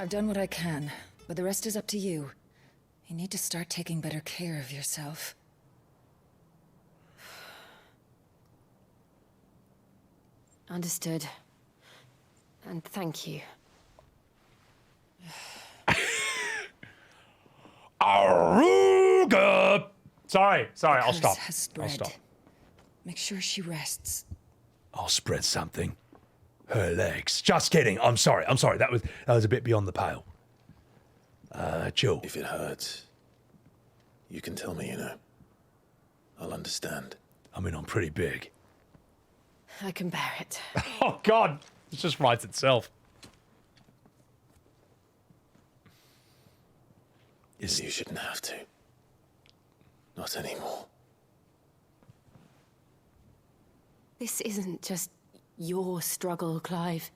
I've done what I can, but the rest is up to you. You need to start taking better care of yourself. Understood. And thank you. Aruga! Sorry, I'll stop. Has spread. I'll stop. Make sure she rests. I'll spread something. Her legs. Just kidding. I'm sorry. That was a bit beyond the pale. Jill. If it hurts, you can tell me, you know. I'll understand. I mean, I'm pretty big. I can bear it. Oh, God. It just writes itself. You shouldn't have to. Not anymore. This isn't just your struggle, Clive.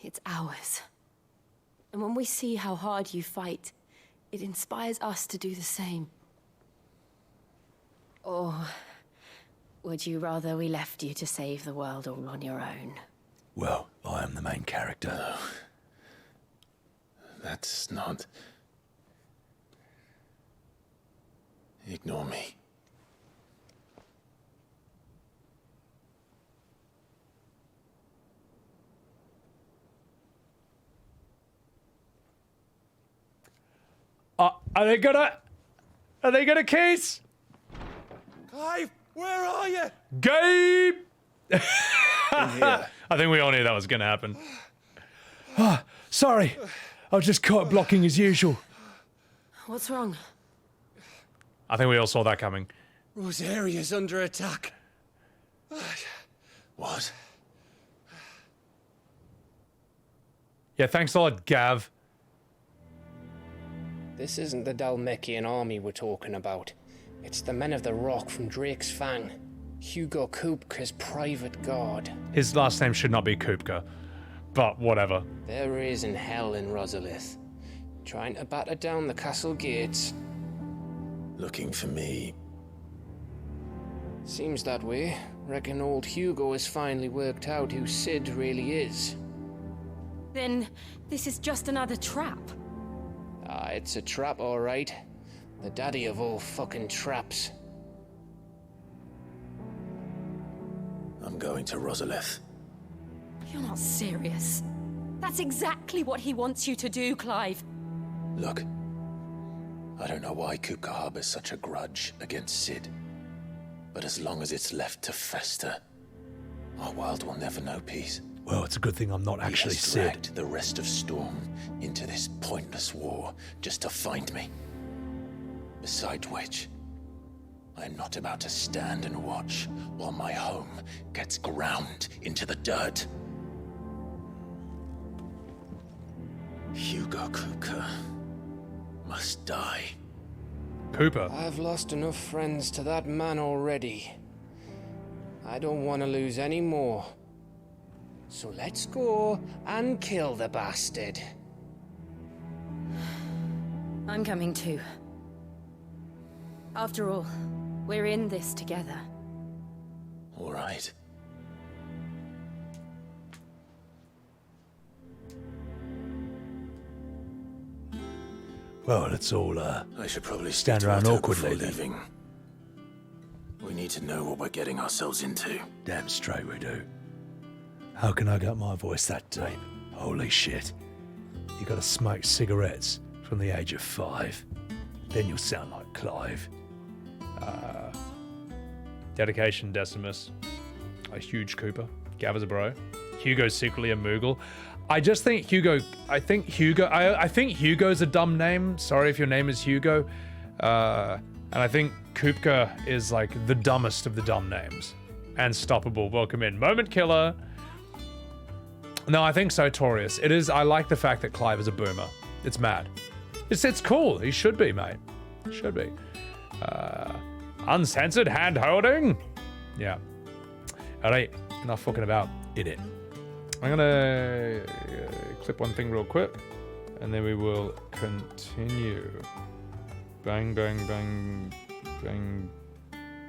It's ours. And when we see how hard you fight, it inspires us to do the same. Or would you rather we left you to save the world all on your own? Well, I am the main character. No. That's not... Ignore me. Are they gonna kiss? Clive, where are you? Gabe! In here. I think we all knew that was gonna happen. Sorry. I was just caught blocking as usual. What's wrong? I think we all saw that coming. Rosaria's under attack. What? Yeah, thanks a lot, Gav. This isn't the Dalmekian army we're talking about. It's the men of the Rock from Drake's Fang. Hugo Kupka's private guard. His last name should not be Kupka, but whatever. They're raising hell in Rosalith, trying to batter down the castle gates. Looking for me. Seems that way. Reckon old Hugo has finally worked out who Sid really is. Then this is just another trap. Ah, it's a trap, all right. The daddy of all fucking traps. I'm going to Rosalith. You're not serious. That's exactly what he wants you to do, Clive. Look. I don't know why Kupka harbors such a grudge against Sid. But as long as it's left to fester, our world will never know peace. Well, it's a good thing I'm not actually He has Sid. dragged the rest of Storm into this pointless war just to find me. Besides which, I'm not about to stand and watch while my home gets ground into the dirt. Hugo Kupka must die. Cooper. I've lost enough friends to that man already. I don't want to lose any more. So let's go and kill the bastard. I'm coming too. After all, we're in this together. All right. Well, let's all, I should probably stand speak to around Otto awkwardly before then. leaving. We need to know what we're getting ourselves into. Damn straight we do. How can I get my voice that deep? Holy shit. You gotta smoke cigarettes from the age of 5. Then you'll sound like Clive. Dedication Decimus. A huge Cooper. Gav is a bro. Hugo's secretly a Moogle. I just think Hugo... I think Hugo's a dumb name. Sorry if your name is Hugo. And I think Kupka is like the dumbest of the dumb names. And Stoppable. Welcome in. Moment Killer. No, I think so, Torius. It is... I like the fact that Clive is a boomer. It's mad. It's cool. He should be, mate. Should be. Uncensored hand-holding? Yeah. Alright, enough fucking about. In it. I'm gonna clip one thing real quick, and then we will continue. Bang, bang, bang, bang,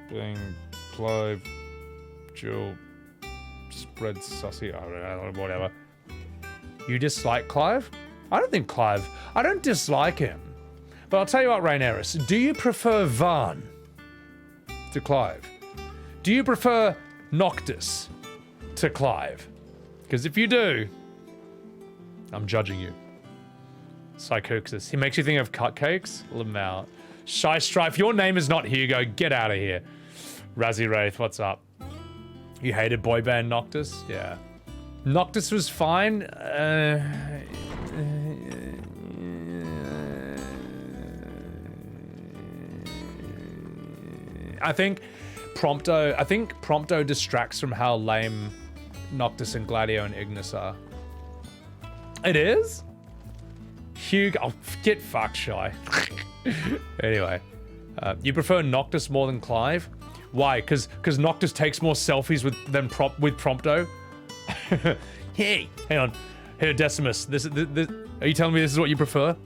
bang, Clive, Jill, spread sussy, I don't know, whatever. You dislike Clive? I don't think Clive... I don't dislike him. But I'll tell you what, Rhaenyra, do you prefer Varn to Clive? Do you prefer Noctis to Clive? Because if you do, I'm judging you. Psychoxis. He makes you think of cupcakes? Lamau. Shy Strife, your name is not Hugo. Get out of here. Razzie Wraith, what's up? You hated boy band Noctis? Yeah. Noctis was fine. I think Prompto distracts from how lame Noctis and Gladio and Ignis are. It is? Hugo, oh, get fucked, Shy. Anyway, you prefer Noctis more than Clive? Why? Because Noctis takes more selfies with Prompto? Hey, hang on. Here, Decimus, this, are you telling me this is what you prefer?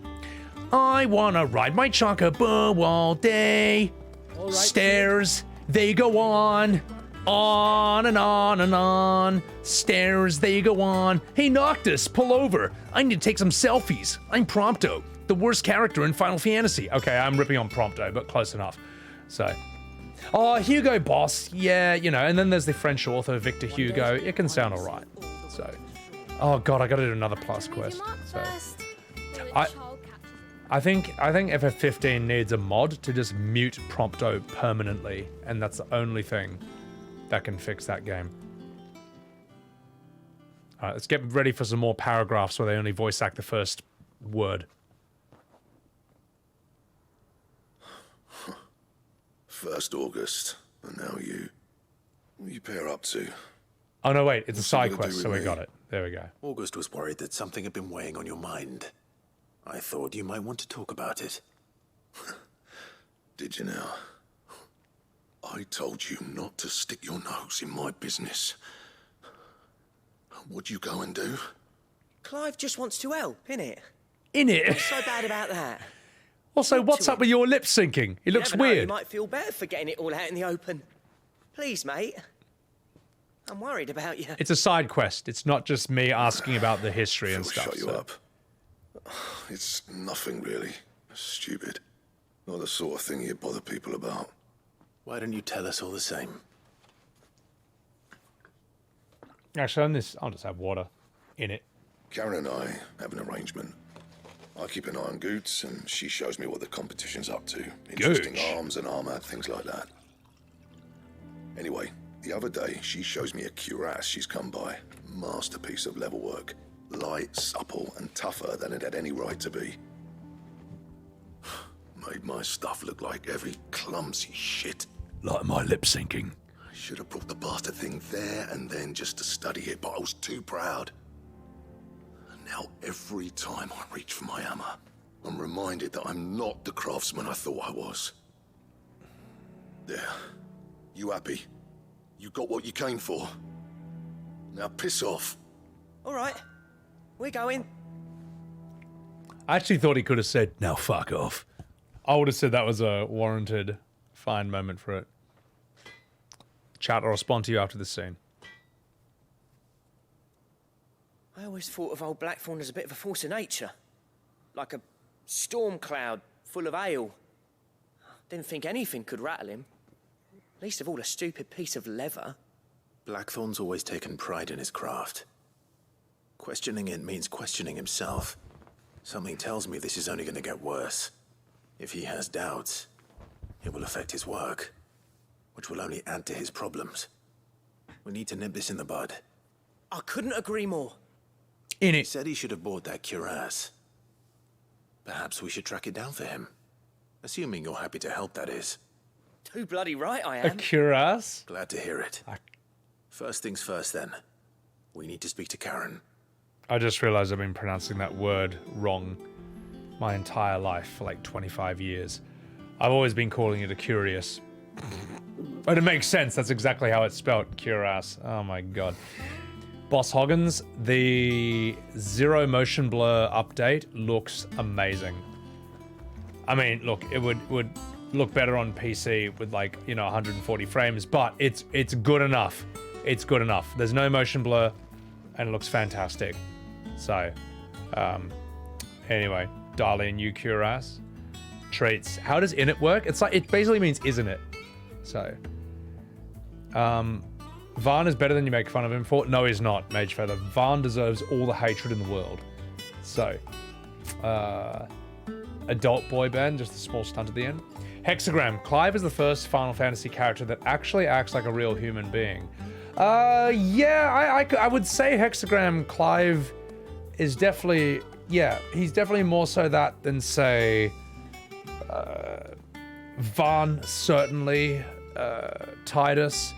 I wanna ride my chocobo all day. All right, stairs, they go on and on and on. Stairs, they go on. Hey, Noctis, pull over. I need to take some selfies. I'm Prompto, the worst character in Final Fantasy. Okay, I'm ripping on Prompto, but close enough. So, oh, Hugo Boss, yeah, you know, and then there's the French author, Victor Hugo. It can sound all right. So, oh God, I gotta do another plus quest. So, I think FF15 needs a mod to just mute Prompto permanently, and that's the only thing that can fix that game. All right, let's get ready for some more paragraphs where they only voice act the first word. 1st August, and now you. What are you pair up to? Oh no, wait, it's a side quest, so we got it. There we go. August was worried that something had been weighing on your mind. I thought you might want to talk about it. Did you now? I told you not to stick your nose in my business. What'd you go and do? Clive just wants to help, innit? What's so bad about that? Also, what's up with your lip syncing? It looks weird. You might feel better for getting it all out in the open. Please, mate. I'm worried about you. It's a side quest. It's not just me asking about the history and stuff. Shut you up. It's nothing really. Stupid. Not the sort of thing you bother people about. Why don't you tell us all the same? Actually, I'll just have water in it. Karen and I have an arrangement. I keep an eye on Goots, and she shows me what the competition's up to. Interesting arms and armor, things like that. Anyway, the other day, she shows me a cuirass she's come by. Masterpiece of level work. Light, supple, and tougher than it had any right to be. Made my stuff look like every clumsy shit. Like my lip syncing. I should have brought the bastard thing there and then just to study it, but I was too proud. And now every time I reach for my hammer, I'm reminded that I'm not the craftsman I thought I was. There. You happy? You got what you came for. Now piss off. All right. We're going. I actually thought he could have said, now fuck off. I would have said that was a warranted, fine moment for it. Chat, I'll respond to you after this scene. I always thought of old Blackthorn as a bit of a force of nature. Like a storm cloud full of ale. Didn't think anything could rattle him. Least of all a stupid piece of leather. Blackthorn's always taken pride in his craft. Questioning it means questioning himself. Something tells me this is only going to get worse. If he has doubts, it will affect his work, which will only add to his problems. We need to nip this in the bud. I couldn't agree more. He said he should have bought that cuirass. Perhaps we should track it down for him. Assuming you're happy to help, that is. Too bloody right I am. A cuirass? Glad to hear it. First things first, then. We need to speak to Karen. I just realized I've been pronouncing that word wrong my entire life for like 25 years. I've always been calling it a curious. But it makes sense. That's exactly how it's spelled. Cuirass. Oh my god. Boss Hoggins, the zero motion blur update looks amazing. I mean, look, it would look better on PC with like, you know, 140 frames, but it's good enough. It's good enough. There's no motion blur and it looks fantastic. So, anyway, Darlene, you cuirass. Traits. How does in it work? It's like, it basically means isn't it? So, Varn is better than you make fun of him for. No, he's not, Mage Feather. Varn deserves all the hatred in the world. So, adult boy band, just a small stunt at the end. Hexagram. Clive is the first Final Fantasy character that actually acts like a real human being. Yeah, I would say Hexagram. Clive is definitely, yeah, he's definitely more so that than, say, Varn, certainly, Tidus.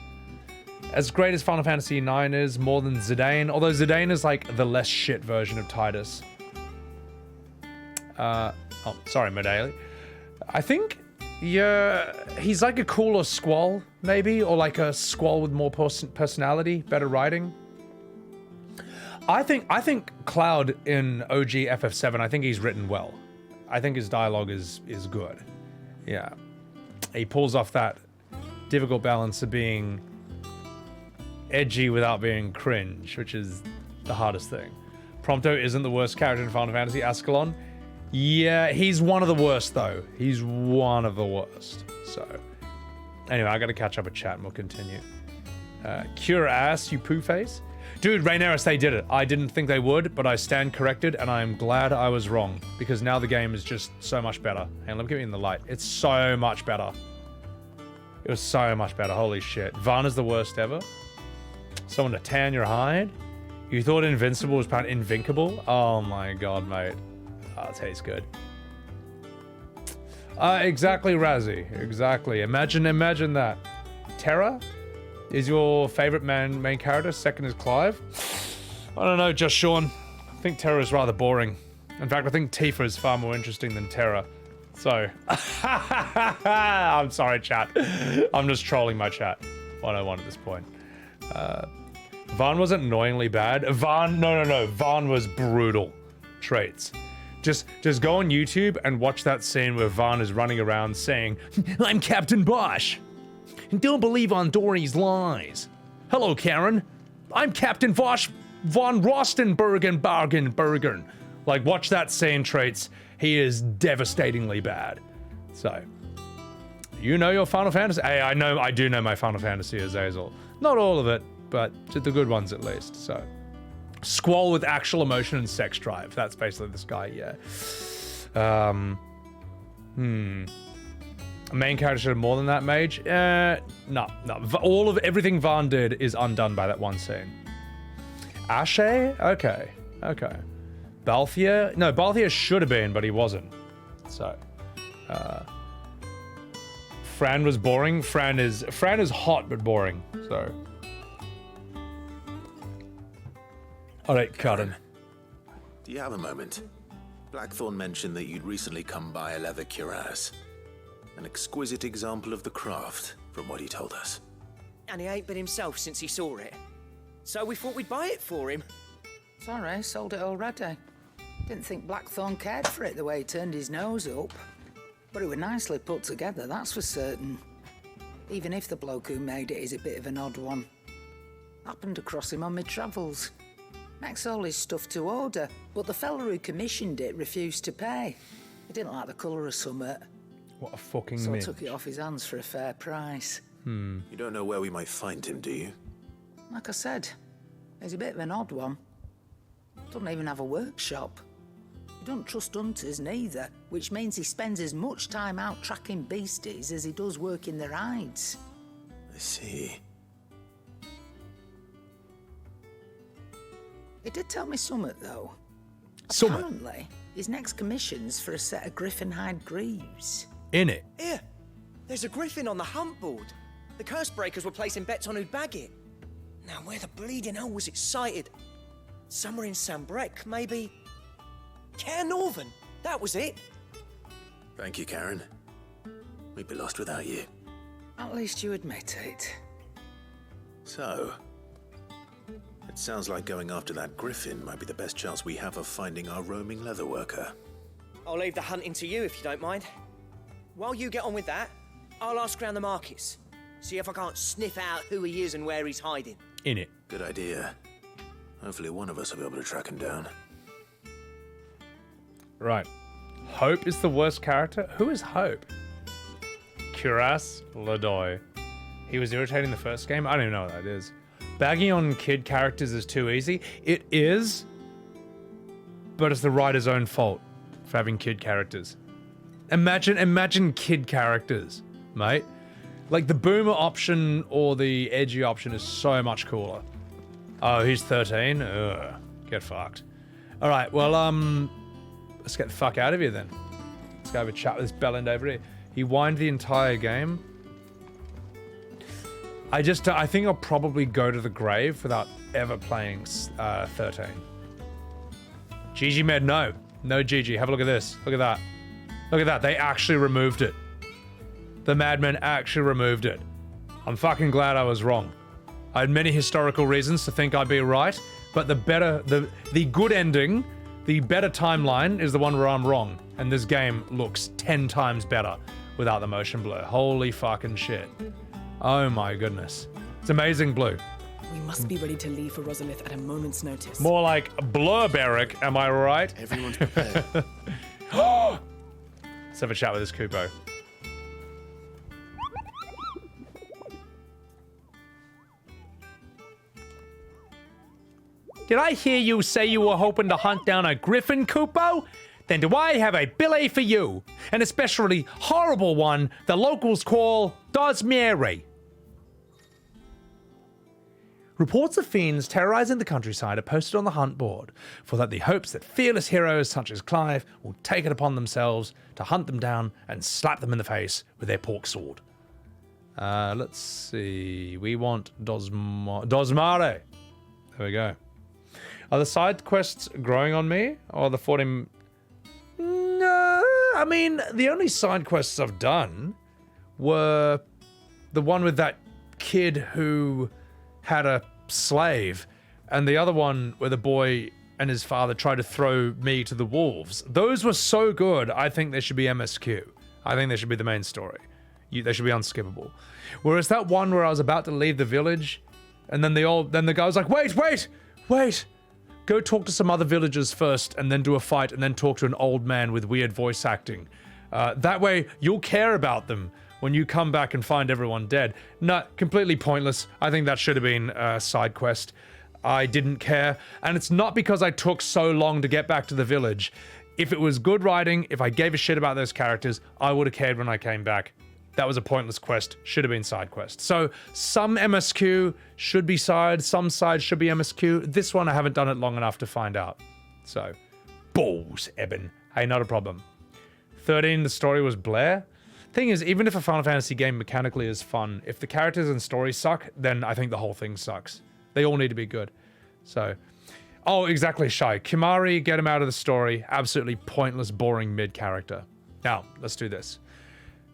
As great as Final Fantasy IX is, more than Zidane, although Zidane is like the less shit version of Tidus. Oh, sorry, Medalli. I think, yeah, he's like a cooler Squall, maybe, or like a Squall with more personality, better writing. I think Cloud in OG FF7, I think he's written well. I think his dialogue is good. Yeah. He pulls off that difficult balance of being edgy without being cringe, which is the hardest thing. Prompto isn't the worst character in Final Fantasy. Ascalon, yeah, he's one of the worst, though. He's one of the worst. So, anyway, I gotta catch up with chat and we'll continue. Cure ass, you poo face. Dude, Rhaenyra, they did it. I didn't think they would, but I stand corrected, and I am glad I was wrong, because now the game is just so much better. And let me get me in the light. It's so much better. It was so much better. Holy shit. Varna's the worst ever. Someone to tan your hide? You thought Invincible was part Invincible? Oh my god, mate. Oh, it tastes good. Exactly, Razzie. Exactly. Imagine that. Terra is your favorite main character. Second is Clive. I don't know, just Sean. I think Terra is rather boring. In fact, I think Tifa is far more interesting than Terra. So, I'm sorry, chat. I'm just trolling my chat. 101 at this point. Varn wasn't annoyingly bad. Varn, no. Varn was brutal. Traits. Just go on YouTube and watch that scene where Varn is running around saying, "I'm Captain Bosch. And don't believe on Dory's lies. Hello, Karen. I'm Captain Bosch von Rostenbergen. Like, watch that scene, Traits. He is devastatingly bad. So, you know your Final Fantasy. Hey, I do know my Final Fantasy Azazel. Not all of it, but the good ones at least. So, Squall with actual emotion and sex drive. That's basically this guy, yeah. A main character should have more than that, Mage? No. Everything Varn did is undone by that one scene. Ashe? Okay. Balthier? No, Balthier should have been, but he wasn't. So, Fran was boring. Fran is hot but boring. So, all right, Karen. Do you have a moment? Blackthorn mentioned that you'd recently come by a leather cuirass. An exquisite example of the craft, from what he told us. And he ain't been himself since he saw it. So we thought we'd buy it for him. Sorry, sold it already. Didn't think Blackthorn cared for it the way he turned his nose up. But it was nicely put together, that's for certain. Even if the bloke who made it is a bit of an odd one. Happened across him on my travels. Makes all his stuff to order, but the fella who commissioned it refused to pay. He didn't like the colour of summit. What a fucking So I mitch. took it off his hands for a fair price. You don't know where we might find him, do you? Like I said, he's a bit of an odd one. Doesn't even have a workshop. He don't trust hunters neither, which means he spends as much time out tracking beasties as he does working their hides. I see. He did tell me summit, though. Summit? Apparently, his next commission's for a set of griffin hide greaves. In it. Here, there's a griffin on the hunt board. The curse breakers were placing bets on who'd bag it. Now, where the bleeding hell was it sighted? Somewhere in Sambrec, maybe. Care Northern, that was it. Thank you, Karen. We'd be lost without you. At least you admit it. So, it sounds like going after that griffin might be the best chance we have of finding our roaming leatherworker. I'll leave the hunting to you if you don't mind. While you get on with that, I'll ask around the markets. See if I can't sniff out who he is and where he's hiding. In it. Good idea. Hopefully one of us will be able to track him down. Right. Hope is the worst character? Who is Hope? Cuirass Ladoy. He was irritating the first game? I don't even know what that is. Bagging on kid characters is too easy. It is, but it's the writer's own fault for having kid characters. Imagine kid characters, mate. Like the boomer option or the edgy option is so much cooler. Oh, he's 13? Ugh, get fucked. All right, well, let's get the fuck out of here then. Let's go have a chat with this bellend over here. He whined the entire game. I think I'll probably go to the grave without ever playing 13. GG Med, no. No GG. Have a look at this. Look at that. Look at that. They actually removed it. The madmen actually removed it. I'm fucking glad I was wrong. I had many historical reasons to think I'd be right, but the good ending, the better timeline is the one where I'm wrong. And this game looks 10 times better without the motion blur. Holy fucking shit. Oh my goodness. It's amazing blue. We must be ready to leave for Rosalith at a moment's notice. More like Blurberic, am I right? Everyone's prepared. Let's have a chat with this Kupo. Did I hear you say you were hoping to hunt down a griffin, Kupo? Then do I have a billet for you, an especially horrible one the locals call Dosmere. Reports of fiends terrorizing the countryside are posted on the hunt board, for that the hopes that fearless heroes such as Clive will take it upon themselves to hunt them down and slap them in the face with their pork sword. Let's see. We want Dosmare. There we go. Are the side quests growing on me? Or the 40... No, I mean, the only side quests I've done were the one with that kid who had a slave, and the other one where the boy and his father tried to throw me to the wolves. Those were so good, I think they should be MSQ. I think they should be the main story. They should be unskippable. Whereas that one where I was about to leave the village, and then the guy was like, wait! Go talk to some other villagers first, and then do a fight, and then talk to an old man with weird voice acting. That way, you'll care about them when you come back and find everyone dead. No, completely pointless. I think that should have been a side quest. I didn't care, and it's not because I took so long to get back to the village. If it was good writing, if I gave a shit about those characters, I would have cared when I came back. That was a pointless quest. Should have been side quest. So some MSQ should be side, some side should be MSQ. This one, I haven't done it long enough to find out. So, balls, Eben. Hey, not a problem. 13, the story was Blair. Thing is, even if a Final Fantasy game mechanically is fun, if the characters and story suck, then I think the whole thing sucks. They all need to be good. So, oh, exactly, Shy. Kimari, get him out of the story. Absolutely pointless, boring mid-character. Now, let's do this.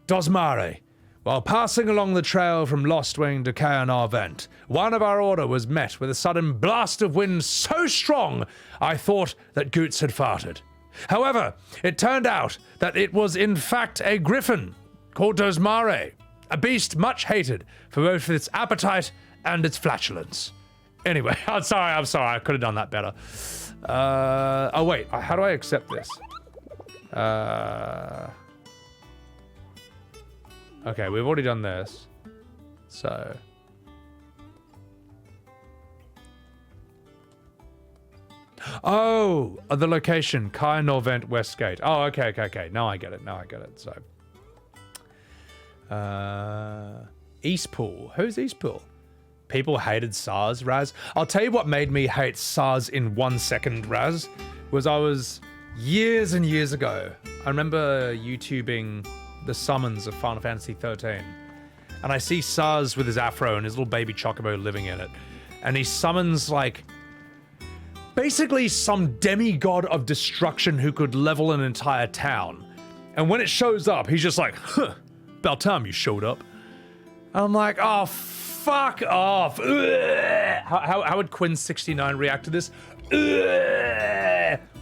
Dosmare. While passing along the trail from Lostwing to Kayanar Vent, one of our order was met with a sudden blast of wind so strong, I thought that Goots had farted. However, it turned out that it was in fact a griffin called Dosmare, a beast much hated for both its appetite and its flatulence. Anyway, I'm sorry, I could have done that better. Oh wait, how do I accept this? Okay, we've already done this. So. Oh, the location. Kai Norvent Westgate. Oh, okay. Now I get it. So. Eastpool. Who's Eastpool? People hated SARS, Raz. I'll tell you what made me hate SARS in 1 second, Raz. Was I was years and years ago. I remember YouTubing the summons of Final Fantasy XIII, and I see Saz with his afro and his little baby chocobo living in it, and he summons like basically some demigod of destruction who could level an entire town, and when it shows up he's just like, huh, about time you showed up. And I'm like, oh fuck off. How would Quinn69 react to this?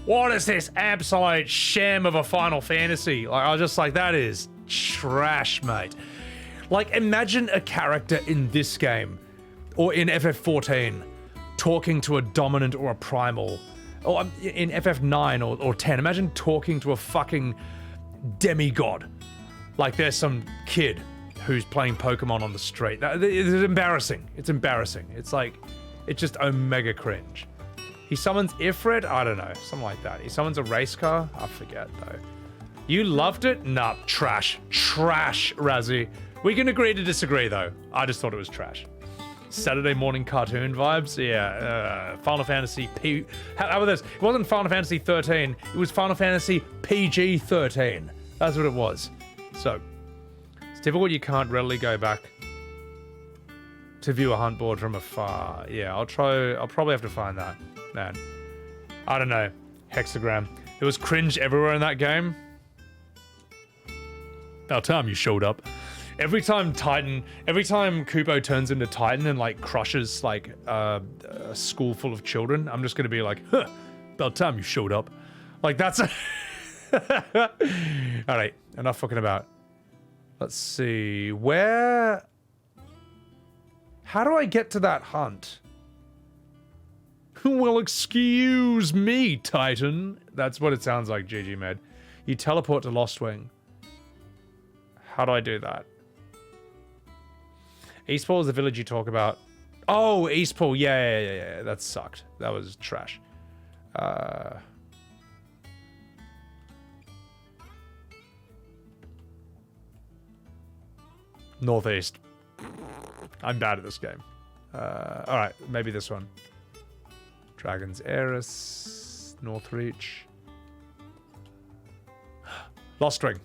What is this absolute sham of a Final Fantasy? Like, I was just like, that is trash, mate. Like, imagine a character in this game, or in FF14, talking to a dominant or a primal, or in FF9 or 10, imagine talking to a fucking demigod. Like there's some kid who's playing Pokemon on the street. It's embarrassing. It's embarrassing. It's like, it's just omega cringe. He summons Ifrit? I don't know. Something like that. He summons a race car? I forget though. You loved it? Nah, trash. Trash, Razzie. We can agree to disagree though. I just thought it was trash. Saturday morning cartoon vibes? Yeah. Final Fantasy P... How about this? It wasn't Final Fantasy 13. It was Final Fantasy PG-13. That's what it was. So, it's difficult. You can't readily go back to view a hunt board from afar. Yeah, I'll probably have to find that. Man. I don't know. Hexagram. There was cringe everywhere in that game. About time you showed up. Every time Kupo turns into Titan and like crushes like a school full of children, I'm just gonna be like, huh, about time you showed up. Like that's Alright, enough fucking about. Let's see, how do I get to that hunt? Well, excuse me, Titan. That's what it sounds like, GG Med. You teleport to Lostwing. How do I do that? Eastpool is the village you talk about. Oh, Eastpool. Yeah. That sucked. That was trash. Northeast. I'm bad at this game. Alright, maybe this one. Dragon's Heiress. Northreach. Lostwing.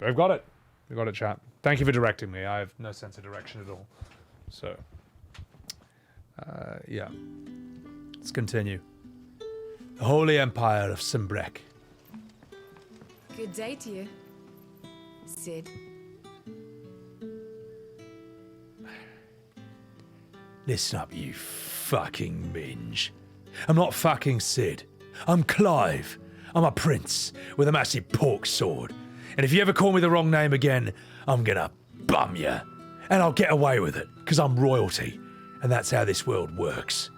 We've got it. We got it, chat. Thank you for directing me. I have no sense of direction at all. So, yeah. Let's continue. The Holy Empire of Simbrek. Good day to you, Sid. Listen up, you fucking minge. I'm not fucking Sid. I'm Clive. I'm a prince with a massive pork sword. And if you ever call me the wrong name again, I'm gonna bum you. And I'll get away with it, because I'm royalty. And that's how this world works.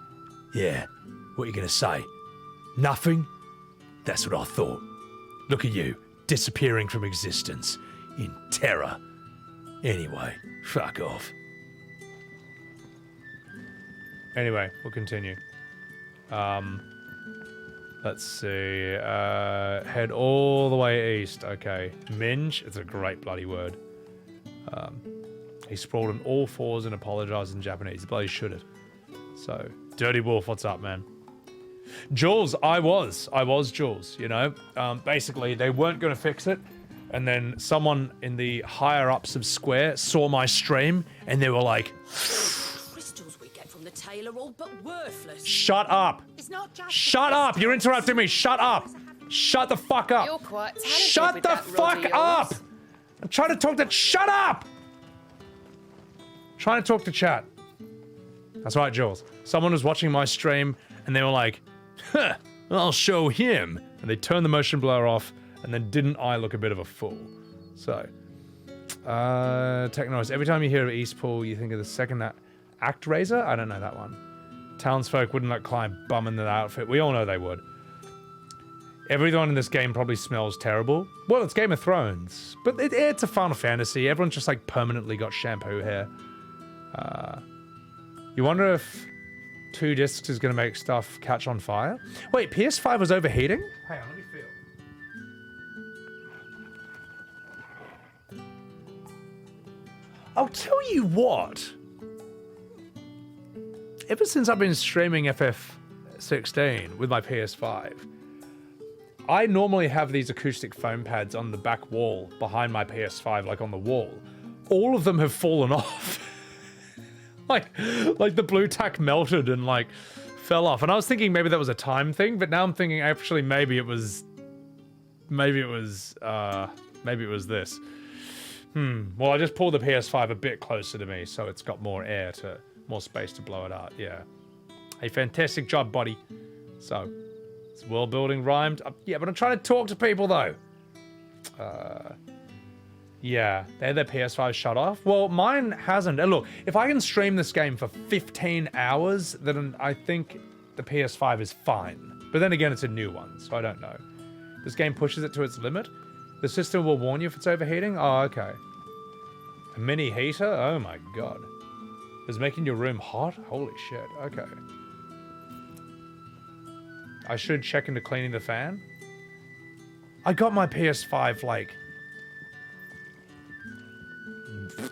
Yeah, what are you gonna say? Nothing? That's what I thought. Look at you, disappearing from existence. In terror. Anyway, fuck off. Anyway, we'll continue. Let's see. Head all the way east. Okay. Minge. It's a great bloody word. He sprawled on all fours and apologized in Japanese. He bloody should have. So, Dirty Wolf, what's up, man? Jules, I was Jules, you know? Basically, they weren't going to fix it. And then someone in the higher ups of Square saw my stream and they were like, crystals we get from the tail are all but worthless. Shut up! It's not just Shut up! You're interrupting me! Shut up! Shut the fuck up! You're quite talented Shut with the that rod fuck of yours. up! I'm trying to talk to... Shut up! Trying to talk to chat. That's right, Jules. Someone was watching my stream and they were like, huh, I'll show him. And they turned the motion blur off and then didn't I look a bit of a fool? So, Tech Noise. Every time you hear of Eastpool, you think of the second Act Razor? I don't know that one. Townsfolk wouldn't let Clive bum in that outfit. We all know they would. Everyone in this game probably smells terrible. Well, it's Game of Thrones, but it's a Final Fantasy. Everyone's just like permanently got shampoo hair. You wonder if 2 discs is going to make stuff catch on fire? Wait, PS5 was overheating? Hang on, let me feel. I'll tell you what. Ever since I've been streaming FF16 with my PS5, I normally have these acoustic foam pads on the back wall behind my PS5, like on the wall. All of them have fallen off. like the blue tack melted and like fell off. And I was thinking maybe that was a time thing, but now I'm thinking actually maybe it was this. Well, I just pulled the PS5 a bit closer to me, so it's got more space to blow it out. Yeah. A fantastic job, buddy. So, it's world building rhymed. Yeah, but I'm trying to talk to people though. Yeah, they're their PS5 shut off. Well, mine hasn't. And look, if I can stream this game for 15 hours, then I think the PS5 is fine. But then again, it's a new one, so I don't know. This game pushes it to its limit. The system will warn you if it's overheating? Oh, okay. A mini heater? Oh my god. Is making your room hot? Holy shit, okay. I should check into cleaning the fan. I got my PS5 like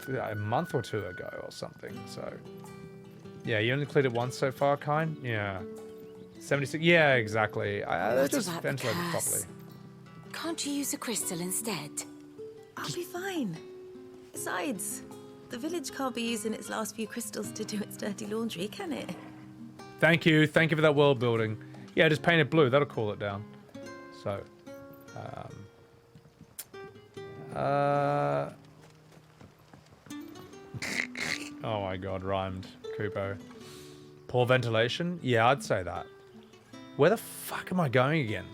a month or two ago or something, so. Yeah, you only cleaned it once so far, Kine? Yeah. 76, yeah, exactly. I just ventilated properly. Can't you use a crystal instead? I'll be fine. Besides, the village can't be using its last few crystals to do its dirty laundry, can it? Thank you for that world building. Yeah, just paint it blue, that'll cool it down. So, oh my god, rhymed. Kupo. Poor ventilation? Yeah, I'd say that. Where the fuck am I going again?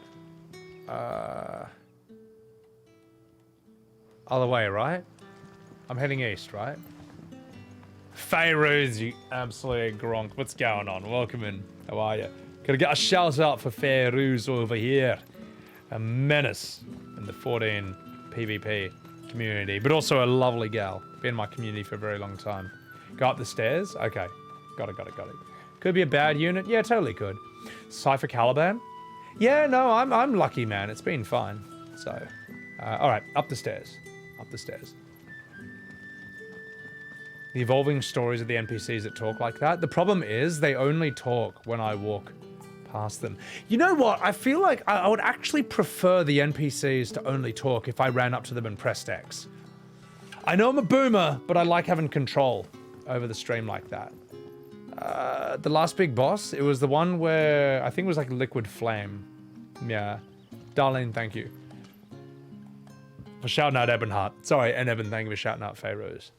Other way, right? I'm heading east, right? Fairuz, you absolute Gronk. What's going on? Welcome in. How are you? Gotta get a shout out for Fairuz over here. A menace in the 14 PvP community, but also a lovely gal. Been in my community for a very long time. Go up the stairs? Okay. Got it. Could be a bad unit? Yeah, totally could. Cypher Caliban? Yeah, no, I'm lucky, man. It's been fine. So, alright, up the stairs. The evolving stories of the NPCs that talk like that. The problem is they only talk when I walk past them. You know what? I feel like I would actually prefer the NPCs to only talk if I ran up to them and pressed X. I know I'm a boomer, but I like having control over the stream like that. The last big boss, it was the one where I think it was like Liquid Flame. Yeah. Darlene, thank you for shouting out Ebonheart. Sorry, and Evan, thank you for shouting out Fairuz.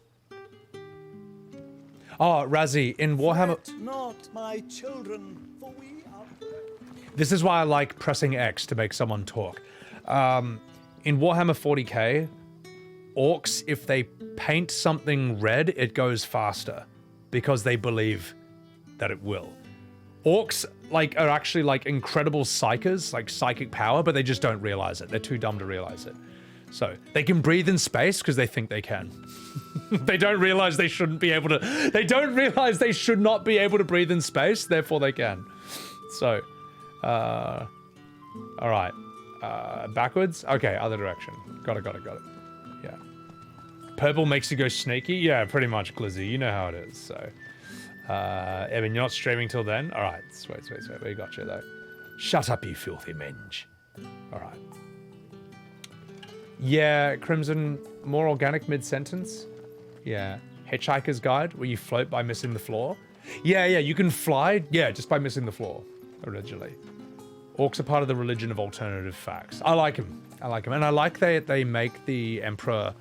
Oh, Razzie, in Warhammer... Not my children, for we are... This is why I like pressing X to make someone talk. In Warhammer 40k, orcs, if they paint something red, it goes faster because they believe that it will. Orcs are actually like incredible psychers, like psychic power, but they just don't realize it. They're too dumb to realize it. So they can breathe in space because they think they can. They don't realize they shouldn't be able to. They don't realize they should not be able to breathe in space, therefore they can. So, all right. Backwards? Okay, other direction. Got it. Yeah. Purple makes you go sneaky? Yeah, pretty much, Glizzy. You know how it is, so. Evan, you're not streaming till then? All right, sweet. We got you, though. Shut up, you filthy mange. All right. Yeah, Crimson, more organic mid-sentence. Yeah. Hitchhiker's Guide, where you float by missing the floor. Yeah, you can fly, just by missing the floor, originally. Orcs are part of the religion of alternative facts. I like them. And I like that they make the Emperor,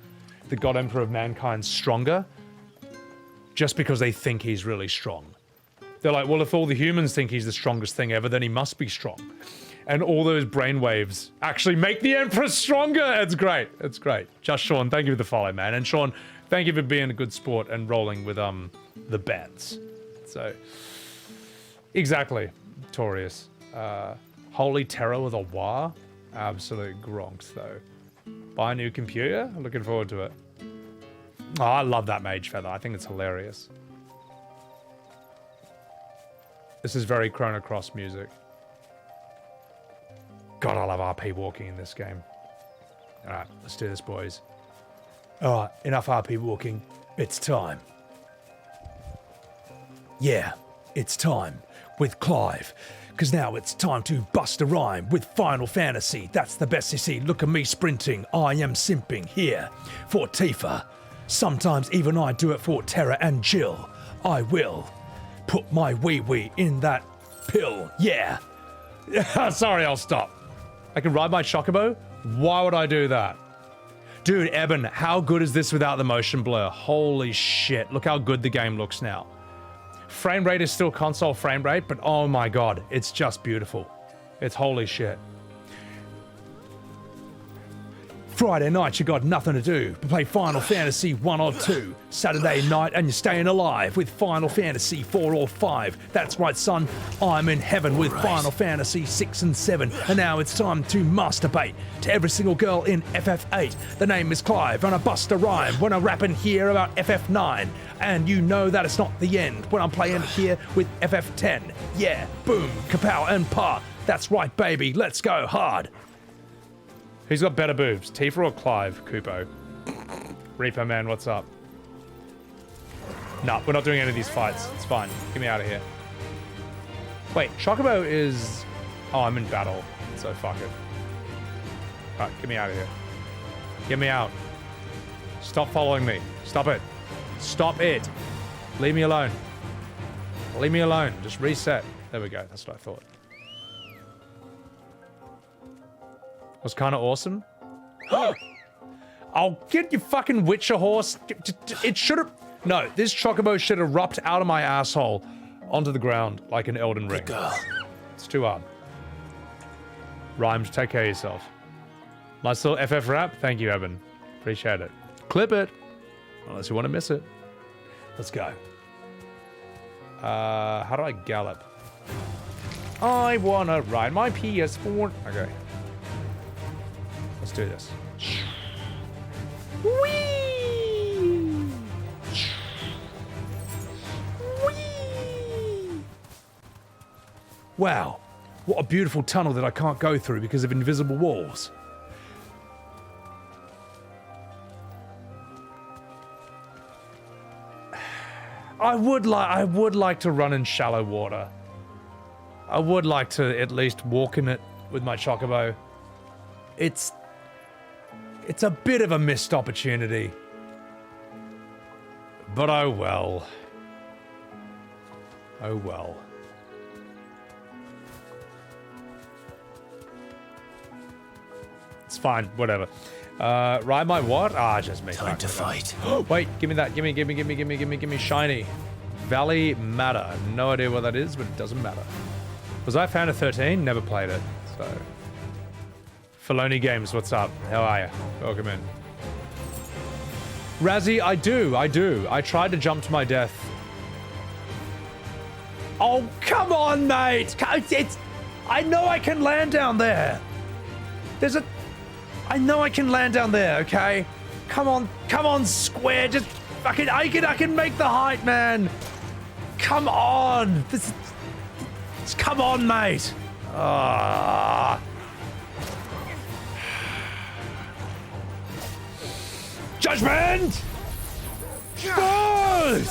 the God Emperor of Mankind, stronger just because they think he's really strong. They're like, well, if all the humans think he's the strongest thing ever, then he must be strong. And all those brainwaves actually make the Emperor stronger. It's great. Just Sean, thank you for the follow, man. And Sean, thank you for being a good sport and rolling with the bets. So, exactly, Torius. Holy Terror with a wah. Absolute gronks, though. Buy a new computer? I'm looking forward to it. Oh, I love that Mage Feather. I think it's hilarious. This is very Chrono Cross music. God, I love RP walking in this game. Alright, let's do this, boys. Alright, enough RP walking. It's time. Yeah, it's time with Clive. Because now it's time to bust a rhyme with Final Fantasy. That's the best you see. Look at me sprinting. I am simping here for Tifa. Sometimes even I do it for Terra and Jill. I will put my wee-wee in that pill. Yeah. Sorry, I'll stop. I can ride my Chocobo? Why would I do that? Dude, Eben, how good is this without the motion blur? Holy shit. Look how good the game looks now. Frame rate is still console frame rate, but oh my god, it's just beautiful. It's holy shit. Friday night, you got nothing to do but play Final Fantasy 1 or 2. Saturday night, and you're staying alive with Final Fantasy 4 or 5. That's right, son. I'm in heaven with Final Fantasy 6 and 7. And now it's time to masturbate to every single girl in FF8. The name is Clive, and I bust a rhyme when I rap in here about FF9. And you know that it's not the end when I'm playing here with FF10. Yeah, boom, kapow, and pa. That's right, baby. Let's go hard. Who's got better boobs, Tifa or Clive, Kupo? Reaper man, what's up? No, we're not doing any of these fights. It's fine. Get me out of here. Wait, Chocobo is... Oh, I'm in battle, so fuck it. Alright, get me out of here. Get me out. Stop following me. Stop it. Stop it. Leave me alone. Leave me alone. Just reset. There we go. That's what I thought. Was kind of awesome. I'll get your fucking Witcher horse. It should have... No, this Chocobo should have erupt out of my asshole onto the ground like an Elden Ring. It's too hard. Rhymes, take care of yourself. Nice little FF rap. Thank you, Evan. Appreciate it. Clip it. Unless you want to miss it. Let's go. How do I gallop? I wanna ride my PS4. Okay. Let's do this. Whee! Whee! Wow, what a beautiful tunnel that I can't go through because of invisible walls. I would like to run in shallow water. I would like to at least walk in it with my Chocobo. It's a bit of a missed opportunity. But oh well. Oh well. It's fine, whatever. Ride my what? Ah, just me. Time to fight. Wait, give me that. Give me shiny. Valley Matter. No idea what that is, but it doesn't matter. Was I a fan of 13? Never played it, so. Filoni Games, what's up? How are you? Welcome in. Razzie, I do. I tried to jump to my death. Oh, come on, mate! I know I can land down there. I know I can land down there, okay? Come on, Square, just fucking, I can make the height, man. Come on. Come on, mate. Judgment! Good!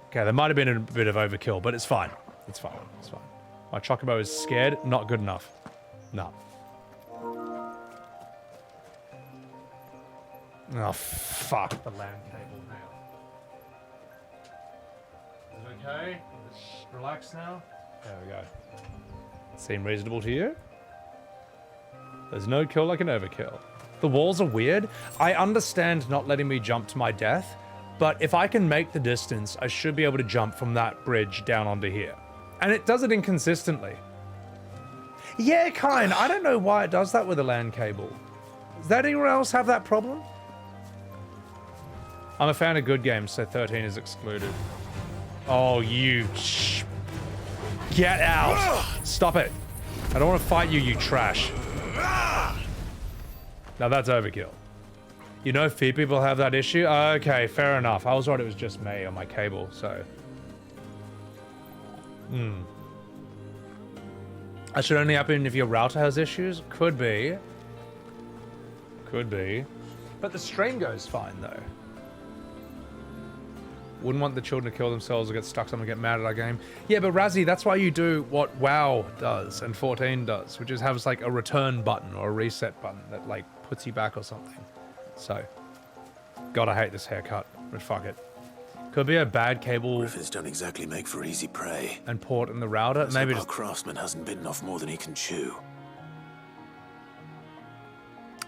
Okay, there might have been a bit of overkill, but it's fine. It's fine. It's fine. My Chocobo is scared. Not good enough. No. Oh, fuck the LAN cable now. Is it okay? Just relax now. There we go. Seem reasonable to you? There's no kill like an overkill. The walls are weird. I understand not letting me jump to my death, but if I can make the distance, I should be able to jump from that bridge down onto here. And it does it inconsistently. Yeah, kind. I don't know why it does that with a LAN cable. Does that anyone else have that problem? I'm a fan of good games, so 13 is excluded. Oh, you... Get out! Stop it. I don't want to fight you, you trash. Now that's overkill. You know, few people have that issue? Okay, fair enough. I was right, it was just me on my cable, so... That should only happen if your router has issues? Could be. Could be. But the stream goes fine, though. Wouldn't want the children to kill themselves or get stuck somewhere and get mad at our game. Yeah, but Razzie, that's why you do what WoW does and 14 does, which is have like a return button or a reset button that like puts you back or something. So, God, I hate this haircut, but fuck it. Could be a bad cable. Griffins don't exactly make for easy prey. And port in the router. Maybe our craftsman hasn't bitten off more than he can chew.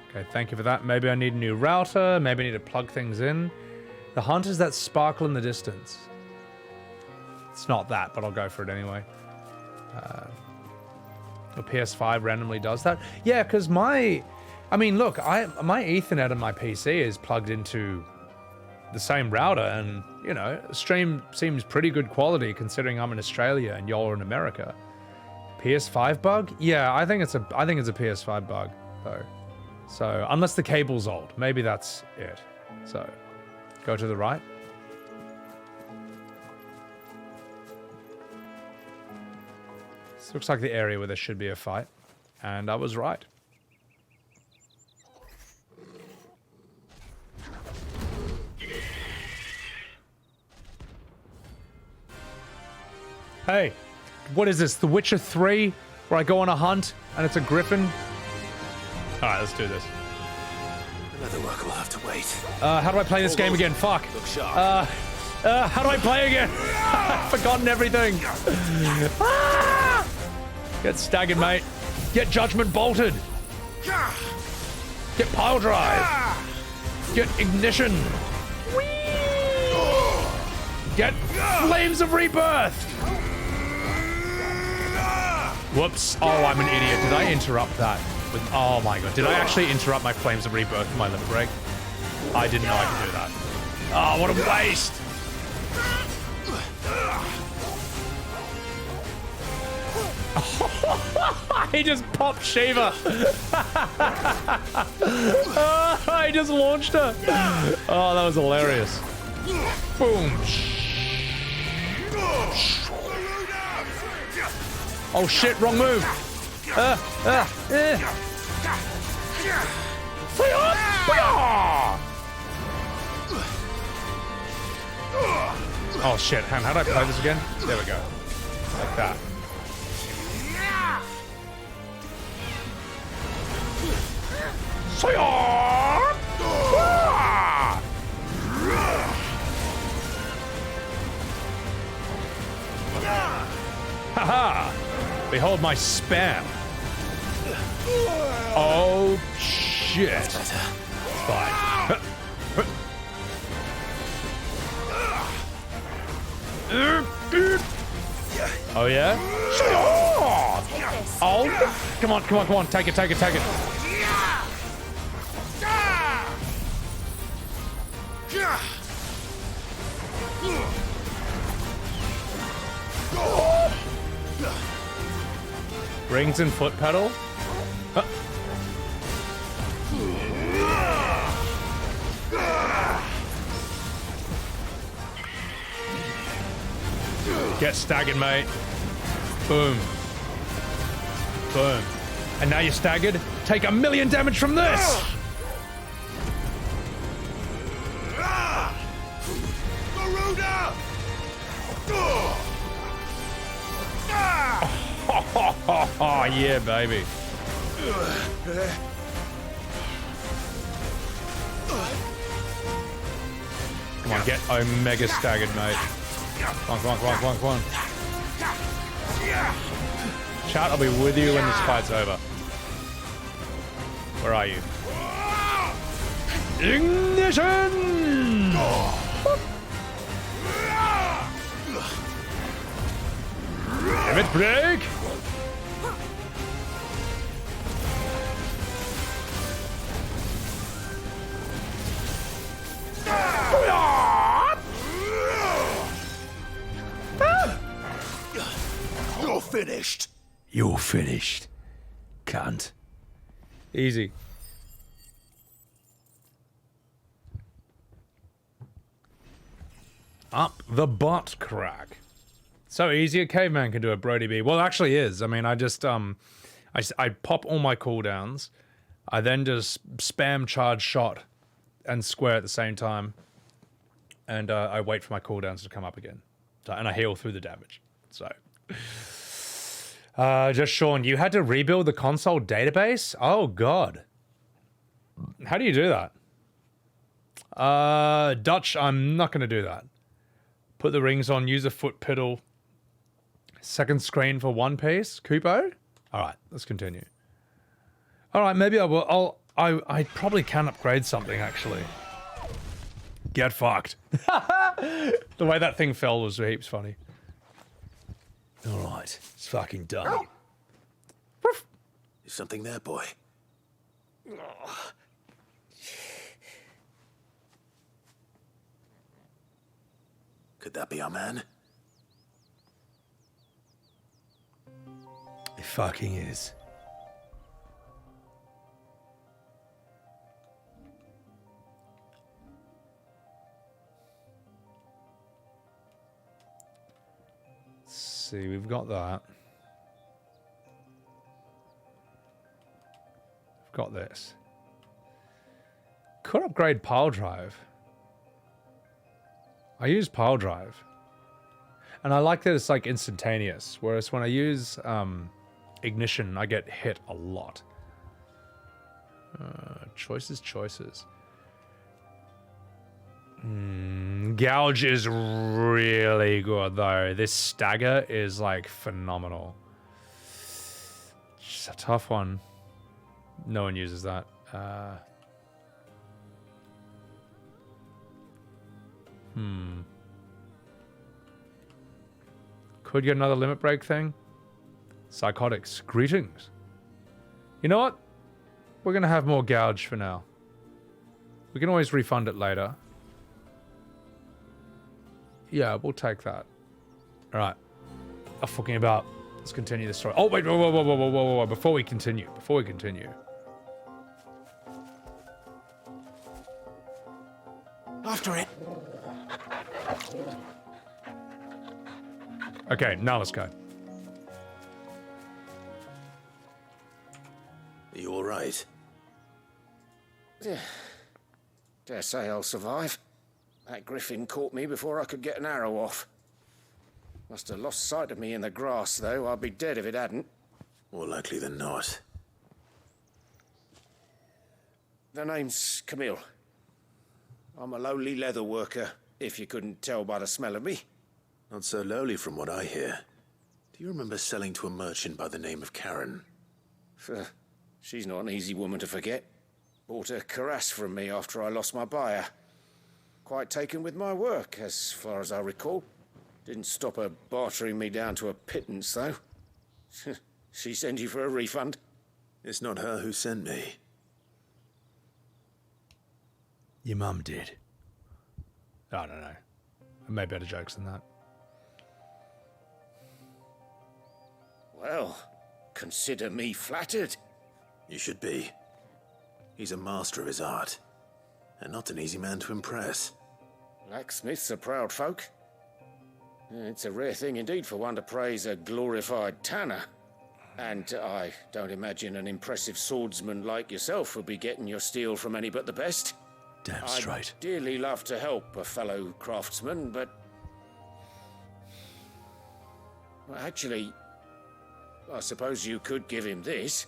Okay, thank you for that. Maybe I need a new router. Maybe I need to plug things in. The hunters that sparkle in the distance. It's not that, but I'll go for it anyway. Or PS5 randomly does that. Yeah, because I mean, look, my Ethernet on my PC is plugged into the same router, and you know, stream seems pretty good quality considering I'm in Australia and y'all are in America. PS5 bug? Yeah, I think it's a PS5 bug though. So unless the cable's old, maybe that's it. So go to the right. This looks like the area where there should be a fight, and I was right. Hey, what is this? The Witcher 3, where I go on a hunt and it's a griffin? All right, let's do this. Another work will have to wait. How do I play this game again? Fuck. Look sharp. How do I play again? I've forgotten everything. Ah! Get staggered, mate. Get judgment bolted. Get pile drive. Get ignition. Get flames of rebirth. Whoops. Oh, I'm an idiot. Did I interrupt that? Oh my god. Did I actually interrupt my flames of rebirth in my limit break? I didn't know I could do that. Oh, what a waste. He just popped Shiva. He just launched her. Oh, that was hilarious. Boom. Oh shit, wrong move. Oh shit, how do I play this again? There we go. Like that. Haha! Behold my spam. Oh shit. That's better. Fine. Oh yeah? Oh! Come on. Take it. Rings and foot pedal? Huh. Get staggered, mate. Boom. Boom. And now you're staggered. Take 1,000,000 damage from this! Oh, yeah, baby. Come on, get Omega staggered, mate. Come on. Chat, I'll be with you when this fight's over. Where are you? Ignition! Limit break! You're finished. You're finished, cunt. Easy. Up the butt crack. So easy a caveman can do it, Brody B. Well, it actually is. I mean, I just I pop all my cooldowns. I then just spam charge shot and square at the same time. And I wait for my cooldowns to come up again. So, and I heal through the damage. So just Sean, you had to rebuild the console database? Oh god. How do you do that? Dutch, I'm not gonna do that. Put the rings on, use a foot pedal. Second screen for One Piece. Kupo? Alright, let's continue. Alright, maybe I will. I probably can upgrade something actually. Get fucked. The way that thing fell was heaps funny. Alright, it's fucking done. Is something there, boy? Could that be our man? It fucking is. See, we've got that. We've got this. Could upgrade pile drive. I use pile drive. And I like that it's like instantaneous, whereas when I use ignition, I get hit a lot. Choices. Gouge is really good though. This stagger is like phenomenal. It's a tough one. No one uses that. Could get another limit break thing. Psychotics. Greetings. You know what? We're gonna have more gouge for now. We can always refund it later. Yeah, we'll take that. All right. I'm fucking about. Let's continue the story. Oh, wait, whoa. Before we continue. After it. Okay, now let's go. Are you all right? Dare say I'll survive. That griffin caught me before I could get an arrow off. Must have lost sight of me in the grass, though. I'd be dead if it hadn't. More likely than not. The name's Camille. I'm a lowly leather worker, if you couldn't tell by the smell of me. Not so lowly from what I hear. Do you remember selling to a merchant by the name of Karen? She's not an easy woman to forget. Bought a cuirass from me after I lost my buyer. Quite taken with my work, as far as I recall. Didn't stop her bartering me down to a pittance, though. She sent you for a refund? It's not her who sent me. Your mum did. I don't know. I made better jokes than that. Well, consider me flattered. You should be. He's a master of his art, and not an easy man to impress. Blacksmiths are proud folk. It's a rare thing indeed for one to praise a glorified tanner. And I don't imagine an impressive swordsman like yourself would be getting your steel from any but the best. Damn straight. I'd dearly love to help a fellow craftsman, but... Well, actually, I suppose you could give him this.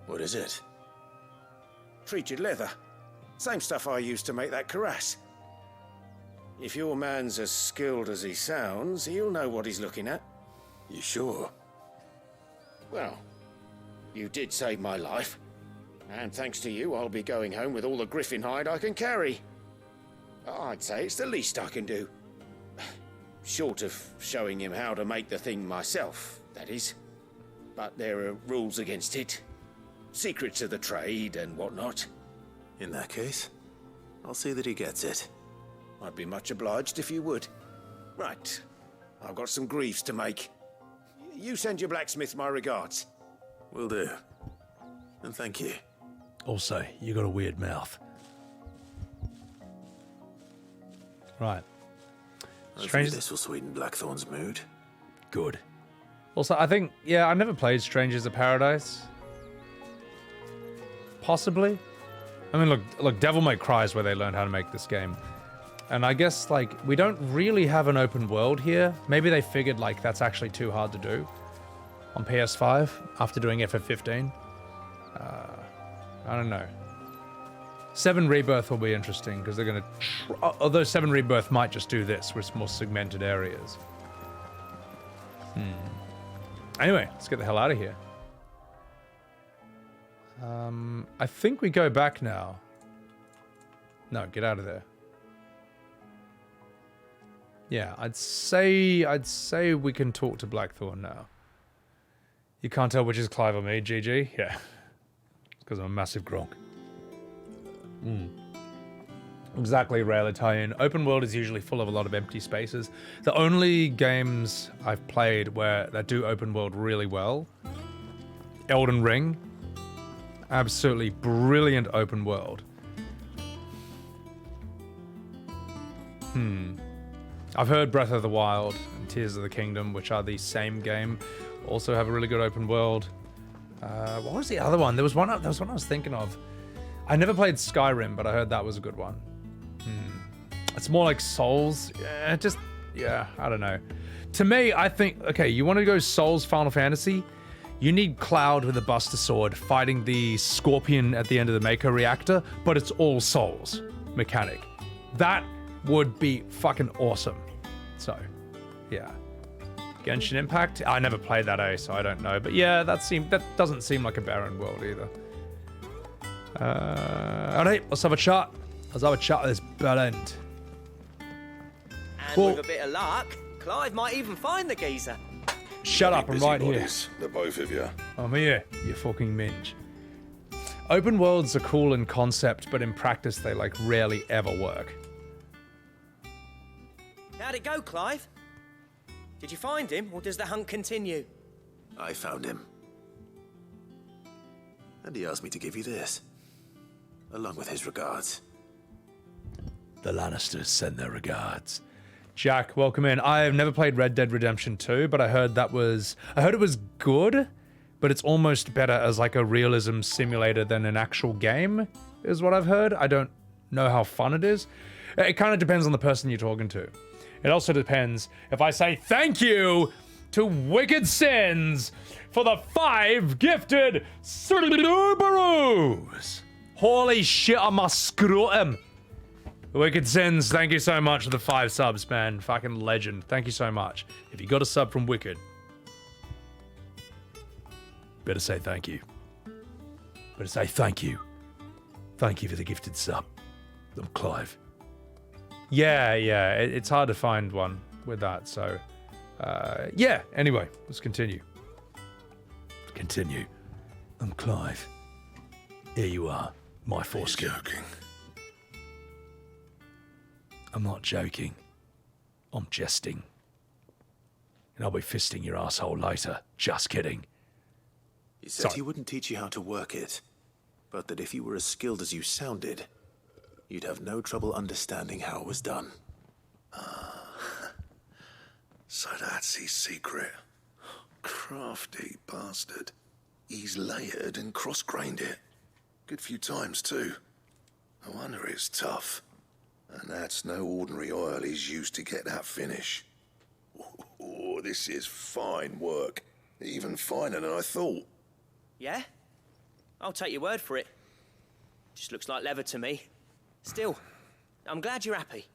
What is it? Treated leather. Same stuff I used to make that cuirass. If your man's as skilled as he sounds, he'll know what he's looking at. You sure? Well, you did save my life. And thanks to you, I'll be going home with all the griffin hide I can carry. I'd say it's the least I can do. Short of showing him how to make the thing myself, that is. But there are rules against it. Secrets of the trade and whatnot. In that case, I'll see that he gets it. I'd be much obliged if you would. Right. I've got some greaves to make. You send your blacksmith my regards. Will do. And thank you. Also, you got a weird mouth. Right. Hopefully this will sweeten Blackthorn's mood. Good. Also, I think, yeah, I never played Strangers of Paradise. Possibly. I mean, look, Devil May Cry is where they learned how to make this game. And I guess, like, we don't really have an open world here. Maybe they figured, like, that's actually too hard to do on PS5 after doing FF15. I don't know. 7 Rebirth will be interesting because they're going to... Although 7 Rebirth might just do this with more segmented areas. Anyway, let's get the hell out of here. I think we go back now. No, get out of there. Yeah, I'd say we can talk to Blackthorn now. You can't tell which is Clive or me, GG? Yeah. Because I'm a massive Gronk. Exactly, Rail Italian. Open world is usually full of a lot of empty spaces. The only games I've played that do open world really well, Elden Ring, absolutely brilliant open world. I've heard Breath of the Wild and Tears of the Kingdom, which are the same game, also have a really good open world. What was the other one? There was one I was thinking of. I never played Skyrim, but I heard that was a good one. It's more like Souls. Yeah, I don't know. To me, I think, okay, you want to go Souls Final Fantasy? You need Cloud with a Buster Sword fighting the Scorpion at the end of the Mako reactor, but it's all Souls mechanic. That would be fucking awesome. So, yeah. Genshin Impact? I never played that, so I don't know. But yeah, that doesn't seem like a barren world either. Alright, let's have a chat. Let's have a chat with this bell end. And with a bit of luck, Clive might even find the geezer. Shut up, I'm right here. Busybodies, the both of you. I'm here, you fucking minge. Open worlds are cool in concept, but in practice they like rarely ever work. How'd it go, Clive? Did you find him, or does the hunt continue? I found him. And he asked me to give you this, along with his regards. The Lannisters send their regards. Jack, welcome in. I have never played Red Dead Redemption 2, but I heard it was good, but it's almost better as like a realism simulator than an actual game, is what I've heard. I don't know how fun it is. It kind of depends on the person you're talking to. It also depends if I say thank you to Wicked Sins for the 5 gifted Subaru's. Holy shit, I must scrotum. Wicked Sins, thank you so much for the 5 subs, man. Fucking legend. Thank you so much. If you got a sub from Wicked, better say thank you. Better say thank you. Thank you for the gifted sub. I'm Clive. Yeah, it's hard to find one with that, so... yeah, anyway, let's continue. I'm Clive. Here you are, my foreskin. Joking. I'm not joking. I'm jesting. And I'll be fisting your asshole later. Just kidding. He said he wouldn't teach you how to work it, but that if you were as skilled as you sounded, you'd have no trouble understanding how it was done. So that's his secret. Crafty bastard. He's layered and cross-grained it. Good few times, too. No wonder it's tough. And that's no ordinary oil he's used to get that finish. Oh, this is fine work. Even finer than I thought. Yeah? I'll take your word for it. Just looks like leather to me. Still, I'm glad you're happy.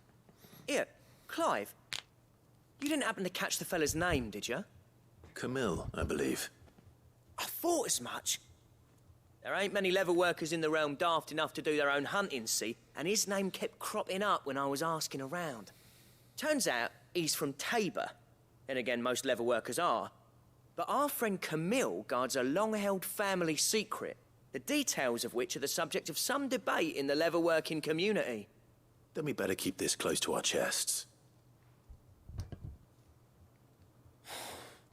Here, Clive, you didn't happen to catch the fella's name, did you? Camille, I believe. I thought as much. There ain't many leather workers in the realm daft enough to do their own hunting, see? And his name kept cropping up when I was asking around. Turns out he's from Tabor. And again, most leather workers are. But our friend Camille guards a long-held family secret, the details of which are the subject of some debate in the leatherworking community. Then we better keep this close to our chests.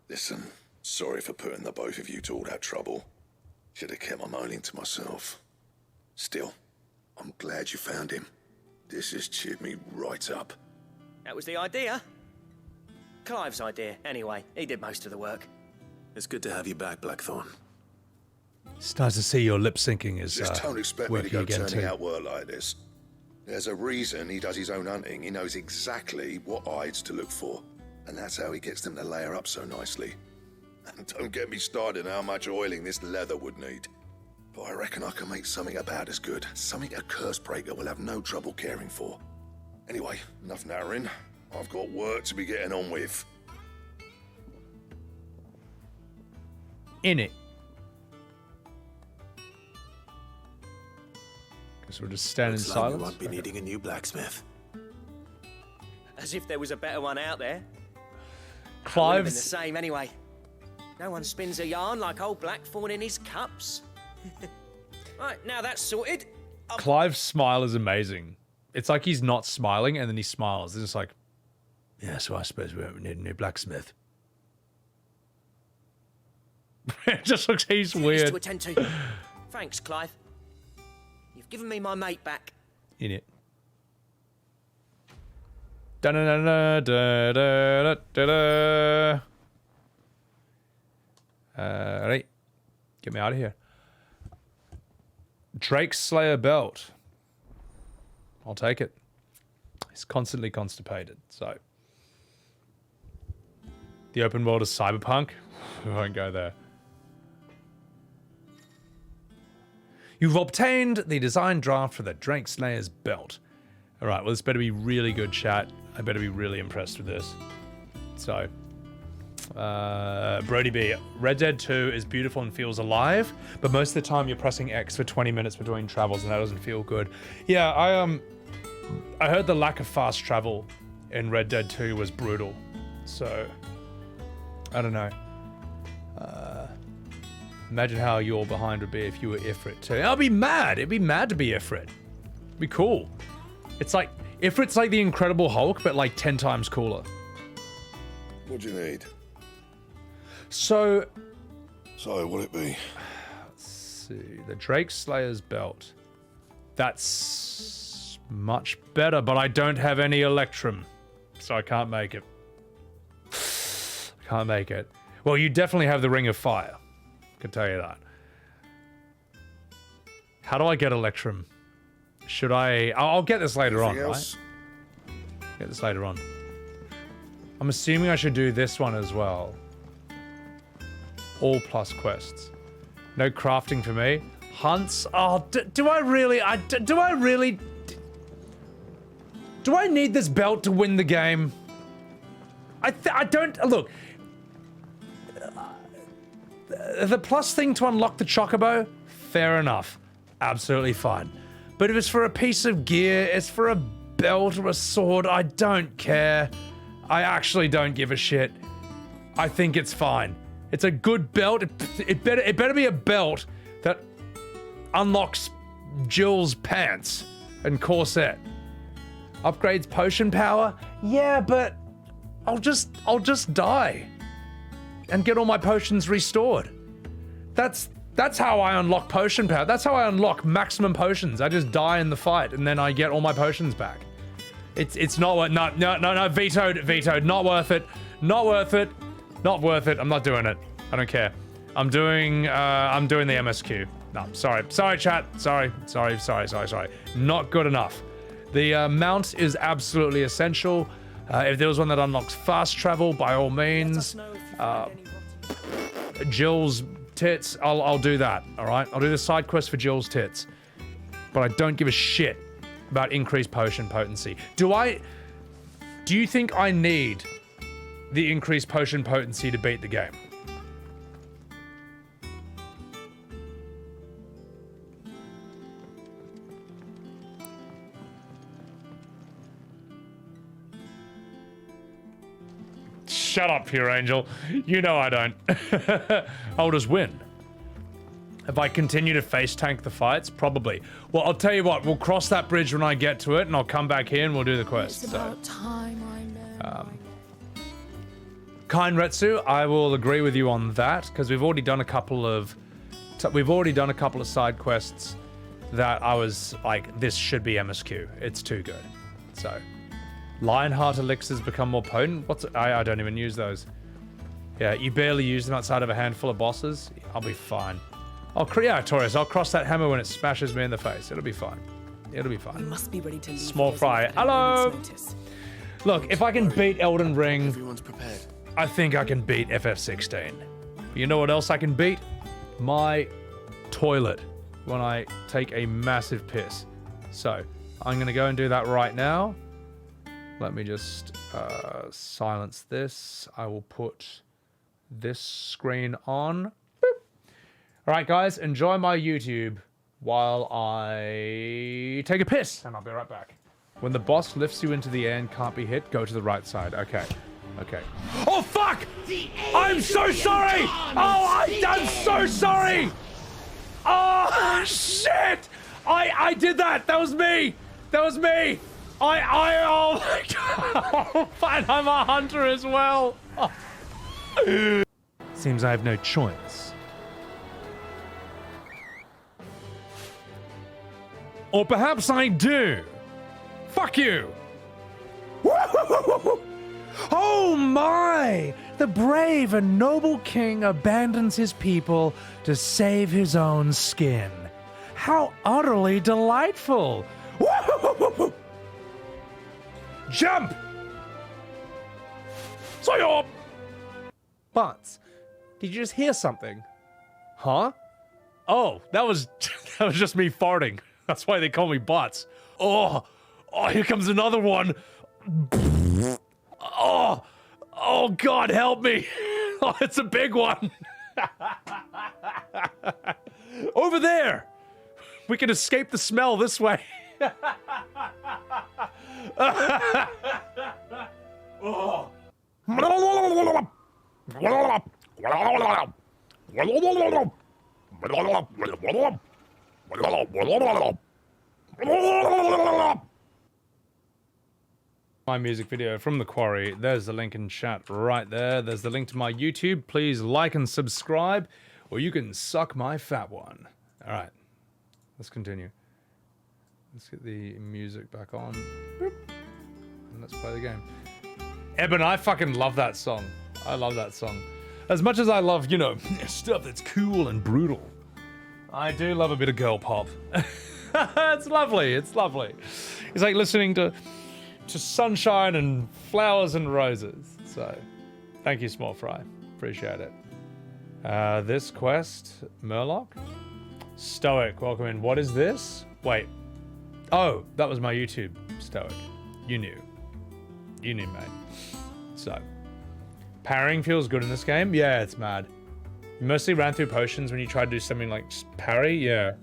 Listen, sorry for putting the both of you to all that trouble. Should have kept my moaning to myself. Still, I'm glad you found him. This has cheered me right up. That was the idea. Clive's idea, anyway. He did most of the work. It's good to have you back, Blackthorn. It's nice to see your lip syncing is Just don't expect me to working go again turning too. out work like this. There's a reason he does his own hunting. He knows exactly what hides to look for. And that's how he gets them to layer up so nicely. And don't get me started on how much oiling this leather would need. But I reckon I can make something about as good. Something a Cursebreaker will have no trouble caring for. Anyway, enough narrowing. I've got work to be getting on with. In it. Guess we're just standing in Looks like we silence. won't be needing a new blacksmith. As if there was a better one out there. Clive's The same, anyway. No one spins a yarn like old Blackthorn in his cups. Right, now that's sorted. Clive's smile is amazing. It's like he's not smiling and then he smiles. It's just like, yeah, so I suppose we need a new blacksmith. It just looks, he's weird. To attend to. Thanks, Clive. You've given me my mate back. In it. Da da da da da da da. Right. Get me out of here. Drake Slayer belt. I'll take it. He's constantly constipated, so. The open world is cyberpunk. We won't go there. You've obtained the design draft for the Drake Slayer's belt. All right, well, this better be really good, chat. I better be really impressed with this. So, Brody B. Red Dead 2 is beautiful and feels alive, but most of the time you're pressing X for 20 minutes between travels, and that doesn't feel good. Yeah, I heard the lack of fast travel in Red Dead 2 was brutal. So, I don't know. Imagine how your behind would be if you were Ifrit too. I'd be mad. It'd be mad to be Ifrit. It'd be cool. It's like, Ifrit's like the Incredible Hulk, but like 10 times cooler. What do you need? So, what'd it be? Let's see. The Drake Slayer's belt. That's much better, but I don't have any Electrum, so I can't make it. Can't make it. Well, you definitely have the Ring of Fire. I can tell you that. How do I get Electrum? Should I... I'll get this later on, right? Get this later on. I'm assuming I should do this one as well. All plus quests. No crafting for me. Hunts. Oh, do I really... Do I really... Do I need this belt to win the game? I don't... Look... The plus thing to unlock the Chocobo, fair enough. Absolutely fine. But if it's for a piece of gear, it's for a belt or a sword, I don't care. I actually don't give a shit. I think it's fine. It's a good belt. It better be a belt that unlocks Jill's pants and corset. Upgrades potion power? Yeah, but I'll just die and get all my potions restored. That's how I unlock potion power. That's how I unlock maximum potions. I just die in the fight and then I get all my potions back. It's not worth. No. Vetoed. Not worth it. Not worth it. Not worth it. I'm not doing it. I don't care. I'm doing the MSQ. No, sorry, chat. Sorry. Not good enough. The mount is absolutely essential. If there was one that unlocks fast travel, by all means. Jill's tits, I'll do that, all right? I'll do the side quest for Jill's tits. But I don't give a shit about increased potion potency. Do you think I need the increased potion potency to beat the game? Shut up, Pure Angel. You know I don't. I'll just win. If I continue to face tank the fights, probably. Well, I'll tell you what, we'll cross that bridge when I get to it, and I'll come back here and we'll do the quest. It's about time, I know. Kind Retsu, I will agree with you on that, because we've already done a couple of side quests that I was like, this should be MSQ. It's too good. So, Lionheart elixirs become more potent. I don't even use those. Yeah, you barely use them outside of a handful of bosses. I'll be fine. Taurus, I'll cross that hammer when it smashes me in the face. It'll be fine. It'll be fine. We must be ready to leave. Small fry. Hello. Look, if I can beat Elden Ring, Everyone's prepared. I think I can beat FF16. You know what else I can beat? My toilet when I take a massive piss. So, I'm going to go and do that right now. Let me just silence this. I will put this screen on. Boop. All right, guys, enjoy my YouTube while I take a piss, and I'll be right back. When the boss lifts you into the air and can't be hit, go to the right side. Okay. Okay. Oh, fuck! I'm so sorry! Oh, I'm so sorry! Oh, shit! I did that! That was me! That was me! oh my god! Oh, fine, I'm a hunter as well! Oh. Seems I have no choice. Or perhaps I do. Fuck you! Oh my! The brave and noble king abandons his people to save his own skin. How utterly delightful! Jump! Sayop! But, did you just hear something? Huh? Oh, that was just me farting. That's why they call me Butts. Oh, here comes another one. Oh, God, help me. Oh, it's a big one. Over there. We can escape the smell this way. Oh. My music video from The Quarry. There's the link in chat right there. There's the link to my YouTube. Please like and subscribe, or you can suck my fat one. All right, let's continue. Let's get the music back on. Boop. And let's play the game. Eben, I fucking love that song. I love that song. As much as I love, you know, stuff that's cool and brutal, I do love a bit of girl pop. It's lovely. It's lovely. It's like listening to sunshine and flowers and roses. So, thank you, Small Fry. Appreciate it. This quest, Murloc? Stoic, welcome in. What is this? Wait. Oh, that was my YouTube, Stoic. You knew. You knew, mate. So, parrying feels good in this game? Yeah, it's mad. You mostly ran through potions when you try to do something like parry? Yeah.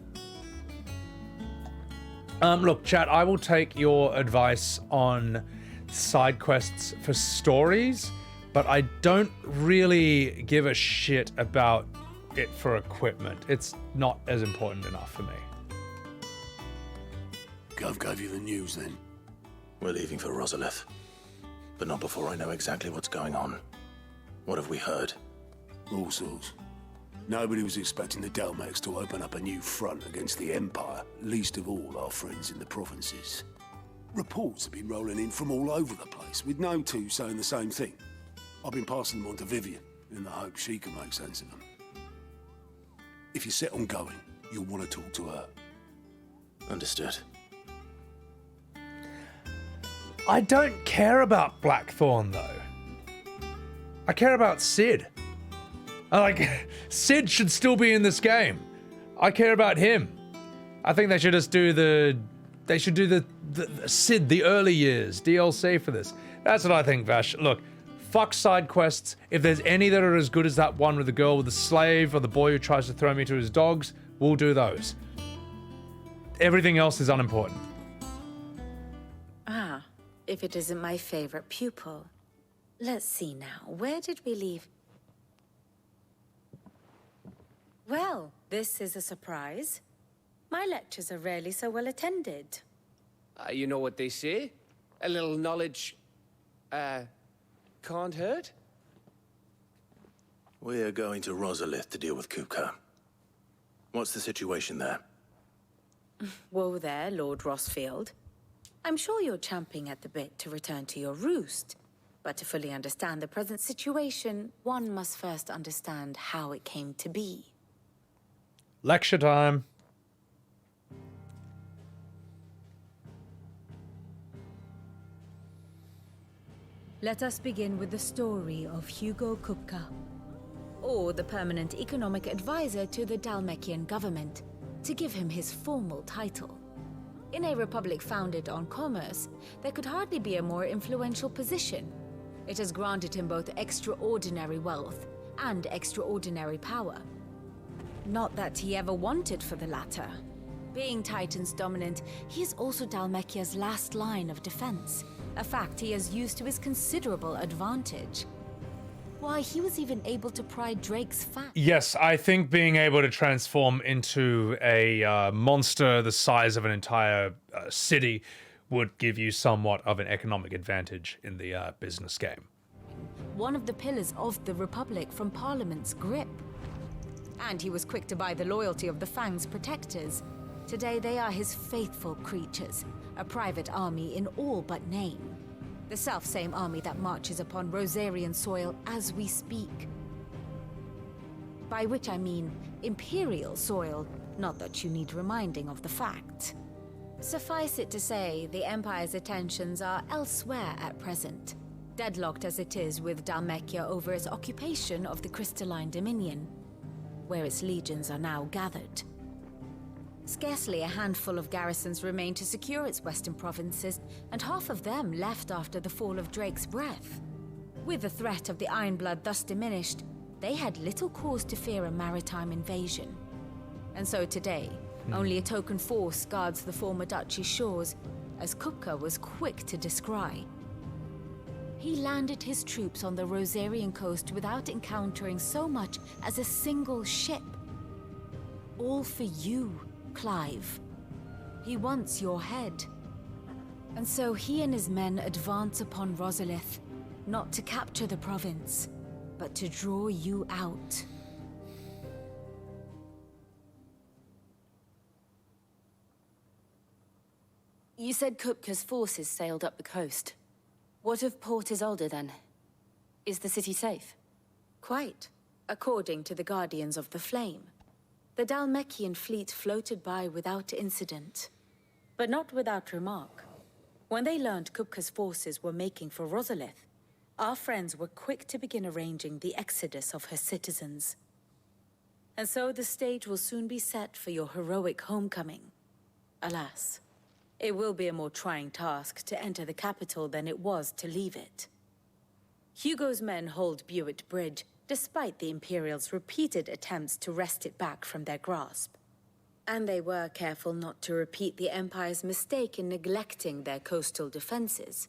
Look, chat, I will take your advice on side quests for stories, but I don't really give a shit about it for equipment. It's not as important enough for me. Gov gave you the news then? We're leaving for Rosalith, but not before I know exactly what's going on. What have we heard? All sorts. Nobody was expecting the Delmex to open up a new front against the Empire, least of all our friends in the provinces. Reports have been rolling in from all over the place, with no two saying the same thing. I've been passing them on to Vivian, in the hope she can make sense of them. If you're set on going, you'll want to talk to her. Understood. I don't care about Blackthorn, though. I care about Sid. Sid should still be in this game. I care about him. I think they should just do the Sid, the early years, DLC for this. That's what I think, Vash. Look, fuck side quests. If there's any that are as good as that one with the girl with the slave or the boy who tries to throw me to his dogs, we'll do those. Everything else is unimportant. Ah, if it isn't my favorite pupil. Let's see now, where did we leave? Well, this is a surprise. My lectures are rarely so well attended. You know what they say? A little knowledge, can't hurt? We're going to Rosalith to deal with Kupka. What's the situation there? Whoa there, Lord Rossfield. I'm sure you're champing at the bit to return to your roost. But to fully understand the present situation, one must first understand how it came to be. Lecture time. Let us begin with the story of Hugo Kupka, Or the permanent economic advisor to the Dalmekian government, to give him his formal title. In a republic founded on commerce, there could hardly be a more influential position. It has granted him both extraordinary wealth and extraordinary power. Not that he ever wanted for the latter. Being Titan's dominant, he is also Dalmekia's last line of defense. a fact he has used to his considerable advantage. Why, he was even able to pry Drake's fat. Yes, I think being able to transform into a monster the size of an entire city would give you somewhat of an economic advantage in the business game. One of the pillars of the Republic from Parliament's grip. And he was quick to buy the loyalty of the Fang's protectors. Today they are his faithful creatures, a private army in all but name. The self-same army that marches upon Rosarian soil as we speak. By which I mean Imperial soil, not that you need reminding of the fact. Suffice it to say, the Empire's attentions are elsewhere at present, deadlocked as it is with Dhalmekia over its occupation of the Crystalline Dominion, where its legions are now gathered. Scarcely a handful of garrisons remain to secure its western provinces, and half of them left after the fall of Drake's breath. With the threat of the Ironblood thus diminished, they had little cause to fear a maritime invasion. And so today, only a token force guards the former duchy's shores, as Kupka was quick to descry. He landed his troops on the Rosarian coast without encountering so much as a single ship. All for you, Clive. He wants your head. And so he and his men advance upon Rosalith, not to capture the province, but to draw you out. You said Kupka's forces sailed up the coast. What of Port Isolde then? Is the city safe? Quite, according to the Guardians of the Flame. The Dhalmekian fleet floated by without incident, but not without remark. When they learned Kupka's forces were making for Rosalith, our friends were quick to begin arranging the exodus of her citizens. And so the stage will soon be set for your heroic homecoming. Alas, it will be a more trying task to enter the capital than it was to leave it. Hugo's men hold Buett Bridge, despite the Imperials' repeated attempts to wrest it back from their grasp. And they were careful not to repeat the Empire's mistake in neglecting their coastal defenses.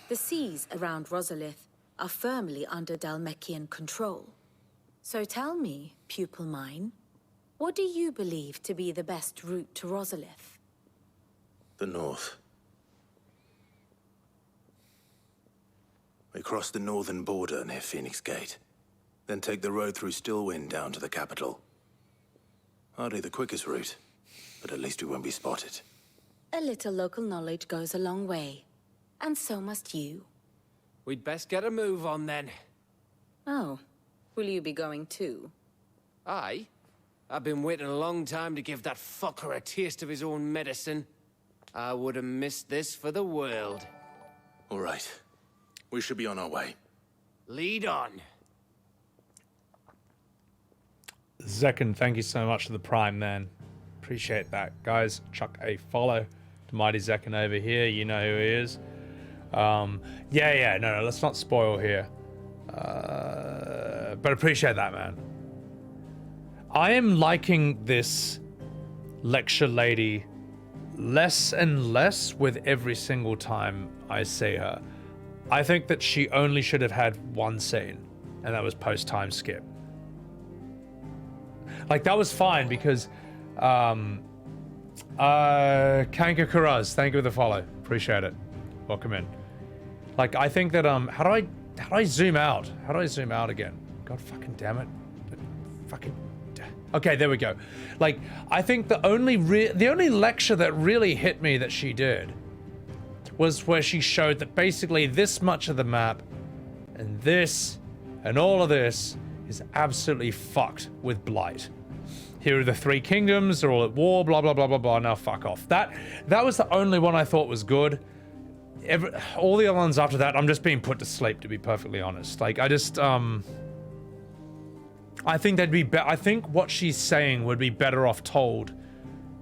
The seas around Rosalith are firmly under Dhalmekian control. So tell me, pupil mine, what do you believe to be the best route to Rosalith? The north. We cross the northern border near Phoenix Gate. Then take the road through Stillwind down to the capital. Hardly the quickest route, but at least we won't be spotted. A little local knowledge goes a long way. And so must you. We'd best get a move on then. Oh, will you be going too? Aye. I've been waiting a long time to give that fucker a taste of his own medicine. I would have missed this for the world. All right. We should be on our way. Lead on. Zekken, thank you so much for the Prime, man. Appreciate that. Guys, chuck a follow to Mighty Zekken over here. You know who he is. No, let's not spoil here. But appreciate that, man. I am liking this lecture lady less and less with every single time I see her. I think that she only should have had one scene, and that was post-time skip. Like, that was fine because Kanka Kuraz, thank you for the follow. Appreciate it. Welcome in. Like, I think that how do I zoom out? How do I zoom out again? God fucking damn it. Fucking okay, there we go. Like, I think the only lecture that really hit me that she did was where she showed that basically this much of the map and this and all of this is absolutely fucked with blight. Here are the three kingdoms, they're all at war, blah, blah, blah, blah, blah, now fuck off. That was the only one I thought was good. All the other ones after that, I'm just being put to sleep, to be perfectly honest. Like, I just, I think I think what she's saying would be better off told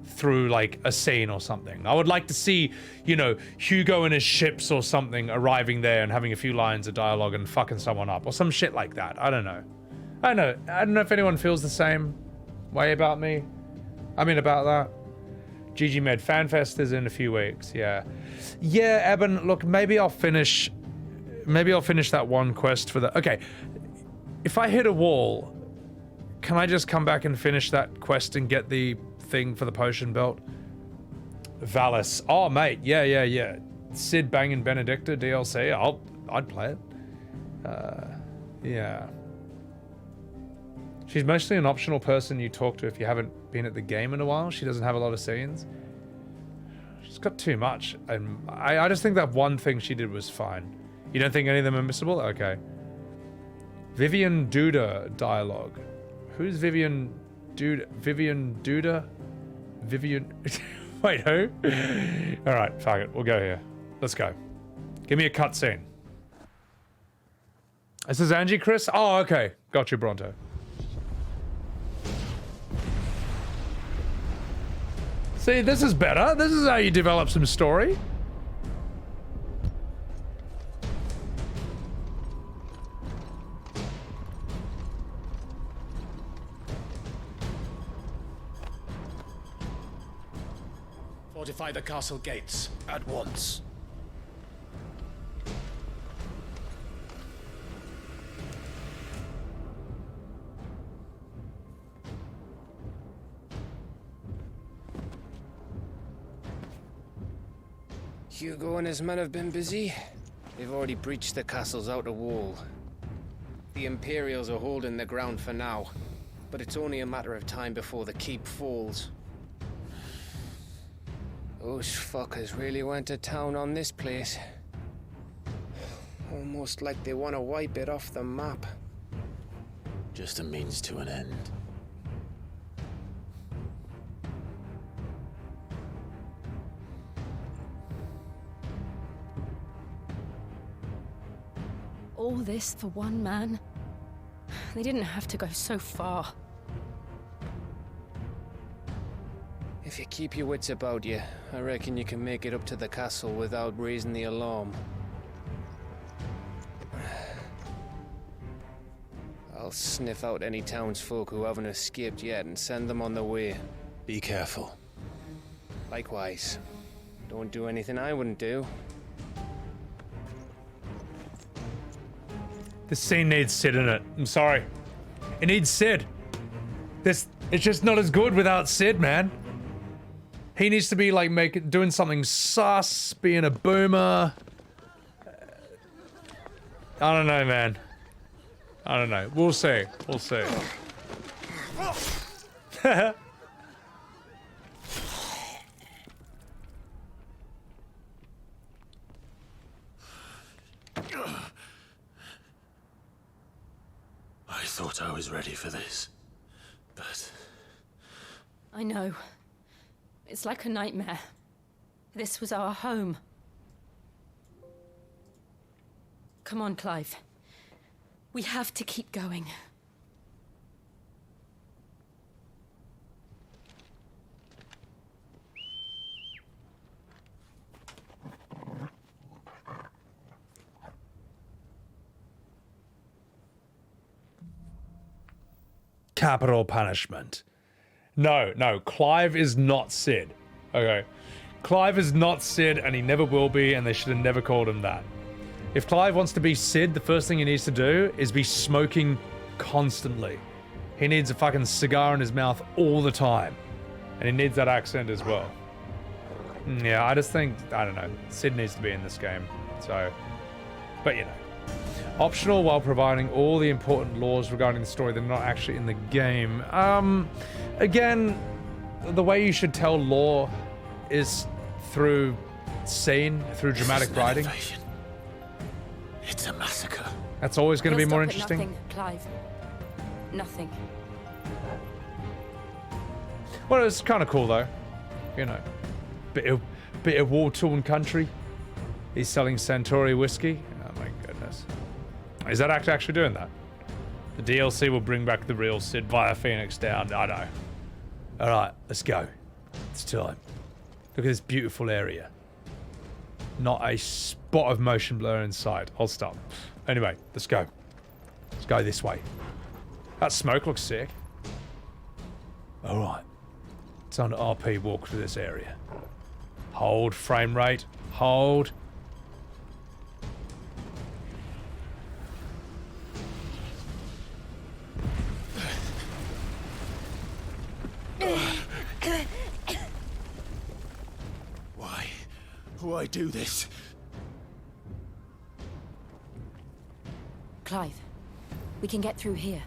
through, like, a scene or something. I would like to see, you know, Hugo and his ships or something arriving there and having a few lines of dialogue and fucking someone up or some shit like that. I don't know. I don't know if anyone feels the same way about me. I mean, about that. GG Med FanFest is in a few weeks. Yeah, yeah. Eben, look, maybe I'll finish that one quest for the. Okay, if I hit a wall, can I just come back and finish that quest and get the thing for the potion belt? Valis. Oh, mate. Yeah. Sid banging Benedicta DLC. I'd play it. Yeah. She's mostly an optional person you talk to if you haven't been at the game in a while. She doesn't have a lot of scenes. She's got too much. And I just think that one thing she did was fine. You don't think any of them are missable? Okay. Vivian Duda dialogue. Who's Vivian Duda? Vivian Duda? Vivian... Wait, who? Alright, fuck it. We'll go here. Let's go. Give me a cutscene. This is Angie Chris? Oh, okay. Got you, Bronto. See, this is better. This is how you develop some story. Fortify the castle gates at once. Hugo and his men have been busy. They've already breached the castle's outer wall. The Imperials are holding the ground for now, but it's only a matter of time before the keep falls. Those fuckers really went to town on this place. Almost like they want to wipe it off the map. Just a means to an end. All this for one man? They didn't have to go so far. If you keep your wits about you, I reckon you can make it up to the castle without raising the alarm. I'll sniff out any townsfolk who haven't escaped yet and send them on their way. Be careful. Likewise. Don't do anything I wouldn't do. This scene needs Sid in it. I'm sorry. It needs Sid. It's just not as good without Sid, man. He needs to be like doing something sus, being a boomer. I don't know, man. I don't know. We'll see. We'll see. I thought I was ready for this, but... I know. It's like a nightmare. This was our home. Come on, Clive. We have to keep going. Capital punishment. No, Clive is not Sid. Okay. Clive is not Sid, and he never will be, and they should have never called him that. If Clive wants to be Sid, the first thing he needs to do is be smoking constantly. He needs a fucking cigar in his mouth all the time. And he needs that accent as well. Yeah, I just think, I don't know, Sid needs to be in this game. So, but you know. Optional while providing all the important laws regarding the story that are not actually in the game. Again, the way you should tell lore is through scene, through dramatic writing. Innovation. It's a massacre. That's always going to be more interesting. Nothing, Clive. Nothing. Well, it's kind of cool though. You know, bit of war-torn country. He's selling Centauri whiskey. Oh my goodness. Is that actually doing that? The DLC will bring back the real Sid via Phoenix Down. I know. All right, let's go. It's time. Look at this beautiful area. Not a spot of motion blur in sight. I'll stop. Anyway, let's go. Let's go this way. That smoke looks sick. All right. Time to RP walk through this area. Hold frame rate. Hold. Why do this? Clive, we can get through here.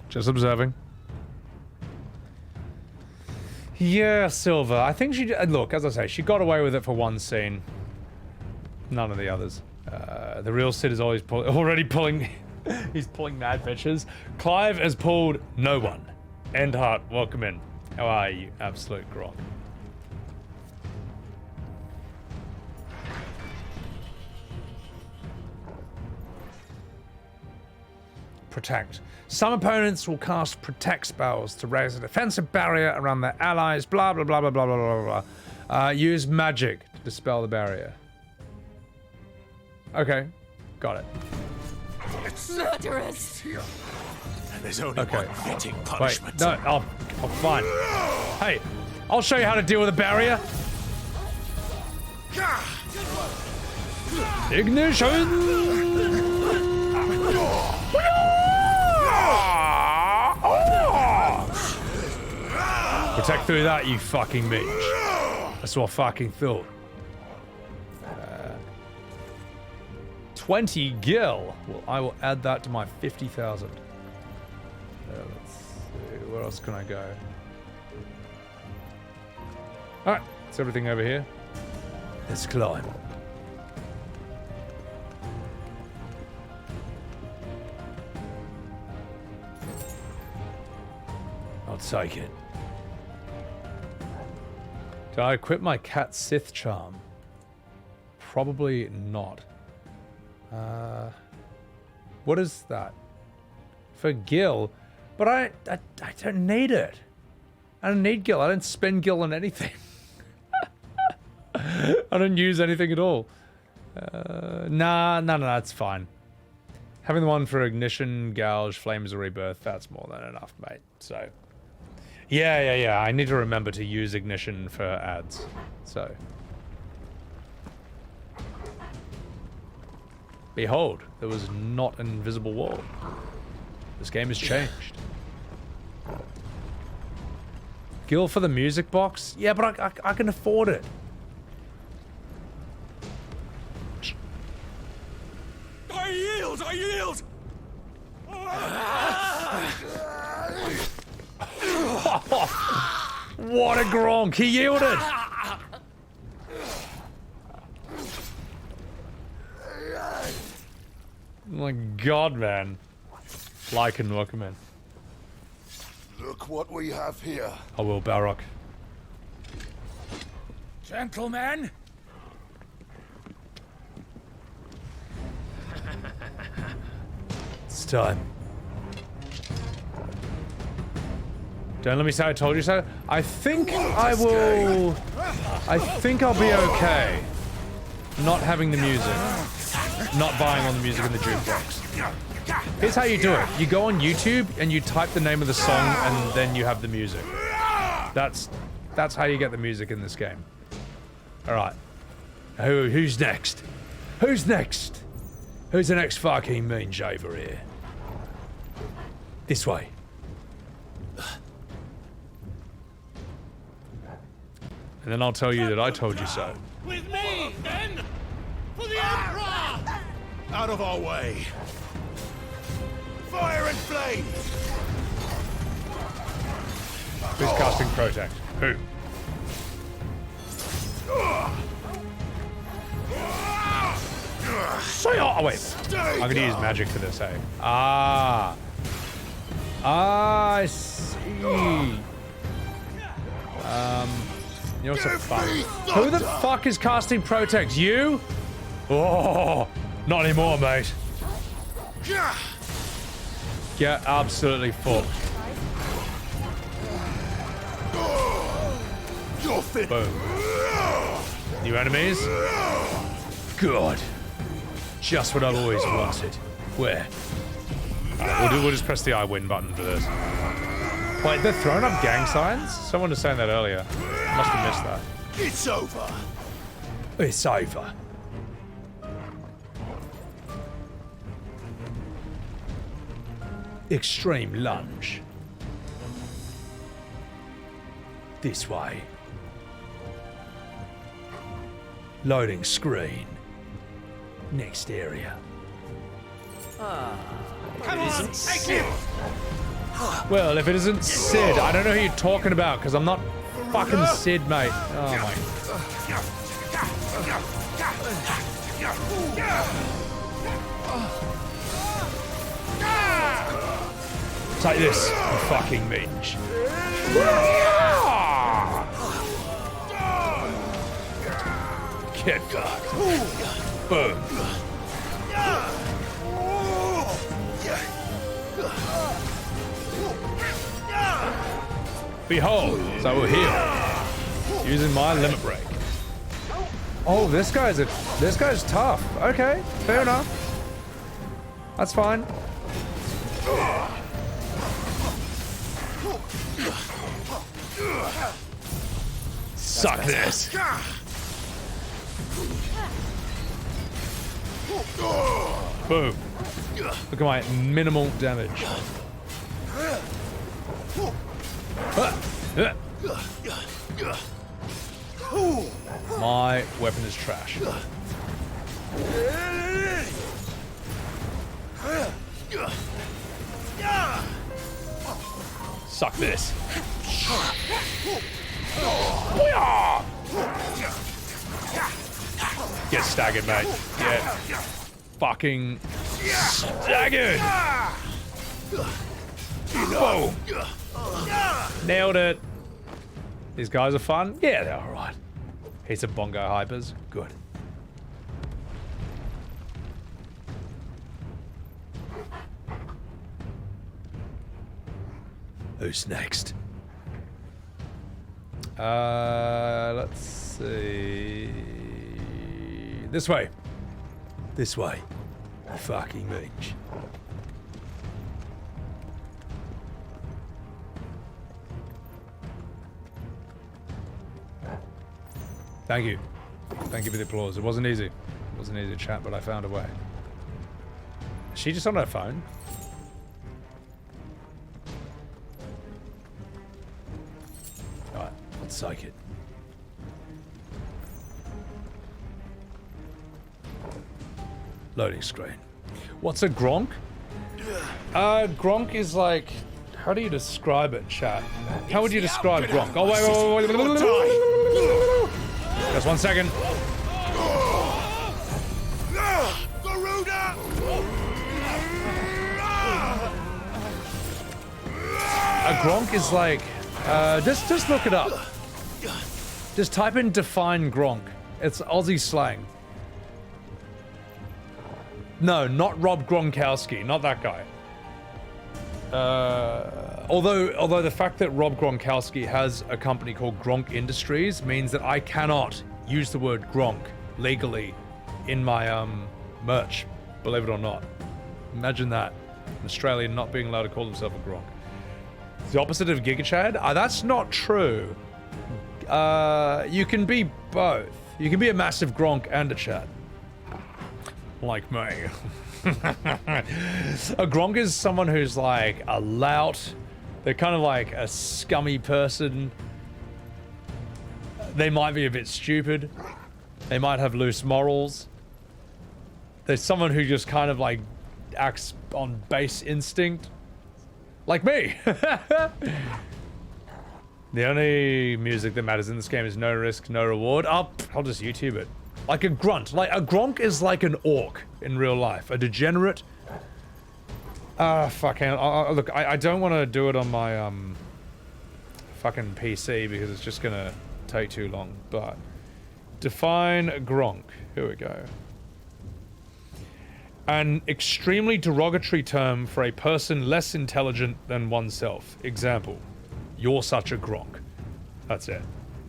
Just observing. Yeah, Silver. I think she... Look, as I say, she got away with it for one scene. None of the others. The real Sid is always already pulling... He's pulling mad bitches. Clive has pulled no one. Endheart, welcome in. How are you, absolute Gronk? Protect. Some opponents will cast protect spells to raise a defensive barrier around their allies. Blah blah blah blah blah blah blah blah. Use magic to dispel the barrier. Okay, got it. Murderers! There's only one fitting punishment. Wait, no, I'll fine. Hey, I'll show you how to deal with a barrier. Ignition! Protect through that, you fucking bitch. That's what I fucking thought. 20 gil. Well, I will add that to my 50,000. Let's see. Where else can I go? Alright, that's everything over here. Let's climb. I'll take it. Did I equip my cat Sith charm? Probably not. What is that? For gil? But I don't need it. I don't need gil. I don't spend gil on anything. I don't use anything at all. Nah, it's fine. Having the one for ignition, gouge, flames, or rebirth, that's more than enough, mate. So, yeah. I need to remember to use ignition for ads. So. Behold, there was not an invisible wall. This game has changed. Gil for the music box? Yeah, but I can afford it. I yield! What a Gronk! He yielded! Oh my god, man. Like and welcome in. Look what we have here. I will, Balrog. Gentlemen! It's time. Don't let me say I told you so. I think I will... I think I'll be okay. Not having the music. Not buying all the music in the jukebox. Here's how you do it. You go on YouTube and you type the name of the song and then you have the music. That's how you get the music in this game. Alright. Who's next? Who's next? Who's the next fucking mean shaver here? This way. And then I'll tell you that I told you so. With me, then! For the Emperor! Out of our way! Fire and flame! Who's casting Protect? Who? Oh wait, I'm gonna use magic for this, eh? I see. You're so fun. Who the fuck is casting Protect? You? Oh, not anymore, mate. Get absolutely fucked. You're fit. Boom. New enemies? Good. Just what I've always wanted. Where? We'll just press the I win button for this. Wait, they're throwing up gang signs? Someone was saying that earlier. Must have missed that. It's over. It's over. Extreme lunge. This way. Loading screen. Next area. Come on, take him! Well, if it isn't Sid, I don't know who you're talking about, because I'm not fucking Sid, mate. Oh my. Take this, you fucking minge. Get fucked. Boom. Behold, so we're here. Using my limit break. Oh, this guy's tough. Okay, fair enough. That's fine. Suck this. Boom. Look at my minimal damage. My weapon is trash. Suck this. Get staggered, mate. Get fucking staggered. Boom. Nailed it. These guys are fun? Yeah, they're alright. He's a bongo hypers. Good. Who's next? Let's see. This way. This way. You fucking bitch. Thank you. Thank you for the applause. It wasn't easy. It wasn't easy to chat, but I found a way. Is she just on her phone? Alright, let's psych it. Loading screen. What's a Gronk? Gronk is like... How do you describe it, chat? How would you describe Gronk? Oh, wait. Just 1 second. A Gronk is like... just look it up. Just type in define Gronk. It's Aussie slang. No, not Rob Gronkowski, not that guy. Although the fact that Rob Gronkowski has a company called Gronk Industries means that I cannot use the word Gronk legally in my merch, believe it or not. Imagine that. An Australian not being allowed to call himself a Gronk. The opposite of Giga Chad? That's not true. You can be both. You can be a massive Gronk and a Chad. Like me. A Gronk is someone who's like a lout. They're kind of like a scummy person. They might be a bit stupid. They might have loose morals. There's someone who just kind of like acts on base instinct. Like me. The only music that matters in this game is no risk, no reward. I'll just YouTube it. Like a grunt. Like a Gronk is like an orc in real life. A degenerate. Fuck. Look, I don't want to do it on my fucking PC because it's just gonna take too long. But define Gronk. Here we go. An extremely derogatory term for a person less intelligent than oneself. Example. You're such a Gronk. That's it.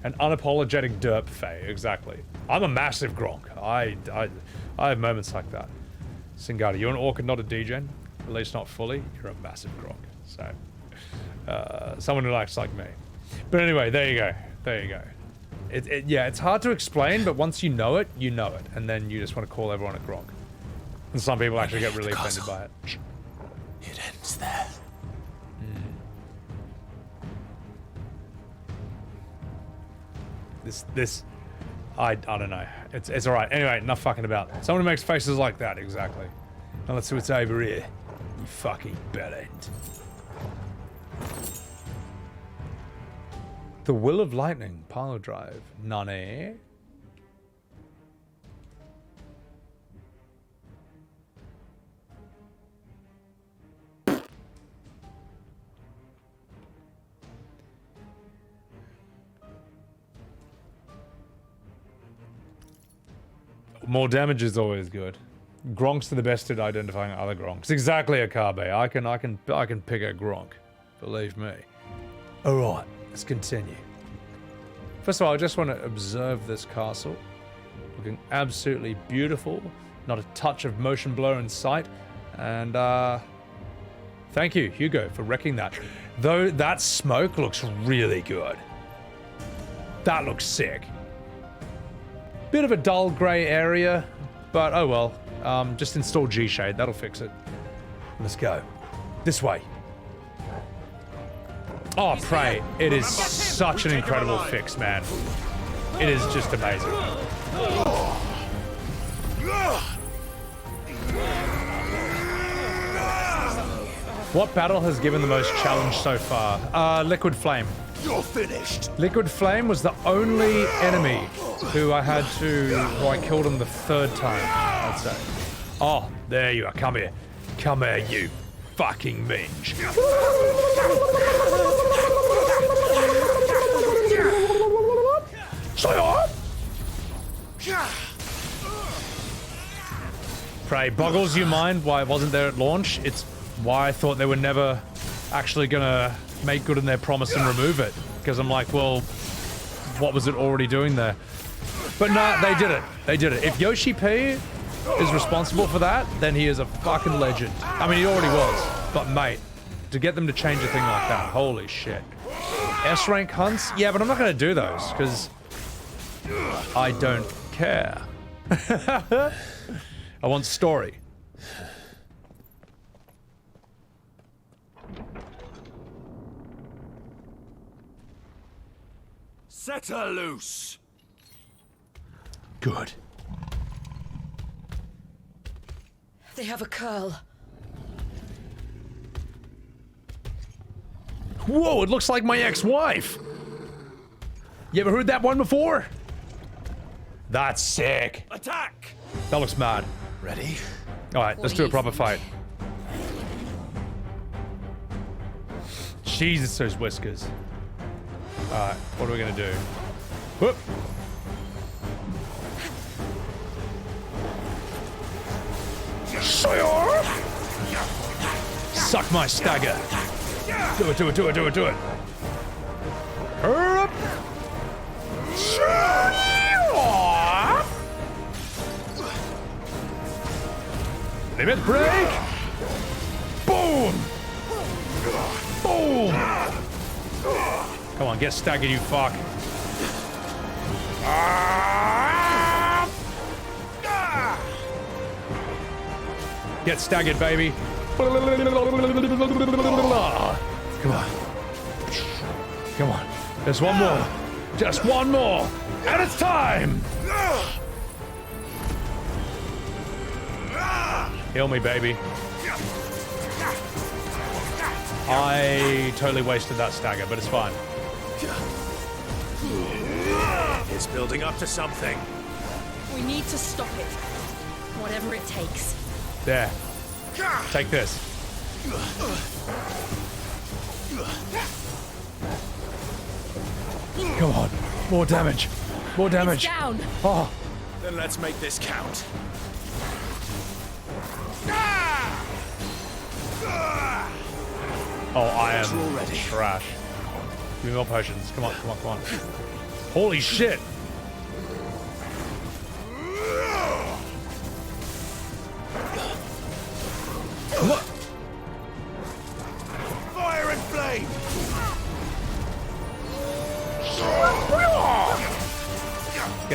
An unapologetic derp fae, exactly. I'm a massive Gronk. I have moments like that. Singata, you're an orc and not a degen. At least not fully. You're a massive Gronk. So, someone who likes like me. But anyway, there you go. There you go. Yeah, it's hard to explain, but once you know it, and then you just want to call everyone a Gronk. And some people actually get really offended by it. It ends there. I don't know. It's all right. Anyway, enough fucking about. Someone who makes faces like that, exactly. Now let's see what's over here. You fucking bellend. The Will of Lightning, Pile Drive. Nane. More damage is always good. Gronks are the best at identifying other Gronks. Exactly, Akabe. I can pick a Gronk. Believe me. All right, let's continue. First of all, I just want to observe this castle. Looking absolutely beautiful. Not a touch of motion blur in sight. And thank you, Hugo, for wrecking that. Though that smoke looks really good. That looks sick. Bit of a dull grey area, but oh well. Just install G-Shade, that'll fix it. Let's go. This way. Oh, Prey. It is such an incredible fix, man. It is just amazing. What battle has given the most challenge so far? Liquid Flame. You're finished. Liquid Flame was the only enemy who I killed him the third time, I'd say. Oh, there you are. Come here. Come here, you fucking minge. Prey, boggles your mind why it wasn't there at launch. It's why I thought they were never actually gonna make good on their promise and remove it. Because I'm like, well, what was it already doing there? But nah, they did it. They did it. If Yoshi P is responsible for that, then he is a fucking legend. I mean, he already was. But mate, to get them to change a thing like that, holy shit. S-rank hunts? Yeah, but I'm not gonna do those, because I don't care. I want story. Set her loose. Good. They have a curl. Whoa, it looks like my ex-wife. You ever heard that one before? That's sick. Attack! That looks mad. Ready? Alright, let's do a proper fight. Jesus, those whiskers. Alright, what are we gonna do? Whoop! Suck my stagger. Do it, do it, do it, do it, do it. Hurry up. Limit break. Boom. Boom. Come on, get staggered, you fuck. Get staggered, baby. Come on. Come on. There's one more. Just one more. And it's time. Heal me, baby. I totally wasted that stagger, but it's fine. It's building up to something. We need to stop it. Whatever it takes. There. Take this. Come on. More damage. More damage. It's down. Oh. Then let's make this count. Oh, I am trash. Give me more potions. Come on, come on, come on. Holy shit.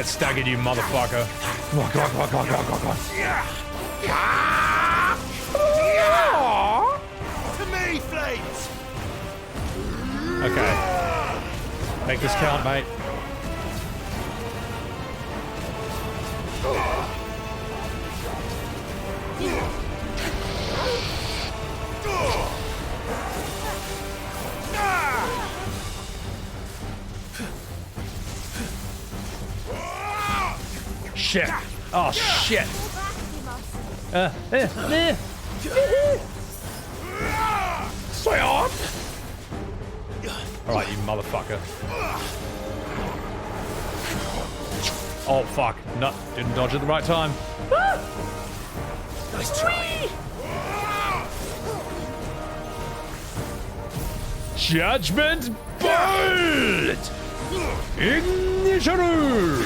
get staggered, you motherfucker. Come on, come on, come on, come on, come on, come on. To me, Flames! Okay. Make this count, mate. Shit. Oh, shit. Stay on. Alright, you motherfucker. Oh, fuck. No, didn't dodge at the right time. Nice try. Judgment Bolt! Ignition!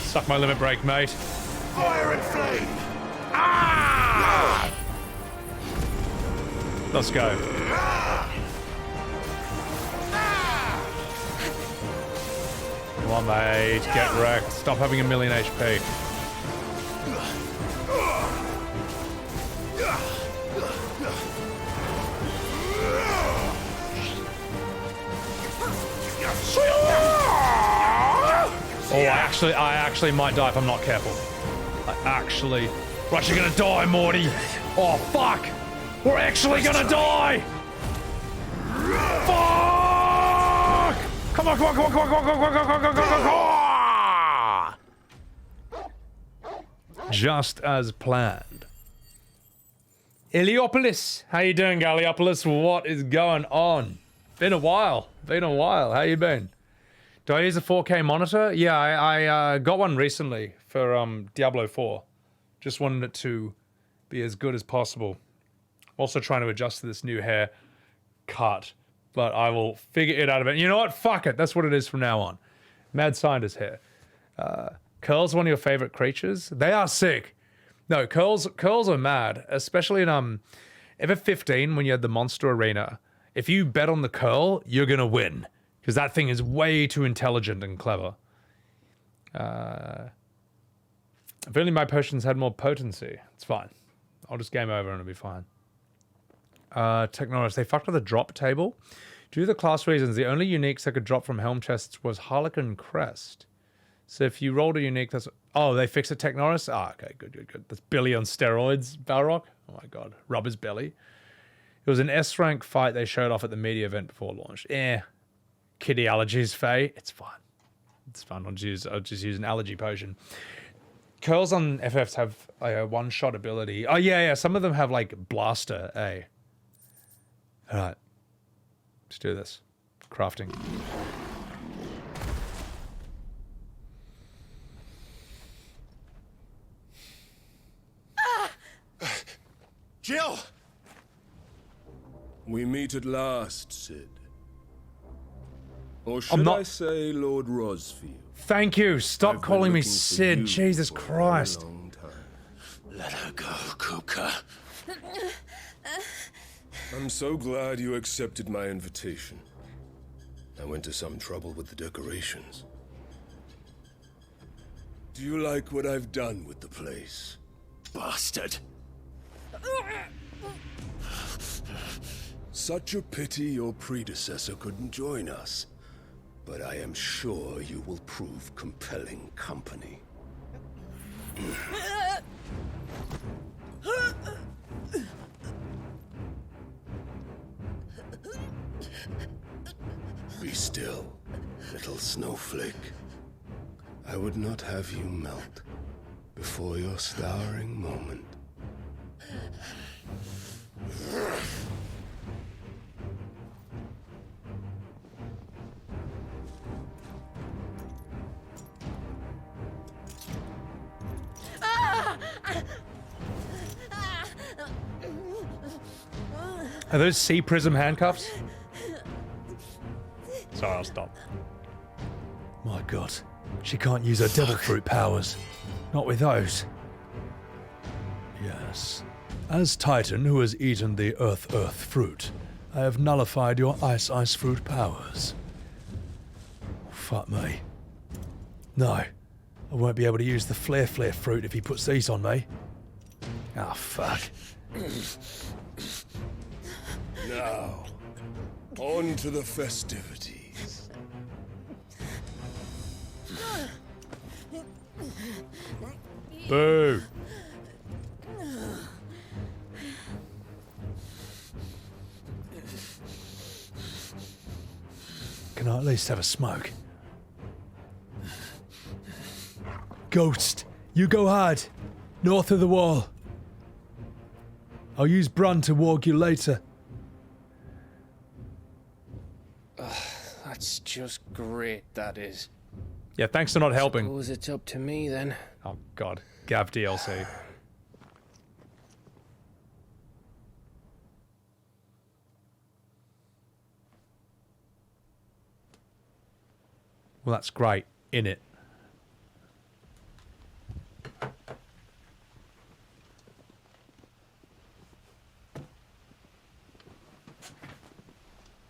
Suck my limit break, mate. Fire and flame! Ah! Let's go. Come on, mate. Get wrecked. Stop having a million HP. Oh, I actually might die if I'm not careful. We're actually gonna die, Morty. Oh, fuck. We're actually gonna die. Fuck! Come on, come on, come on, come on, come on, come on, come on, come on, come on, come on. Just as planned. Iliopolis. How you doing, Galliopolis? What is going on? Been a while. How you been? Do I use a 4K monitor? Yeah, I got one recently for Diablo 4. Just wanted it to be as good as possible. Also trying to adjust to this new hair cut, but I will figure it out of it. You know what? Fuck it. That's what it is from now on. Mad scientist hair. Curls, one of your favorite creatures? They are sick. No, curls are mad, especially in FF15 when you had the monster arena. If you bet on the curl, you're gonna win. Because that thing is way too intelligent and clever. If only my potions had more potency. It's fine. I'll just game over and it'll be fine. Technologist, they fucked with the drop table. Due to the class reasons, the only uniques that could drop from helm chests was Harlequin Crest. So if you rolled a unique, that's... Oh, they fixed it, Technorist? Ah, okay, good. That's Billy on steroids, Balrog. Oh my god, rub his belly. It was an S-rank fight they showed off at the media event before launch. Kitty allergies, Faye. It's fine. I'll just use an allergy potion. Curls on FFs have a one-shot ability. Oh, yeah. Some of them have, like, blaster, eh? Alright. Let's do this. Crafting. Jill! We meet at last, Sid. Or should I say Lord Rosfield? Thank you. Stop calling me Sid. Jesus Christ. Let her go, Kuka. I'm so glad you accepted my invitation. I went to some trouble with the decorations. Do you like what I've done with the place? Bastard. Such a pity your predecessor couldn't join us. But I am sure you will prove compelling company. Be still, little snowflake. I would not have you melt before your starring moment. Are those sea prism handcuffs? Sorry, I'll stop. My god, she can't use her devil fruit powers. Not with those. Yes. As Titan who has eaten the earth fruit, I have nullified your ice fruit powers. fuck me. No, I won't be able to use the flare fruit if he puts these on me. Oh, fuck. Now, on to the festivities. Boo! Can I at least have a smoke? Ghost, you go hard. North of the wall. I'll use Brun to walk you later. That's just great, that is. Yeah, thanks for not helping. Suppose it's up to me then. Oh god, Gav DLC. Well, that's great, innit?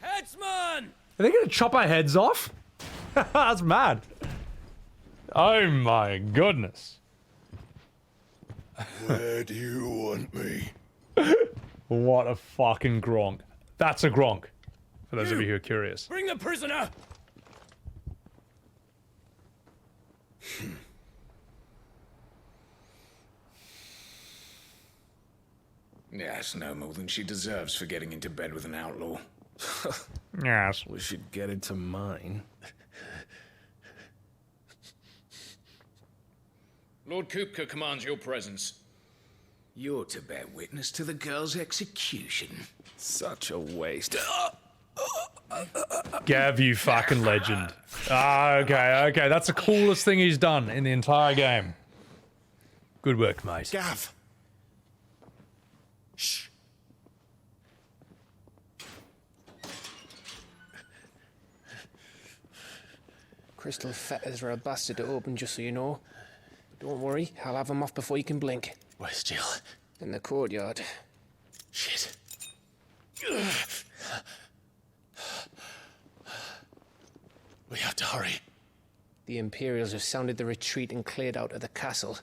Headsman! Are they gonna chop our heads off? That's mad. Oh my goodness. Where do you want me? What a fucking Gronk. That's a Gronk, for those of you who are curious. Bring the prisoner! Yes, no more than she deserves for getting into bed with an outlaw. Yes. We should get into mine. Lord Kupka commands your presence. You're to bear witness to the girl's execution. Such a waste. Gav, you fucking legend. Ah, okay. That's the coolest thing he's done in the entire game. Good work, mate. Gav! Shh. Crystal fetters are a bastard to open, just so you know. Don't worry, I'll have them off before you can blink. Where's Jill? In the courtyard. Shit. We have to hurry. The Imperials have sounded the retreat and cleared out of the castle,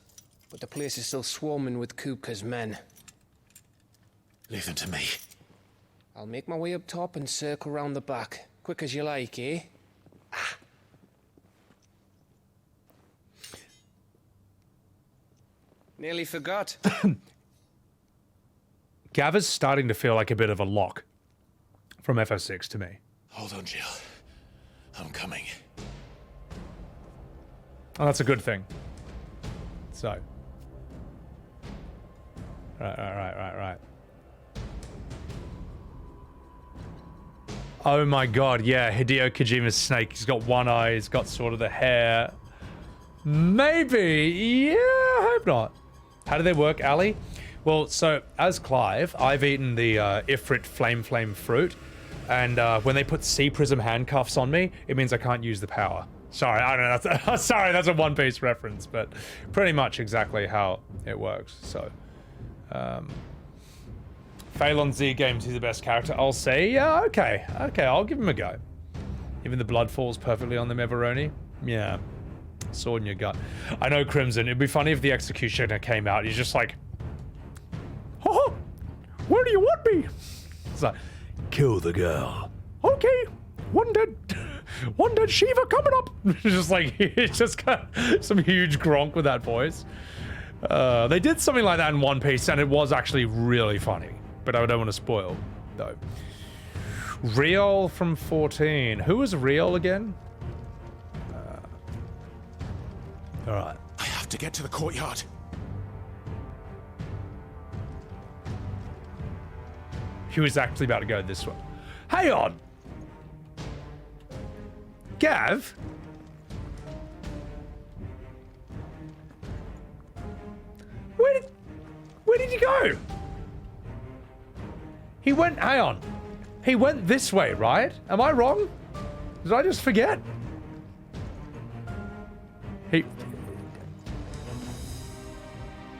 but the place is still swarming with Kupka's men. Leave them to me. I'll make my way up top and circle round the back. Quick as you like, eh? Nearly forgot. Gav is starting to feel like a bit of a lock from FF6 to me. Hold on, Jill. I'm coming. Oh, that's a good thing. So. Right. Oh my god, yeah, Hideo Kojima's snake. He's got one eye, he's got sort of the hair. Maybe, yeah, I hope not. How do they work, Ali? Well, so as Clive, I've eaten the Ifrit flame fruit, and when they put Sea Prism handcuffs on me, it means I can't use the power. Sorry, I don't know. That's, sorry, that's a One Piece reference, but pretty much exactly how it works. So, Phalon Z Games, he's the best character. I'll say, yeah, okay, I'll give him a go. Even the blood falls perfectly on the Meveroni. Yeah. Sword in your gut. I know, Crimson. It'd be funny if the Executioner came out. He's just like, oh, where do you want me? It's like, kill the girl. Okay, one dead Shiva coming up. It's just like, it's just got some huge Gronk with that voice. They did something like that in One Piece, and it was actually really funny. But I don't want to spoil, though. Riol from 14. Who was Riol again? All right. I have to get to the courtyard. He was actually about to go this way. Hang on! Gav? Where did you go? He went, hang on. He went this way, right? Am I wrong? Did I just forget?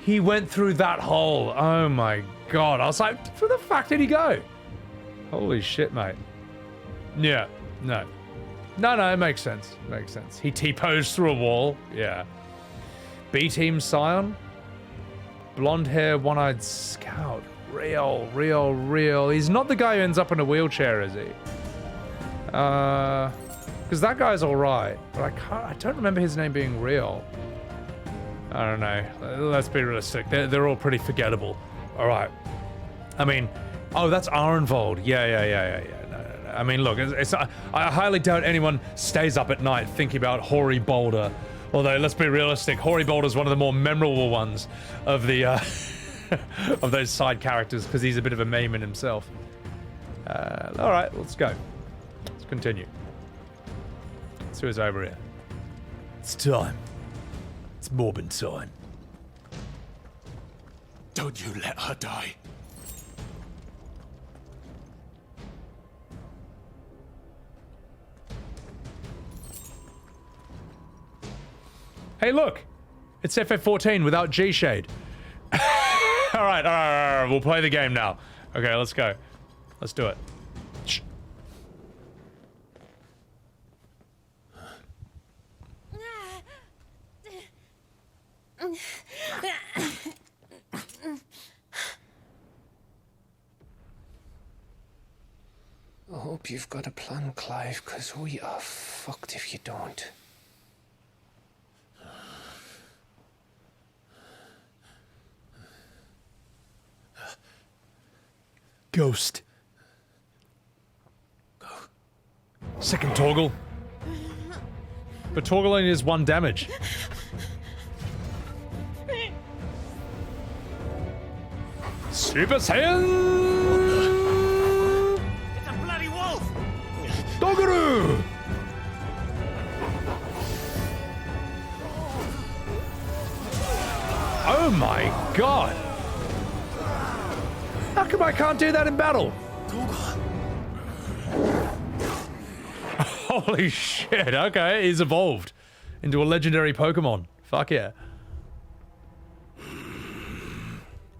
He went through that hole. Oh my god. I was like, where the fuck did he go? Holy shit, mate. Yeah, no. No, it makes sense. Makes sense. He T-posed through a wall. Yeah. B-Team Scion. Blonde hair, one-eyed scout. Real. He's not the guy who ends up in a wheelchair, is he? Because that guy's alright. But I don't remember his name being Real. I don't know. Let's be realistic. They're all pretty forgettable. Alright. I mean, oh, that's Arenvold. Yeah. No. I mean, look, I highly doubt anyone stays up at night thinking about Hoary Boulder. Although, let's be realistic, Hoary Boulder is one of the more memorable ones of the of those side characters because he's a bit of a meme in himself. All right, let's go. Let's continue. Let's see what's over here. It's time. It's Morbin time. Don't you let her die. Hey, look! It's FF14 without G-Shade. All right, we'll play the game now. Okay, let's go. Let's do it. Shh. I hope you've got a plan, Clive, because we are fucked if you don't. Ghost. Second toggle. But toggle only is 1 damage. Super Saiyan! It's a bloody wolf! Doggeroo! Oh my god! How come I can't do that in battle? Holy shit, okay, he's evolved into a legendary Pokemon. Fuck yeah.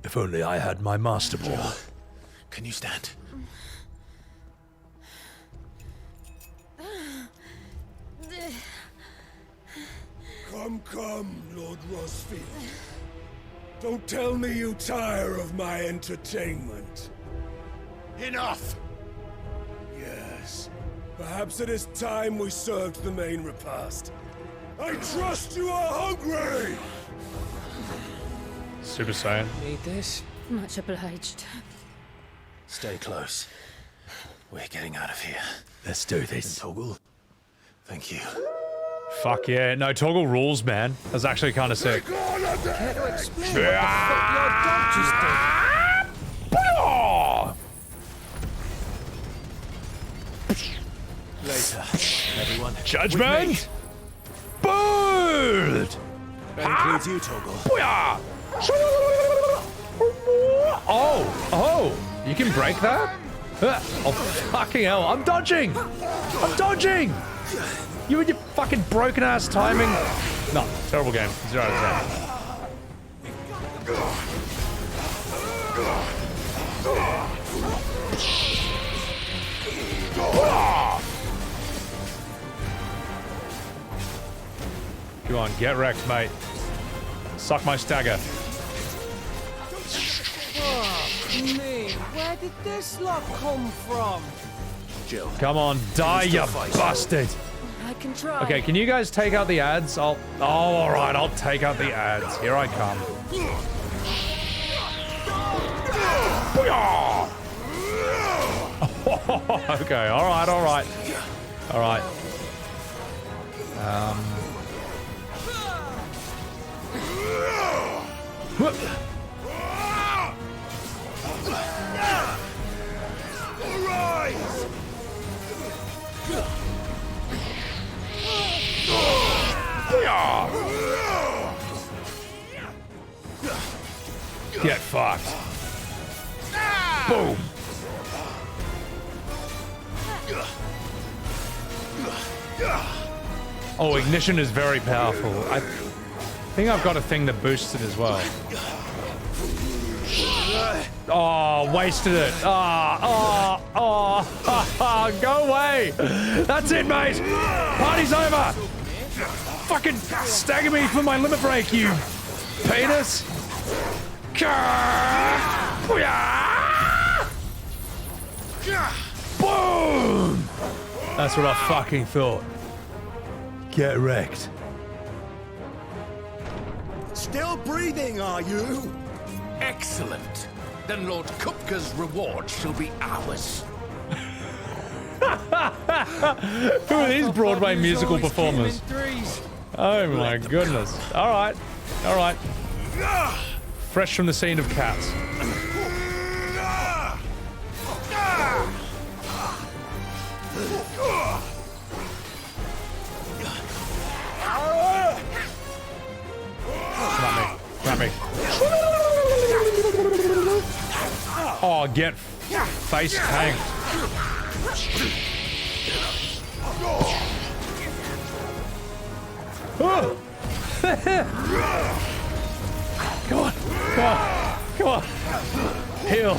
If only I had my Master Ball. Can you stand? Come, Lord Rosfield. Don't tell me you tire of my entertainment. Enough! Yes. Perhaps it is time we served the main repast. I trust you are hungry! Super Saiyan. Need this? Much obliged. Stay close. We're getting out of here. Let's do this. Toggle. Thank you. Fuck yeah. No, Toggle rules, man. That's actually kind of sick. Care to explain what the fuck your dog just did? Later, everyone. Judgment! Bird! That includes you, Toggle. Booyah! Oh! You can break that? Oh, fucking hell. I'm dodging! You and your fucking broken ass timing. No, terrible game. 0 out of 10. Come on, get wrecked, mate. Suck my stagger. Me, where did this lot come from? Jill. Come on, die, you bastard. I can try. Okay, can you guys take out the ads? Oh, alright, I'll take out the ads. Here I come. Okay, alright. Get fucked. Boom. Oh, ignition is very powerful. I think I've got a thing that boosts it as well. Oh, wasted it. Go away. That's it, mate. Party's over. Fucking stagger me for my limit break, you penis. Boom. That's what I fucking thought. Get wrecked. Still breathing, are you? Excellent. Then Lord Kupka's reward shall be ours. Who are these Broadway musical performers? Oh my goodness. All right. All right. Fresh from the scene of Cats. Not me. Oh, get face tanked. Oh. Come on. Come on. Come on. Heal.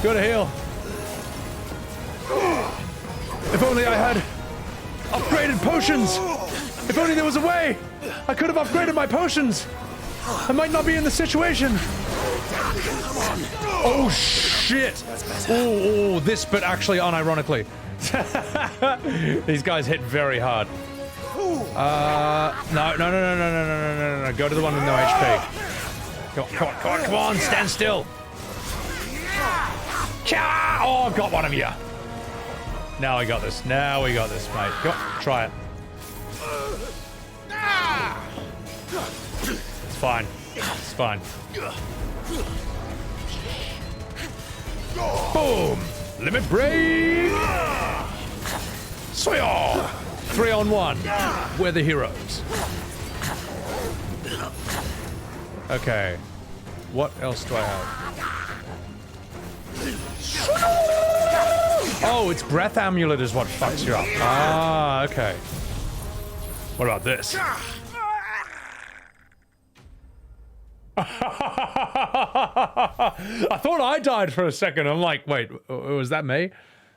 Gotta heal. If only I had upgraded potions. If only there was a way. I could have upgraded my potions. I might not be in the situation. Oh shit! Oh, this bit actually unironically. These guys hit very hard. No. Go to the one with no HP. Come on, stand still. Oh, got one of you. Now I got this. Now we got this, mate. Go on, try it. It's fine. It's fine. Boom! Limit break! Soya! 3-on-1. We're the heroes. Okay. What else do I have? Oh, it's breath amulet is what fucks you up. Ah, okay. What about this? I thought I died for a second. I'm like, wait, was that me?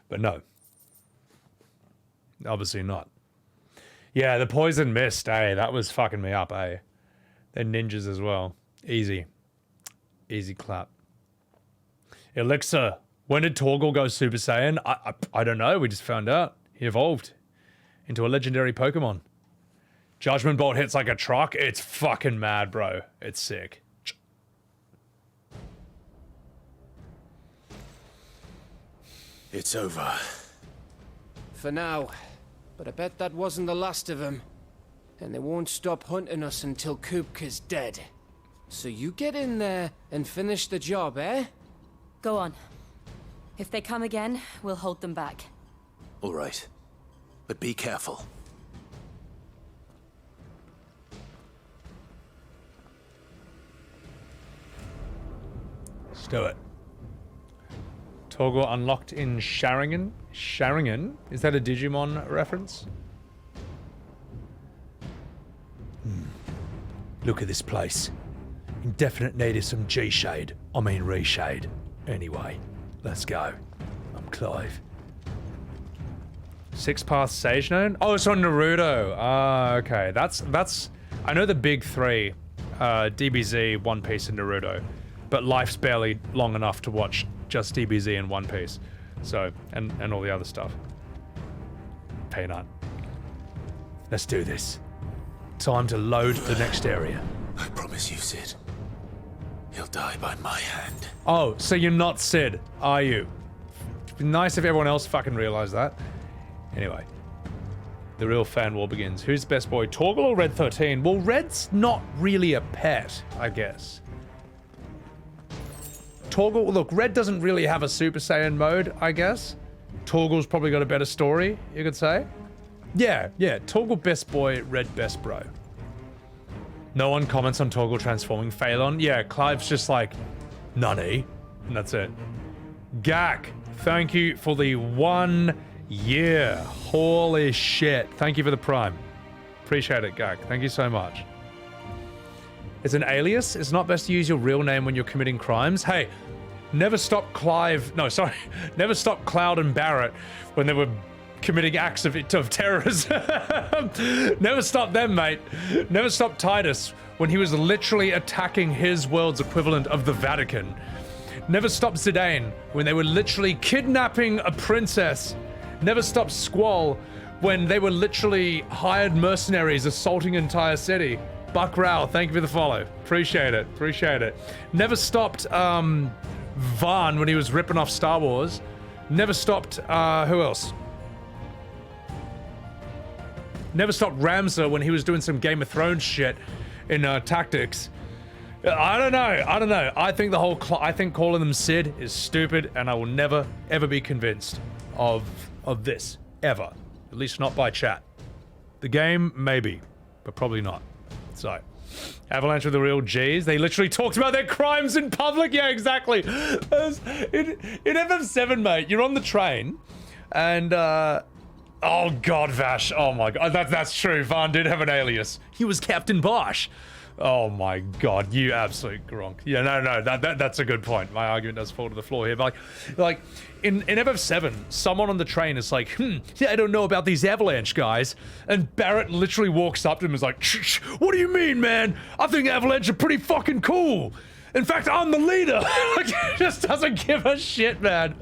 But no. Obviously not. Yeah, the poison mist, eh? That was fucking me up, eh? They're ninjas as well. Easy. Easy clap. Elixir. When did Torgal go Super Saiyan? I don't know. We just found out. He evolved into a legendary Pokemon. Judgment Bolt hits like a truck. It's fucking mad, bro. It's sick. It's over. For now. But I bet that wasn't the last of them. And they won't stop hunting us until Kupka's dead. So you get in there and finish the job, eh? Go on. If they come again, we'll hold them back. All right. But be careful. Let's do it. Torgal unlocked in Sharingan. Sharingan? Is that a Digimon reference? Look at this place. Indefinite need of some G-Shade. I mean Reshade. Anyway, let's go. I'm Clive. Six Path Sage Known? Oh, it's on Naruto. Ah, okay. That's I know the big three. DBZ, One Piece, and Naruto. But life's barely long enough to watch just DBZ and One Piece. So, and all the other stuff. Peanut. Let's do this. Time to load the next area. I promise you, Sid. He'll die by my hand. Oh, so you're not Sid, are you? It'd be nice if everyone else fucking realized that. Anyway. The real fan war begins. Who's best boy, Torgal or Red 13? Well, Red's not really a pet, I guess. Torgal, look, Red doesn't really have a Super Saiyan mode, I guess. Torgal's probably got a better story, you could say. Yeah, Torgal best boy, Red best bro. No one comments on Torgal transforming Phalon. Yeah, Clive's just like, Nunny, and that's it. Gak, thank you for the 1 year. Holy shit. Thank you for the Prime. Appreciate it, Gak. Thank you so much. It's an alias. It's not best to use your real name when you're committing crimes. Hey, Never stopped Clive. No, sorry. Never stopped Cloud and Barrett when they were committing acts of terrorism. Never stopped them, mate. Never stopped Titus when he was literally attacking his world's equivalent of the Vatican. Never stopped Zidane when they were literally kidnapping a princess. Never stopped Squall when they were literally hired mercenaries assaulting an entire city. Buck Rao, thank you for the follow. Appreciate it. Appreciate it. Never stopped Vaughn when he was ripping off Star Wars. Never stopped, who else? Never stopped Ramsar when he was doing some Game of Thrones shit in Tactics. I don't know. I think the whole, I think calling them Sid is stupid, and I will never, ever be convinced of this, ever. At least not by chat. The game, maybe, but probably not. So, Avalanche are the real G's. They literally talked about their crimes in public. Yeah, exactly. In FF7, mate, you're on the train, and oh god, Vash. Oh my god, that's true. Vaughn did have an alias. He was Captain Bosch. Oh my god, you absolute Gronk. Yeah, no, that's a good point. My argument does fall to the floor here. But like in FF7, someone on the train is like, yeah, I don't know about these Avalanche guys. And Barrett literally walks up to him and is like, shh, what do you mean, man? I think Avalanche are pretty fucking cool. In fact, I'm the leader. Like, he just doesn't give a shit, man.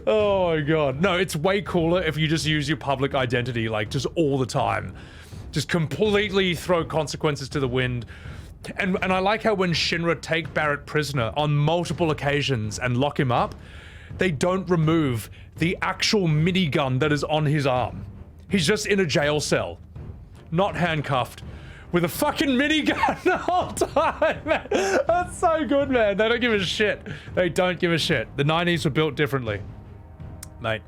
Oh my god. No, it's way cooler if you just use your public identity, like, just all the time. Just completely throw consequences to the wind. And I like how when Shinra take Barrett prisoner on multiple occasions and lock him up, they don't remove the actual minigun that is on his arm. He's just in a jail cell, not handcuffed, with a fucking minigun the whole time, man. That's so good, man. They don't give a shit. They don't give a shit. The 90s were built differently, mate.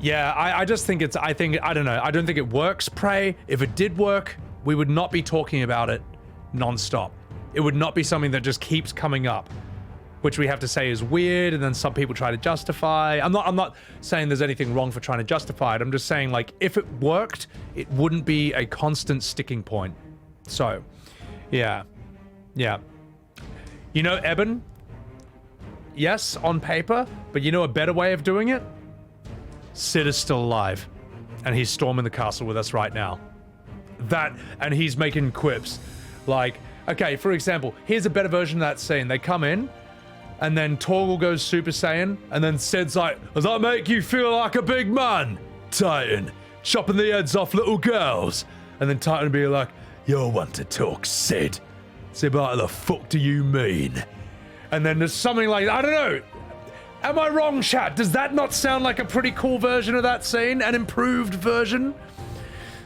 Yeah, I just think it's, I don't know. I don't think it works, Prey. If it did work, we would not be talking about it non-stop. It would not be something that just keeps coming up, which we have to say is weird, and then some people try to justify. I'm not saying there's anything wrong for trying to justify it. I'm just saying, like, if it worked, it wouldn't be a constant sticking point. So, yeah. Yeah. You know, Eben? Yes, on paper, but you know a better way of doing it? Sid is still alive, and he's storming the castle with us right now. And he's making quips. Like, okay, for example, here's a better version of that scene. They come in, and then Torgal goes Super Saiyan, and then Sid's like, does that make you feel like a big man, Titan? Chopping the heads off little girls. And then Titan would be like, you're one to talk, Sid. Sid, what the fuck do you mean? And then there's something like, I don't know. Am I wrong, chat? Does that not sound like a pretty cool version of that scene? An improved version?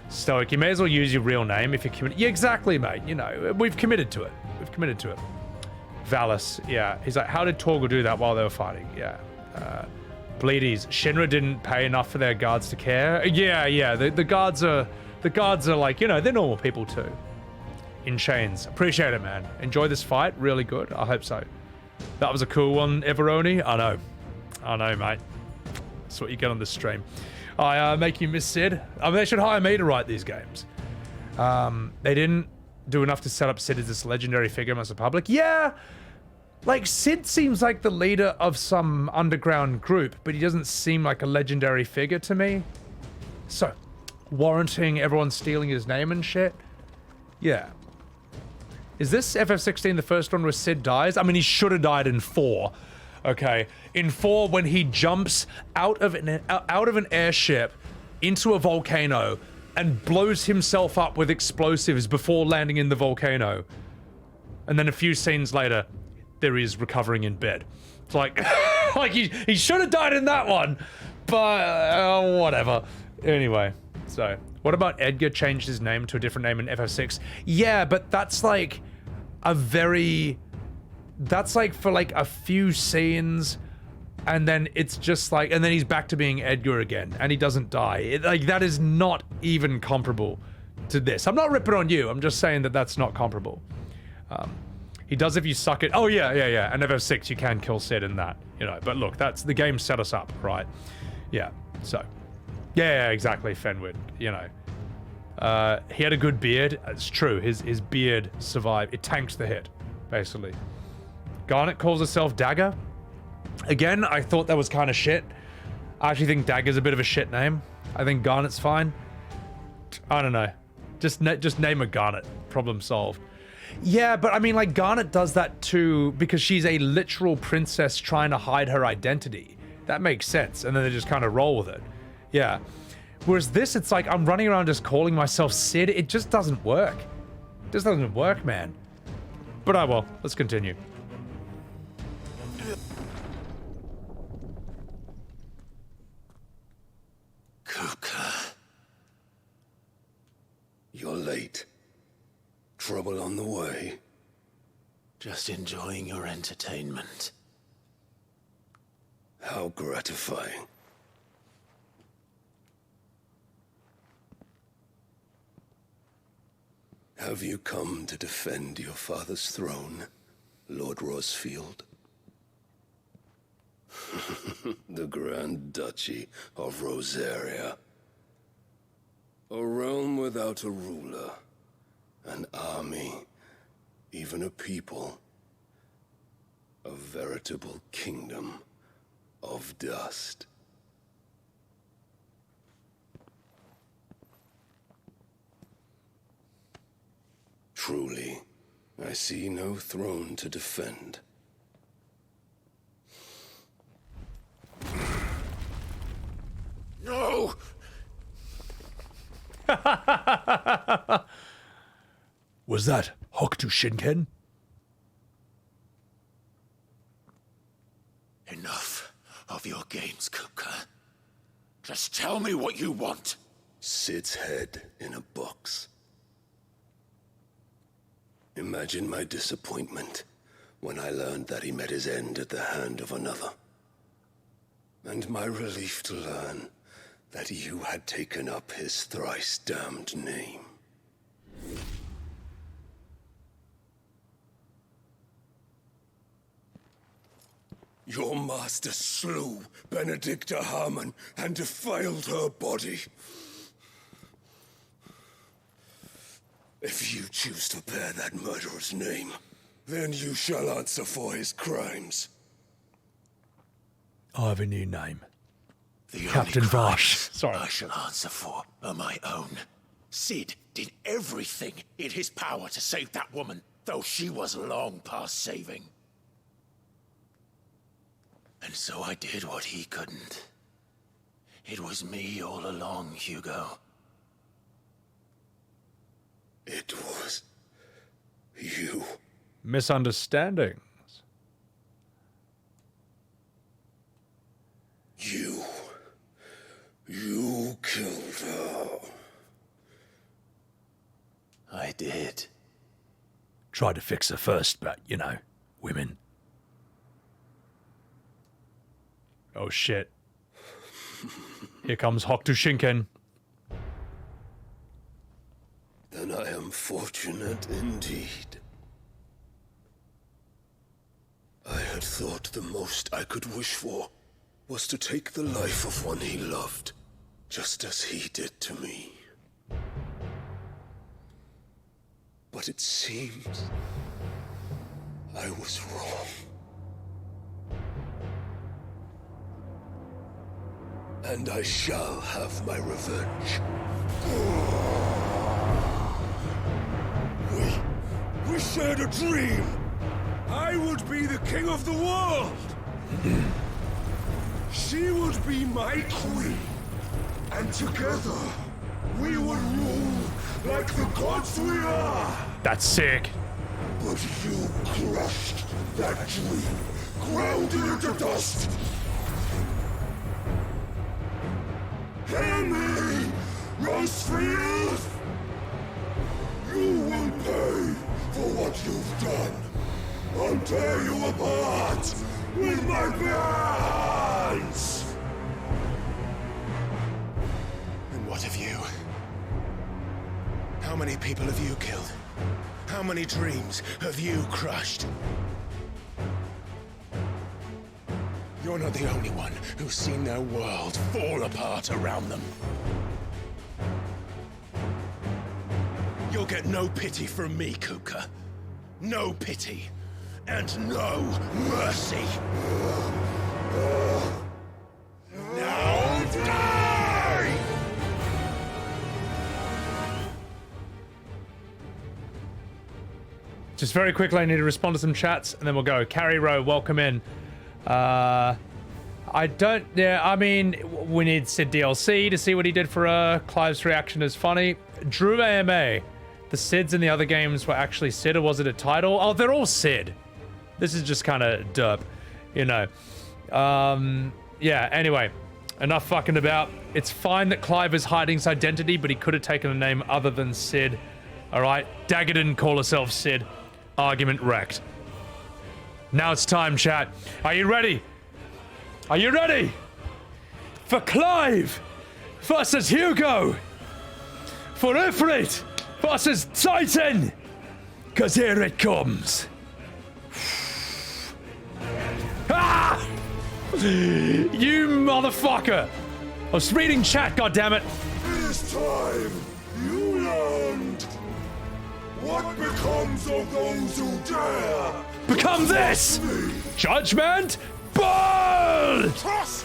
Stoic, you may as well use your real name if you're committed. Yeah, exactly, mate. You know, we've committed to it. We've committed to it. Valis, yeah. He's like, how did Torgal do that while they were fighting? Yeah. Bleedies, Shinra didn't pay enough for their guards to care. Yeah. The guards are like, you know, they're normal people too. In chains. Appreciate it, man. Enjoy this fight. Really good. I hope so. That was a cool one, Everoni. I know, mate. That's what you get on this stream. I make you miss Sid. I mean, they should hire me to write these games. They didn't do enough to set up Sid as this legendary figure amongst the public. Yeah, like Sid seems like the leader of some underground group, but he doesn't seem like a legendary figure to me. So, warranting everyone stealing his name and shit? Yeah. Is this FF16 the first one where Sid dies? I mean, he should have died in 4. Okay, in 4 when he jumps out of an airship into a volcano and blows himself up with explosives before landing in the volcano. And then a few scenes later, there he is recovering in bed. It's like, like he should have died in that one, but whatever. Anyway, so what about Edgar changed his name to a different name in FF6? Yeah, but that's like that's like for like a few scenes, and then it's just like, and then he's back to being Edgar again, and he doesn't die. Like, that is not even comparable to this. I'm not ripping on you. I'm just saying that that's not comparable. He does if you suck it. Oh yeah. And FF6, you can kill Sid in that, you know. But look, that's the game set us up, right? Yeah. So, yeah, exactly, Fenwid. You know, he had a good beard. It's true. His beard survived. It tanked the hit, basically. Garnet calls herself Dagger. Again, I thought that was kind of shit. I actually think Dagger's a bit of a shit name. I think Garnet's fine. I don't know. Just name a Garnet. Problem solved. Yeah, but I mean, like, Garnet does that too because she's a literal princess trying to hide her identity. That makes sense. And then they just kind of roll with it. Yeah. Whereas this, it's like I'm running around just calling myself Sid. It just doesn't work. It just doesn't work, man. But I will. Let's continue. Kuka. You're late. Trouble on the way? Just enjoying your entertainment. How gratifying. Have you come to defend your father's throne, Lord Rosfield? The Grand Duchy of Rosaria. A realm without a ruler, an army, even a people. A veritable kingdom of dust. Truly, I see no throne to defend. No! Was that Hokuto Shinken? Enough of your games, Kuka. Just tell me what you want. Sid's head in a box. Imagine my disappointment when I learned that he met his end at the hand of another. And my relief to learn that you had taken up his thrice damned name. Your master slew Benedicta Harmon and defiled her body. If you choose to bear that murderer's name, then you shall answer for his crimes. I have a new name. The Captain only crimes Vosh. Sorry. I shall answer for are my own. Sid did everything in his power to save that woman, though she was long past saving. And so I did what he couldn't. It was me all along, Hugo. It was you. Misunderstandings. You killed her. I did. Tried to fix her first, but, you know, women. Oh shit. Here comes Hokuto Shinken. Then I am fortunate indeed. I had thought the most I could wish for was to take the life of one he loved, just as he did to me. But it seems I was wrong. And I shall have my revenge. We shared a dream. I would be the king of the world. She would be my queen. And together, we would rule like the gods we are. That's sick. But you crushed that dream, ground it into dust. Hear me, Rosefield! You will pay for what you've done. I'll tear you apart with my bare hands! And what of you? How many people have you killed? How many dreams have you crushed? You're not the only one who's seen their world fall apart around them. You'll get no pity from me, Kuka. No pity. And no mercy. Now die! Just very quickly, I need to respond to some chats, and then we'll go. Carrie Rowe, welcome in. I mean, we need Sid DLC to see what he did for her. Clive's reaction is funny. Drew AMA, the Sids in the other games were actually Sid, or was it a title? Oh, they're all Sid. This is just kind of derp, you know. Yeah, anyway, enough fucking about. It's fine that Clive is hiding his identity, but he could have taken a name other than Sid. All right, Dagger didn't call herself Sid. Argument wrecked. Now it's time, chat. Are you ready? Are you ready? For Clive versus Hugo. For Ifrit versus Titan. Cause here it comes. Ah! You motherfucker! I was reading chat, goddammit. This time, you learned. What becomes of those who dare? Become this! Judgment Ball! Cross!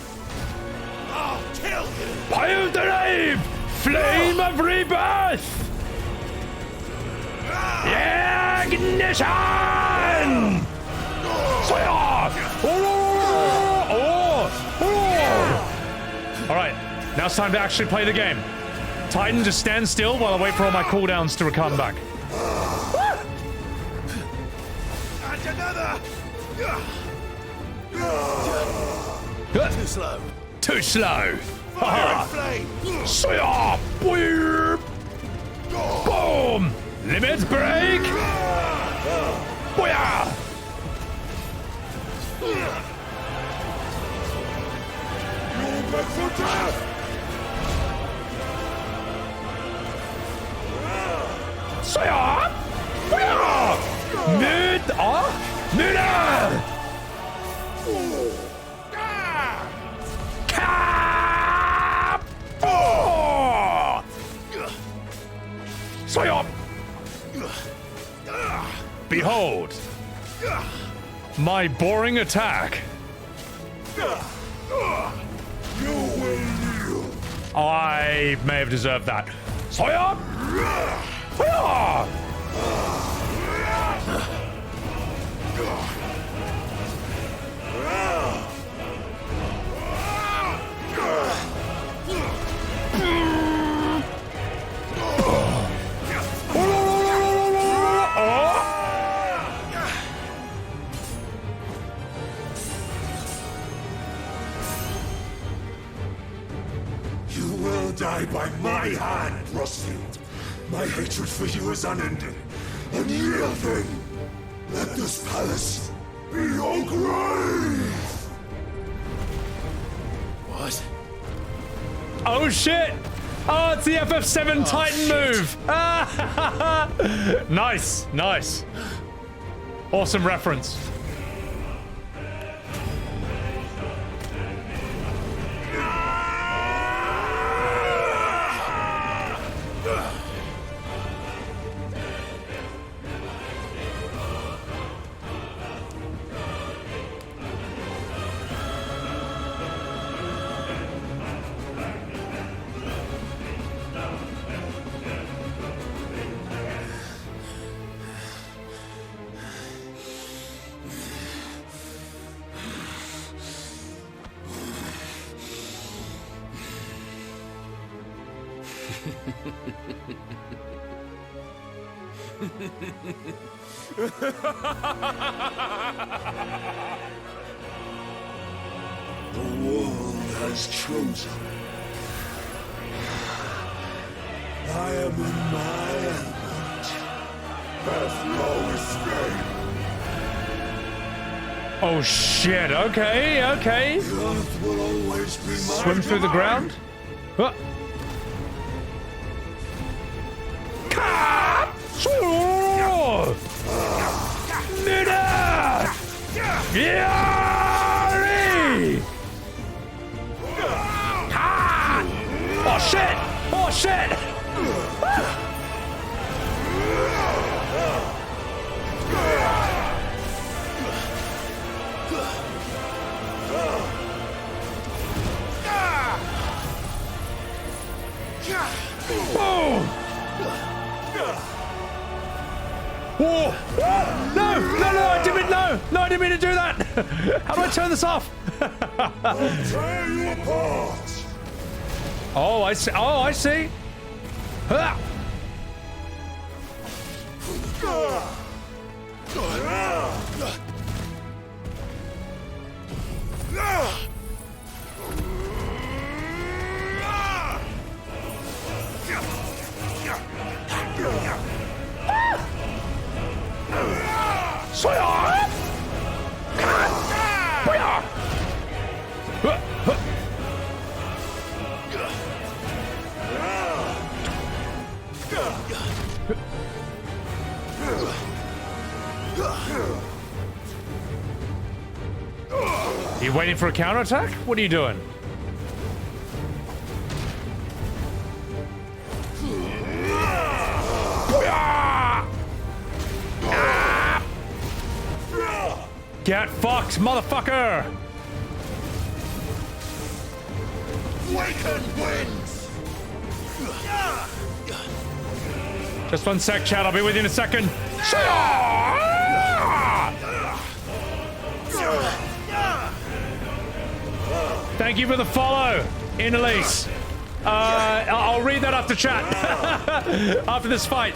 I'll kill you! Pile the Rave! Flame of Rebirth! Ignition! Alright, now it's time to actually play the game. Titan, just stand still while I wait for all my cooldowns to come back. And another! Too slow. Too slow. Fire and flame! Boom! Limit break! Booyah! You're back for death! Mid! Mid! Behold my boring attack. I may have deserved that. You will die by my hand, Frostfield. My hatred for you is unending, unyielding. Let this palace be your grave! What? Oh shit! Oh, it's the FF7 Titan move! Nice, nice. Awesome reference. The world has chosen. I am in my element. There's no escape. Oh shit, okay, okay. The earth will always be my Swim through the domain. ground? Huh. Oh shit! Oh shit! Oh! No! No! No! I didn't mean I didn't mean to do that. How do I turn this off? I'll tear you apart. Oh, I see. Oh, I see. Ah! You waiting for a counterattack? What are you doing? Get fucked, motherfucker! Waken wins. Just one sec, chat. I'll be with you in a second. Thank you for the follow, Inelise. I'll read that after chat. After this fight.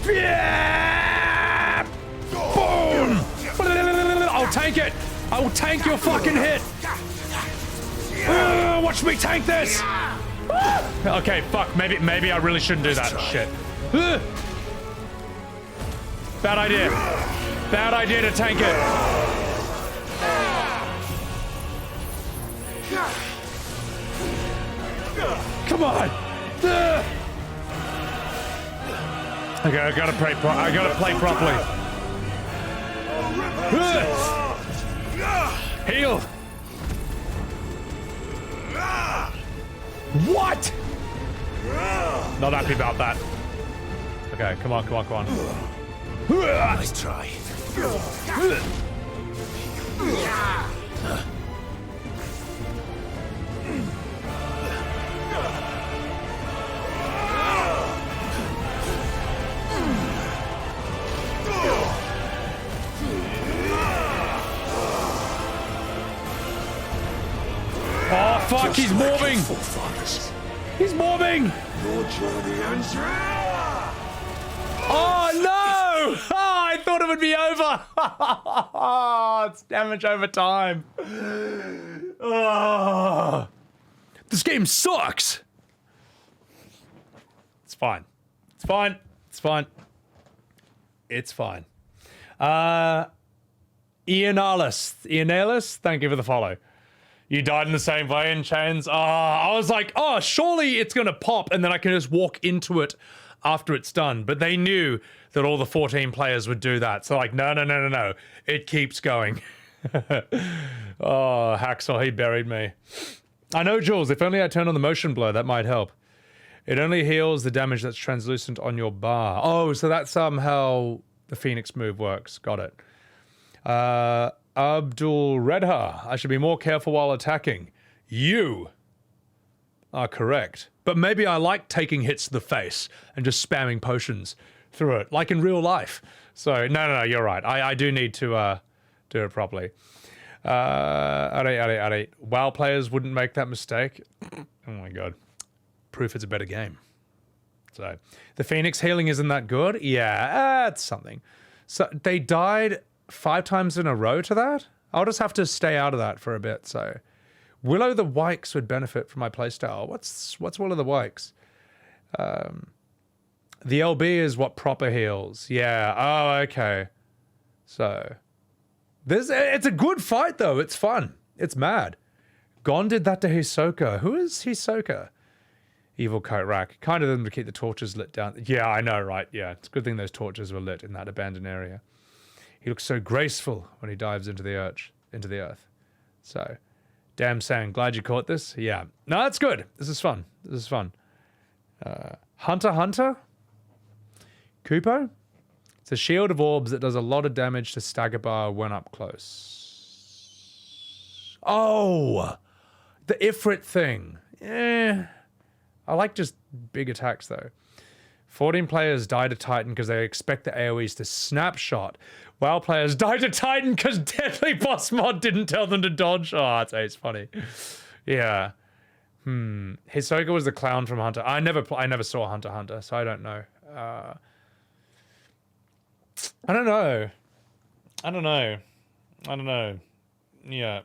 Yeah! Boom! I'll tank it. I will tank your fucking hit. Watch me tank this. Okay, fuck. Maybe I really shouldn't do that. Shit. Bad idea. Bad idea to tank it. Come on. Okay, I gotta play properly. Heal. What? Not happy about that. Okay, come on. Nice try. Oh fuck, he's moving! He's moving! Your journey ends here. Oh no! Oh, I thought it would be over! It's damage over time. Oh. This game sucks! It's fine. It's fine. It's fine. It's fine. Ianalis, thank you for the follow. You died in the same way in Chains. I was like, oh, surely it's going to pop and then I can just walk into it after it's done. But they knew that all the 14 players would do that. So like, no. It keeps going. Oh, Hacksaw, he buried me. I know, Jules, if only I turn on the motion blur, that might help. It only heals the damage that's translucent on your bar. Oh, so that's how the Phoenix move works. Got it. Abdul Redha, I should be more careful while attacking. You are correct. But maybe I like taking hits to the face and just spamming potions through it, like in real life. So, no, you're right. I do need to do it properly. WoW players wouldn't make that mistake. Oh my god. Proof it's a better game. So, the Phoenix healing isn't that good? Yeah, it's something. So, they died 5 times in a row to that? I'll just have to stay out of that for a bit, so. Willow the Wykes would benefit from my playstyle. What's Willow the Wykes? The LB is what proper heals. Yeah, oh, okay. So, it's a good fight, though. It's fun. It's mad. Gon did that to Hisoka. Who is Hisoka? Evil Coat Rack. Kind of them to keep the torches lit down. Yeah, I know, right? Yeah, it's a good thing those torches were lit in that abandoned area. He looks so graceful when he dives into the earth. So, damn Sang, glad you caught this. Yeah. No, that's good. This is fun. Hunter Hunter? Kupo? It's a shield of orbs that does a lot of damage to stagger bar when up close. Oh, the Ifrit thing. Yeah. I like just big attacks, though. 14 players died to Titan because they expect the AoEs to snapshot. WoW players died to Titan because Deadly Boss Mod didn't tell them to dodge. Oh, it's funny. Yeah. Hisoka was the clown from Hunter. I never saw Hunter x Hunter, so I don't know. I don't know. Yeah.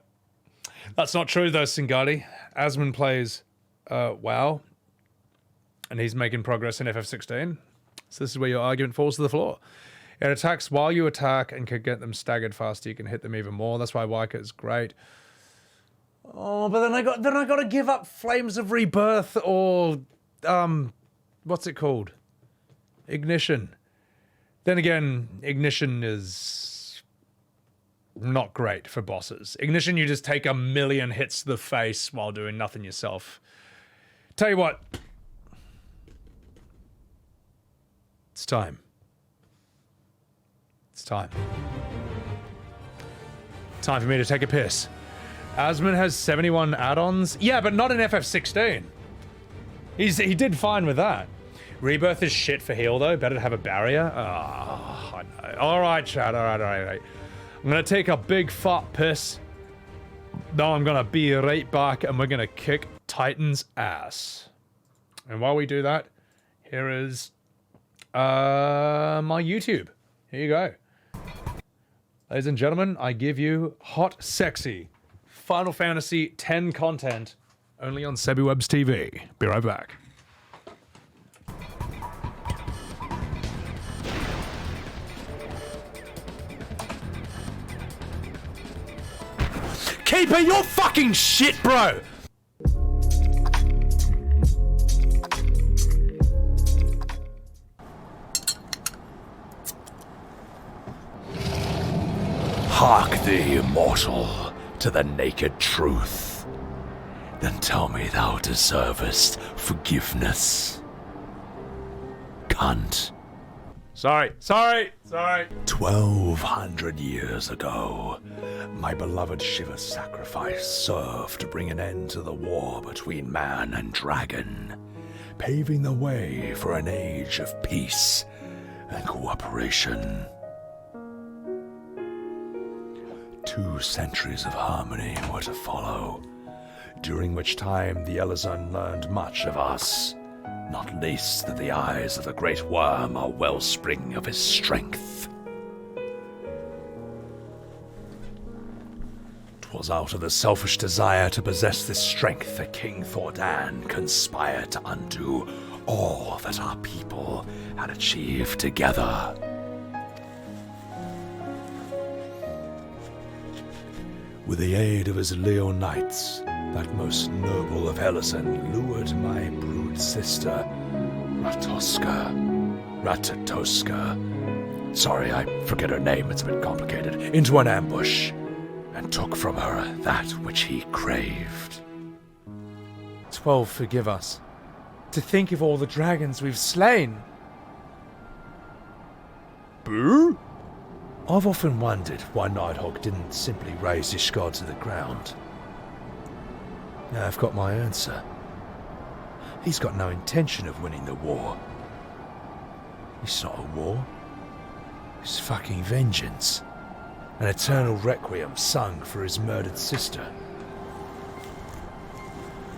That's not true, though, Singati. Asmund plays WoW, and he's making progress in FF16. So this is where your argument falls to the floor. It attacks while you attack and can get them staggered faster. You can hit them even more. That's why Waika is great. Oh, but then I got to give up Flames of Rebirth or what's it called? Ignition. Then again, Ignition is not great for bosses. Ignition, you just take 1,000,000 hits to the face while doing nothing yourself. Tell you what. It's time. It's time. Time for me to take a piss. Asmund has 71 add-ons. Yeah, but not in FF16. He did fine with that. Rebirth is shit for heal, though. Better to have a barrier. Oh, I know. All right, chat. All right. I'm going to take a big fat piss. Now I'm going to be right back, and we're going to kick Titan's ass. And while we do that, here is my YouTube. Here you go. Ladies and gentlemen, I give you hot, sexy Final Fantasy X content only on Sebbywebz TV. Be right back. Keeper, you're fucking shit, bro! Hark thee, immortal, to the naked truth. Then tell me thou deservest forgiveness. Cunt. Sorry. 1,200 years ago, my beloved Shiva's sacrifice served to bring an end to the war between man and dragon, paving the way for an age of peace and cooperation. 2 centuries of harmony were to follow, during which time the Elazon learned much of us, not least that the eyes of the great worm are wellspring of his strength. 'Twas out of the selfish desire to possess this strength that King Thordan conspired to undo all that our people had achieved together. With the aid of his Leo Knights, that most noble of Elazon lured my brood sister, Ratatoska. Sorry, I forget her name, it's a bit complicated. Into an ambush, and took from her that which he craved. 12, forgive us. To think of all the dragons we've slain. Boo? I've often wondered why Nighthawk didn't simply raze Ishgard to the ground. Now I've got my answer. He's got no intention of winning the war. It's not a war. It's fucking vengeance. An eternal requiem sung for his murdered sister.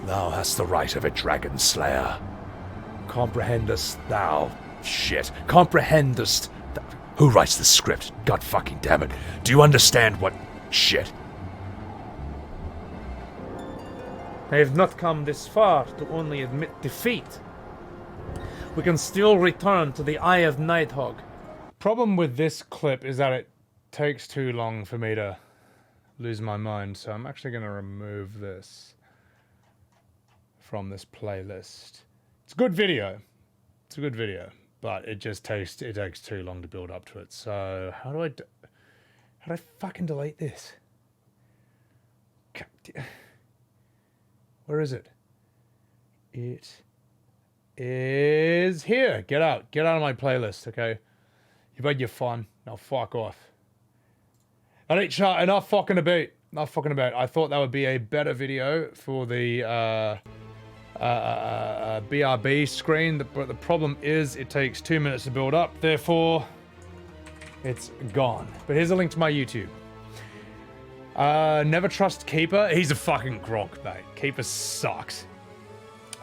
Thou hast the right of a dragon slayer. Comprehendest thou? Shit. Comprehendest... Who writes the script? God fucking damn it. Do you understand what... Shit. I have not come this far to only admit defeat. We can still return to the Eye of Nighthawk. Problem with this clip is that it takes too long for me to lose my mind, so I'm actually going to remove this from this playlist. It's a good video. It's a good video, but it takes too long to build up to it. So how do I fucking delete this? Where is it? It is here. Get out of my playlist, okay? You've had your fun. Now fuck off. Alright, chat, enough fucking about. Not fucking about. I thought that would be a better video for the BRB screen, but the problem is it takes 2 minutes to build up. Therefore, it's gone. But here's a link to my YouTube. Never trust Keeper. He's a fucking Gronk, mate. Keeper sucks.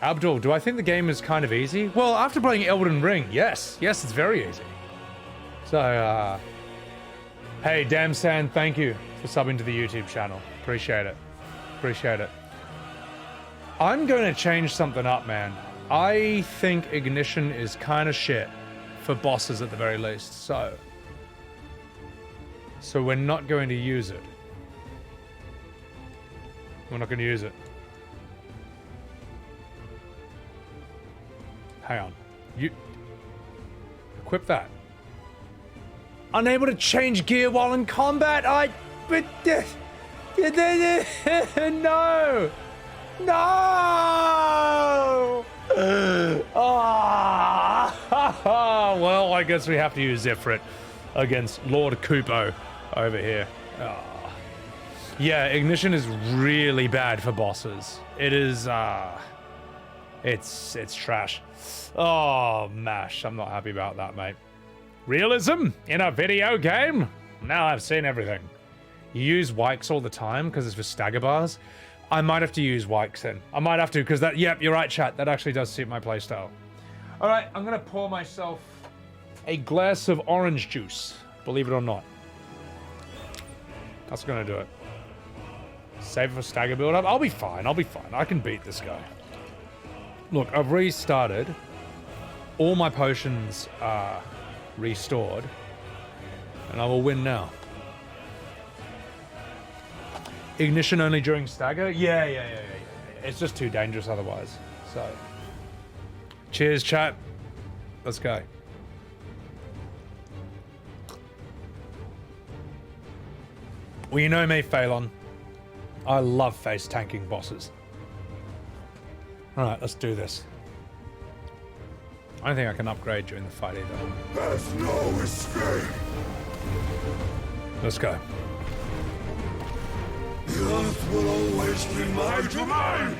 Abdul, do I think the game is kind of easy? Well, after playing Elden Ring, yes. Yes, it's very easy. So, hey, Damn Sand, thank you for subbing to the YouTube channel. Appreciate it. Appreciate it. I'm going to change something up, man. I think Ignition is kind of shit for bosses at the very least, so we're not going to use it. We're not going to use it. Hang on. You equip that. Unable to change gear while in combat. No. No. Oh. Well, I guess we have to use Ifrit against Lord Kupo over here. Oh. Yeah, Ignition is really bad for bosses. It is, it's trash. Oh, mash. I'm not happy about that, mate. Realism in a video game? Now I've seen everything. You use Wikes all the time because it's for stagger bars. I might have to use Wikes then. I might have to because that, yep, you're right, chat. That actually does suit my playstyle. All right, I'm going to pour myself a glass of orange juice, believe it or not. That's going to do it. Save it for stagger build up. I'll be fine. I'll be fine. I can beat this guy. Look, I've restarted. All my potions are restored. And I will win now. Ignition only during stagger? Yeah. It's just too dangerous otherwise. So, cheers, chat. Let's go. Well, you know me, Phelan. I love face tanking bosses. Alright, let's do this. I don't think I can upgrade during the fight either. There's no escape. Let's go. The earth will always be my domain.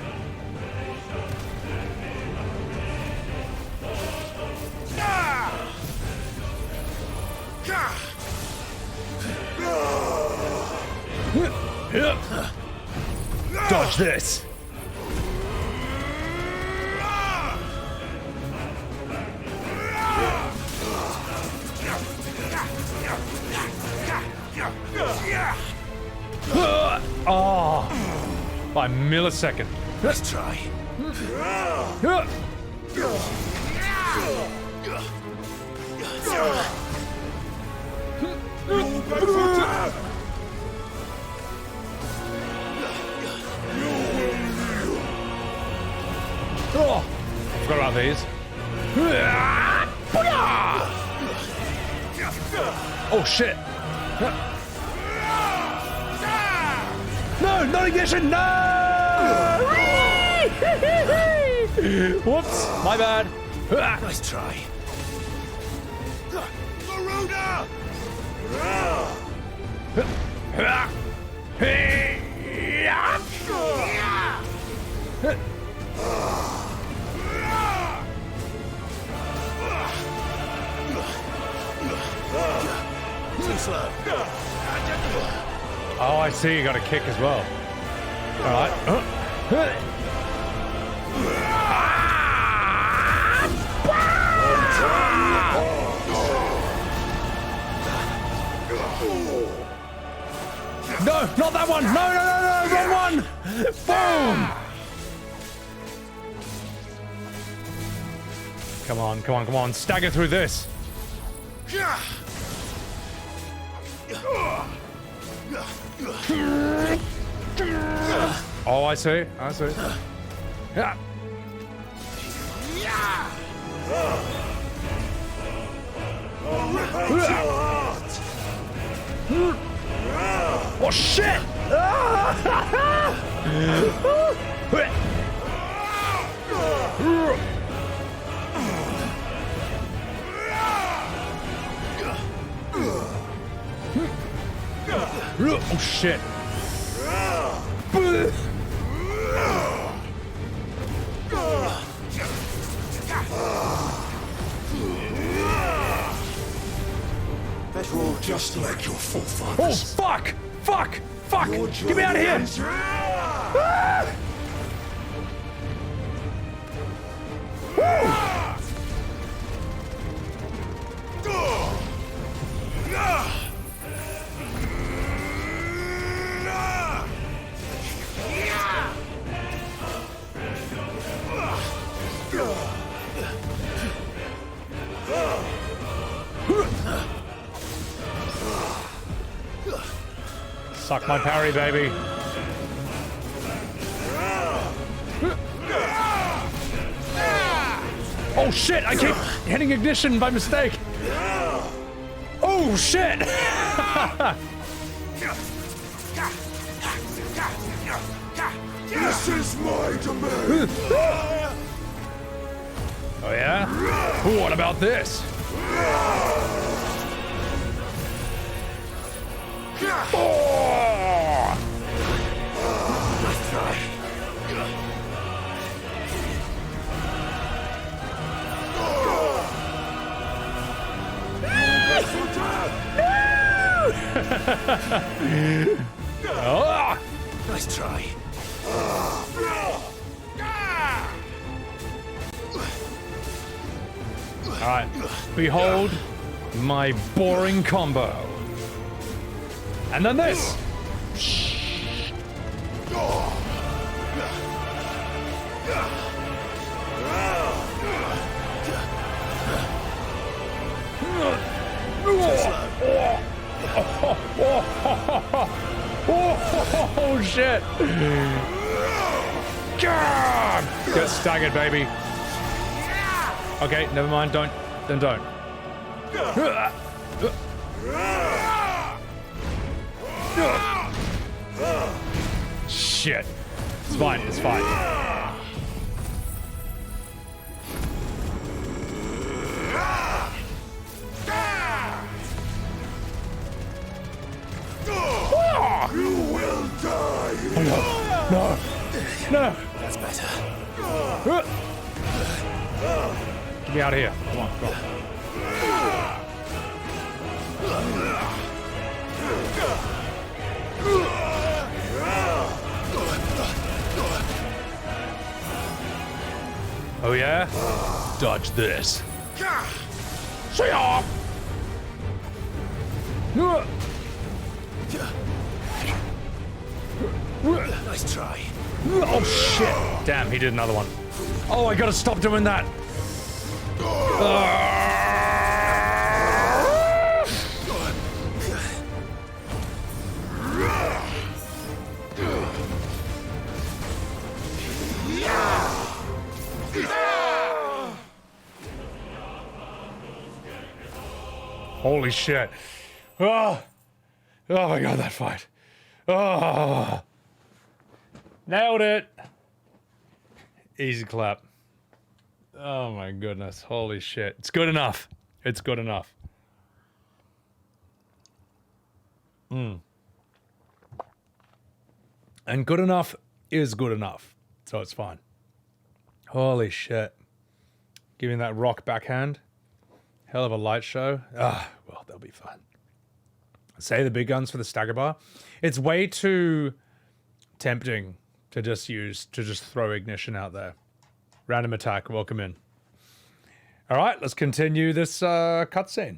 Dodge this. Oh, by a millisecond. Let's try. Oh, forgot about these. Oh shit. No, not ignition, no! Whoops, my bad. Nice try. Garuda! Too slow. Oh, I see. You got a kick as well. All right. No, not that one. No, wrong one. Boom. Come on. Stagger through this. Oh, I see. Yeah. Oh shit! Oh shit! You're just like your forefathers. Oh, fuck! Fuck! Fuck! Get me out of here! Ah! Suck my parry, baby. Oh shit, I keep hitting ignition by mistake. Oh shit. This is my domain. Oh yeah? Ooh, what about this? Oh! Nice try. Oh! Nice try. Alright, behold my boring combo. And then this! Oh shit! Get staggered, baby. Okay, never mind. Don't. Then don't. Shit. It's fine. It's fine. You will die. Oh, no. No. That's better. Get me out of here. Come on, go on. Oh yeah? Dodge this. See ya! Nice try. Oh shit! Damn, he did another one. Oh, I gotta stop doing that. Holy shit. Oh. Oh my god, that fight. Oh. Nailed it. Easy clap. Oh my goodness. Holy shit. It's good enough. It's good enough. And good enough is good enough. So it's fine. Holy shit. Give me that rock backhand. Hell of a light show. Ah, well, that'll be fun. Say the big guns for the stagger bar. It's way too tempting to just throw ignition out there. Random attack, welcome in. All right, let's continue this cutscene.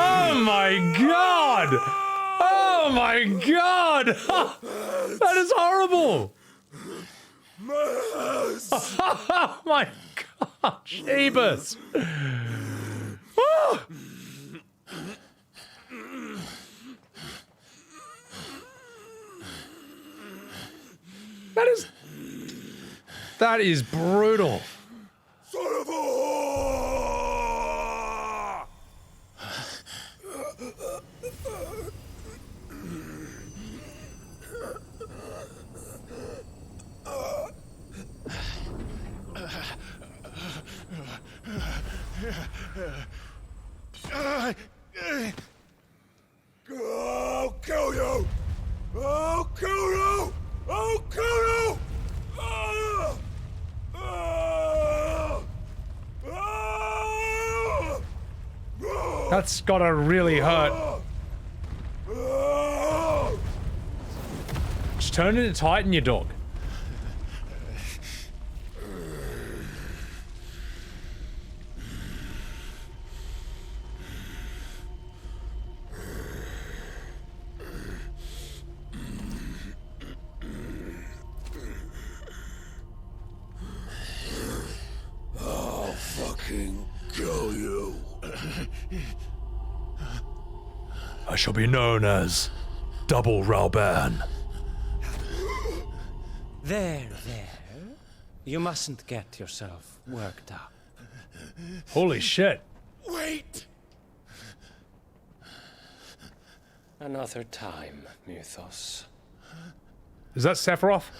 Oh my god! Oh my god! That is horrible! Oh my god! Jeebus. Oh! That is brutal. Son of a whore! I'll kill you! I'll kill you! I'll kill you! That's gotta really hurt. Just turn into Titan, you dog. I'll fucking kill you. I shall be known as Double Rauban. There. You mustn't get yourself worked up. Holy shit. Wait! Another time, Mythos. Is that Sephiroth?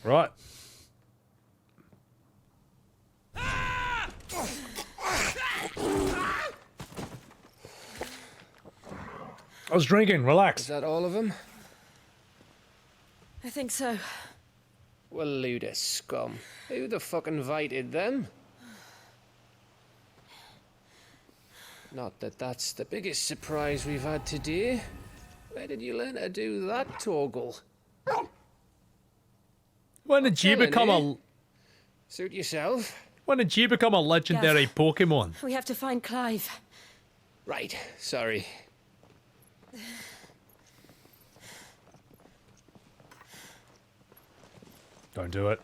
Right. I was drinking, relax. Is that all of them? I think so. Well, load of scum. Who the fuck invited them? Not that that's the biggest surprise we've had today. Where did you learn to do that, Torgal? When did you become a... Suit yourself. When did you become a legendary Pokemon? We have to find Clive. Right, sorry. Don't do it.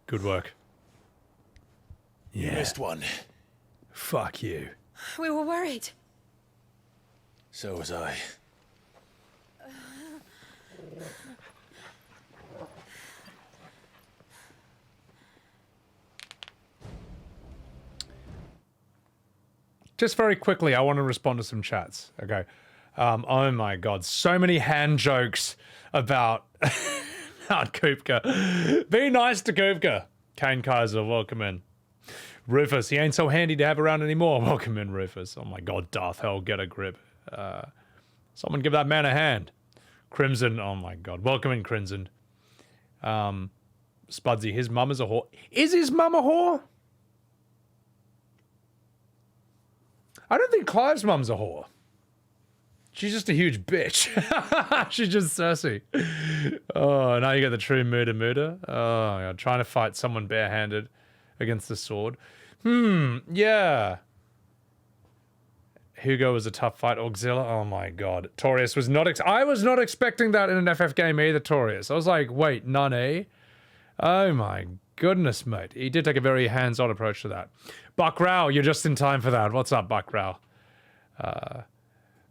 Good work. You missed one. Fuck you. We were worried. So was I. Just very quickly, I want to respond to some chats. Okay. Oh my god, so many hand jokes about Kupka. Be nice to Kupka. Kane Kaiser, welcome in. Rufus, he ain't so handy to have around anymore. Welcome in, Rufus. Oh my god, Darth Hell, get a grip. Someone give that man a hand. Crimson, oh my god. Welcome in, Crimson. Spudsy, his mum is a whore. Is his mum a whore? I don't think Clive's mum's a whore. She's just a huge bitch. She's just Cersei. Oh, now you get the true Muda. Oh, my God. Trying to fight someone barehanded against the sword. Yeah. Hugo was a tough fight. Auxilla, oh my God. Torius was not... I was not expecting that in an FF game either, Torius. I was like, wait, none, eh? Oh my goodness, mate. He did take a very hands-on approach to that. Buck Rao, you're just in time for that. What's up, Buck Rao?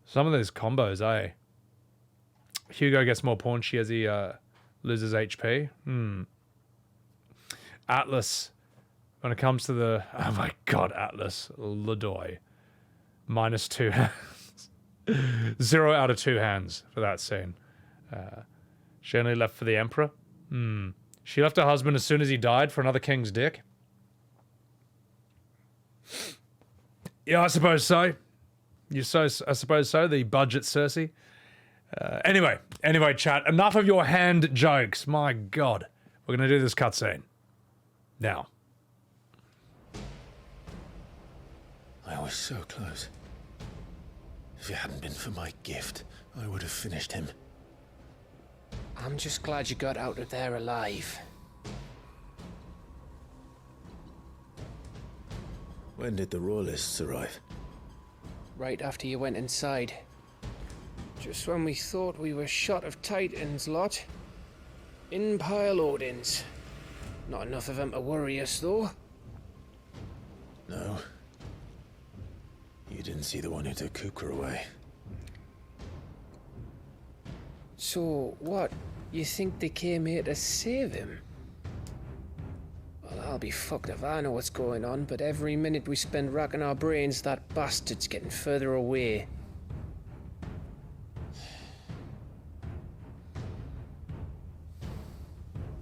Some of those combos, eh? Hugo gets more paunchy as he loses HP. Atlas, when it comes to the... Oh my god, Atlas. Ladoy. -2 hands. 0 out of 2 hands for that scene. She only left for the Emperor? She left her husband as soon as he died for another king's dick? Yeah, I suppose so. I suppose so. The budget Cersei. Anyway, chat. Enough of your hand jokes. My God, we're gonna do this cutscene now. I was so close. If it hadn't been for my gift, I would have finished him. I'm just glad you got out of there alive. When did the Royalists arrive? Right after you went inside. Just when we thought we were shot of Titans, lot. In pile Odins. Not enough of them to worry us, though. No. You didn't see the one who took Kupka away. So, what? You think they came here to save him? Well, I'll be fucked if I know what's going on, but every minute we spend racking our brains, that bastard's getting further away.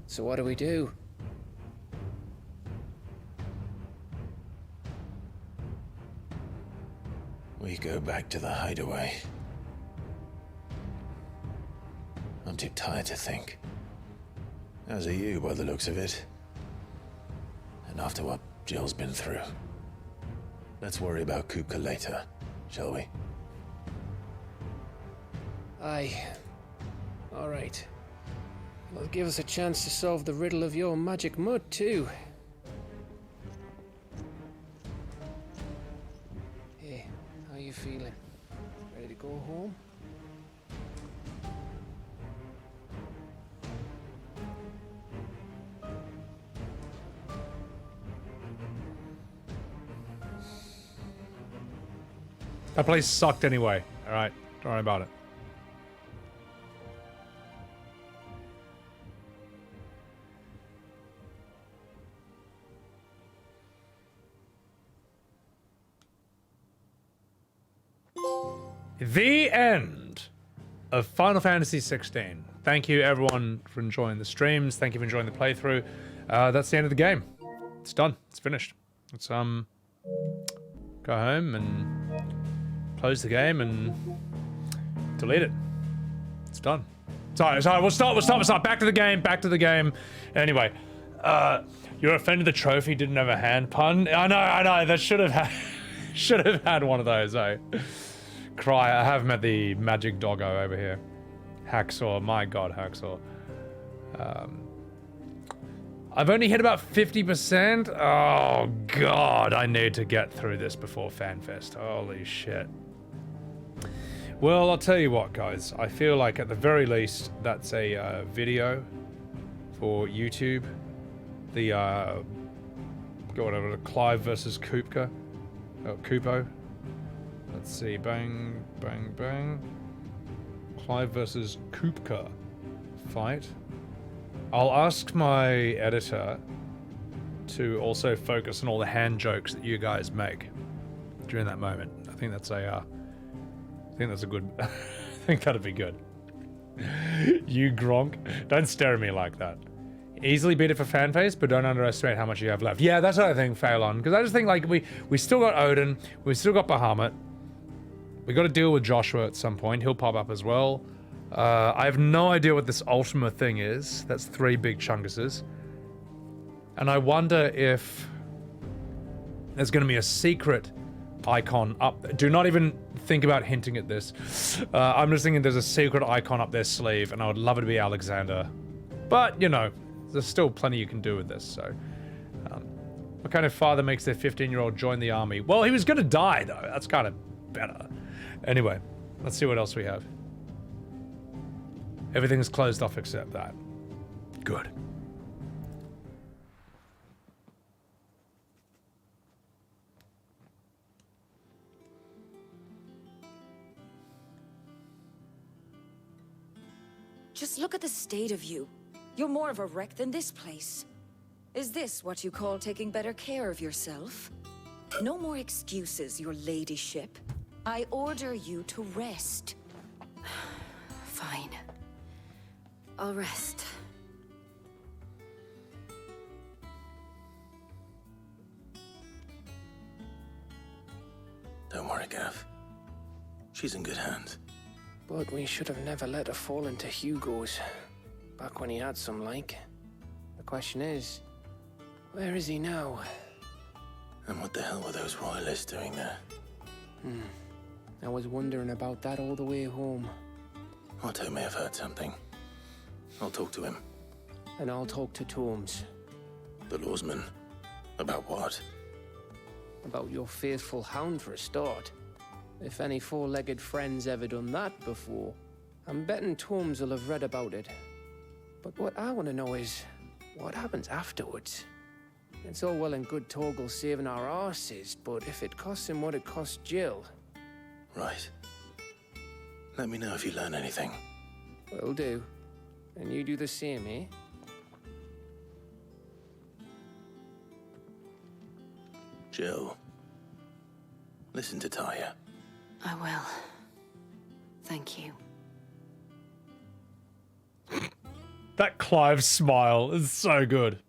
So what do we do? We go back to the hideaway. I'm too tired to think. As are you, by the looks of it. And after what Jill's been through. Let's worry about Kupka later, shall we? Aye. All right. Well, give us a chance to solve the riddle of your magic mud, too. Hey, how you feeling? Ready to go home? That place sucked anyway. Alright, don't worry about it. The end of Final Fantasy XVI. Thank you everyone for enjoying the streams. Thank you for enjoying the playthrough. That's the end of the game. It's done. It's finished. Let's go home and close the game and delete it. It's done. Sorry. We'll stop. Back to the game. Anyway, you're offended the trophy didn't have a hand pun. I know. That should have had one of those. Cry. I have met the magic doggo over here. Hacksaw. My God, Hacksaw. I've only hit about 50%. Oh God, I need to get through this before FanFest. Holy shit. Well, I'll tell you what, guys. I feel like at the very least, that's a video for YouTube. The whatever, Clive versus Kupka. Kupo. Let's see. Bang, bang, bang. Clive versus Kupka fight. I'll ask my editor to also focus on all the hand jokes that you guys make during that moment. I think that's a good. I think that'd be good. You Gronk, don't stare at me like that. Easily beat it for fan face, but don't underestimate how much you have left. Yeah, that's what I think, Phelan. Because I just think like we still got Odin, we still got Bahamut. We got to deal with Joshua at some point. He'll pop up as well. I have no idea what this Ultima thing is. That's 3 big chunguses. And I wonder if there's going to be a secret icon up. Do not even think about hinting at this. I'm just thinking there's a secret icon up their sleeve, and I would love it to be Alexander. But, you know, there's still plenty you can do with this, so. What kind of father makes their 15-year-old join the army? Well, he was going to die, though. That's kind of better. Anyway, let's see what else we have. Everything's closed off except that. Good. Just look at the state of you. You're more of a wreck than this place. Is this what you call taking better care of yourself? No more excuses, your ladyship. I order you to rest. Fine. I'll rest. Don't worry, Gav. She's in good hands. But we should have never let her fall into Hugo's. Back when he had some like. The question is, where is he now? And what the hell were those royalists doing there? I was wondering about that all the way home. Otto may have heard something. I'll talk to him. And I'll talk to Tomes. The lawsman. About what? About your faithful hound for a start. If any four-legged friend's ever done that before, I'm betting Torms will have read about it. But what I want to know is, what happens afterwards? It's all well and good Torgal saving our arses, but if it costs him what it cost Jill... Right. Let me know if you learn anything. Will do. And you do the same, eh? Jill, listen to Taya. I will. Thank you. That Clive smile is so good.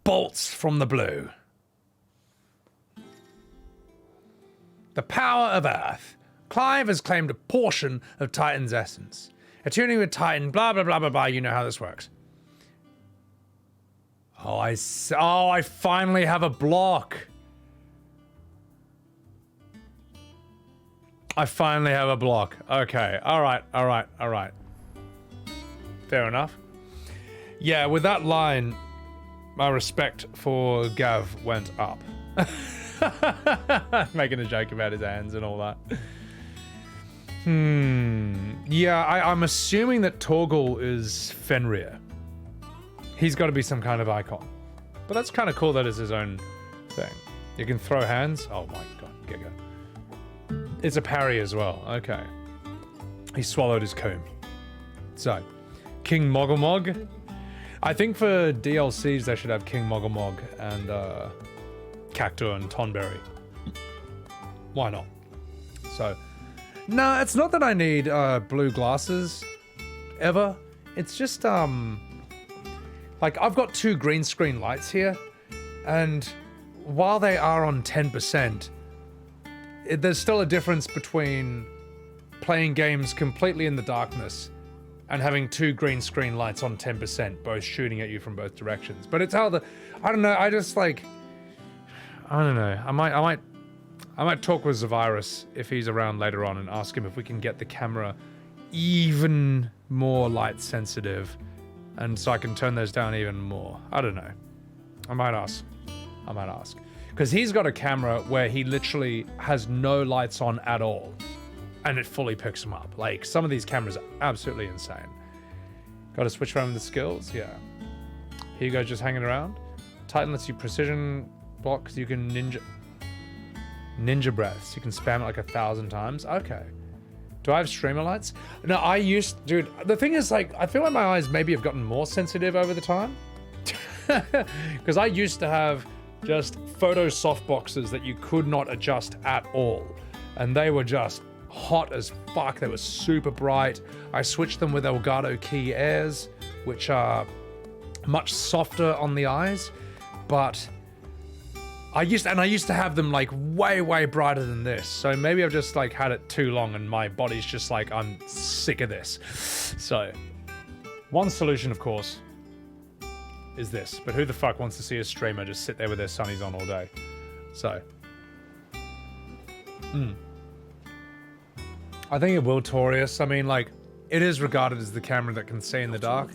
Bolts from the blue. The power of Earth. Clive has claimed a portion of Titan's essence. Attuning with Titan, blah, blah, blah, blah, blah. You know how this works. Oh, I finally have a block. I finally have a block. Okay. All right. Fair enough. Yeah, with that line, my respect for Gav went up. Making a joke about his hands and all that. Yeah, I'm assuming that Torgal is Fenrir. He's got to be some kind of icon. But that's kind of cool that it's his own thing. You can throw hands. Oh my god, Giga. It's a parry as well. Okay. He swallowed his comb. So, King Mogglemog. I think for DLCs they should have King Mogglemog and Cactur and Tonberry. Why not? So, no, it's not that I need blue glasses ever. It's just like I've got 2 green screen lights here, and while they are on 10%, there's still a difference between playing games completely in the darkness and having 2 green screen lights on 10%, both shooting at you from both directions. But it's how I don't know, I just like, I don't know, I might talk with Zavirus if he's around later on and ask him if we can get the camera even more light sensitive, and so I can turn those down even more. I don't know. I might ask. Because he's got a camera where he literally has no lights on at all, and it fully picks them up. Like, some of these cameras are absolutely insane. Got to switch around the skills? Yeah. Here you go, just hanging around. Titan lets you precision block because you can ninja breaths. You can spam it like 1,000 times. Okay. Do I have streamer lights? No, dude, the thing is, like, I feel like my eyes maybe have gotten more sensitive over the time. Because I used to have just photo softboxes that you could not adjust at all. And they were just hot as fuck. They were super bright. I switched them with Elgato Key Airs, which are much softer on the eyes. But I used to have them like way brighter than this. So maybe I've just like had it too long and my body's just like, I'm sick of this. So one solution, of course, is this. But who the fuck wants to see a streamer just sit there with their sunnies on all day? So I think it will, Torius. I mean, like, it is regarded as the camera that can see in the dark.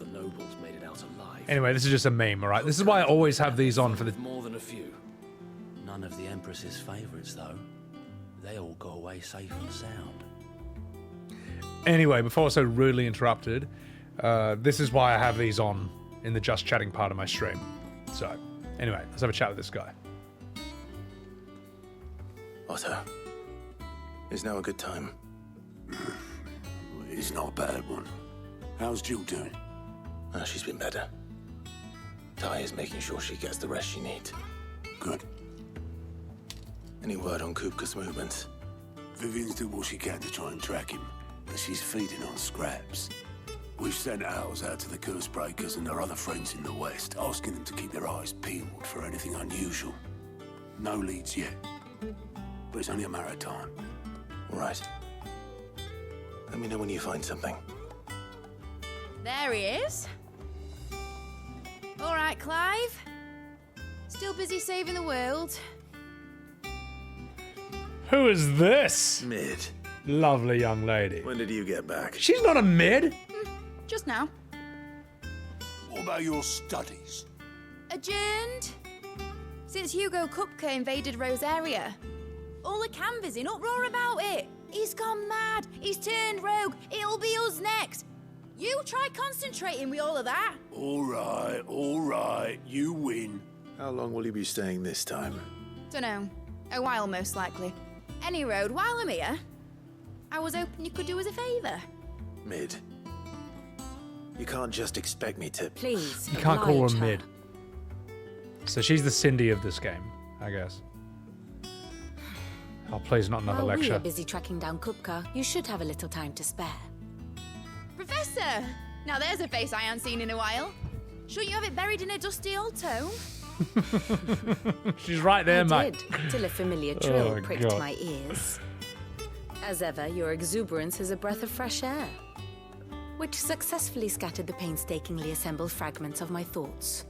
Anyway, this is just a meme, alright? This is why I always have these on for the... More than a few. None of the Empress's favourites, though. They all go away safe and sound. Anyway, before I was so rudely interrupted, this is why I have these on in the just chatting part of my stream. So, anyway, let's have a chat with this guy. Otto, is now a good time? It's not a bad one. How's Jill doing? Oh, she's been better. Ty is making sure she gets the rest she needs. Good. Any word on Kupka's movements? Vivian's doing what she can to try and track him, but she's feeding on scraps. We've sent ours out to the Curse Breakers and their other friends in the West, asking them to keep their eyes peeled for anything unusual. No leads yet, but it's only a matter of time. All right. Let me know when you find something. There he is. All right, Clive. Still busy saving the world. Who is this? Mid. Lovely young lady. When did you get back? She's not a mid. Just now. about your studies? Adjourned? Since Hugo Kupka invaded Rosaria. All the canvassing uproar about it. He's gone mad. He's turned rogue. It'll be us next. You try concentrating with all of that. All right. You win. How long will you be staying this time? Dunno. A while, most likely. Any road, while I'm here, I was hoping you could do us a favour. Mid. You can't just expect me to... Please, You can't call oblige her mid. So she's the Cindy of this game, I guess. Oh, please, not another While we lecture. are busy tracking down Kupka, you should have a little time to spare. Professor! Now there's a face I haven't seen in a while. Shouldn't you have it buried in a dusty old tome? She's right there, I mate. did, till a familiar trill Oh, pricked God. my ears. As ever, your exuberance is a breath of fresh air, which successfully scattered the painstakingly assembled fragments of my thoughts.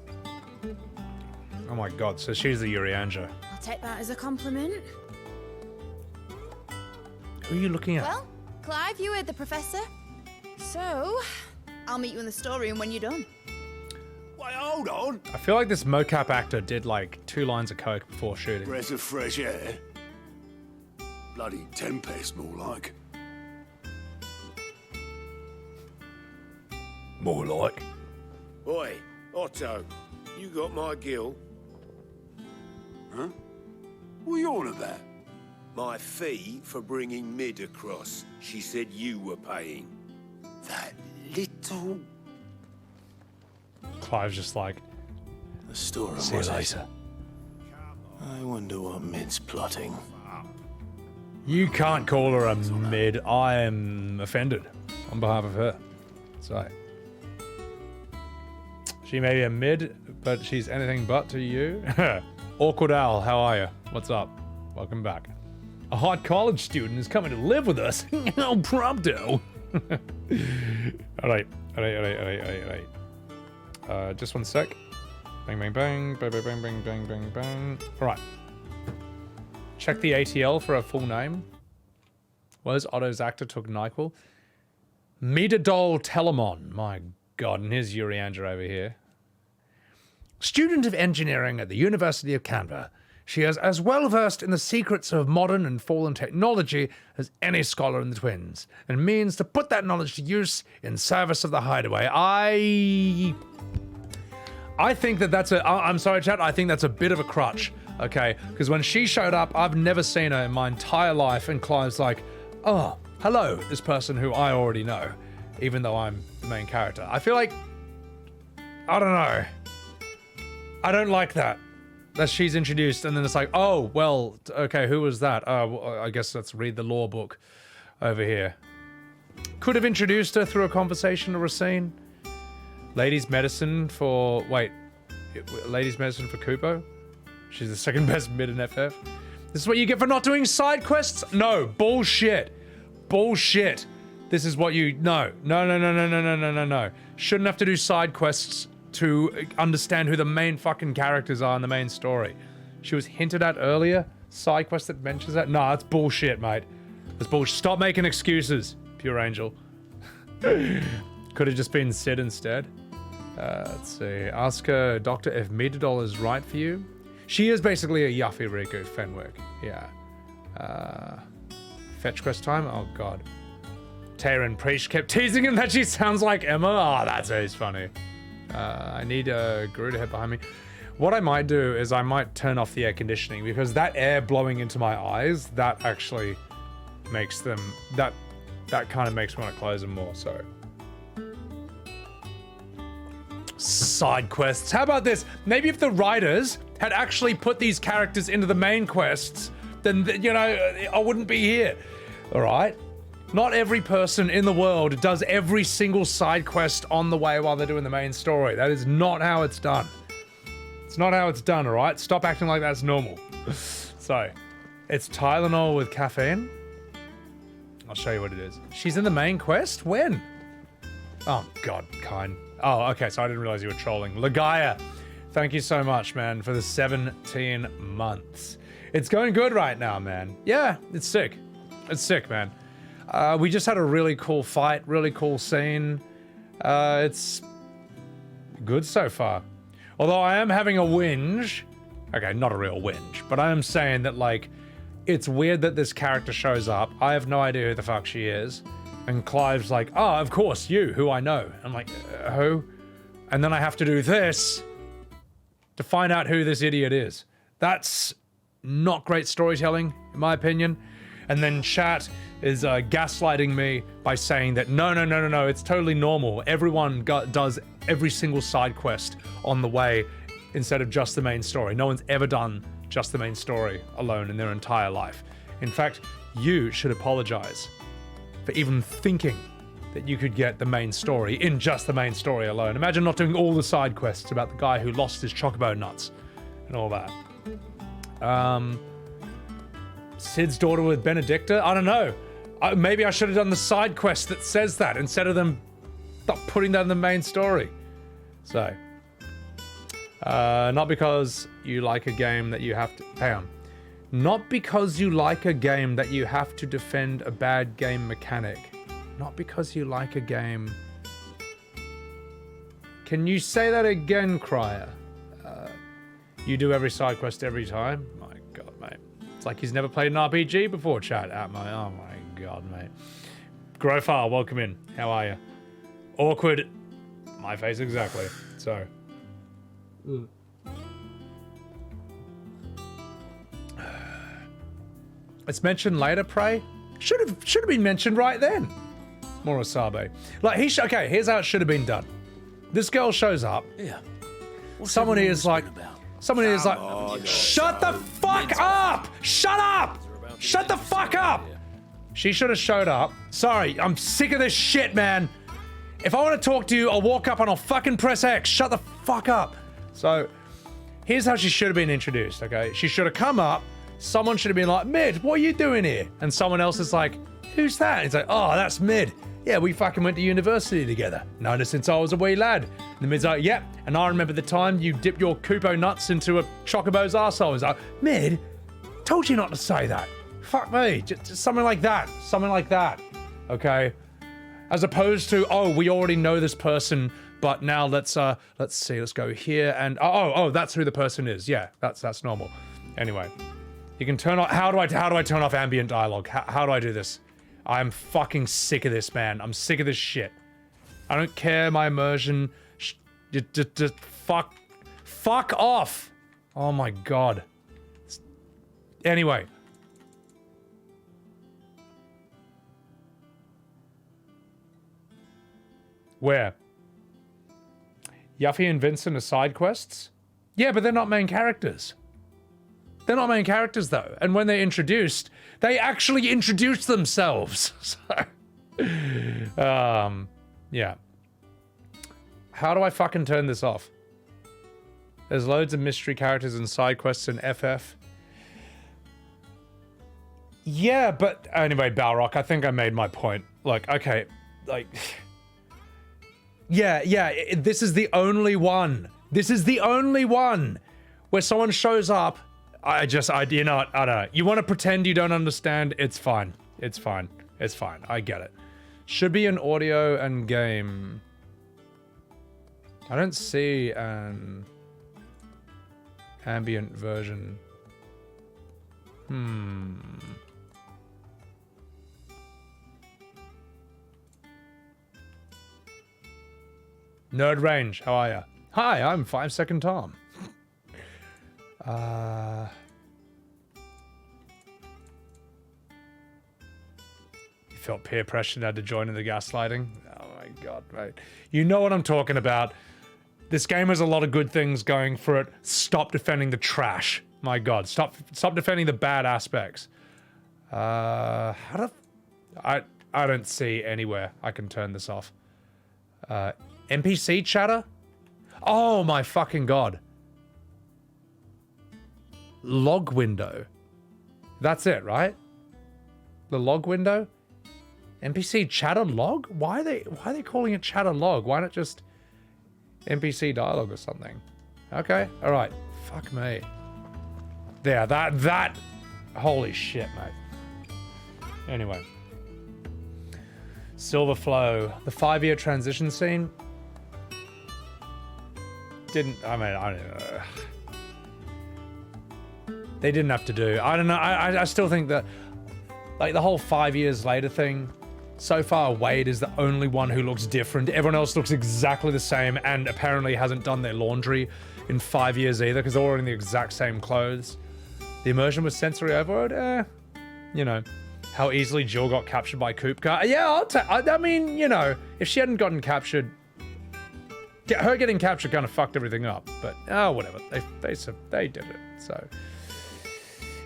Oh my god, so she's the Urianger. I'll take that as a compliment. Who are you looking at? Well, Clive, you heard the professor. So, I'll meet you in the storeroom when you're done. Wait, hold on. I feel like this mocap actor did like 2 lines of coke before shooting. Breath of fresh air. Bloody tempest, more like. More like. Oi, Otto, you got my gill? Huh? What are you on about? My fee for bringing Mid across. She said you were paying. That little... Clive's just like, The storeroom, see you was it? later. I wonder what Mid's plotting. You can't call her a mid. I am offended on behalf of her. So, she may be a mid, but she's anything but to you. Awkward Al, how are you? What's up? Welcome back. A hot college student is coming to live with us. El prompto. Alright. Just one sec. Bang, bang, bang. Bang, bang, bang, bang, bang, bang, bang. Alright. Check the ATL for a full name. Was Otto's actor took NyQuil. Medadol Telemon. My god, and here's Urianger over here. Student of engineering at the University of Canberra. She is as well versed in the secrets of modern and fallen technology as any scholar in the Twins, and means to put that knowledge to use in service of the Hideaway. I think that's I'm sorry, chat. I think that's a bit of a crutch. Okay, because when she showed up, I've never seen her in my entire life, and Clive's like, oh, hello, this person who I already know, even though I'm the main character. I feel like, I don't know. I don't like that she's introduced, and then it's like, oh, well, okay, who was that? Well, I guess let's read the lore book over here. Could have introduced her through a conversation or a scene. Ladies' medicine for Kupo? She's the second best mid in FF. This is what you get for not doing side quests? No, bullshit. Bullshit. This is what you... No. Shouldn't have to do side quests to understand who the main fucking characters are in the main story. She was hinted at earlier. Side quest that mentions that? Nah, that's bullshit, mate. That's bullshit. Stop making excuses, Pure Angel. Could have just been Sid instead. Let's see. Ask her, Doctor, if Medadol is right for you. She is basically a Yuffie Riku Fenwick. Yeah. Fetch quest time? Oh, God. Taryn Preach kept teasing him that she sounds like Emma. Oh, that's funny. I need a Guru to head behind me. What I might do is I might turn off the air conditioning, because that air blowing into my eyes, that actually makes them... That kind of makes me want to close them more, so... Side quests. How about this? Maybe if the writers had actually put these characters into the main quests, then, you know, I wouldn't be here. All right? Not every person in the world does every single side quest on the way while they're doing the main story. That is not how it's done. It's not how it's done, all right? Stop acting like that's normal. So, it's Tylenol with caffeine. I'll show you what it is. She's in the main quest? When? Oh, God, kind. Oh, okay, so I didn't realize you were trolling. Lagaya, thank you so much, man, for the 17 months. It's going good right now, man. Yeah, it's sick. It's sick, man. We just had a really cool fight, really cool scene. It's good so far. Although I am having a whinge. Okay, not a real whinge, but I am saying that, like, it's weird that this character shows up. I have no idea who the fuck she is. And Clive's like, oh, of course, you, who I know. I'm like, who? And then I have to do this to find out who this idiot is. That's not great storytelling, in my opinion. And then chat is gaslighting me by saying that no, it's totally normal. Everyone does every single side quest on the way instead of just the main story. No one's ever done just the main story alone in their entire life. In fact, you should apologize for even thinking that you could get the main story in just the main story alone. Imagine not doing all the side quests about the guy who lost his chocobo nuts and all that. Sid's daughter with Benedicta? I don't know. Maybe I should have done the side quest that says that instead of them putting that in the main story. So, not because you like a game that you have to... Hang on. Not because you like a game that you have to defend a bad game mechanic. Not because you like a game... Can you say that again, Crier? You do every side quest every time? My god, mate. It's like he's never played an RPG before, chat. Oh my god, mate. Grofar, welcome in. How are you? Awkward. My face exactly. So. It's mentioned later, Prey. Should have been mentioned right then. Morosabe. Like okay, here's how it should have been done. This girl shows up. Yeah. Someone is like, shut the fuck up! Shut up! Shut the fuck up! She should have showed up. Sorry, I'm sick of this shit, man. If I want to talk to you, I'll walk up and I'll fucking press X. Shut the fuck up. So, here's how she should have been introduced, okay? She should have come up. Someone should have been like, Mid, what are you doing here? And someone else is like, who's that? And he's like, oh, that's Mid. Yeah, we fucking went to university together. Known her since I was a wee lad. And the Mid's like, yep. And I remember the time you dipped your Koopo nuts into a Chocobo's arsehole. I was like, Mid, told you not to say that. Fuck me. Just something like that. Something like that. Okay? As opposed to, oh, we already know this person, but now let's see, let's go here and, oh, that's who the person is. Yeah, that's normal. Anyway, you can turn off, how do I turn off ambient dialogue? How do I do this? I'm fucking sick of this, man. I'm sick of this shit. I don't care my immersion. Just fuck off. Oh my god. Anyway. Where? Yuffie and Vincent are side quests? Yeah, but they're not main characters. They're not main characters, though. And when they're introduced, they actually introduce themselves. So, yeah. How do I fucking turn this off? There's loads of mystery characters and side quests in FF. Yeah, but anyway, Balrog, I think I made my point. Like, okay, like... Yeah, this is the only one. This is the only one where someone shows up. You know what? I don't know. You want to pretend you don't understand? It's fine. It's fine. It's fine. I get it. Should be an audio and game. I don't see an ambient version. Nerd Range, how are ya? Hi, I'm 5 Second Tom. You felt peer pressure and had to join in the gaslighting? Oh my god, mate. You know what I'm talking about. This game has a lot of good things going for it. Stop defending the trash. My god, stop defending the bad aspects. I don't see anywhere I can turn this off. NPC chatter? Oh my fucking god. Log window. That's it, right? The log window? NPC chatter log? Why are they calling it chatter log? Why not just NPC dialogue or something? Okay, alright. Fuck me. There, that holy shit, mate. Anyway. Silver Flow. The 5-year transition scene. didn't. I mean, I don't know. They didn't have to do. I don't know. I still think that, like, the whole 5 years later thing. So far, Wade is the only one who looks different. Everyone else looks exactly the same, and apparently hasn't done their laundry in 5 years either, because they're all in the exact same clothes. The immersion was sensory overload. You know, how easily Jill got captured by Kupka. Yeah, I mean, you know, if she hadn't gotten captured, her getting captured kind of fucked everything up. But whatever. They did it. So.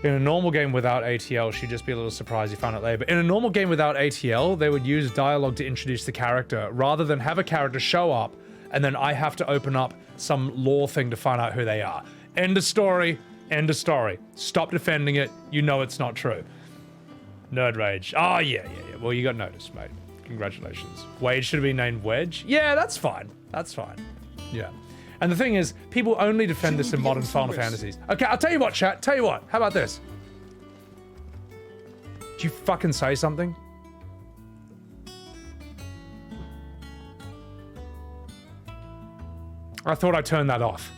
In a normal game without ATL, she'd just be a little surprised you found it later. But in a normal game without ATL, they would use dialogue to introduce the character, rather than have a character show up, and then I have to open up some lore thing to find out who they are. End of story. End of story. Stop defending it. You know it's not true. Nerd rage. Oh, yeah. Well, you got noticed, mate. Congratulations. Wade should have been named Wedge. Yeah, that's fine. That's fine. Yeah. And the thing is, people only defend this in modern Final Fantasies. Okay, I'll tell you what, chat. Tell you what. How about this? Do you fucking say something? I thought I turned that off.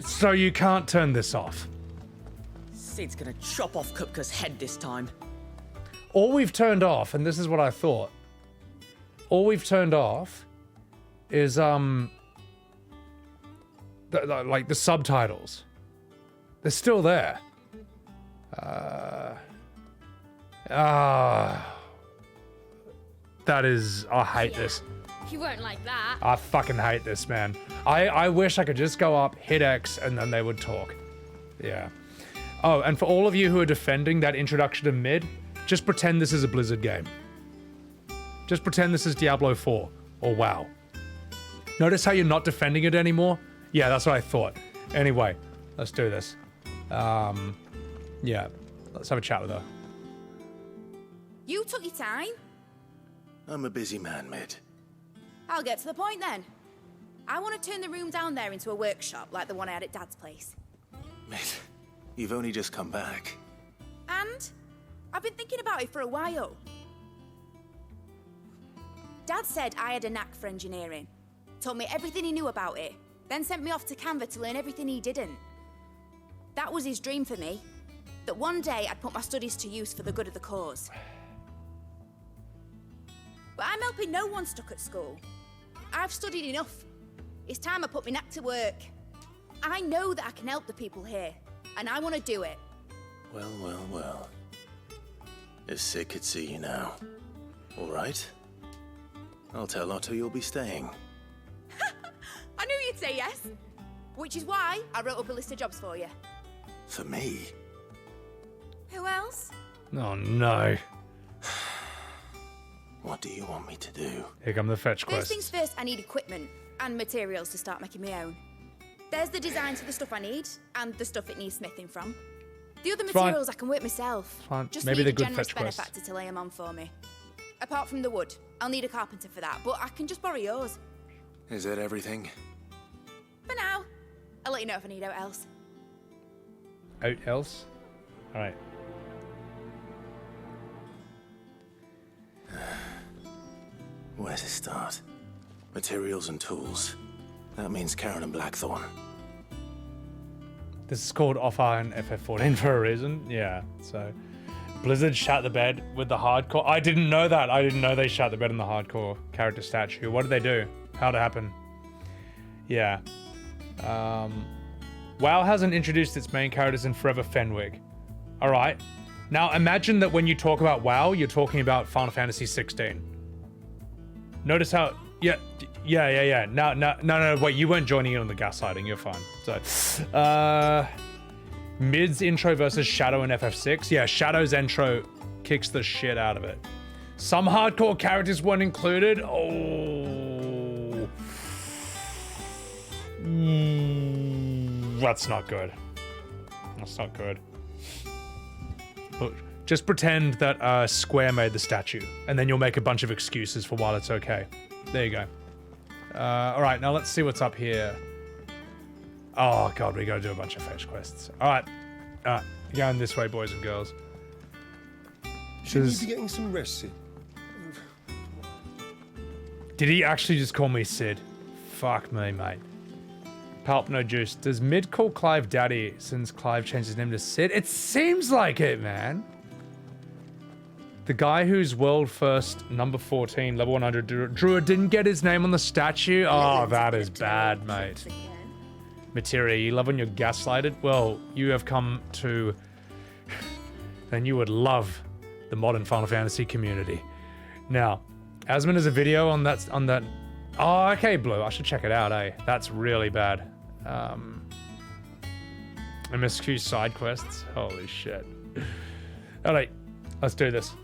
So you can't turn this off. Sid's gonna chop off Kupka's head this time. All we've turned off, and this is what I thought. All we've turned off is like the subtitles. They're still there. That is, I hate this. You won't like that. I fucking hate this, man. I wish I could just go up, hit X, and then they would talk. Yeah. Oh, and for all of you who are defending that introduction to mid, just pretend this is a Blizzard game. Just pretend this is Diablo 4 or WoW. Notice how you're not defending it anymore? Yeah, that's what I thought. Anyway, let's do this. Yeah, let's have a chat with her. You took your time. I'm a busy man, Mid. I'll get to the point then. I want to turn the room down there into a workshop like the one I had at Dad's place. Mid, you've only just come back. And I've been thinking about it for a while. Dad said I had a knack for engineering. Told me everything he knew about it, then sent me off to Canva to learn everything he didn't. That was his dream for me, that one day I'd put my studies to use for the good of the cause. But I'm helping no one stuck at school. I've studied enough. It's time I put my knack to work. I know that I can help the people here, and I want to do it. Well. If Sid could see you now. All right? I'll tell Otto you'll be staying. I knew you'd say yes. Which is why I wrote up a list of jobs for you. For me? Who else? Oh no. What do you want me to do? Here come the fetch First quests. things first, I need equipment and materials to start making my own. There's the designs for the stuff I need and the stuff it needs smithing from. The other materials I can work myself. Fine. Just Maybe need they're a good generous fetch quests. benefactor to lay them on for me. Apart from the wood, I'll need a carpenter for that, but I can just borrow yours. Is that everything? For now. I'll let you know if I need out else. Out else? Alright. Where to start? Materials and tools. That means Karen and Blackthorn. This is called Off-Iron FF14 for a reason. Yeah, so... Blizzard shat the bed with the hardcore. I didn't know that. I didn't know they shat the bed in the hardcore character statue. What did they do? How'd it happen? Yeah. WoW hasn't introduced its main characters in forever, Fenwick. Alright. Now imagine that when you talk about WoW, you're talking about Final Fantasy XVI. Notice how... Yeah. No, wait, you weren't joining in on the gaslighting. You're fine. So, Mid's intro versus Shadow in FF6. Yeah, Shadow's intro kicks the shit out of it. Some hardcore characters weren't included. Oh. That's not good. That's not good. But just pretend that Square made the statue, and then you'll make a bunch of excuses for why it's okay. There you go. Alright, now let's see what's up here. Oh god, we gotta do a bunch of fetch quests. Alright. Going this way, boys and girls. Shouldn't you be getting some rest, Sid? Did he actually just call me Sid? Fuck me, mate. Palp no juice. Does Mid call Clive daddy since Clive changed his name to Sid? It seems like it, man. The guy who's world first, number 14, level 100 druid didn't get his name on the statue? Oh, that is bad, mate. Materia, you love when you're gaslighted? Well, you have come to... then you would love the modern Final Fantasy community. Now, Asmon is a video on that... Oh, okay, Blue. I should check it out, eh? That's really bad. MSQ side quests. Holy shit. Alright, let's do this.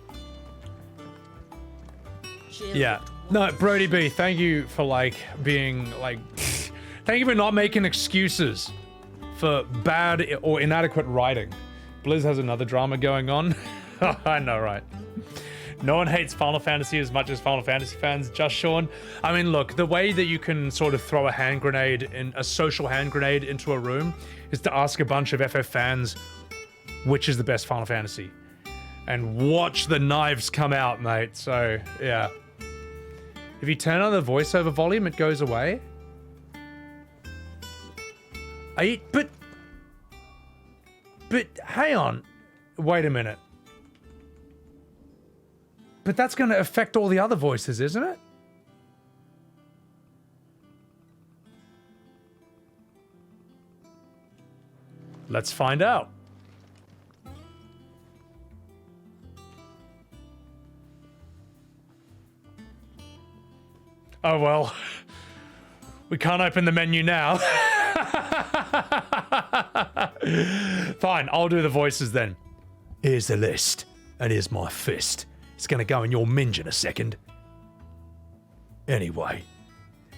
Yeah. No, Brody B, thank you for, like, being, like... thank you for not making excuses for bad or inadequate writing. Blizz has another drama going on. I know, right? No one hates Final Fantasy as much as Final Fantasy fans, just Sean. I mean, look, the way that you can sort of throw a hand grenade, a social hand grenade into a room is to ask a bunch of FF fans which is the best Final Fantasy. And watch the knives come out, mate. So, yeah. If you turn on the voiceover volume, it goes away. But hang on. Wait a minute. But that's going to affect all the other voices, isn't it? Let's find out. Oh, well. We can't open the menu now. Fine, I'll do the voices then. Here's the list, and here's my fist. It's gonna go in your minge in a second. Anyway.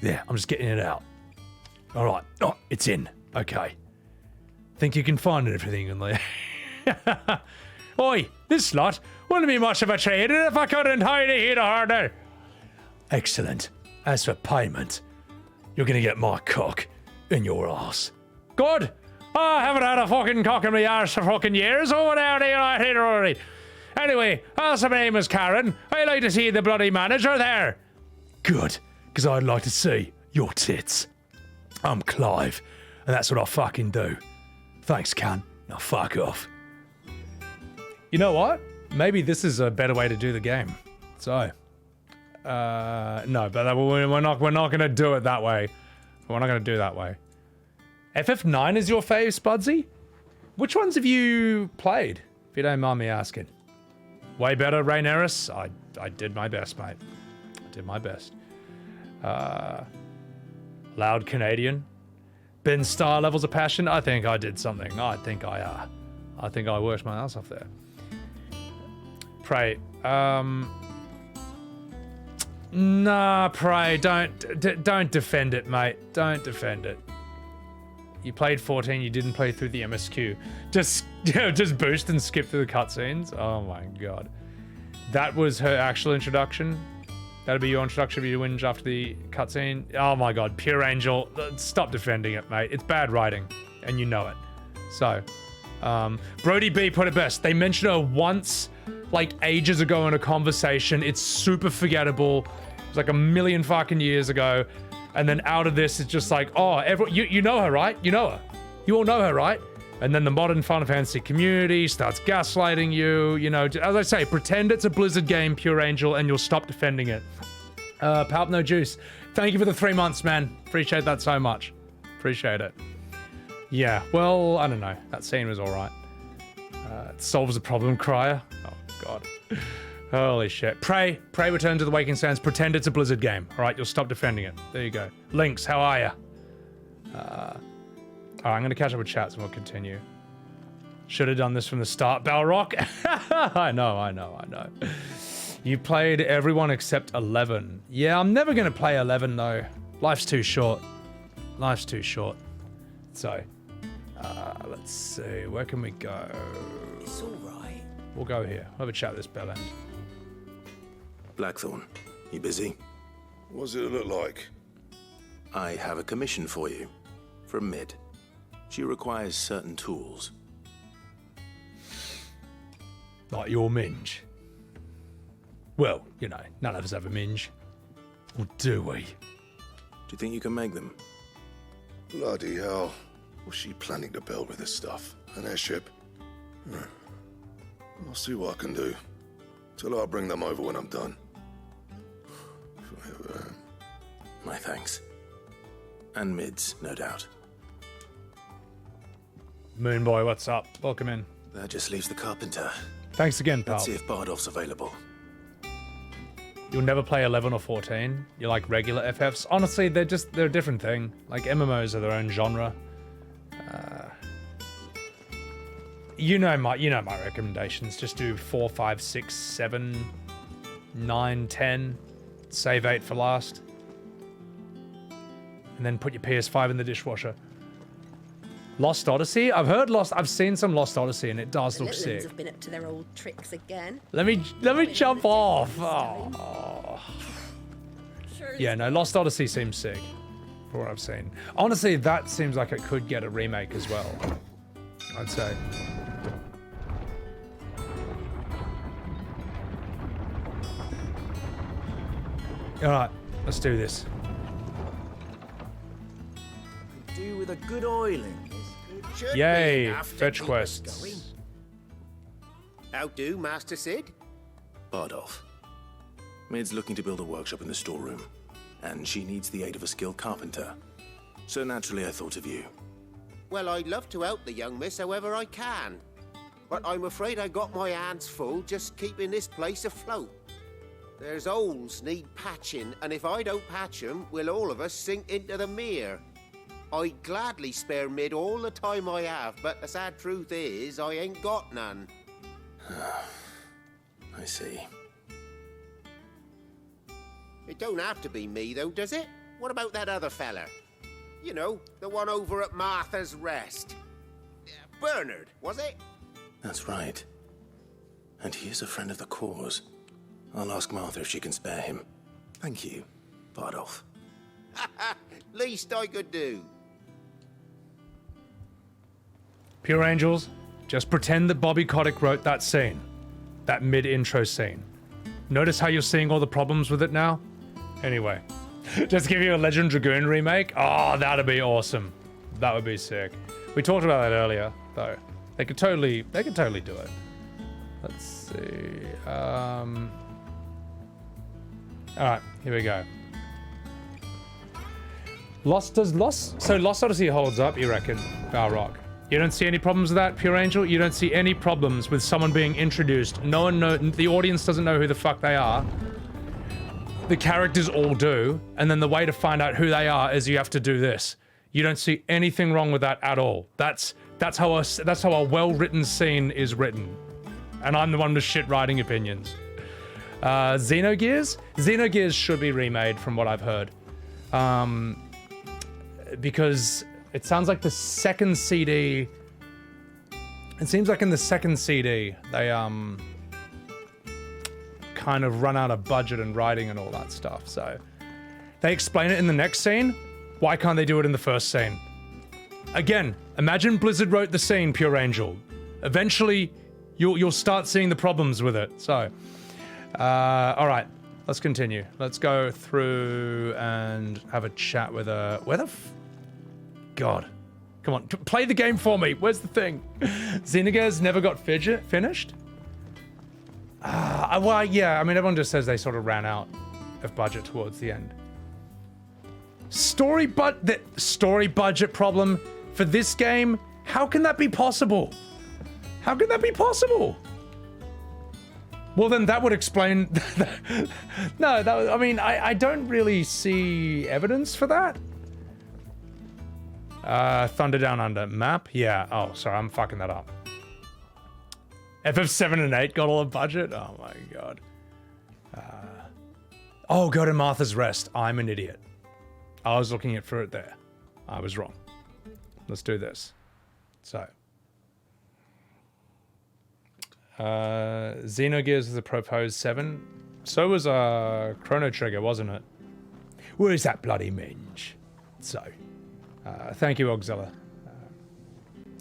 Yeah, I'm just getting it out. Alright. Oh, it's in. Okay. Think you can find everything in there? Oi, this lot wouldn't be much of a trade if I couldn't hide it here harder. Excellent. As for payment, you're gonna get my cock in your ass. Good. I haven't had a fucking cock in my arse for fucking years. Oh, now they are here already. Anyway, also my name is Karen. I'd like to see the bloody manager there. Good, because I'd like to see your tits. I'm Clive, and that's what I fucking do. Thanks, cunt. Now fuck off. You know what? Maybe this is a better way to do the game. So, no, but we're not going to do it that way. We're not going to do it that way. FF9 is your fave, Spudsy? Which ones have you played, if you don't mind me asking? Way better, Rhaenyra's? I did my best, mate. I did my best. Loud Canadian. Ben Starr levels of passion. I think I did something. I think I worked my ass off there. Pray. Nah, Pray. Don't defend it, mate. Don't defend it. You played 14. You didn't play through the MSQ. Just boost and skip through the cutscenes. Oh my god. That was her actual introduction. That'll be your introduction if you whinge after the cutscene. Oh my god, Pure Angel. Stop defending it, mate. It's bad writing, and you know it. So, Brody B put it best. They mentioned her once, like ages ago in a conversation. It's super forgettable. It was like a million fucking years ago. And then out of this, it's just like, oh, you know her, right? You know her. You all know her, right? And then the modern Final Fantasy community starts gaslighting you. You know, as I say, pretend it's a Blizzard game, Pure Angel, and you'll stop defending it. Palp No Juice, thank you for the 3 months, man. Appreciate that so much. Appreciate it. Yeah, well, I don't know. That scene was all right. It solves the problem, Crier. Oh, God. Holy shit. Pray Return to the Waking Sands. Pretend it's a Blizzard game. All right, you'll stop defending it. There you go. Lynx, how are ya? Alright, I'm going to catch up with chats and we'll continue. Should have done this from the start, Balrock. I know. You played everyone except 11. Yeah, I'm never going to play 11 though. Life's too short. So, let's see. Where can we go? It's alright. We'll go here. We'll have a chat with this bell end. Blackthorn, you busy? What does it look like? I have a commission for you. From Mid. She requires certain tools. Like your minge? Well, you know, none of us have a minge. Or do we? you think you can make them? Bloody hell. What's she planning to build with this stuff? An airship? I'll see what I can do. Tell her I'll bring them over when I'm done. My thanks. And mids, no doubt. Moonboy, what's up? Welcome in. That just leaves the carpenter. Thanks again, pal. Let's see if Bardolph's available. You'll never play 11 or 14. You like regular FFs. Honestly, they're a different thing. Like, MMOs are their own genre. You know my recommendations. Just do 4, 5, 6, 7, 9, 10. Save 8 for last. And then put your PS5 in the dishwasher. Lost Odyssey? I've seen some Lost Odyssey and it does look sick. Have been up to their old tricks again. Let me jump off. Oh. Yeah, no, Lost Odyssey seems sick for what I've seen. Honestly, that seems like it could get a remake as well. I'd say. All right, let's do this. Do with a good oiling. Yay, fetch quests. How do, Master Sid? Bardolph. Mid's looking to build a workshop in the storeroom, and she needs the aid of a skilled carpenter. So naturally I thought of you. Well, I'd love to help the young miss however I can. But I'm afraid I got my hands full just keeping this place afloat. There's holes need patching, and if I don't patch them, will all of us sink into the mere. I'd gladly spare Mid all the time I have, but the sad truth is, I ain't got none. I see. It don't have to be me, though, does it? What about that other fella? You know, the one over at Martha's Rest. Bernard, was it? That's right. And he is a friend of the cause. I'll ask Martha if she can spare him. Thank you, Bardolph. Least I could do. Pure Angels, just pretend that Bobby Kotick wrote that scene. That mid-intro scene. Notice how you're seeing all the problems with it now? Anyway, just give you a Legend Dragoon remake? Oh, that'd be awesome. That would be sick. We talked about that earlier, though. They could totally do it. Let's see. Alright, here we go. Lost Odyssey holds up, you reckon, Balrog? You don't see any problems with that, Pure Angel? You don't see any problems with someone being introduced. The audience doesn't know who the fuck they are. The characters all do, and then the way to find out who they are is you have to do this. You don't see anything wrong with that at all. That's how a well-written scene is written. And I'm the one with shit writing opinions. Xenogears? Xenogears should be remade from what I've heard. Because it sounds like the second CD... It seems like in the second CD, they, kind of run out of budget and writing and all that stuff, so... They explain it in the next scene. Why can't they do it in the first scene? Again, imagine Blizzard wrote the scene, Pure Angel. Eventually, you'll start seeing the problems with it, so... alright, let's continue. Let's go through and have a chat with a... Where the God. Come on, play the game for me. Where's the thing? Xenogears never got finished? Well, yeah, I mean, everyone just says they sort of ran out of budget towards the end. Story budget problem for this game? How can that be possible? How can that be possible? Well, then that would explain... No, I mean, I don't really see evidence for that. Thunder Down Under. Map? Yeah. Oh, sorry, I'm fucking that up. FF7 and 8 got all the budget? Oh my god. Oh, go to Martha's Rest. I'm an idiot. I was looking for it there. I was wrong. Let's do this. So. Xenogears is a proposed 7. So was Chrono Trigger, wasn't it? Where's that bloody minge? So. Thank you, Auxilla.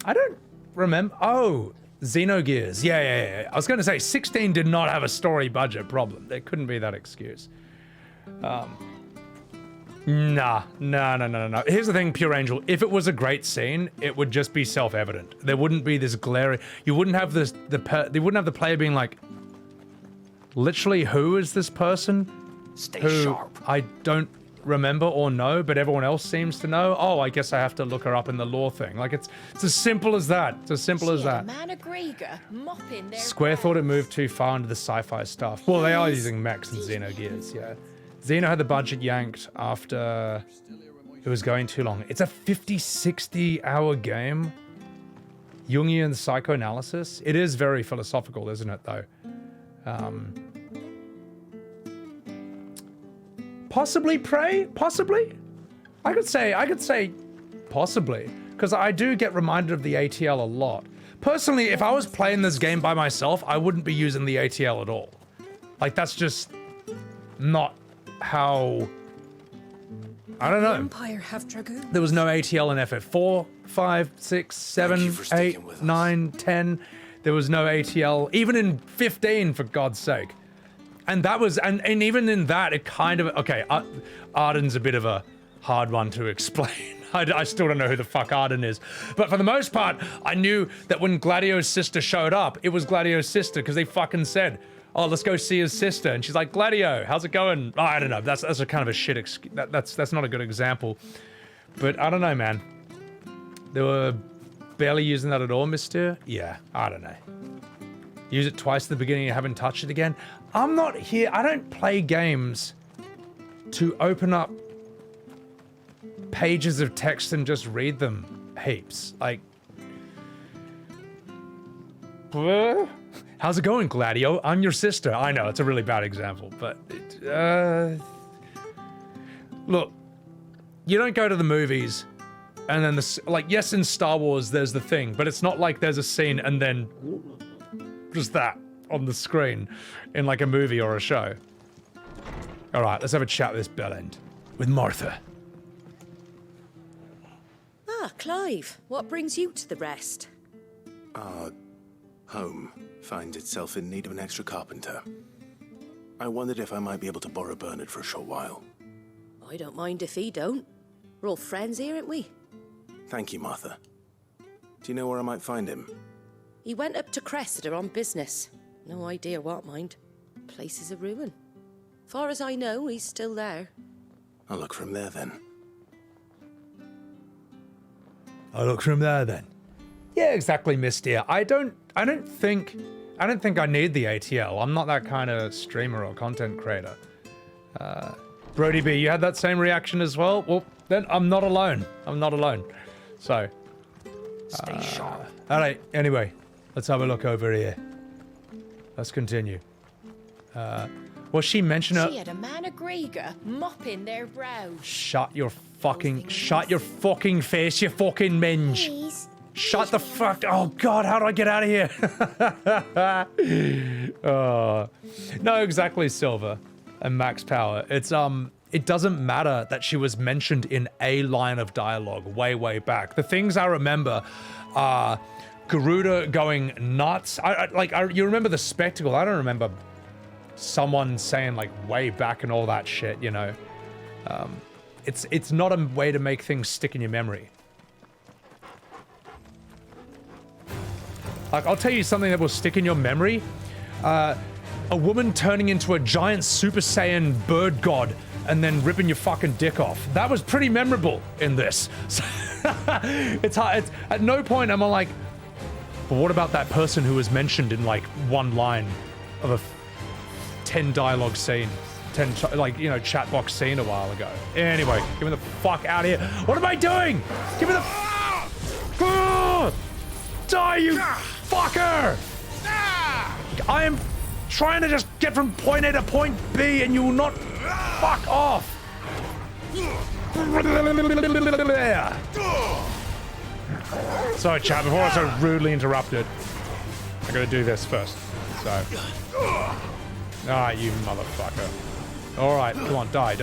I don't remember. Oh, Xenogears. Yeah. I was going to say 16 did not have a story budget problem. There couldn't be that excuse. Nah. Here's the thing, Pure Angel. If it was a great scene, it would just be self-evident. There wouldn't be this glaring. You wouldn't have this. They wouldn't have the player being like, literally, who is this person? Stay sharp. I don't remember or know, but everyone else seems to know. Oh, I guess I have to look her up in the lore thing. Like it's as simple as that. It's as simple as that. Square thought it moved too far into the sci-fi stuff. Well, they are using mechs and Xenogears, yeah. Xeno had the budget yanked after it was going too long. It's a 50, 60 hour game. Jungian psychoanalysis. It is very philosophical, isn't it, though? Possibly Prey? Possibly? I could say possibly, because I do get reminded of the ATL a lot. Personally, if I was playing this game by myself, I wouldn't be using the ATL at all. Like, that's just not how... I don't know. Empire have Dragoon. There was no ATL in FF4, 5, 6, 7, 8, 9, 10. There was no ATL, even in 15, for God's sake. And that was, and even in that, it kind of, okay, Arden's a bit of a hard one to explain. I still don't know who the fuck Arden is. But for the most part, I knew that when Gladio's sister showed up, it was Gladio's sister, because they fucking said, oh, let's go see his sister. And she's like, Gladio, how's it going? Oh, I don't know, that's a kind of a shit, that's not a good example. But I don't know, man. They were barely using that at all, mister? Yeah, I don't know. Use it twice at the beginning and haven't touched it again. I'm not here, I don't play games to open up pages of text and just read them heaps. Like, how's it going, Gladio? I'm your sister. I know, it's a really bad example, but look, you don't go to the movies and then like, yes, in Star Wars there's the thing, but it's not like there's a scene and then just that on the screen in like a movie or a show. All right, let's have a chat with this bellend. With Martha. Ah, Clive, what brings you to the rest? Our home finds itself in need of an extra carpenter. I wondered if I might be able to borrow Bernard for a short while. I don't mind if he don't. We're all friends here, aren't we? Thank you, Martha. Do you know where I might find him? He went up to Cressida on business. No idea what, mind. Place is a ruin. Far as I know, he's still there. I'll look for him there then. Yeah, exactly, Miss Dear. I don't think I need the ATL. I'm not that kind of streamer or content creator. Brody B, you had that same reaction as well? Well, then I'm not alone. So, stay sharp. All right, anyway, let's have a look over here. Let's continue. Was she mentioning She had a man of Grieger mopping their brows. Shut your fucking face, you fucking minge. Please. Shut the fuck. Oh God, how do I get out of here? Oh. No, exactly, Silver and Max Power. It's it doesn't matter that she was mentioned in a line of dialogue way back. The things I remember are Garuda going nuts. You remember the spectacle. I don't remember someone saying like way back and all that shit, you know. It's not a way to make things stick in your memory. Like, I'll tell you something that will stick in your memory. A woman turning into a giant Super Saiyan bird god and then ripping your fucking dick off. That was pretty memorable in this. It's hard. At no point am I like, but what about that person who was mentioned in like one line of a 10 dialogue scene, 10 chat box scene a while ago? Anyway, get me the fuck out of here. What am I doing? Give me the die, you fucker! I am trying to just get from point A to point B and you will not fuck off. Sorry, chat, before I was so rudely interrupted, I gotta do this first. So. Alright, you motherfucker. Alright, come on, die.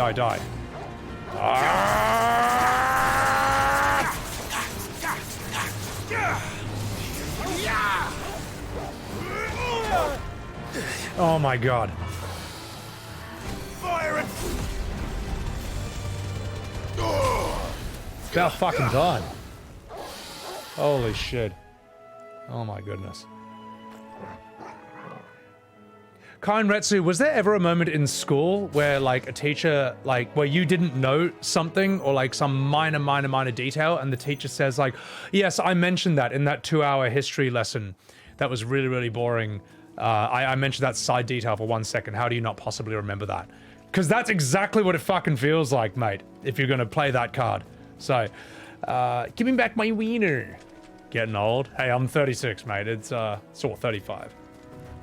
Oh my God. Fire it! about fucking time. Holy shit. Oh my goodness. Kain Retsu, was there ever a moment in school where like a teacher, like where you didn't know something or like some minor detail and the teacher says like, yes, I mentioned that in that 2-hour history lesson. That was really, really boring. I mentioned that side detail for 1 second. How do you not possibly remember that? Because that's exactly what it fucking feels like, mate, if you're going to play that card. So, give me back my wiener. Getting old. Hey, I'm 36, mate. It's sort of 35.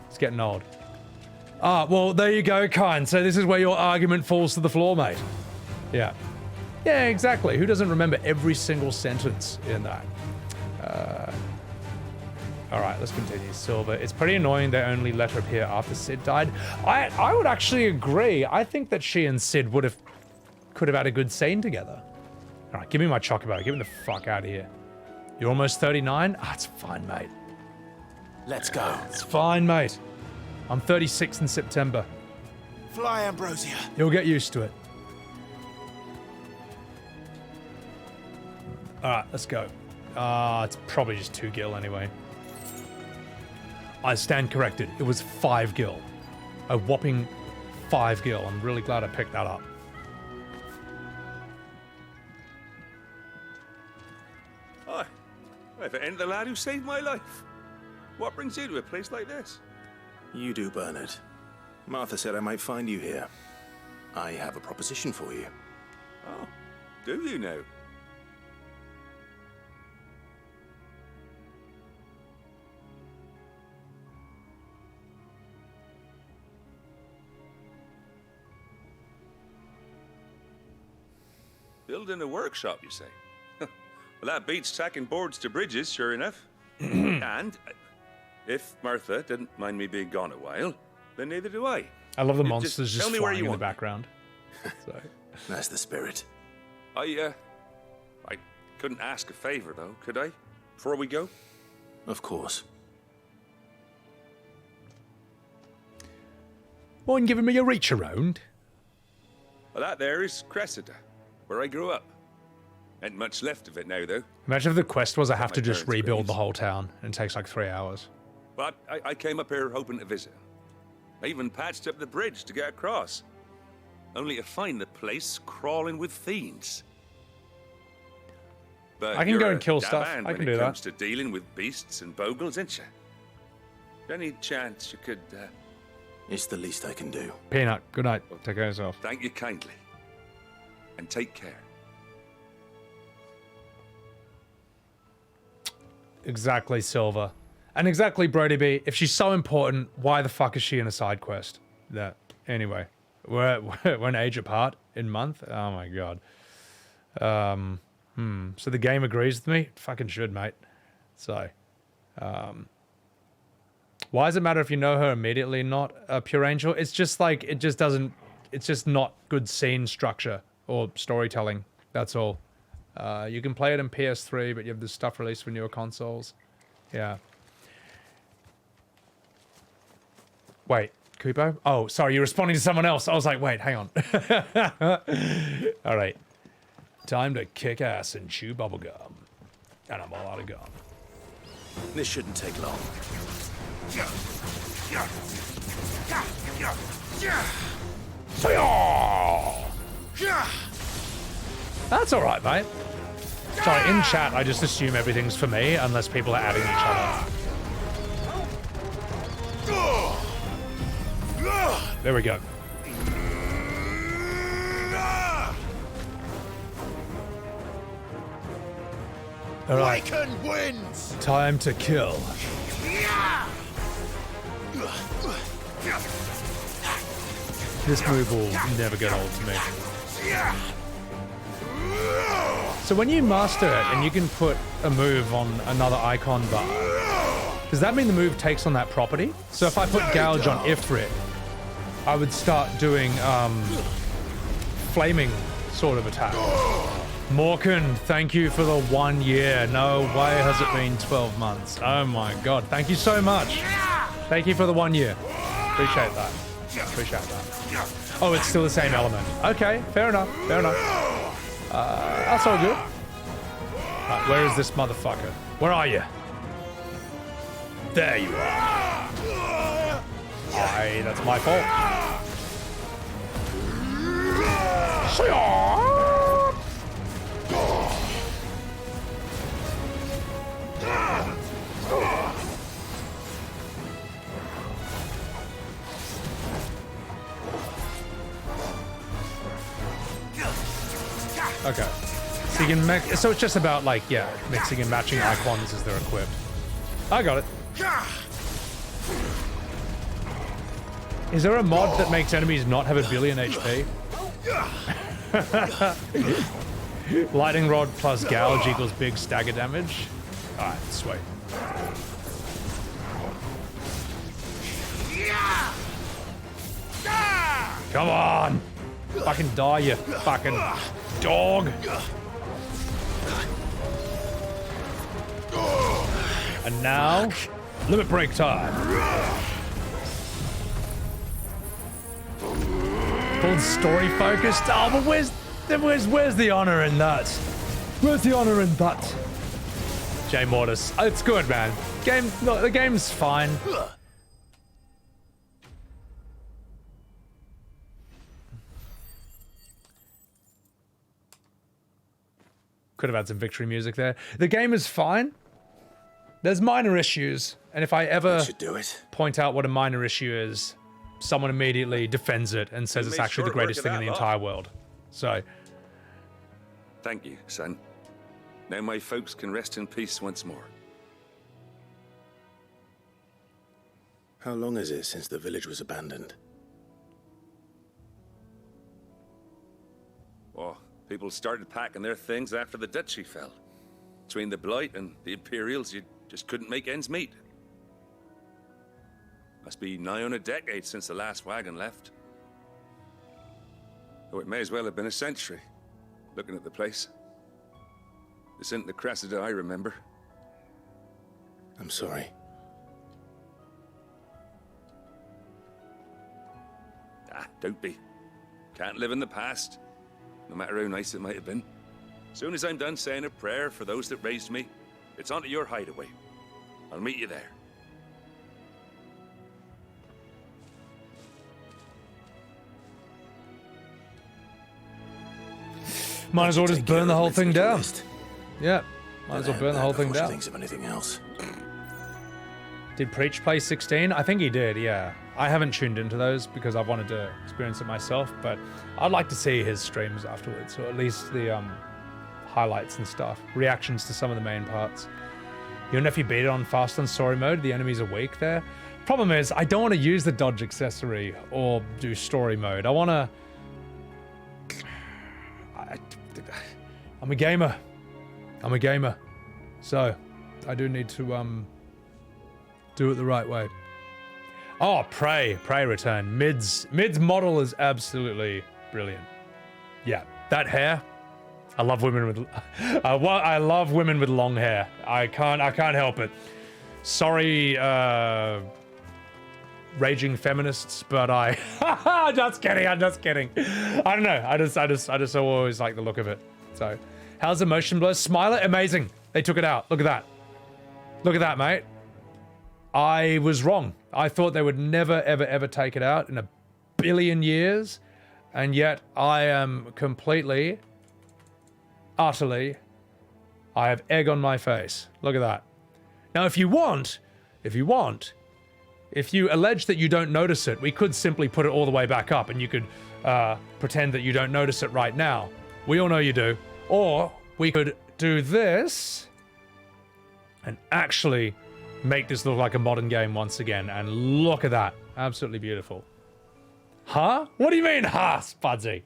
It's getting old. Ah, well, there you go, Kain. So this is where your argument falls to the floor, mate. Yeah. Yeah, exactly. Who doesn't remember every single sentence in that? All right, let's continue. Silver. It's pretty annoying they only let her appear after Sid died. I would actually agree. I think that she and Sid could have had a good scene together. All right, give me my chocobo. Get me the fuck out of here. You're almost 39? Ah, it's fine, mate. Let's go. It's fine, mate. I'm 36 in September. Fly, Ambrosia. You'll get used to it. All right, let's go. It's probably just 2 gil anyway. I stand corrected. It was 5 gil. A whopping 5 gil. I'm really glad I picked that up. Hi. If it ain't the lad who saved my life. What brings you to a place like this? You do, Bernard. Martha said I might find you here. I have a proposition for you. Oh, do you now? Building a workshop, you say? Well, that beats tacking boards to bridges, sure enough. And if Martha didn't mind me being gone a while, then neither do I. I love the monsters just tell me where flying you in the want. background. So. That's the spirit. I couldn't ask a favor, though, could I? Before we go? Of course. Mind giving me a reach around? Well, that there is Cressida, where I grew up. Ain't much left of it now, though. Imagine if the quest was I have My to just parents' rebuild graves. the whole town and it takes like 3 hours. But I came up here hoping to visit. I even patched up the bridge to get across. Only to find the place crawling with fiends. But I can go you're and kill a stuff. man I can when do it that. comes to dealing with beasts and bogles, ain't you? Any chance you could... It's the least I can do. Peanut, good night. Take care of yourself. Thank you kindly. And take care. Exactly, Silver. And exactly, Brody B. If she's so important, why the fuck is she in a side quest? That anyway, we're an age apart in month. Oh my god. So the game agrees with me. It fucking should, mate. So, why does it matter if you know her immediately? Not a pure angel. It's just like it just doesn't. It's just not good scene structure or storytelling. That's all. You can play it in PS3, but you have this stuff released for newer consoles. Yeah. Wait, Kupo? Oh, sorry, you're responding to someone else. I was like, wait, hang on. All right. Time to kick ass and chew bubblegum. And I'm all out of gum. This shouldn't take long. That's all right, mate. Sorry, in chat, I just assume everything's for me unless people are adding each other. There we go. All right. Lycan wins! Time to kill. This move will never get old to me. So when you master it and you can put a move on another icon bar, does that mean the move takes on that property? So if I put Gouge on Ifrit, I would start doing flaming sort of attack. Morkan, thank you for the 1 year. No way has it been 12 months. Oh my god, thank you so much. Thank you for the 1 year. Appreciate that. Appreciate that. Oh, it's still the same element. Okay, fair enough, fair enough. That's all good. Where is this motherfucker? Where are you? There you are. Aye, that's my fault. Okay. So you can so it's just about like, yeah, mixing and matching icons as they're equipped. I got it. Is there a mod that makes enemies not have a billion HP? Lightning rod plus gouge equals big stagger damage. Alright, sweet. Come on! Fucking die, you fucking dog! And now, limit break time. Called story focused. Oh, but where's the honor in that? Where's the honor in that? J Mortis. It's good, man. Look, the game's fine. Could have had some victory music there. The game is fine. There's minor issues, and if I ever point out what a minor issue is, someone immediately defends it and says it's actually the greatest thing in the entire world. So, thank you, son. Now my folks can rest in peace once more. How long is it since the village was abandoned? Oh, people started packing their things after the duchy fell. Between the Blight and the Imperials, you just couldn't make ends meet. Must be nigh on a decade since the last wagon left. Oh, it may as well have been a century, looking at the place. This isn't the Cressida I remember. I'm sorry. Ah, don't be. Can't live in the past, no matter how nice it might have been. Soon as I'm done saying a prayer for those that raised me, it's onto your hideaway. I'll meet you there. Might as well just burn the whole thing down. Yeah, might as well burn the whole thing down. Thinks of anything else. Did Preach play 16? I think he did, yeah. I haven't tuned into those because I wanted to experience it myself, but I'd like to see his streams afterwards, or at least the highlights and stuff. Reactions to some of the main parts. Even if you beat it on fast on story mode, the enemies are weak there. Problem is, I don't want to use the dodge accessory or do story mode. I want to... I'm a gamer. I'm a gamer. So, I do need to do it the right way. Oh, Prey return. Mid's model is absolutely brilliant. Yeah, that hair. I love women with I love women with long hair. I can't help it. Sorry, raging feminists, but I just kidding. I'm just kidding. I don't know. I just always like the look of it. So, how's the motion blur? Smiler, amazing. They took it out. Look at that. Look at that, mate. I was wrong. I thought they would never, ever take it out in a billion years, and yet I am completely, utterly, I have egg on my face. Look at that. Now, if you allege that you don't notice it, we could simply put it all the way back up, and you could pretend that you don't notice it right now. We all know you do. Or we could do this and actually make this look like a modern game once again. And look at that. Absolutely beautiful. Huh? What do you mean, huh, Spudsy?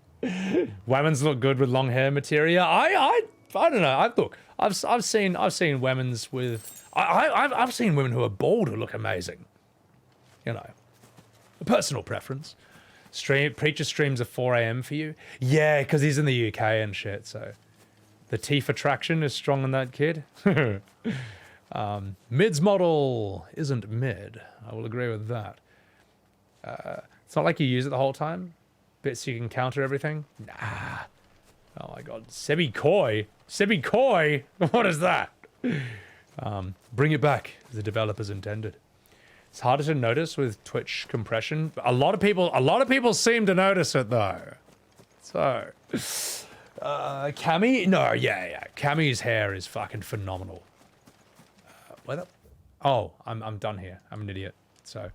Women's look good with long hair materia. I don't know. I've seen women's with I've seen women who are bald who look amazing. You know, a personal preference. Preacher streams at 4 a.m. for you? Yeah, because he's in the UK and shit, so the teeth attraction is strong in that kid. Mid's model isn't mid. I will agree with that. It's not like you use it the whole time. Bits you can counter everything. Nah. Oh my god. Sebi Koi. Sebby Koi? What is that? Bring it back, as the developers intended. It's harder to notice with Twitch compression. But a lot of people seem to notice it though. So, Cammy? No, yeah. Cammy's hair is fucking phenomenal. Where the? Oh, I'm done here. I'm an idiot. So,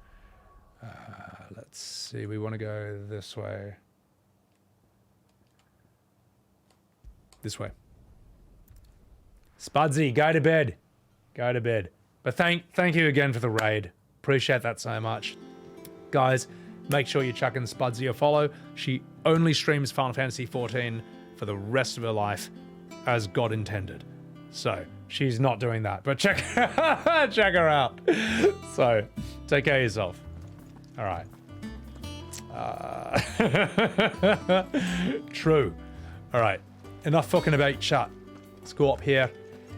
let's see. We want to go this way. This way. Spudsy, go to bed. Go to bed. But thank you again for the raid. Appreciate that so much. Guys, make sure you chuck in Spudsy a follow. She only streams Final Fantasy XIV for the rest of her life as God intended. So, she's not doing that. But check her out. So, take care of yourself. All right. True. All right. Enough fucking about chat. Let's go up here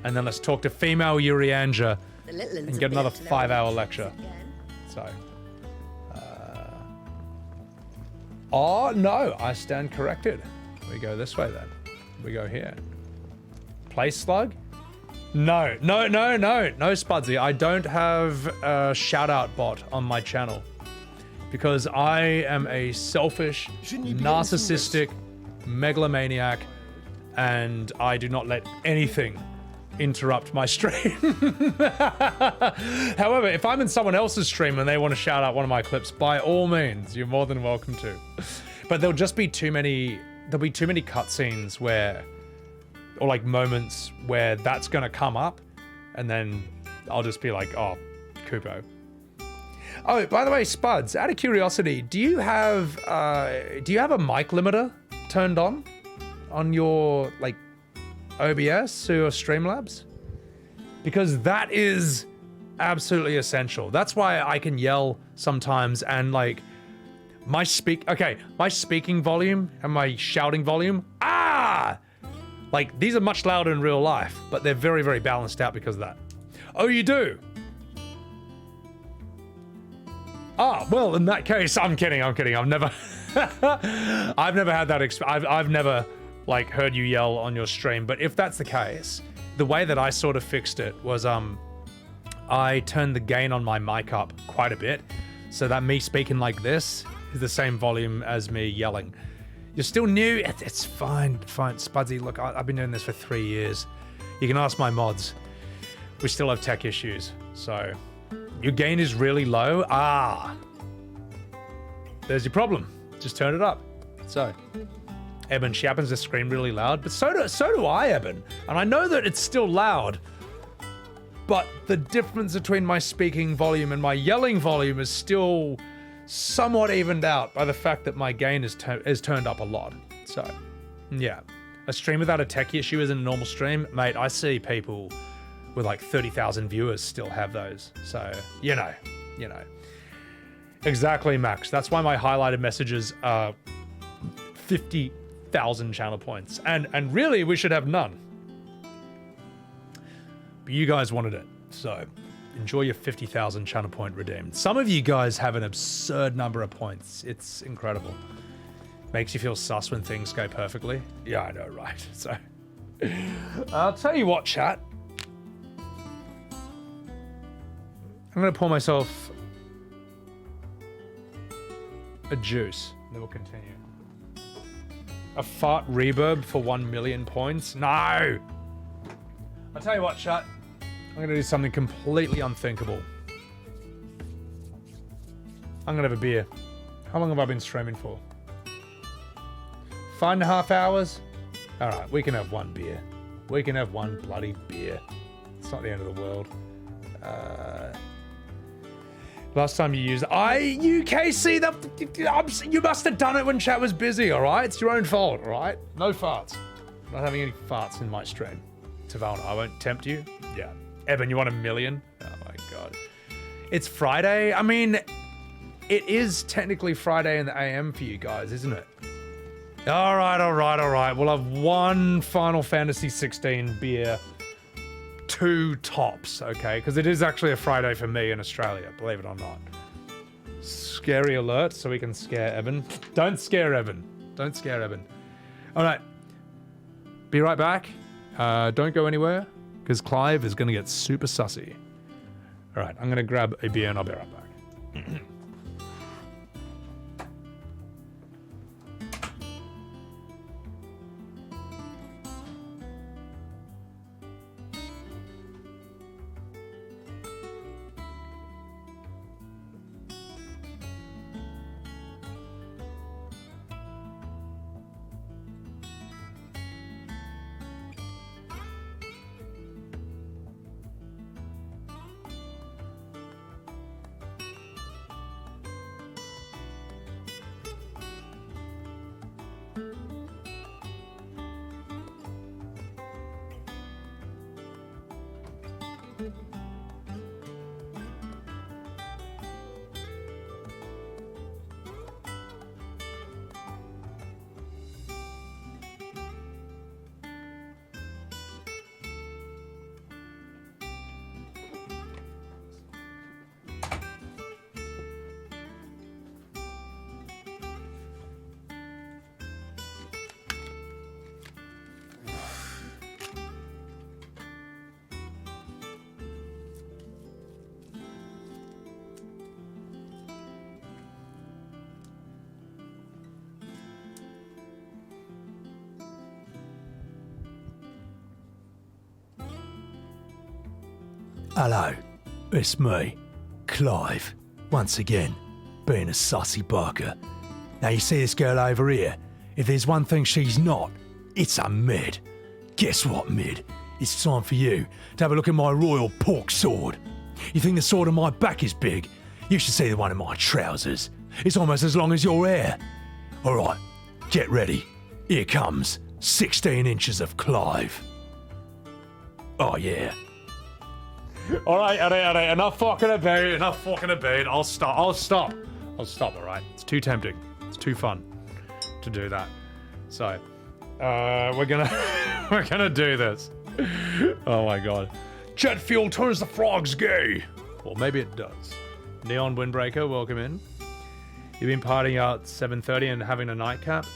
and then let's talk to female Urianja and get another 5-hour lecture. So, oh no, I stand corrected. We go this way then. We go here. Play slug? No, Spudsy. I don't have a shout out bot on my channel because I am a selfish, narcissistic megalomaniac and I do not let anything interrupt my stream. However, if I'm in someone else's stream and they want to shout out one of my clips, by all means, you're more than welcome to. But there'll just be too many cutscenes where, or like moments where that's gonna come up, and then I'll just be like, oh, Kupo. Oh, by the way, Spuds, out of curiosity, do you have a mic limiter turned on your like OBS or Streamlabs? Because that is absolutely essential. That's why I can yell sometimes and like my speaking volume and my shouting volume, like these are much louder in real life, but they're very, very balanced out because of that. Oh, you do? Ah, well, in that case, I'm kidding. I've never, I've never had that I've never like heard you yell on your stream, but if that's the case, the way that I sort of fixed it was I turned the gain on my mic up quite a bit so that me speaking like this is the same volume as me yelling. You're still new? It's fine. Spudsy, look, I've been doing this for 3 years. You can ask my mods. We still have tech issues, so your gain is really low. There's your problem. Just turn it up. So, Eben, she happens to scream really loud, but so do I, Eben. And I know that it's still loud, but the difference between my speaking volume and my yelling volume is still somewhat evened out by the fact that my gain is turned up a lot. So, yeah. A stream without a tech issue isn't a normal stream. Mate, I see people with like 30,000 viewers still have those. So, you know. Exactly, Max. That's why my highlighted messages are 50,000 channel points. And really, we should have none. But you guys wanted it, so enjoy your 50,000 channel point redeemed. Some of you guys have an absurd number of points. It's incredible. Makes you feel sus when things go perfectly. Yeah, I know, right? So, I'll tell you what, chat. I'm gonna pour myself a juice. Then we'll continue. A fart reverb for 1 million points? No! I'll tell you what, chat. I'm gonna do something completely unthinkable. I'm gonna have a beer. How long have I been streaming for? 5.5 hours? Alright, we can have one beer. We can have one bloody beer. It's not the end of the world. Last time you used UKC, you must have done it when chat was busy, alright? It's your own fault, alright? No farts. I'm not having any farts in my stream. Tavalna, I won't tempt you. Yeah. Evan, you want 1 million? Oh my god. It's Friday? I mean, it is technically Friday in the AM for you guys, isn't it? Alright. We'll have one Final Fantasy XVI beer. 2 tops, okay? Because it is actually a Friday for me in Australia, believe it or not. Scary alert, so we can scare Evan. Don't scare Evan. Don't scare Evan. Alright. Be right back. Don't go anywhere, because Clive is going to get super sussy. All right, I'm going to grab a beer and I'll be right back. Hello, it's me, Clive, once again, being a sussy barker. Now you see this girl over here? If there's one thing she's not, it's a mid. Guess what, mid? It's time for you to have a look at my royal pork sword. You think the sword on my back is big? You should see the one in my trousers. It's almost as long as your hair. Alright, get ready. Here comes 16 inches of Clive. Oh yeah. All right, enough fucking about. I'll stop, all right? It's too tempting. It's too fun to do that. So, we're gonna do this. Oh my god. Jet fuel turns the frogs gay. Well, maybe it does. Neon Windbreaker, welcome in. You've been partying out 7:30 and having a nightcap?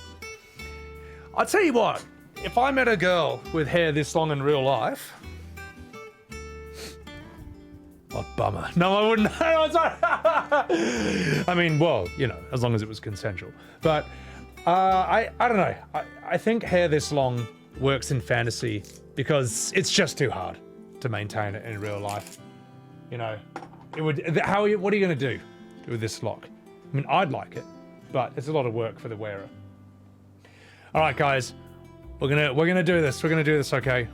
I'll tell you what, if I met a girl with hair this long in real life... What bummer. No, I wouldn't. I mean, well, you know, as long as it was consensual. But I don't know. I think hair this long works in fantasy because it's just too hard to maintain it in real life. You know, it would. What are you going to do with this lock? I mean, I'd like it, but it's a lot of work for the wearer. All right, guys, we're gonna do this. We're gonna do this, okay?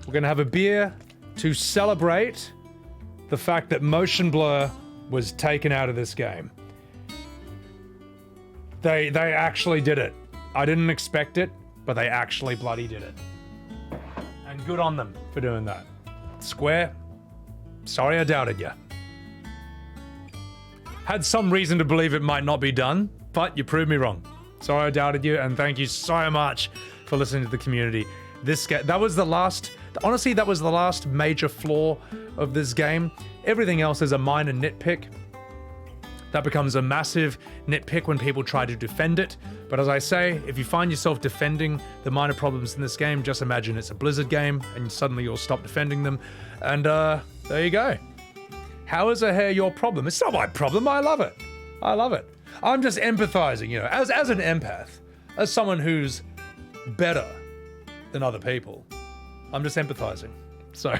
We're gonna have a beer to celebrate the fact that motion blur was taken out of this game. They actually did it. I didn't expect it, but they actually bloody did it. And good on them for doing that. Square, sorry I doubted you. Had some reason to believe it might not be done, but you proved me wrong. Sorry I doubted you, and thank you so much for listening to the community. That was the last, honestly, that was the last major flaw of this game. Everything else is a minor nitpick. That becomes a massive nitpick when people try to defend it. But as I say, if you find yourself defending the minor problems in this game, just imagine it's a Blizzard game and suddenly you'll stop defending them. And there you go. How is a hair your problem? It's not my problem, I love it. I love it. I'm just empathizing, you know, as an empath, as someone who's better than other people. I'm just empathizing. So,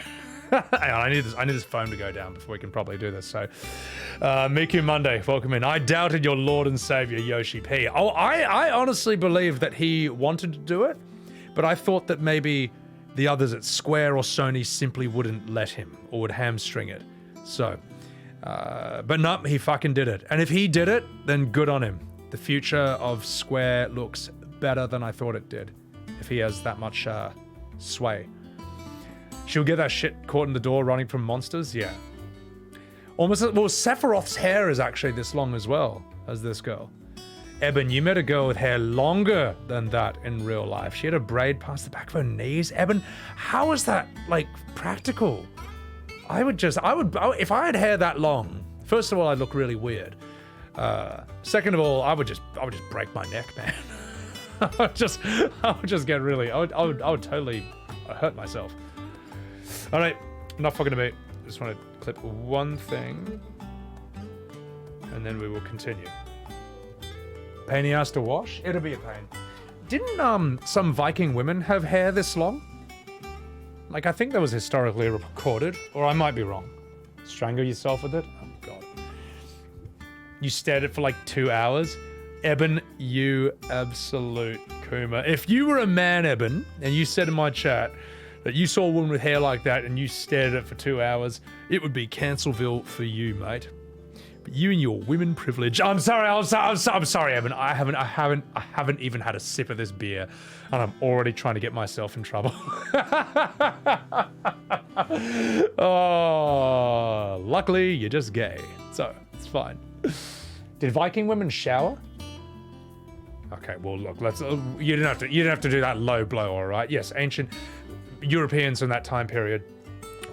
hang on, I need this phone to go down before we can probably do this. So, Miku Monday, welcome in. I doubted your Lord and Savior Yoshi P. Oh, I honestly believe that he wanted to do it, but I thought that maybe the others at Square or Sony simply wouldn't let him or would hamstring it. So, but no, he fucking did it. And if he did it, then good on him. The future of Square looks better than I thought it did. If he has that much sway. She'll get that shit caught in the door running from monsters? Yeah. Almost, well, Sephiroth's hair is actually this long as well as this girl. Eben, you met a girl with hair longer than that in real life. She had a braid past the back of her knees. Eben, how is that, like, practical? If I had hair that long, first of all, I'd look really weird. Second of all, I would just break my neck, man. I would just get really, I would totally I hurt myself. All right, enough fucking about. Just want to clip one thing, and then we will continue. Pain in the ass to wash? It'll be a pain. Didn't some Viking women have hair this long? Like, I think that was historically recorded, or I might be wrong. Strangle yourself with it? Oh, God. You stared at it for like 2 hours? Eben, you absolute Kuma. If you were a man, Eben, and you said in my chat that you saw a woman with hair like that and you stared at it for 2 hours, it would be Cancelville for you, mate. But you and your women privilege. I'm sorry, I'm sorry, Evan. I haven't even had a sip of this beer, and I'm already trying to get myself in trouble. Oh, luckily you're just gay, so it's fine. Did Viking women shower? Okay, well look, let's. You didn't have to do that low blow, all right? Yes, ancient Europeans in that time period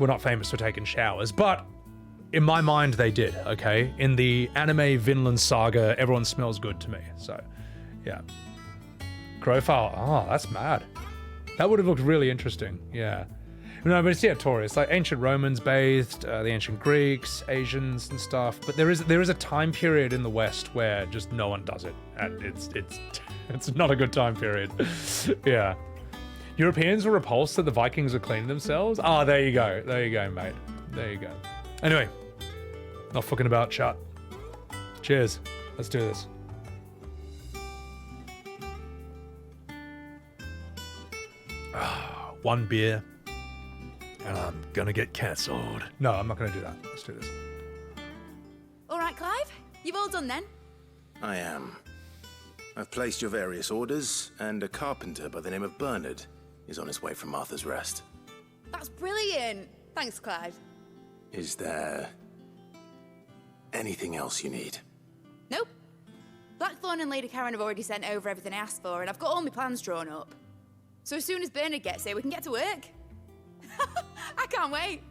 were not famous for taking showers, but in my mind, they did, okay? In the anime Vinland Saga, everyone smells good to me, so, yeah. Crowfile, oh, that's mad. That would have looked really interesting, yeah. No, but it's, yeah, Tori, it's like ancient Romans bathed, the ancient Greeks, Asians and stuff, but there is a time period in the West where just no one does it, and it's not a good time period, yeah. Europeans were repulsed that the Vikings are cleaning themselves? Ah, there you go, mate, there you go. Anyway, not fucking about, chat. Cheers. Let's do this. One beer, and I'm gonna get cancelled. No, I'm not gonna do that. Let's do this. All right, Clive. You've all done then? I am. I've placed your various orders, and a carpenter by the name of Bernard is on his way from Martha's Rest. That's brilliant. Thanks, Clive. Is there anything else you need? Nope. Blackthorn and Lady Karen have already sent over everything I asked for, and I've got all my plans drawn up. So as soon as Bernard gets here, we can get to work. I can't wait.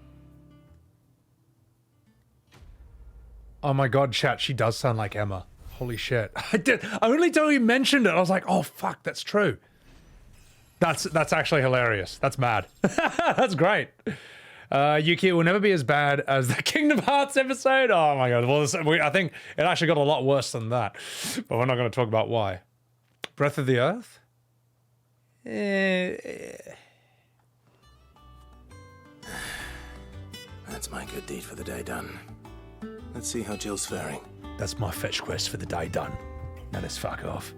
Oh my god, chat, she does sound like Emma. Holy shit. I only till you mentioned it, I was like, oh fuck, that's true. That's actually hilarious. That's mad. That's great. Yuki will never be as bad as the Kingdom Hearts episode. Oh my god. Well, I think it actually got a lot worse than that. But we're not going to talk about why. Breath of the Earth? That's my good deed for the day done. Let's see how Jill's faring. That's my fetch quest for the day done. Now let's fuck off.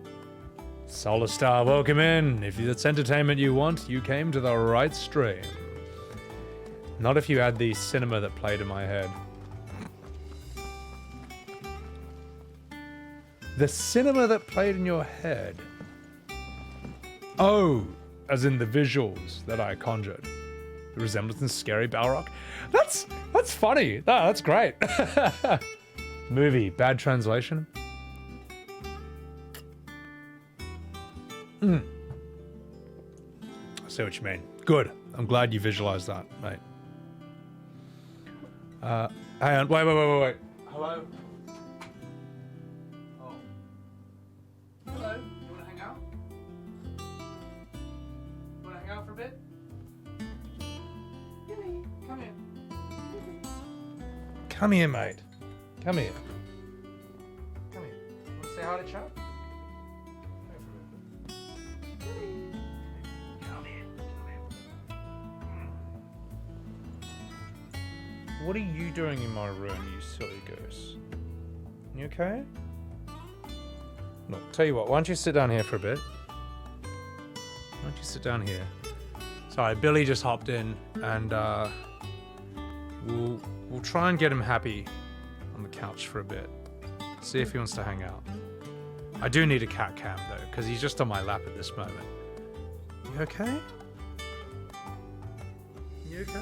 Solar Star, welcome in. If that's entertainment you want, you came to the right stream. Not if you had the cinema that played in my head. The cinema that played in your head. Oh, as in the visuals that I conjured. The resemblance in Scary Balrog. That's funny. Oh, that's great. Movie, bad translation. I see what you mean. Good. I'm glad you visualized that, mate. Hang on. Wait. Hello? Oh. Hello? You wanna hang out? You wanna hang out for a bit? Come here. Come here, mate. Come here. Come here. Wanna say hi to Chuck? What are you doing in my room, you silly goose? You okay? Look, tell you what, why don't you sit down here for a bit? Why don't you sit down here? Sorry, Billy just hopped in, and we'll try and get him happy on the couch for a bit. See if he wants to hang out. I do need a cat cam though, because he's just on my lap at this moment. You okay? You okay?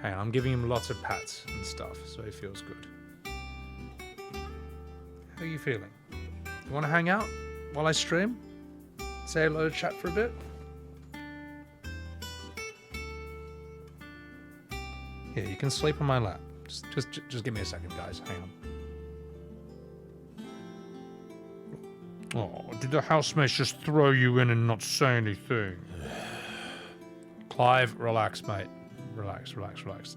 Hey, I'm giving him lots of pats and stuff, so he feels good. How are you feeling? You want to hang out while I stream? Say hello to chat for a bit? Here, you can sleep on my lap. Just give me a second, guys. Hang on. Oh, did the housemates just throw you in and not say anything? Clive, relax, mate. Relax.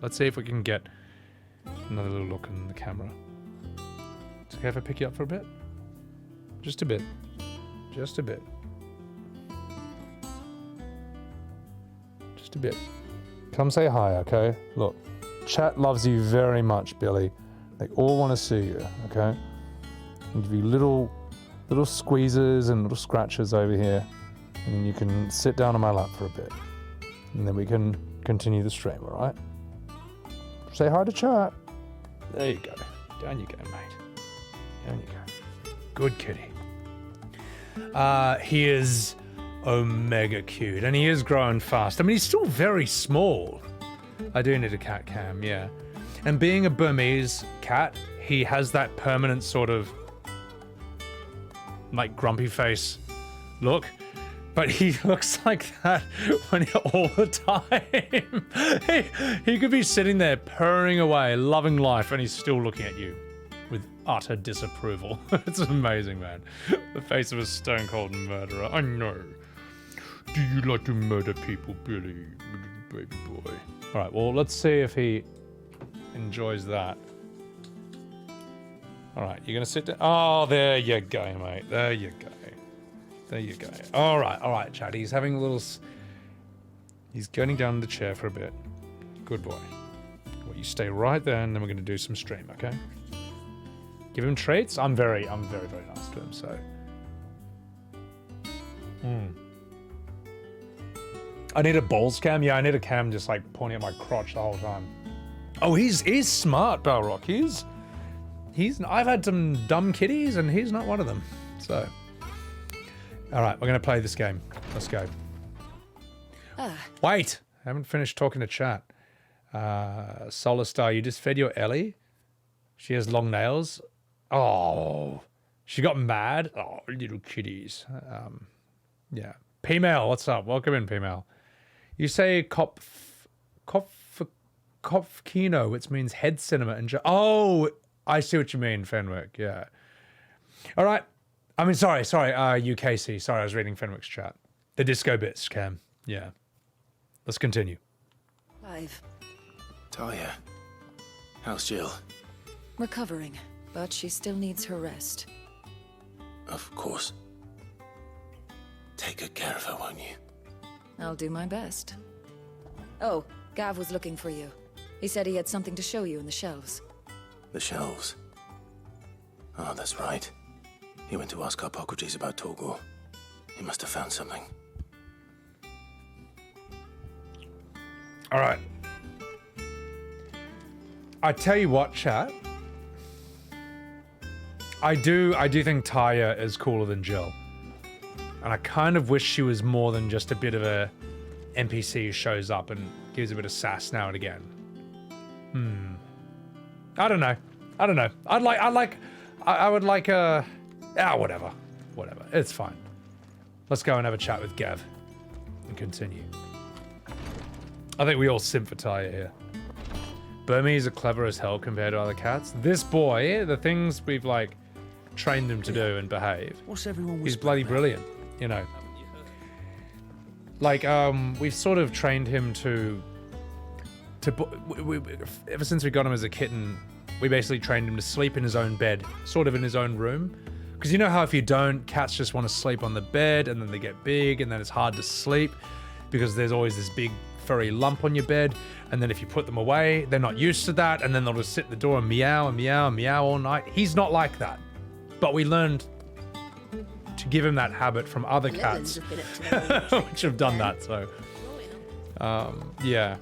Let's see if we can get another little look in the camera. It's okay if I pick you up for a bit? Just a bit. Just a bit. Just a bit. Come say hi, okay? Look, chat loves you very much, Billy. They all want to see you, okay? I'll give you little squeezes and little scratches over here, and then you can sit down on my lap for a bit, and then we can continue the stream, all right? Say hi to chat. There you go. Down you go, mate. Down you go. Good kitty. He is omega cute, and he is growing fast. I mean, he's still very small. I do need a cat cam, yeah. And being a Burmese cat, he has that permanent sort of like grumpy face look, but he looks like that when all the time. he could be sitting there purring away, loving life, and he's still looking at you with utter disapproval. It's amazing, man. The face of a stone cold murderer. I know. Do you like to murder people, Billy, baby boy? All right, well, let's see if he enjoys that. All right, you're gonna sit down. Oh, there you go, mate. There you go. There you go. All right, Chad. He's having a little. He's getting down in the chair for a bit. Good boy. Well, you stay right there, and then we're gonna do some stream, okay? Give him treats. I'm very nice to him. So. I need a balls cam. Yeah, I need a cam just like pointing at my crotch the whole time. Oh, he's smart, Balrock. He's. I've had some dumb kitties, and he's not one of them. So. All right, we're gonna play this game. Let's go. Wait, I haven't finished talking to chat. Solar Star, you just fed your Ellie. She has long nails. Oh, she got mad. Oh, little kitties. Yeah. P-Mail, what's up? Welcome in, P-Mail. You say Kopfkino, which means head cinema. And oh, I see what you mean, Fenwick. Yeah. All right. I mean, sorry, UKC. Sorry, I was reading Fenwick's chat. The disco bits, Cam. Yeah. Let's continue. Clive. Talia. How's Jill? Recovering, but she still needs her rest. Of course. Take good care of her, won't you? I'll do my best. Oh, Gav was looking for you. He said he had something to show you in the shelves. The shelves? Oh, that's right. He went to ask Hippocrates about Torgor. He must have found something. All right. I tell you what, chat. I do think Taya is cooler than Jill. And I kind of wish she was more than just a bit of a NPC who shows up and gives a bit of sass now and again. I don't know. I would like a... whatever. It's fine. Let's go and have a chat with Gav and continue. I think we all simp for Taya here. Burmese are clever as hell compared to other cats. This boy, the things we've like trained him to do and behave, he's bloody brilliant, you know. Like, we've sort of trained him to ever since we got him as a kitten, we basically trained him to sleep in his own bed, sort of in his own room. Because you know how if you don't, cats just want to sleep on the bed and then they get big and then it's hard to sleep because there's always this big furry lump on your bed. And then if you put them away, they're not used to that. And then they'll just sit at the door and meow and meow and meow all night. He's not like that. But we learned to give him that habit from other cats, which have done that. So, yeah.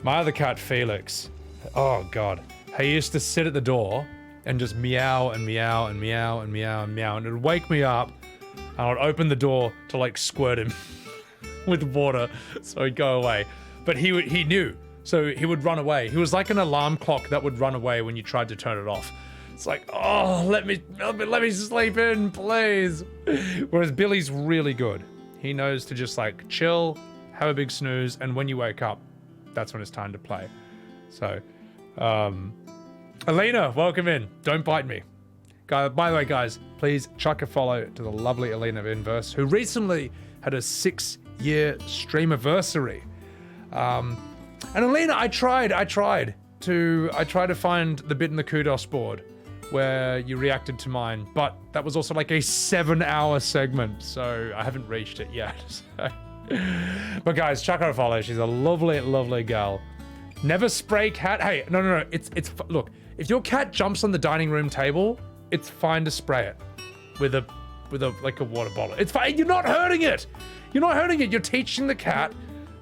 My other cat, Felix, oh God. He used to sit at the door and just meow and meow and meow and meow and meow. And it would wake me up and I would open the door to like squirt him with water so he'd go away. But he knew, so he would run away. He was like an alarm clock that would run away when you tried to turn it off. It's like, oh, let me sleep in, please. Whereas Billy's really good. He knows to just like chill, have a big snooze, and when you wake up, that's when it's time to play. So, Alina, welcome in. Don't bite me. By the way, guys, please chuck a follow to the lovely Alina of Inverse, who recently had a 6-year streamiversary. And Alina, I tried to find the bit in the kudos board where you reacted to mine, but that was also like a 7-hour segment, so I haven't reached it yet. So. But guys, chuck her a follow. She's a lovely, lovely gal. Never spray cat. Hey, no. It's look. If your cat jumps on the dining room table, it's fine to spray it with a like a water bottle. It's fine. You're not hurting it. You're not hurting it. You're teaching the cat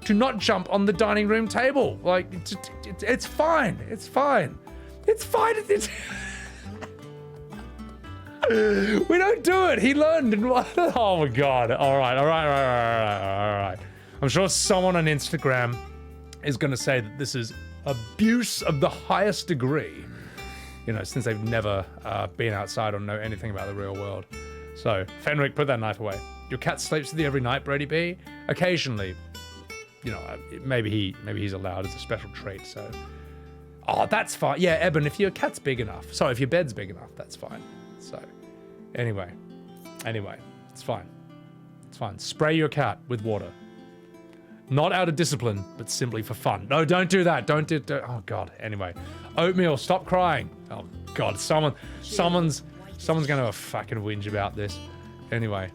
to not jump on the dining room table. Like it's fine. It's fine. It's fine. We don't do it. He learned. Oh my god. All right. I'm sure someone on Instagram is going to say that this is abuse of the highest degree. You know, since they've never been outside or know anything about the real world. So, Fenric, put that knife away. Your cat sleeps with you every night, Brady B? Occasionally. You know, maybe he's allowed as a special treat, so. Oh, that's fine. Yeah, Eben, if your cat's big enough. Sorry, if your bed's big enough, that's fine. So, anyway, it's fine. It's fine. Spray your cat with water. Not out of discipline, but simply for fun. No, don't do that. Don't. Oh God. Anyway, Oatmeal, stop crying. Oh God, someone's gonna have a fucking whinge about this. Anyway,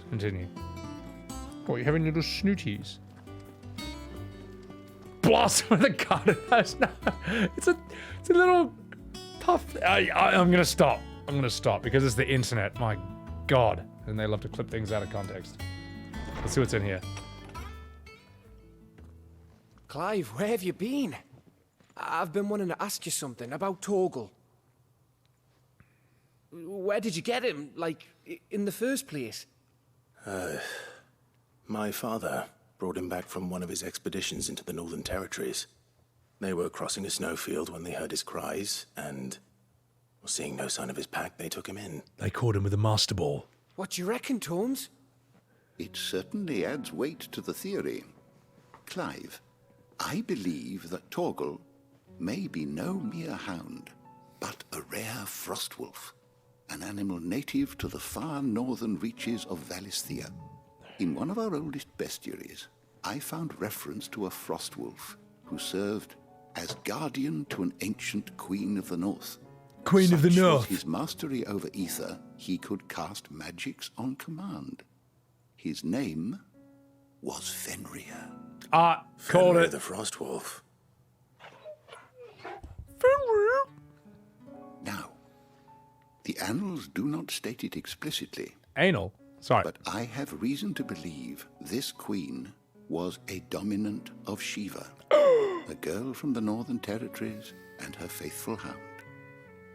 continue. Oh, you're having little snooties. Blossom with a garden hose. No, it's a little tough. I'm gonna stop. Because it's the internet. My God, and they love to clip things out of context. Let's see what's in here. Clive, where have you been? I've been wanting to ask you something about Torgal. Where did you get him, like, in the first place? My father brought him back from one of his expeditions into the Northern Territories. They were crossing a snowfield when they heard his cries, and, seeing no sign of his pack, they took him in. They caught him with a master ball. What do you reckon, Tomes? It certainly adds weight to the theory. Clive, I believe that Torgal may be no mere hound, but a rare frostwolf, an animal native to the far northern reaches of Valisthea. In one of our oldest bestiaries, I found reference to a frostwolf who served as guardian to an ancient Queen of the North. Queen of the North. With his mastery over ether, he could cast magics on command. His name was Fenrir. Called it. The Frostwolf. Now, the annals do not state it explicitly. Anal? Sorry. But I have reason to believe this queen was a dominant of Shiva, a girl from the Northern Territories and her faithful hound.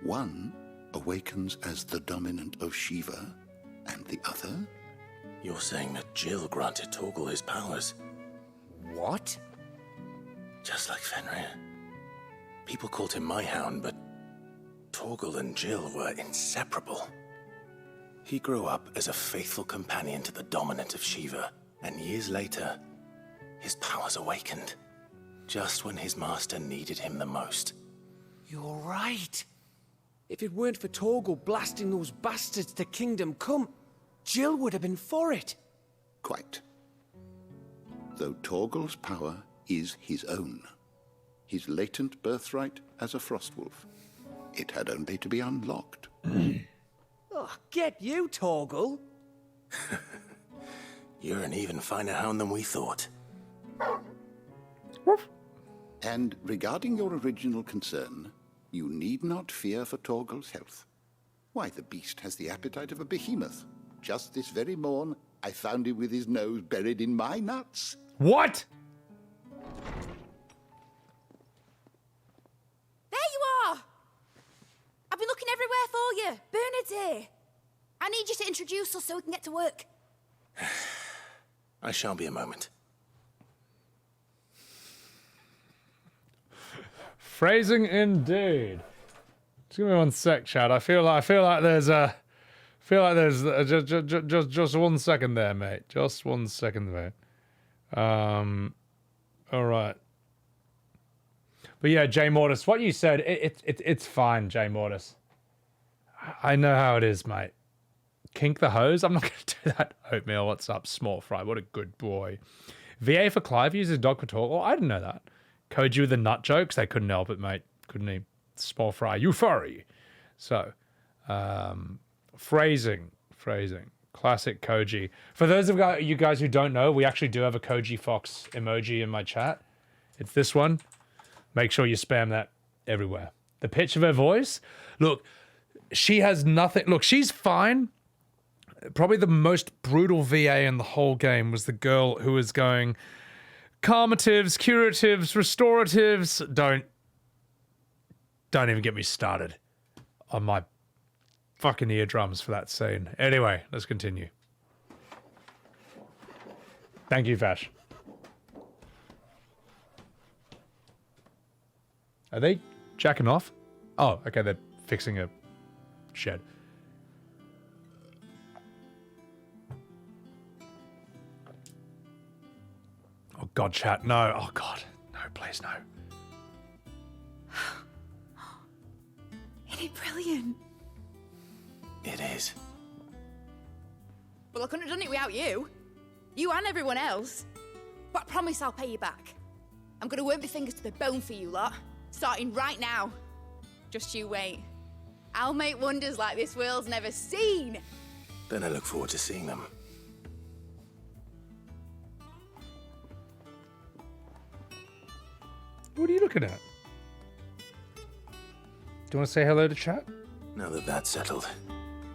One awakens as the dominant of Shiva, and the other? You're saying that Jill granted Torgal his powers? What? Just like Fenrir. People called him my hound, but Torgal and Jill were inseparable. He grew up as a faithful companion to the dominant of Shiva, and years later, his powers awakened, just when his master needed him the most. You're right. If it weren't for Torgal blasting those bastards to Kingdom Come, Jill would have been for it. Quite. Though Torgal's power is his own, his latent birthright as a frostwolf, it had only to be unlocked. Oh, get you, Torgal! You're an even finer hound than we thought. And regarding your original concern, you need not fear for Torgal's health. Why, the beast has the appetite of a behemoth. Just this very morn, I found him with his nose buried in my nuts. What? There you are! I've been looking everywhere for you. Bernard's here. I need you to introduce us so we can get to work. I shall be a moment. Phrasing indeed. Just give me one sec, Chad. I feel like there's just 1 second there, mate. Just 1 second, mate. All right. But yeah, Jay Mortis, what you said, it's fine, Jay Mortis. I know how it is, mate. Kink the hose? I'm not going to do that. Oatmeal, what's up? Small fry, what a good boy. VA for Clive uses dog for talk. Oh, I didn't know that. Koji with the nut jokes. They couldn't help it, mate. Couldn't he? Small fry. You furry. So, phrasing. Classic Koji. For those of you guys who don't know, we actually do have a Koji Fox emoji in my chat. It's this one. Make sure you spam that everywhere. The pitch of her voice. Look, she has nothing. Look, she's fine. Probably the most brutal VA in the whole game was the girl who was going calmatives, curatives, restoratives. Don't even get me started on my fucking eardrums for that scene. Anyway, let's continue. Thank you, Vash. Are they jacking off? Oh, okay, they're fixing a shed. Oh God, chat, no. Oh God, no, please no. Isn't it brilliant? It is. Well, I couldn't have done it without you. You and everyone else. But I promise I'll pay you back. I'm gonna work my fingers to the bone for you lot, starting right now. Just you wait. I'll make wonders like this world's never seen. Then I look forward to seeing them. What are you looking at? Do you want to say hello to chat? Now that that's settled,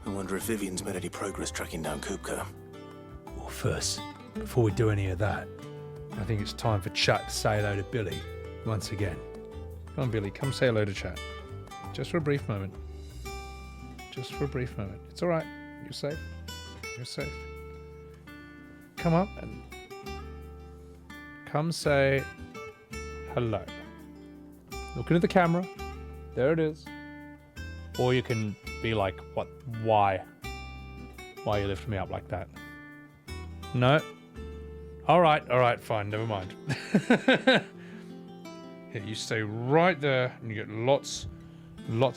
I wonder if Vivian's made any progress tracking down Kupka. Well, first, before we do any of that, I think it's time for chat to say hello to Billy once again. Come on, Billy, come say hello to chat. Just for a brief moment. Just for a brief moment. It's all right. You're safe. You're safe. Come up and come say hello. Look into the camera. There it is. Or you can be like, what? Why? Why you lift me up like that? No. All right, fine, never mind. Yeah, you stay right there and you get lots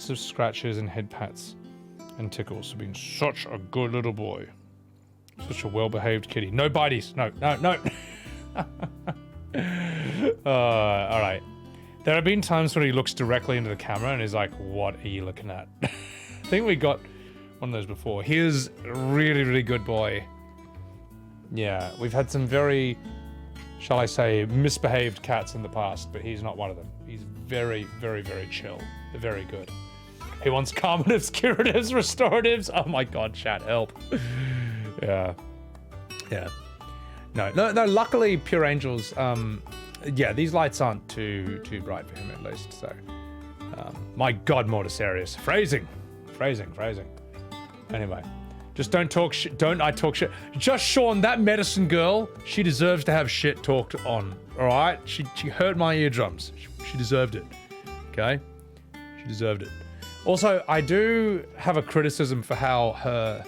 of scratches and head pats and tickles for being such a good little boy. Such a well-behaved kitty. No bites. No. All right. There have been times when he looks directly into the camera and is like, what are you looking at? I think we got one of those before. He is a really, really good boy. Yeah, we've had some very, shall I say, misbehaved cats in the past, but he's not one of them. He's very, very, very chill. Very good. He wants calmatives, curatives, restoratives. Oh my God, chat, help. Yeah. No, luckily, Pure Angels, yeah, these lights aren't too bright for him at least, so. My God, Mortis Arius. Phrasing. Anyway, just don't talk shit. Don't I talk shit. Just Sean, that medicine girl, she deserves to have shit talked on, all right? She hurt my eardrums. She deserved it, okay? She deserved it. Also, I do have a criticism for how her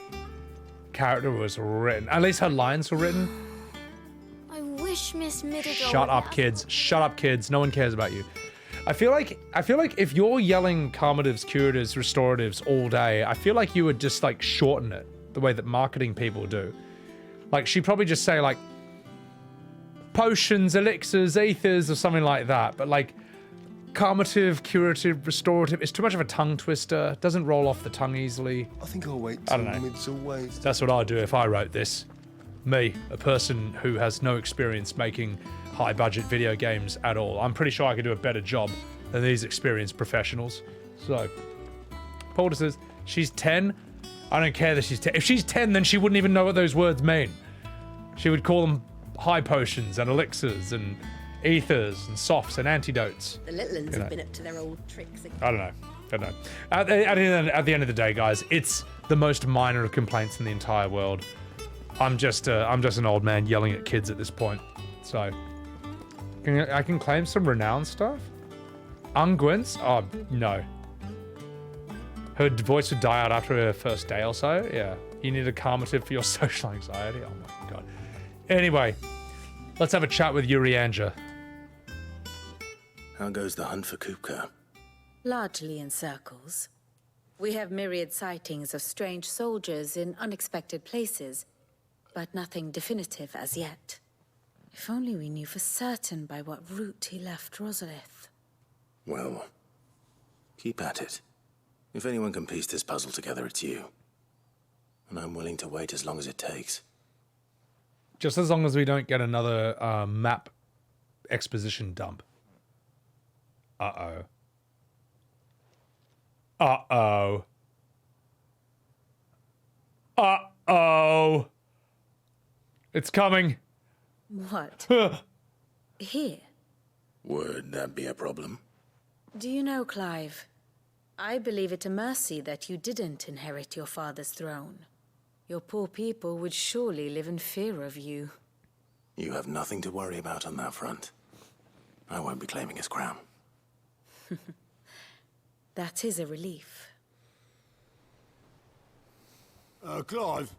character was written. At least her lines were written. I wish Miss Middledore Shut up, kids. Shut up, kids. No one cares about you. I feel like if you're yelling calmatives, curatives, restoratives all day, I feel like you would just like shorten it the way that marketing people do. Like she'd probably just say like potions, elixirs, ethers, or something like that. But like calmative, curative, restorative, it's too much of a tongue twister. It doesn't roll off the tongue easily. I think I'll wait I till don't know. mid's away. That's what I'd do if I wrote this. Me, a person who has no experience making high-budget video games at all. I'm pretty sure I could do a better job than these experienced professionals. So, Paula says, she's 10. I don't care that she's 10. If she's 10, then she wouldn't even know what those words mean. She would call them high potions and elixirs and ethers and softs and antidotes. The little ones have been up to their old tricks again. I don't know. At the end of the day, guys, it's the most minor of complaints in the entire world. I'm just an old man yelling at kids at this point. So, I can claim some renown stuff. Ungwin's? Oh, no. Her voice would die out after her first day or so. Yeah. You need a calmative for your social anxiety. Oh my God. Anyway, let's have a chat with Urianja. How goes the hunt for Kupka? Largely in circles. We have myriad sightings of strange soldiers in unexpected places, but nothing definitive as yet. If only we knew for certain by what route he left Rosalith. Well, keep at it. If anyone can piece this puzzle together, it's you. And I'm willing to wait as long as it takes. Just as long as we don't get another map exposition dump. Uh-oh. Uh-oh. Uh-oh. It's coming. What? Here? Would that be a problem? Do you know, Clive? I believe it a mercy that you didn't inherit your father's throne. Your poor people would surely live in fear of you. You have nothing to worry about on that front. I won't be claiming his crown. That is a relief. Clive,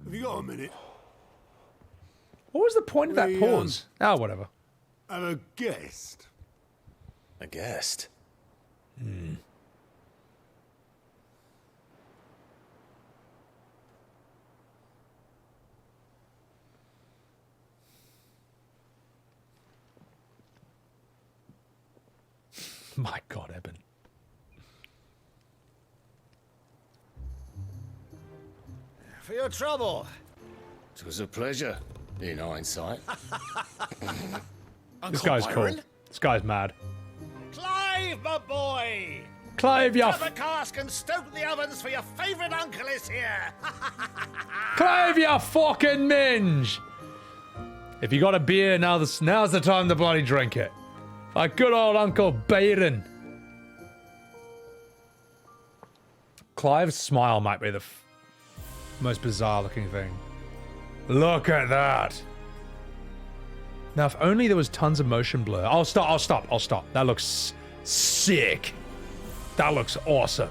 have you got a minute? What was the point of that pause? Whatever. Have a guest. A guest? My God, Eben. For your trouble. It was a pleasure, in hindsight. This guy's cool. This guy's mad. Clive, my boy! Clive, ya... Grab a cask and stoke the ovens for your favourite uncle is here! Clive, ya fucking minge! If you got a beer, now's the time to bloody drink it. Like good old Uncle Baden. Clive's smile might be the most bizarre looking thing. Look at that. Now, if only there was tons of motion blur. I'll stop. That looks sick. That looks awesome.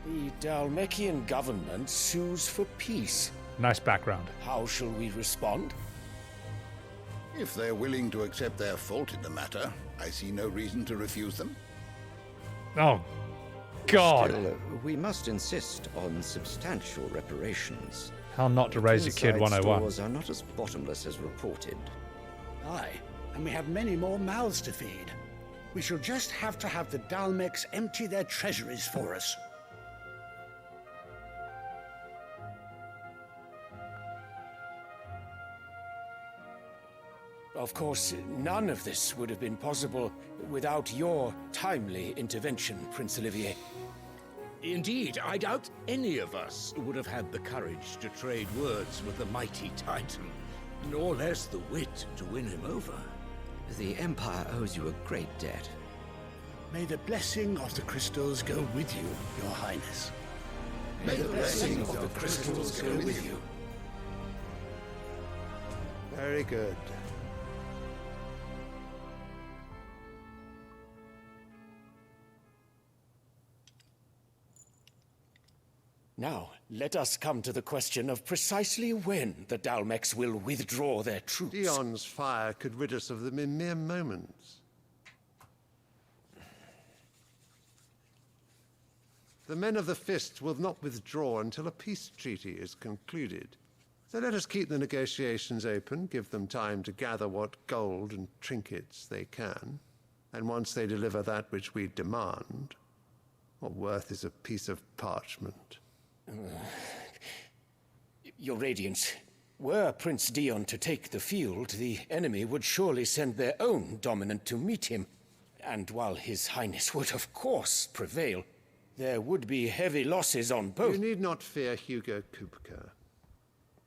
The Dalmekian government sues for peace. Nice background. How shall we respond? If they're willing to accept their fault in the matter, I see no reason to refuse them. Oh, God. Still, we must insist on substantial reparations. How not to raise a kid 101. Stores are not as bottomless as reported. Aye, and we have many more mouths to feed. We shall just have to have the Dalmecs empty their treasuries for us. Of course, none of this would have been possible without your timely intervention, Prince Olivier. Indeed, I doubt any of us would have had the courage to trade words with the mighty Titan, nor less the wit to win him over. The Empire owes you a great debt. May the blessing of the crystals go with you, Your Highness. May the blessing of the crystals go with you. Very good. Now, let us come to the question of precisely when the Dalmecs will withdraw their troops. Dion's fire could rid us of them in mere moments. The men of the Fist will not withdraw until a peace treaty is concluded. So let us keep the negotiations open, give them time to gather what gold and trinkets they can, and once they deliver that which we demand, what worth is a piece of parchment? Your Radiance, were Prince Dion to take the field, the enemy would surely send their own dominant to meet him. And while His Highness would of course prevail, there would be heavy losses on both. You need not fear Hugo Kupka.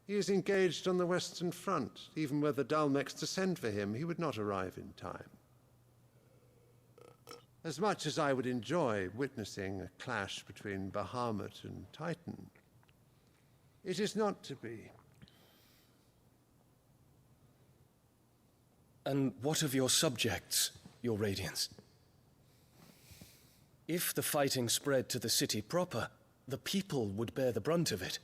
He is engaged on the Western Front. Even were the Dalmecs to send for him, he would not arrive in time. As much as I would enjoy witnessing a clash between Bahamut and Titan, it is not to be. And what of your subjects, Your Radiance? If the fighting spread to the city proper, the people would bear the brunt of it.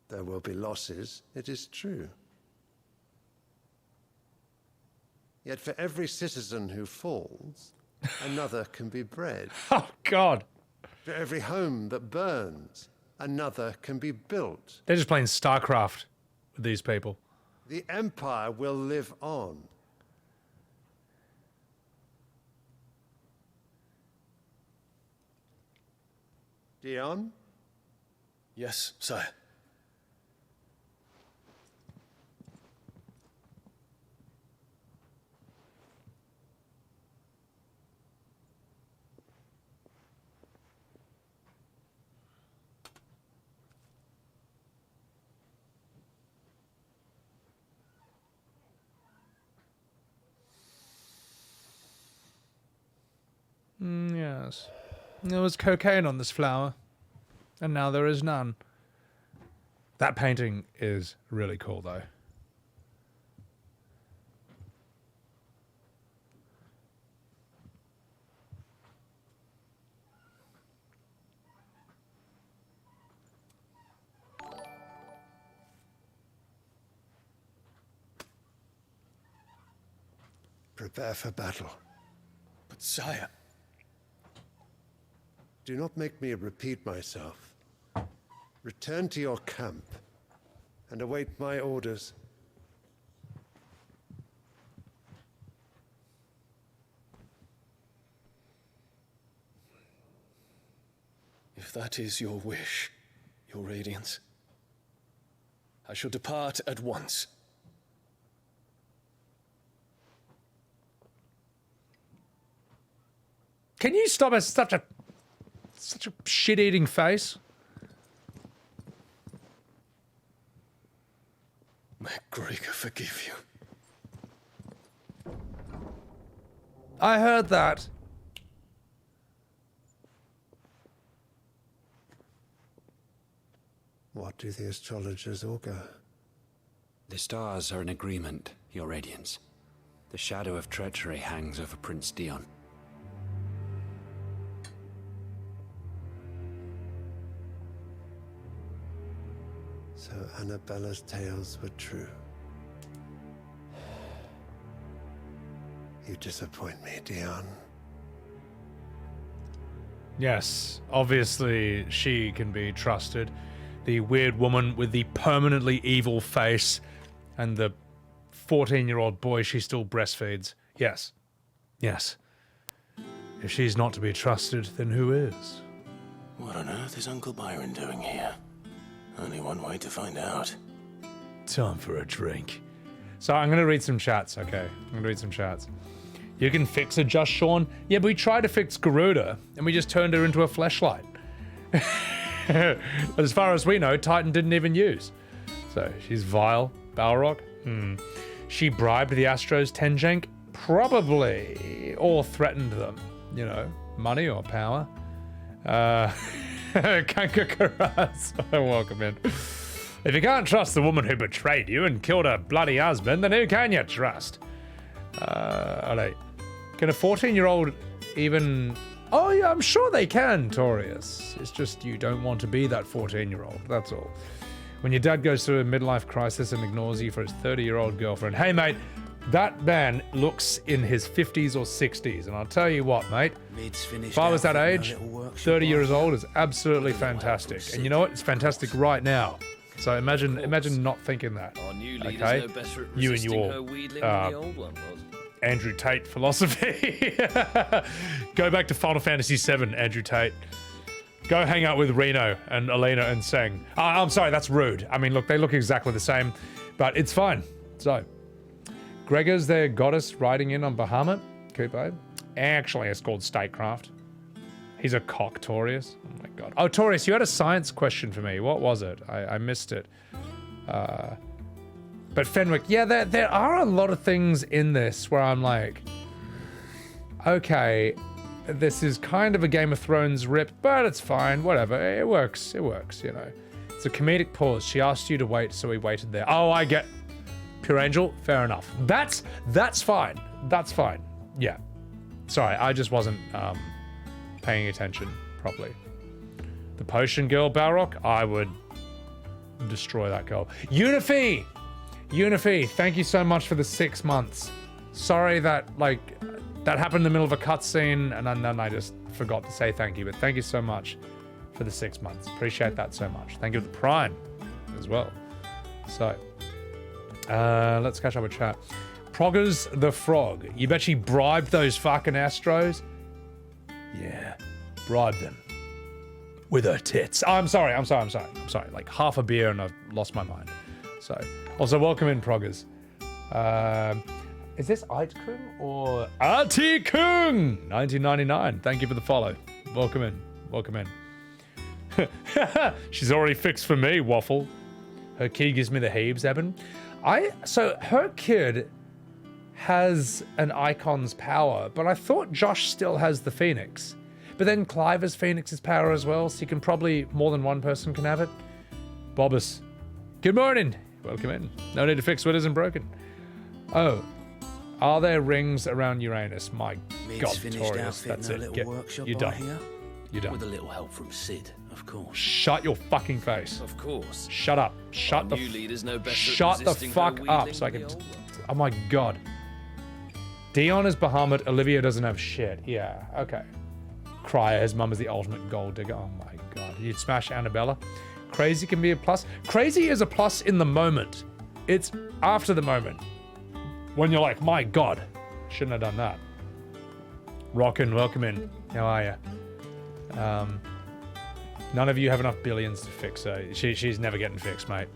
There will be losses, it is true. Yet for every citizen who falls, another can be bred. Oh, God. For every home that burns, another can be built. They're just playing StarCraft with these people. The Empire will live on. Dion? Yes, sire. Yes. There was cocaine on this flower, and now there is none. That painting is really cool, though. Prepare for battle. But sire... Do not make me repeat myself. Return to your camp and await my orders. If that is your wish, your radiance, I shall depart at once. Can you stop at such a shit-eating face? May Gregor forgive you. I heard that. What do the astrologers augur? The stars are in agreement, Your Radiance. The shadow of treachery hangs over Prince Dion. So Annabella's tales were true. You disappoint me, Dion. Yes, obviously she can be trusted. The weird woman with the permanently evil face and the 14-year-old boy she still breastfeeds. Yes. Yes. If she's not to be trusted, then who is? What on earth is Uncle Byron doing here? Only one way to find out. Time for a drink. So I'm going to read some chats, okay? I'm going to read some chats. You can fix a Just Sean. Yeah, but we tried to fix Garuda, and we just turned her into a fleshlight. As far as we know, Titan didn't even use. So she's vile. Balrog? She bribed the Astros Tenjank? Probably. Or threatened them. You know, money or power. Kankakarats. Welcome in. If you can't trust the woman who betrayed you and killed her bloody husband, then who can you trust? Alright. Can a 14-year-old even... Oh yeah, I'm sure they can, Torius. It's just you don't want to be that 14-year-old, that's all. When your dad goes through a midlife crisis and ignores you for his 30-year-old girlfriend. Hey mate, that man looks in his 50s or 60s, and I'll tell you what, mate. If I was that age, 30 years old is absolutely fantastic. And you know what? It's fantastic right now. So imagine not thinking that. Okay? You and your Andrew Tate philosophy. Go back to Final Fantasy VII, Andrew Tate. Go hang out with Reno and Elena and Seng. I'm sorry, that's rude. I mean, look, they look exactly the same, but it's fine. So, Gregor's their goddess riding in on Bahamut. Kupo. Actually, it's called Statecraft. He's a cock, Torius. Oh my god. Oh, Torius, you had a science question for me. What was it? I missed it. But Fenwick, yeah, there are a lot of things in this where I'm like, okay, this is kind of a Game of Thrones rip, but it's fine, whatever. It works, you know. It's a comedic pause. She asked you to wait, so we waited there. Oh, I get... Pure Angel, fair enough. That's fine. That's fine. Yeah. Sorry, I just wasn't paying attention properly. The Potion Girl, Balrog, I would destroy that girl. Unifi, thank you so much for the 6 months. Sorry that, that happened in the middle of a cutscene, and then I just forgot to say thank you, but thank you so much for the 6 months. Appreciate that so much. Thank you for the Prime as well. So, let's catch up with chat. Proggers the Frog. You bet she bribed those fucking Astros? Yeah, bribed them. With her tits. Oh, I'm sorry. Like half a beer and I've lost my mind. So, also welcome in, Proggers. Is this Aitkung or Artikung 1999? Thank you for the follow. Welcome in. She's already fixed for me, Waffle. Her key gives me the heaves, Eben. So her kid has an Icon's power, but I thought Josh still has the Phoenix. But then Clive has Phoenix's power as well, so you can probably, more than one person can have it. Bobbus. Good morning. Welcome in. No need to fix what isn't broken. Oh. Are there rings around Uranus? My God, Torius, that's it. You're done. You're done. With a little help from Sid, of course. Shut your fucking face. Of course. Shut up. Shut the fuck up so I can... Oh my God. Dion is Bahamut. Olivia doesn't have shit. Yeah, okay. Cryer, his mum is the ultimate gold digger. Oh my God. You'd smash Annabella. Crazy can be a plus. Crazy is a plus in the moment. It's after the moment. When you're like, my God, shouldn't have done that. Rockin', welcome in. How are you? None of you have enough billions to fix her. She's never getting fixed, mate.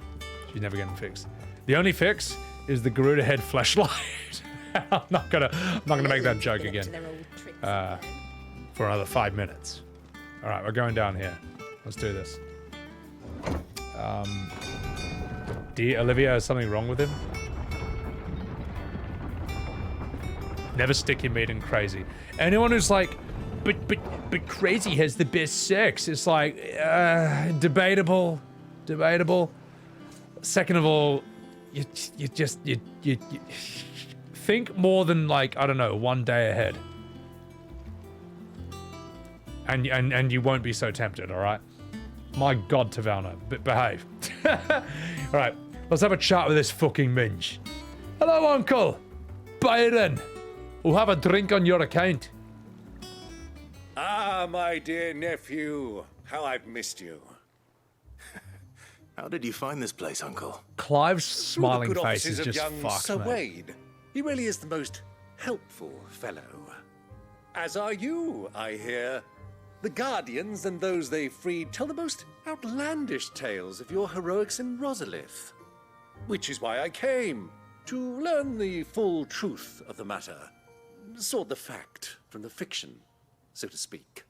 She's never getting fixed. The only fix is the Garuda head flashlight. I'm not gonna make that joke again. For another 5 minutes. All right, we're going down here. Let's do this. Olivia, is something wrong with him? Never stick your meat in Crazy. Anyone who's like, but Crazy has the best sex. It's like, debatable. Second of all, you think more than like, I don't know, 1 day ahead. And you won't be so tempted, all right? My God, Tavalna, behave. All right, let's have a chat with this fucking minge. Hello, Uncle. Byron. We'll have a drink on your account. Ah, my dear nephew. How I've missed you. How did you find this place, Uncle? Clive's smiling face is of just young fucked, Sir man. Wade. He really is the most helpful fellow. As are you, I hear. The Guardians and those they freed tell the most outlandish tales of your heroics in Rosalith. Which is why I came, to learn the full truth of the matter. Sort the fact from the fiction, so to speak.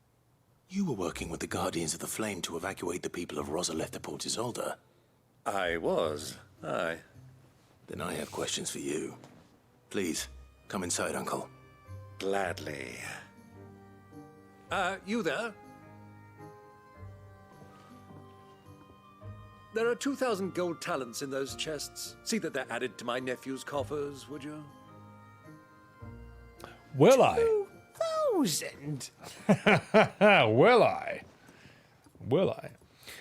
You were working with the Guardians of the Flame to evacuate the people of Rosalith to Port Isolde. I was, aye. Then I have questions for you. Please, come inside, Uncle. Gladly. You there? There are 2,000 gold talents in those chests. See that they're added to my nephew's coffers, would you? Will I? 2,000? Will I?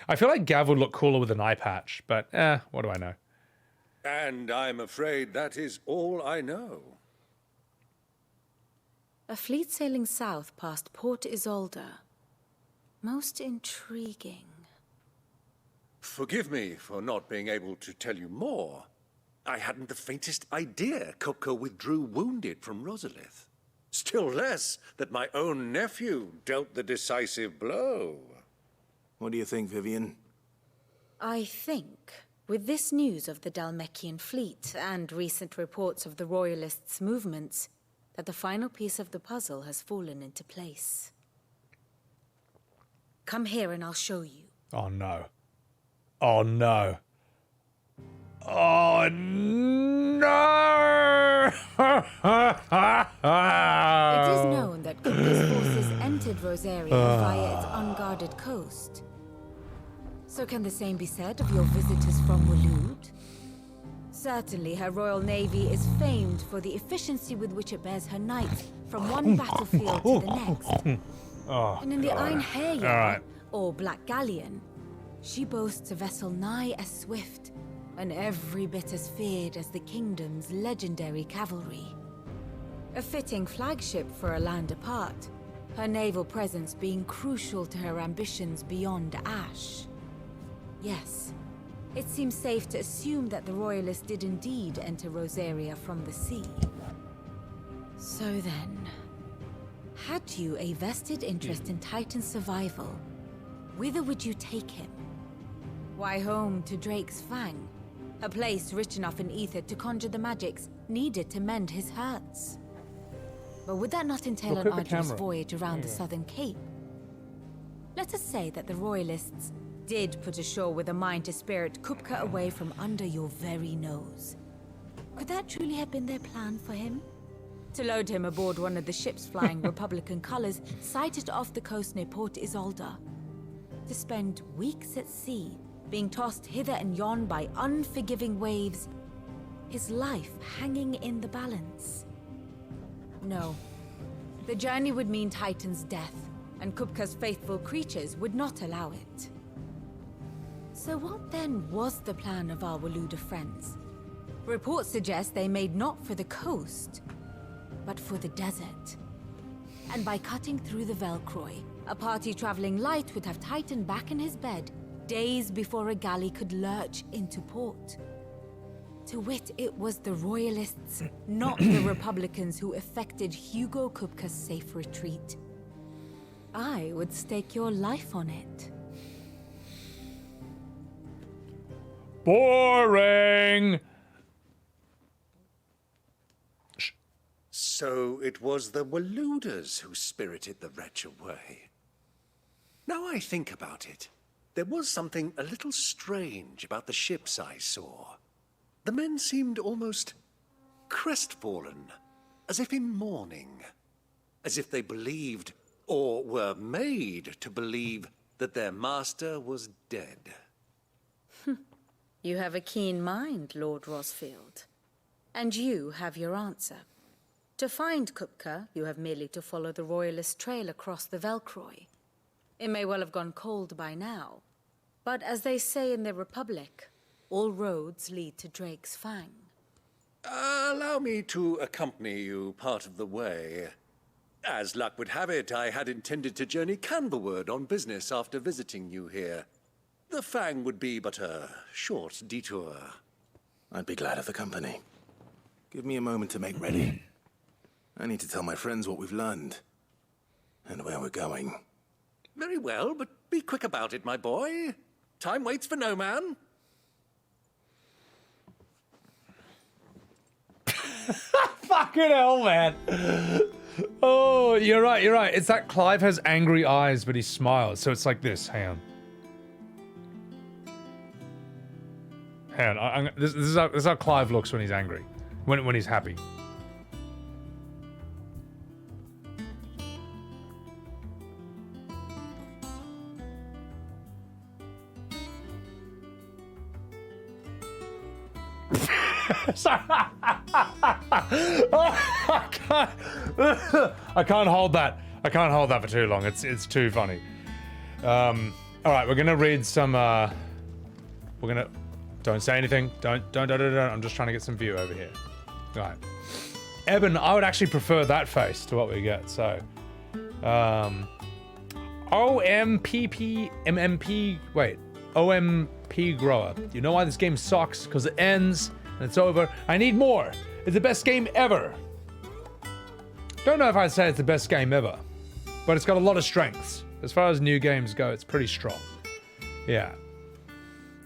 I feel like Gav would look cooler with an eye patch, but what do I know? And I'm afraid that is all I know. A fleet sailing south past Port Isolde. Most intriguing. Forgive me for not being able to tell you more. I hadn't the faintest idea Kopko withdrew wounded from Rosalith. Still less that my own nephew dealt the decisive blow. What do you think, Vivian? I think, with this news of the Dhalmekian fleet and recent reports of the Royalists' movements, that the final piece of the puzzle has fallen into place. Come here and I'll show you. Oh no. Oh no. Oh no! It is known that Kupka's forces entered Rosaria via its unguarded coast. So can the same be said of your visitors from Waloed? Certainly, her royal navy is famed for the efficiency with which it bears her knights from one battlefield to the next. And in the Einherjar, or Black Galleon, she boasts a vessel nigh as swift and every bit as feared as the kingdom's legendary cavalry. A fitting flagship for a land apart, her naval presence being crucial to her ambitions beyond Ash. Yes, it seems safe to assume that the Royalists did indeed enter Rosaria from the sea. So then, had you a vested interest in Titan's survival, whither would you take him? Why, home to Drake's Fang, a place rich enough in ether to conjure the magics needed to mend his hurts. But would that not entail an arduous voyage around the Southern Cape? Let us say that the Royalists did put ashore with a mind to spirit Kupka away from under your very nose. Could that truly have been their plan for him? To load him aboard one of the ships flying Republican colors sighted off the coast near Port Isolde. To spend weeks at sea, being tossed hither and yon by unforgiving waves, his life hanging in the balance. No. The journey would mean Titan's death, and Kupka's faithful creatures would not allow it. So what then was the plan of our Waluda friends? Reports suggest they made not for the coast, but for the desert. And by cutting through the Velcroy, a party traveling light would have Titan back in his bed days before a galley could lurch into port. To wit, it was the Royalists, not the Republicans, who effected Hugo Kupka's safe retreat. I would stake your life on it. Boring! So it was the Waludas who spirited the wretch away. Now I think about it, there was something a little strange about the ships I saw. The men seemed almost crestfallen, as if in mourning, as if they believed, or were made to believe, that their master was dead. You have a keen mind, Lord Rosfield. And you have your answer. To find Kupka, you have merely to follow the Royalist trail across the Velcroy. It may well have gone cold by now, but as they say in the Republic, all roads lead to Drake's Fang. Allow me to accompany you part of the way. As luck would have it, I had intended to journey Canberward on business after visiting you here. The Fang would be but a short detour. I'd be glad of the company. Give me a moment to make ready. I need to tell my friends what we've learned, and where we're going. Very well, but be quick about it, my boy. Time waits for no man. Fucking hell, man. Oh, you're right, you're right. It's that Clive has angry eyes, but he smiles. So it's like this. Hang on. Hang on. This is how Clive looks when he's angry. When he's happy. Sorry. I can't hold that. I can't hold that for too long. It's too funny. All right, we're gonna read some. We're gonna. Don't say anything. Don't. I'm just trying to get some view over here. All right. Eben, I would actually prefer that face to what we get. So, OMPP Wait, OMP Grower. You know why this game sucks? Because it ends and it's over. I need more. It's the best game ever. Don't know if I'd say it's the best game ever, but it's got a lot of strengths. As far as new games go, it's pretty strong. Yeah.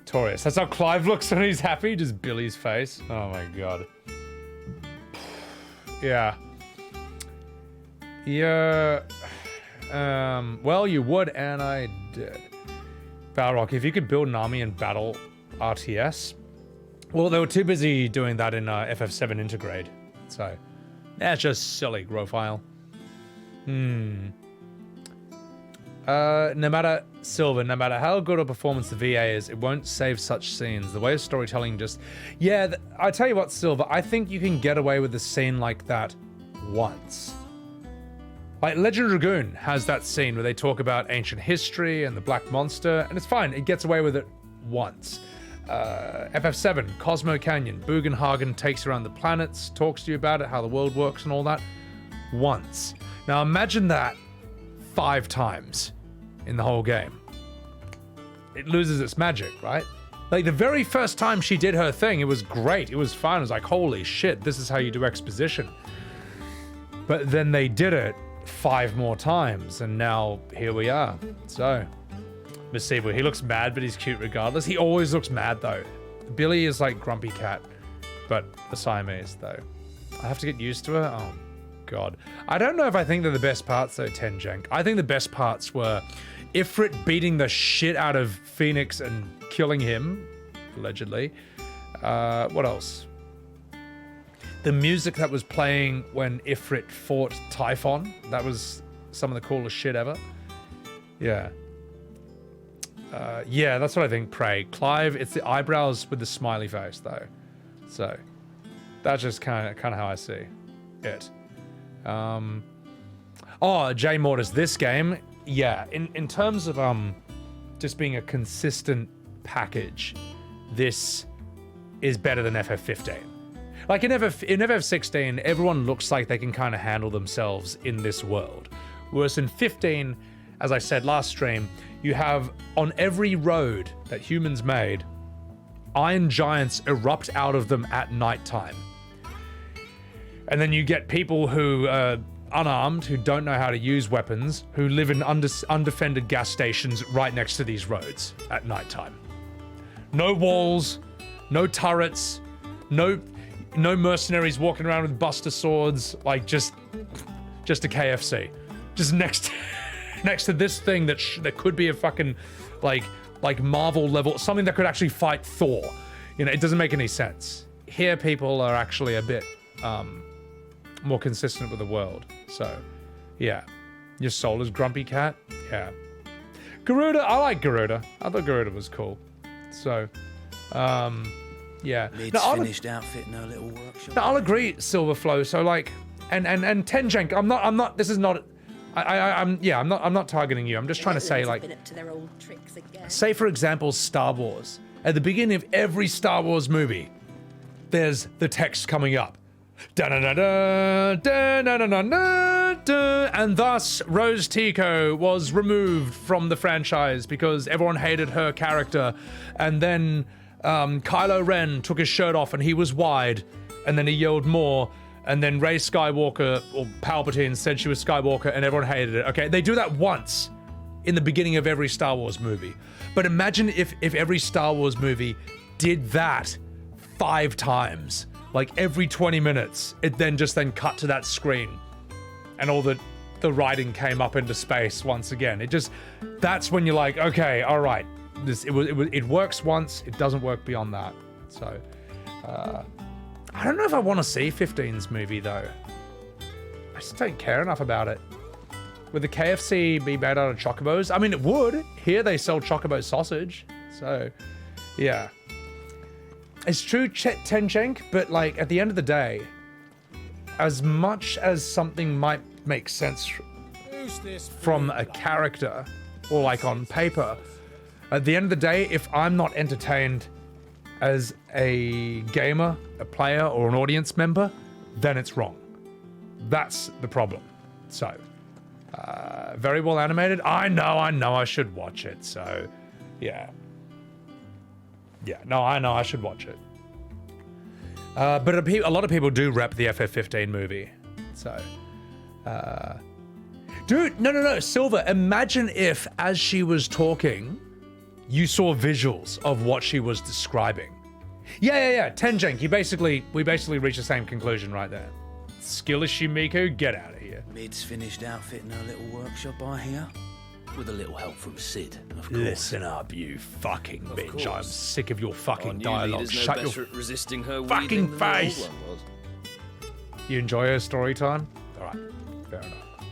Torius. That's how Clive looks when he's happy. Just Billy's face. Oh my god. Yeah. Yeah. Well, you would, and I did. Balrog, if you could build an army and battle RTS. Well, they were too busy doing that in FF7 Intergrade. So, that's just silly, Grofile. No matter, Silver, no matter how good a performance the VA is, it won't save such scenes. The way of storytelling just... Yeah, I tell you what, Silver, I think you can get away with a scene like that once. Like, Legend Dragoon has that scene where they talk about ancient history and the Black Monster, and it's fine, it gets away with it once. FF7, Cosmo Canyon, Bugenhagen takes you around the planets, talks to you about it, how the world works and all that, once. Now imagine that 5 times in the whole game. It loses its magic, right? Like, the very first time she did her thing, it was great. It was fun. It was like, holy shit, this is how you do exposition. But then they did it 5 more times, and now here we are. So, Miss Seaboy, he looks mad, but he's cute regardless. He always looks mad, though. Billy is like Grumpy Cat, but a Siamese, though. I have to get used to her? Oh, God. I don't know if I think they're the best parts, though, Tenjenk. I think the best parts were Ifrit beating the shit out of Phoenix and killing him, allegedly. What else? The music that was playing when Ifrit fought Typhon, that was some of the coolest shit ever. Yeah. Yeah, that's what I think, Prey. Clive, it's the eyebrows with the smiley face, though. So, that's just kind of how I see it. Oh, J Mortis, this game, yeah, in terms of just being a consistent package, this is better than FF15. Like in FF16, everyone looks like they can kind of handle themselves in this world. Whereas in 15, as I said last stream, you have on every road that humans made, iron giants erupt out of them at nighttime. And then you get people who are unarmed, who don't know how to use weapons, who live in undefended gas stations right next to these roads at nighttime. No walls, no turrets, no mercenaries walking around with buster swords, like just a KFC. Just next to this thing that could be a fucking like Marvel level, something that could actually fight Thor. You know, it doesn't make any sense. Here people are actually a bit more consistent with the world. So, yeah. Your soul is Grumpy Cat? Yeah. Garuda, I like Garuda. I thought Garuda was cool. So, yeah. Mid's finished outfitting her little workshop. No, I'll agree, Silverflow. So like, and Tenjenk, I'm not. This is not. I'm not targeting you. I'm just trying to say, like, Been up to their old tricks again. say for example, Star Wars. At the beginning of every Star Wars movie, there's the text coming up. Da-da-da-da, da-da-da-da-da, and thus Rose Tico was removed from the franchise because everyone hated her character, and then Kylo Ren took his shirt off and he was wide, and then he yelled more, and then Rey Skywalker, or Palpatine, said she was Skywalker and everyone hated it. Okay, they do that once in the beginning of every Star Wars movie. But imagine if every Star Wars movie did that 5 times. Like every 20 minutes, it then cut to that screen and all the writing came up into space once again. That's when you're like, okay, all right, it works once, it doesn't work beyond that. So, I don't know if I want to see 15's movie though. I just don't care enough about it. Would the KFC be made out of chocobos? I mean, it would. Here they sell chocobo sausage. So, yeah. It's true, Tenjenk, but like at the end of the day, as much as something might make sense from a character or like on paper, at the end of the day, if I'm not entertained as a gamer, a player, or an audience member, then it's wrong. That's the problem. So, very well animated. I know I should watch it. So, yeah. Yeah, no, I know I should watch it. But a lot of people do rep the FF15 movie. So, dude, no, Silver, imagine if, as she was talking, you saw visuals of what she was describing. Yeah. Tenjenk, we basically reached the same conclusion right there. Skillish Miku, get out of here. Mid's finished outfitting her little workshop, I hear. With a little help from Sid, of course. Listen up, you fucking bitch. course. I'm sick of your fucking dialogue. Shut your resisting her fucking face. You enjoy her story time? Alright, fair enough.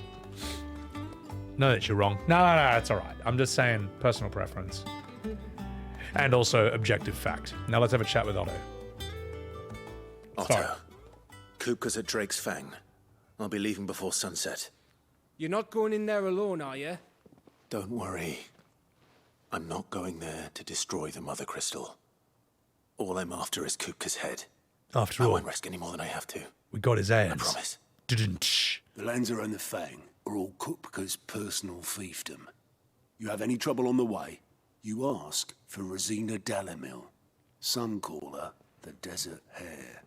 No, that you're wrong. No, it's alright. I'm just saying personal preference. And also objective fact. Now let's have a chat with Otto. Otto, Kupka's at Drake's Fang. I'll be leaving before sunset. You're not going in there alone, are you? Don't worry. I'm not going there to destroy the Mother Crystal. All I'm after is Kupka's head. After I all, won't risk any more than I have to. we got his ass. I promise. The lands are on the Fang. are all Kupka's personal fiefdom. You have any trouble on the way, you ask for Rosina Dalamil. Some call her the Desert Hare.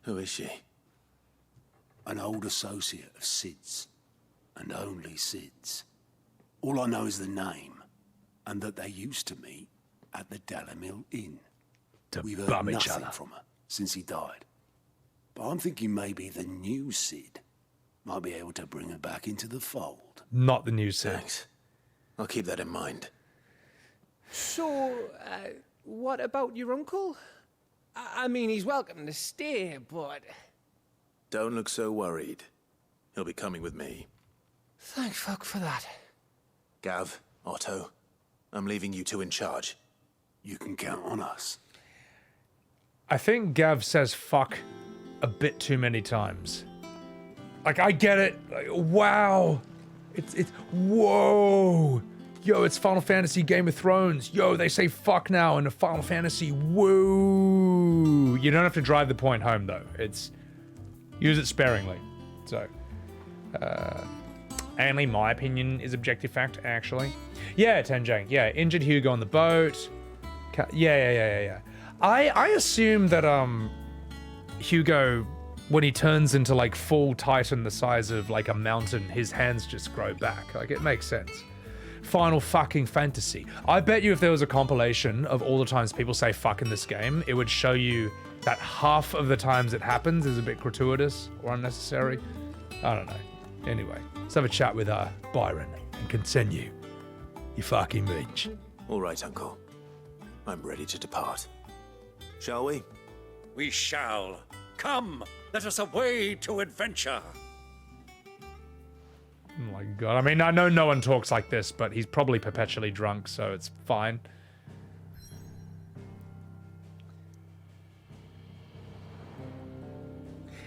Who is she? An old associate of Sid's, and only Sid's. All I know is the name, and that they used to meet at the Dalamil Inn. We've heard bum each nothing other. from her since he died. But I'm thinking maybe the new Sid might be able to bring her back into the fold. Not the new Sid. Thanks. I'll keep that in mind. So, what about your uncle? I mean, he's welcome to stay, but... Don't look so worried. He'll be coming with me. Thank fuck for that. Gav, Otto, I'm leaving you two in charge. You can count on us. I think Gav says fuck a bit too many times. Like, I get it. Like, wow. It's whoa. Yo, it's Final Fantasy Game of Thrones. Yo, they say fuck now in a Final Fantasy. Woo. You don't have to drive the point home, though. It's... Use it sparingly. So, only my opinion is objective fact, actually. Yeah, Tenjang. Yeah, injured Hugo on the boat. Yeah. I assume that, Hugo, when he turns into, like, full Titan the size of, like, a mountain, his hands just grow back. Like, it makes sense. Final fucking Fantasy. I bet you if there was a compilation of all the times people say fuck in this game, it would show you that half of the times it happens is a bit gratuitous or unnecessary. I don't know. Anyway, let's have a chat with Byron and continue. You fucking mensch. All right, Uncle. I'm ready to depart. Shall we? We shall. Come, let us away to adventure. Oh my god. I mean, I know no one talks like this, but he's probably perpetually drunk, so it's fine.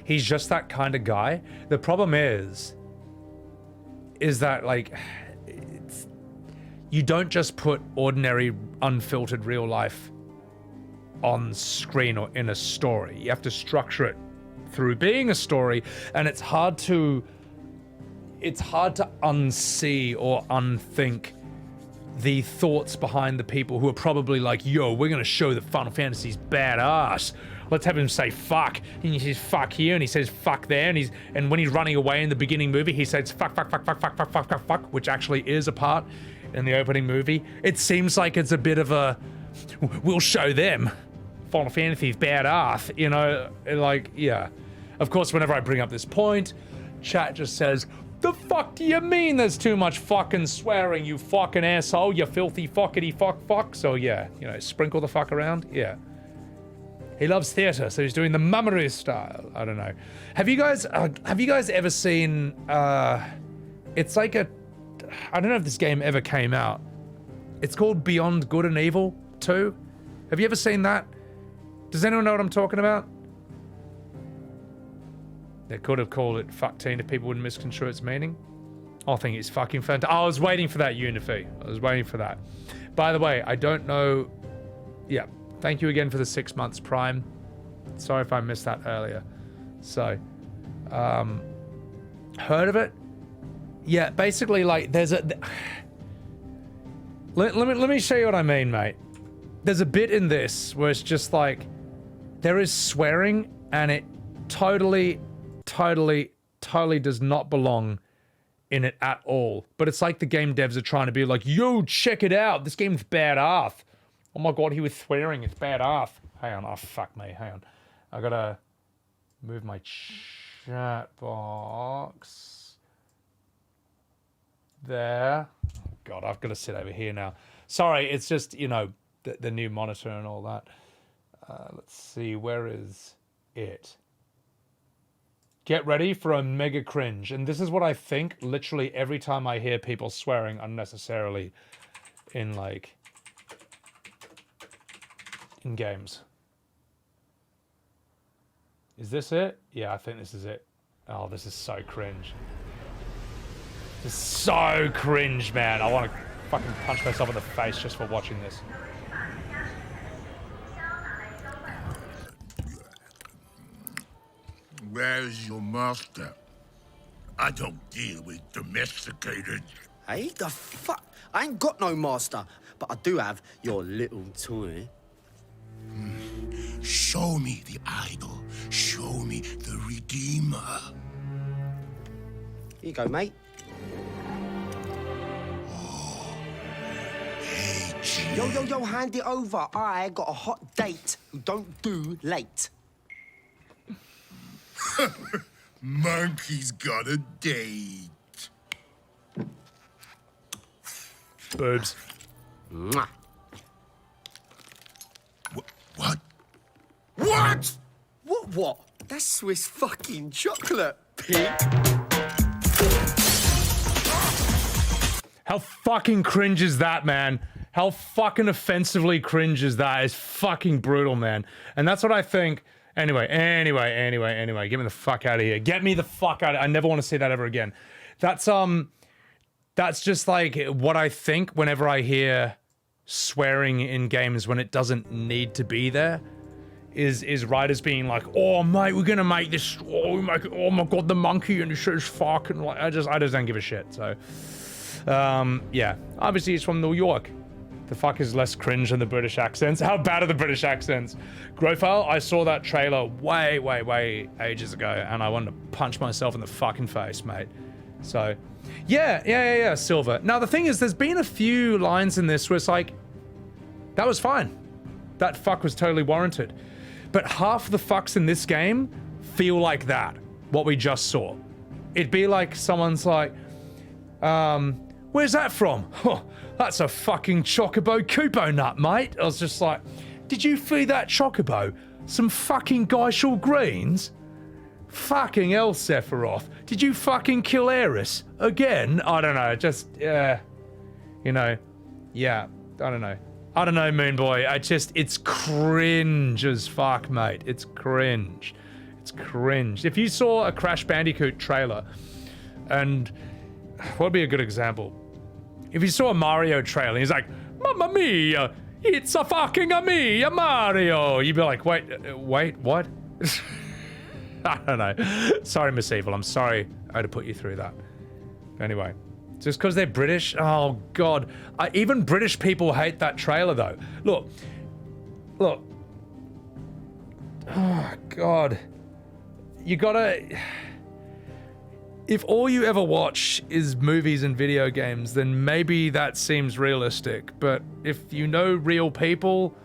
He's just that kind of guy. The problem is that, like, you don't just put ordinary, unfiltered real life on screen or in a story. You have to structure it through being a story, and it's hard to unsee or unthink the thoughts behind the people who are probably like, yo, we're gonna show that Final Fantasy's badass. Let's have him say fuck. And he says fuck here, and he says fuck there, and when he's running away in the beginning movie, he says fuck, which actually is a part in the opening movie. It seems like it's a bit of a, we'll show them Final Fantasy's badass, you know, like, yeah. Of course, whenever I bring up this point, chat just says, the fuck do you mean there's too much fucking swearing, you fucking asshole, you filthy fuckity fuck. So yeah, you know, sprinkle the fuck around, yeah. He loves theater, so he's doing the mummery style. I don't know. Have you guys ever seen, it's like a, I don't know if this game ever came out. It's called Beyond Good and Evil 2. Have you ever seen that? Does anyone know what I'm talking about? They could have called it fuck teen if people wouldn't misconstrue its meaning. I think it's fucking fantastic. I was waiting for that, Unify. I was waiting for that. By the way, I don't know. Yeah, thank you again for the 6 months Prime. Sorry if I missed that earlier. So, heard of it? Yeah, basically, like, there's a... Let me show you what I mean, mate. There's a bit in this where it's just like, there is swearing, and it totally does not belong in it at all. But it's like the game devs are trying to be like, yo, check it out. This game's badass. Oh my god, he was swearing. It's badass. Hang on. Oh, fuck me. Hang on. I gotta move my chat box. There. Oh god, I've got to sit over here now. Sorry, it's just, you know, the new monitor and all that. Let's see. Where is it? Get ready for a mega cringe. And this is what I think literally every time I hear people swearing unnecessarily in, like, in games. Is this it? Yeah, I think this is it. Oh, this is so cringe. This is so cringe, man. I want to fucking punch myself in the face just for watching this. Where's your master? I don't deal with domesticated. Hey, the fuck? I ain't got no master, but I do have your little toy. Show me the idol. Show me the Redeemer. Here you go, mate. Yo, hand it over. I got a hot date who don't do late. Monkey's got a date. Boobs. Mwah. What? What? What? That's Swiss fucking chocolate, pig. How fucking cringe is that, man? How fucking offensively cringe is that? It's fucking brutal, man. And that's what I think. Anyway. Get me the fuck out of here. Get me the fuck out of here. I never want to see that ever again. That's just like what I think whenever I hear swearing in games when it doesn't need to be there. Is writers being like, oh mate, we're gonna make this, oh my god, the monkey and the shit's fucking like, I just don't give a shit. So yeah, obviously it's from New York. The fuck is less cringe than the British accents? How bad are the British accents? Grofile, I saw that trailer way ages ago and I wanted to punch myself in the fucking face, mate. So yeah, Silver. Now the thing is, there's been a few lines in this where it's like, that was fine. That fuck was totally warranted. But half the fucks in this game feel like that, what we just saw. It'd be like someone's like, where's that from? Huh, that's a fucking Chocobo Kupo nut, mate. I was just like, did you feed that Chocobo some fucking Geishel greens? Fucking hell, Sephiroth. Did you fucking kill Aeris? Again? I don't know, just, you know, yeah, I don't know. I don't know, Moon Boy. It's cringe as fuck, mate. It's cringe. It's cringe. If you saw a Crash Bandicoot trailer, and what would be a good example? If you saw a Mario trailer, he's like, Mamma mia, it's a fucking a Mario. You'd be like, wait, what? I don't know. Sorry, Miss Evil. I'm sorry I had to put you through that. Anyway. Just because they're British? Oh, God. Even British people hate that trailer, though. Look. Oh, God. You gotta... If all you ever watch is movies and video games, then maybe that seems realistic. But if you know real people,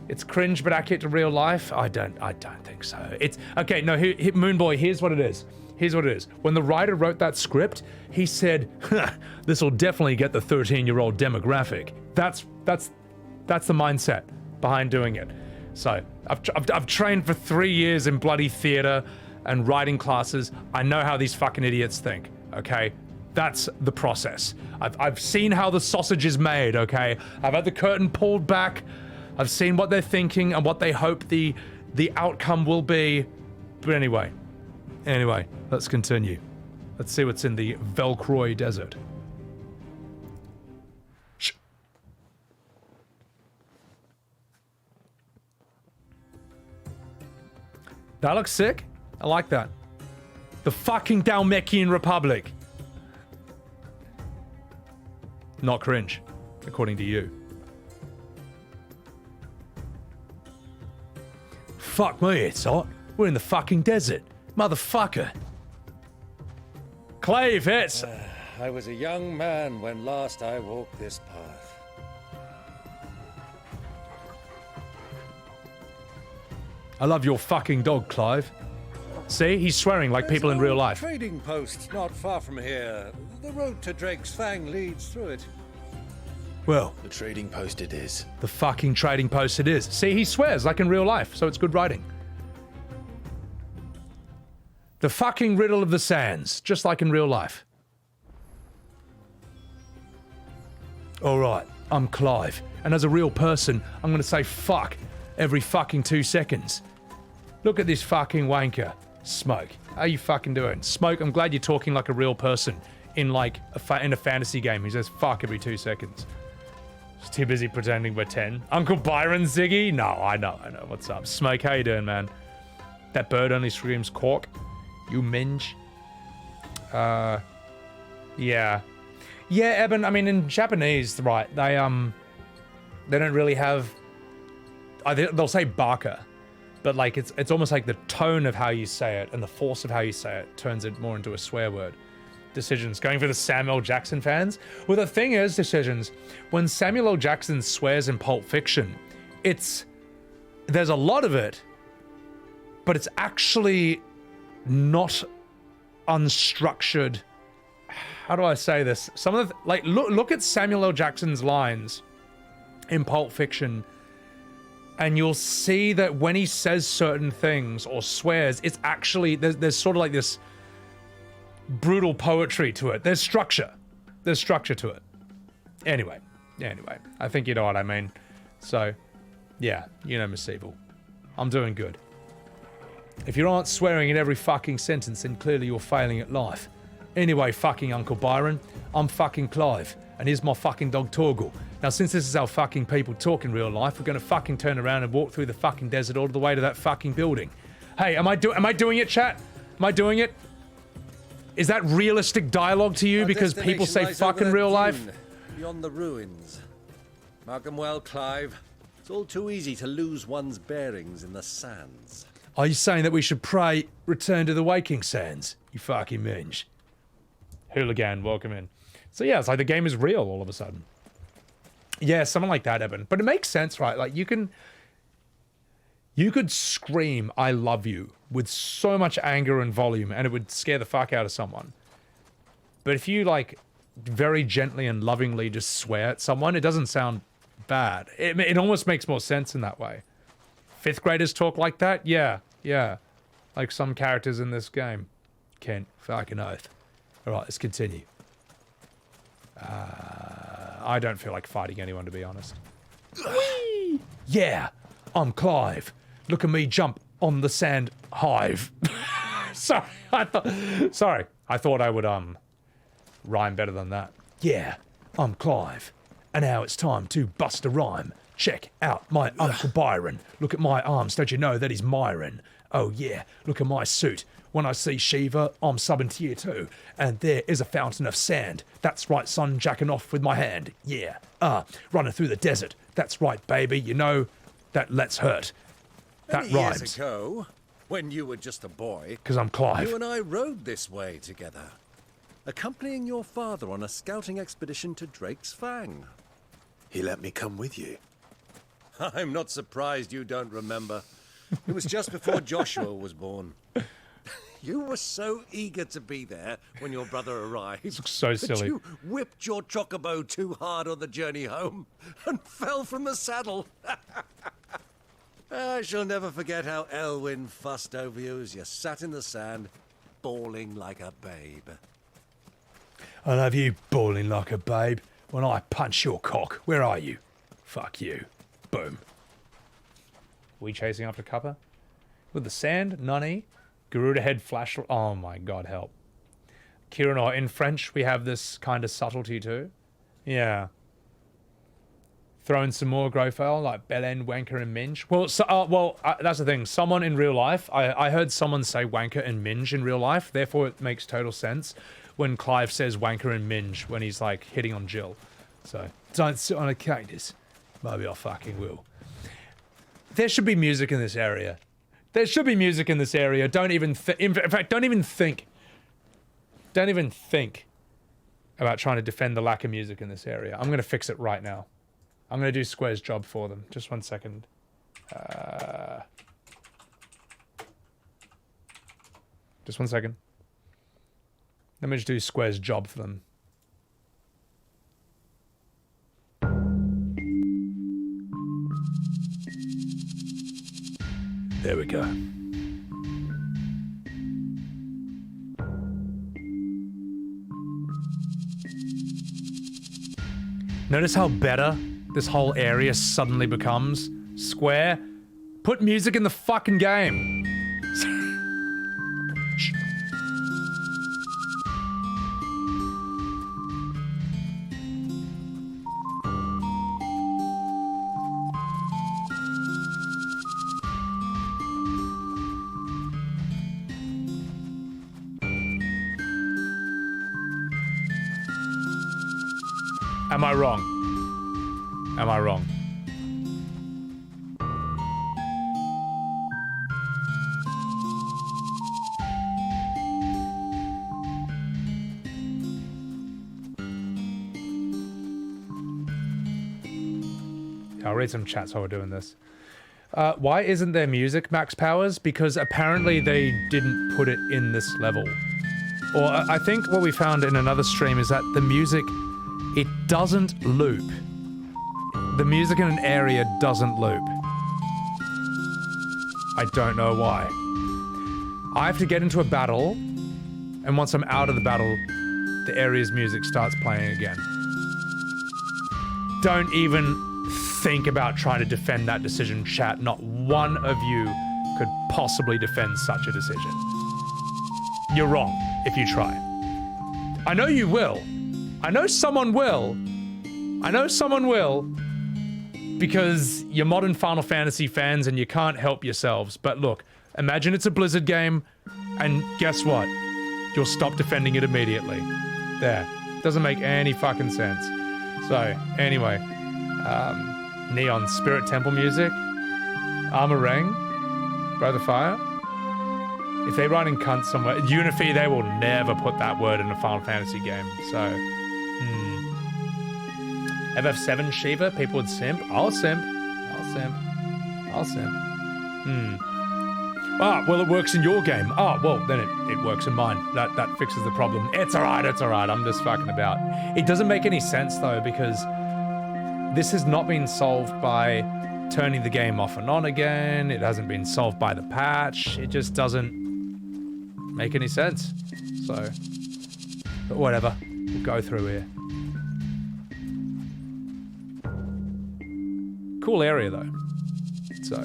it's cringe but accurate to real life? I don't think so. It's... Okay, no, Moon Boy, here's what it is. Here's what it is. When the writer wrote that script, he said, this will definitely get the 13-year-old demographic. That's the mindset behind doing it. So I've trained for 3 years in bloody theater and writing classes. I know how these fucking idiots think, okay? That's the process. I've seen how the sausage is made, okay? I've had the curtain pulled back. I've seen what they're thinking and what they hope the outcome will be. But anyway, let's continue. Let's see what's in the Velcroy Desert. Shh. That looks sick. I like that. The fucking Dalmekian Republic. Not cringe, according to you. Fuck me, it's hot. We're in the fucking desert. Motherfucker. Clive, hits. I was a young man when last I walked this path. I love your fucking dog, Clive. See, he's swearing like people in real life. Trading post not far from here. The road to Drake's Fang leads through it. Well, the trading post it is. The fucking trading post it is. See, he swears like in real life, so it's good writing. The fucking riddle of the sands, just like in real life. Alright, I'm Clive, and as a real person, I'm gonna say fuck every fucking 2 seconds. Look at this fucking wanker. Smoke, how you fucking doing? Smoke, I'm glad you're talking like a real person in like in a fantasy game who says fuck every 2 seconds. Just too busy pretending we're 10. Uncle Byron, Ziggy? No, I know. What's up? Smoke, how you doing, man? That bird only screams cork. You minge. Yeah. Yeah, Eben, I mean, in Japanese, right, they don't really have... They'll say baka, but like it's almost like the tone of how you say it and the force of how you say it turns it more into a swear word. Decisions, going for the Samuel L. Jackson fans. Well, the thing is, Decisions, when Samuel L. Jackson swears in Pulp Fiction, there's a lot of it, but it's actually not unstructured. How do I say this? Some of the, like, look at Samuel L. Jackson's lines in Pulp Fiction, and you'll see that when he says certain things or swears, it's actually, there's sort of like this brutal poetry to it. There's structure. There's structure to it. Anyway, I think you know what I mean. So, yeah, you know Miss Evil. I'm doing good. If you aren't swearing in every fucking sentence, then clearly you're failing at life. Anyway, fucking Uncle Byron, I'm fucking Clive, and here's my fucking dog Torgal. Now, since this is how fucking people talk in real life, we're gonna fucking turn around and walk through the fucking desert all the way to that fucking building. Hey, am I doing it, chat? Am I doing it? Is that realistic dialogue to you because people say fuck in real life? Beyond the ruins. Mark 'em well, Clive. It's all too easy to lose one's bearings in the sands. Are you saying that we should pray return to the waking sands, you fucking minge? Hooligan, welcome in. So yeah, it's like the game is real all of a sudden. Yeah, something like that, Eben. But it makes sense, right? Like you could scream "I love you" with so much anger and volume, and it would scare the fuck out of someone. But if you like very gently and lovingly just swear at someone, it doesn't sound bad. It almost makes more sense in that way. 5th graders talk like that? Yeah. Like some characters in this game. Kent, fucking oath. Alright, let's continue. I don't feel like fighting anyone, to be honest. Whee! Yeah, I'm Clive. Look at me jump on the sand hive. Sorry, I thought I would rhyme better than that. Yeah, I'm Clive. And now it's time to bust a rhyme. Check out my Uncle Byron. Look at my arms, don't you know that he's Myron? Oh yeah, look at my suit. When I see Shiva, I'm subbing to you too. And there is a fountain of sand. That's right, son, jacking off with my hand. Yeah, running through the desert. That's right, baby, you know, that let's hurt. That Many rhymes. years ago, when you were just a boy, 'Cause I'm Clive. you and I rode this way together, accompanying your father on a scouting expedition to Drake's Fang. He let me come with you. I'm not surprised you don't remember. It was just before Joshua was born. You were so eager to be there when your brother arrived. This looks so silly. That you whipped your chocobo too hard on the journey home and fell from the saddle. I shall never forget how Elwyn fussed over you as you sat in the sand, bawling like a babe. I'll have you bawling like a babe when I punch your cock. Where are you? Fuck you. Boom. We chasing after Cuppa? With the sand? Nani? Garuda head flash... Oh my god, help. Kiranor, in French, we have this kind of subtlety too. Yeah. Throw in some more Grofell, like Belen, Wanker, and Minge. Well, that's the thing. Someone in real life, I heard someone say Wanker and Minge in real life, therefore it makes total sense when Clive says Wanker and Minge when he's, like, hitting on Jill. So, don't sit on a cactus. Maybe I fucking will. There should be music in this area. There should be music in this area. Don't even in fact, don't even think. Don't even think about trying to defend the lack of music in this area. I'm going to fix it right now. I'm going to do Square's job for them. Just 1 second. Just 1 second. Let me just do Square's job for them. There we go. Notice how better this whole area suddenly becomes? Square, put music in the fucking game. Shh. Am I wrong? Am I wrong? I'll read some chats while we're doing this. Why isn't there music, Max Powers? Because apparently they didn't put it in this level. Or I think what we found in another stream is that the music, it doesn't loop. The music in an area doesn't loop. I don't know why. I have to get into a battle, and once I'm out of the battle, the area's music starts playing again. Don't even think about trying to defend that decision, chat. Not one of you could possibly defend such a decision. You're wrong if you try. I know you will. I know someone will. I know someone will. Because you're modern Final Fantasy fans and you can't help yourselves. But look, imagine it's a Blizzard game, and guess what? You'll stop defending it immediately. There. Doesn't make any fucking sense. So, anyway. Neon Spirit Temple music. Armor Ring. Breath of Fire. If they write in cunt somewhere, Unify, they will never put that word in a Final Fantasy game. So, FF7 Shiva, people would simp. I'll simp. I'll simp. I'll simp. Ah, well, it works in your game. Oh, well, then it works in mine. That fixes the problem. It's alright, it's alright. I'm just fucking about. It doesn't make any sense, though, because this has not been solved by turning the game off and on again. It hasn't been solved by the patch. It just doesn't make any sense. So, but whatever. We'll go through here. Cool area, though. So.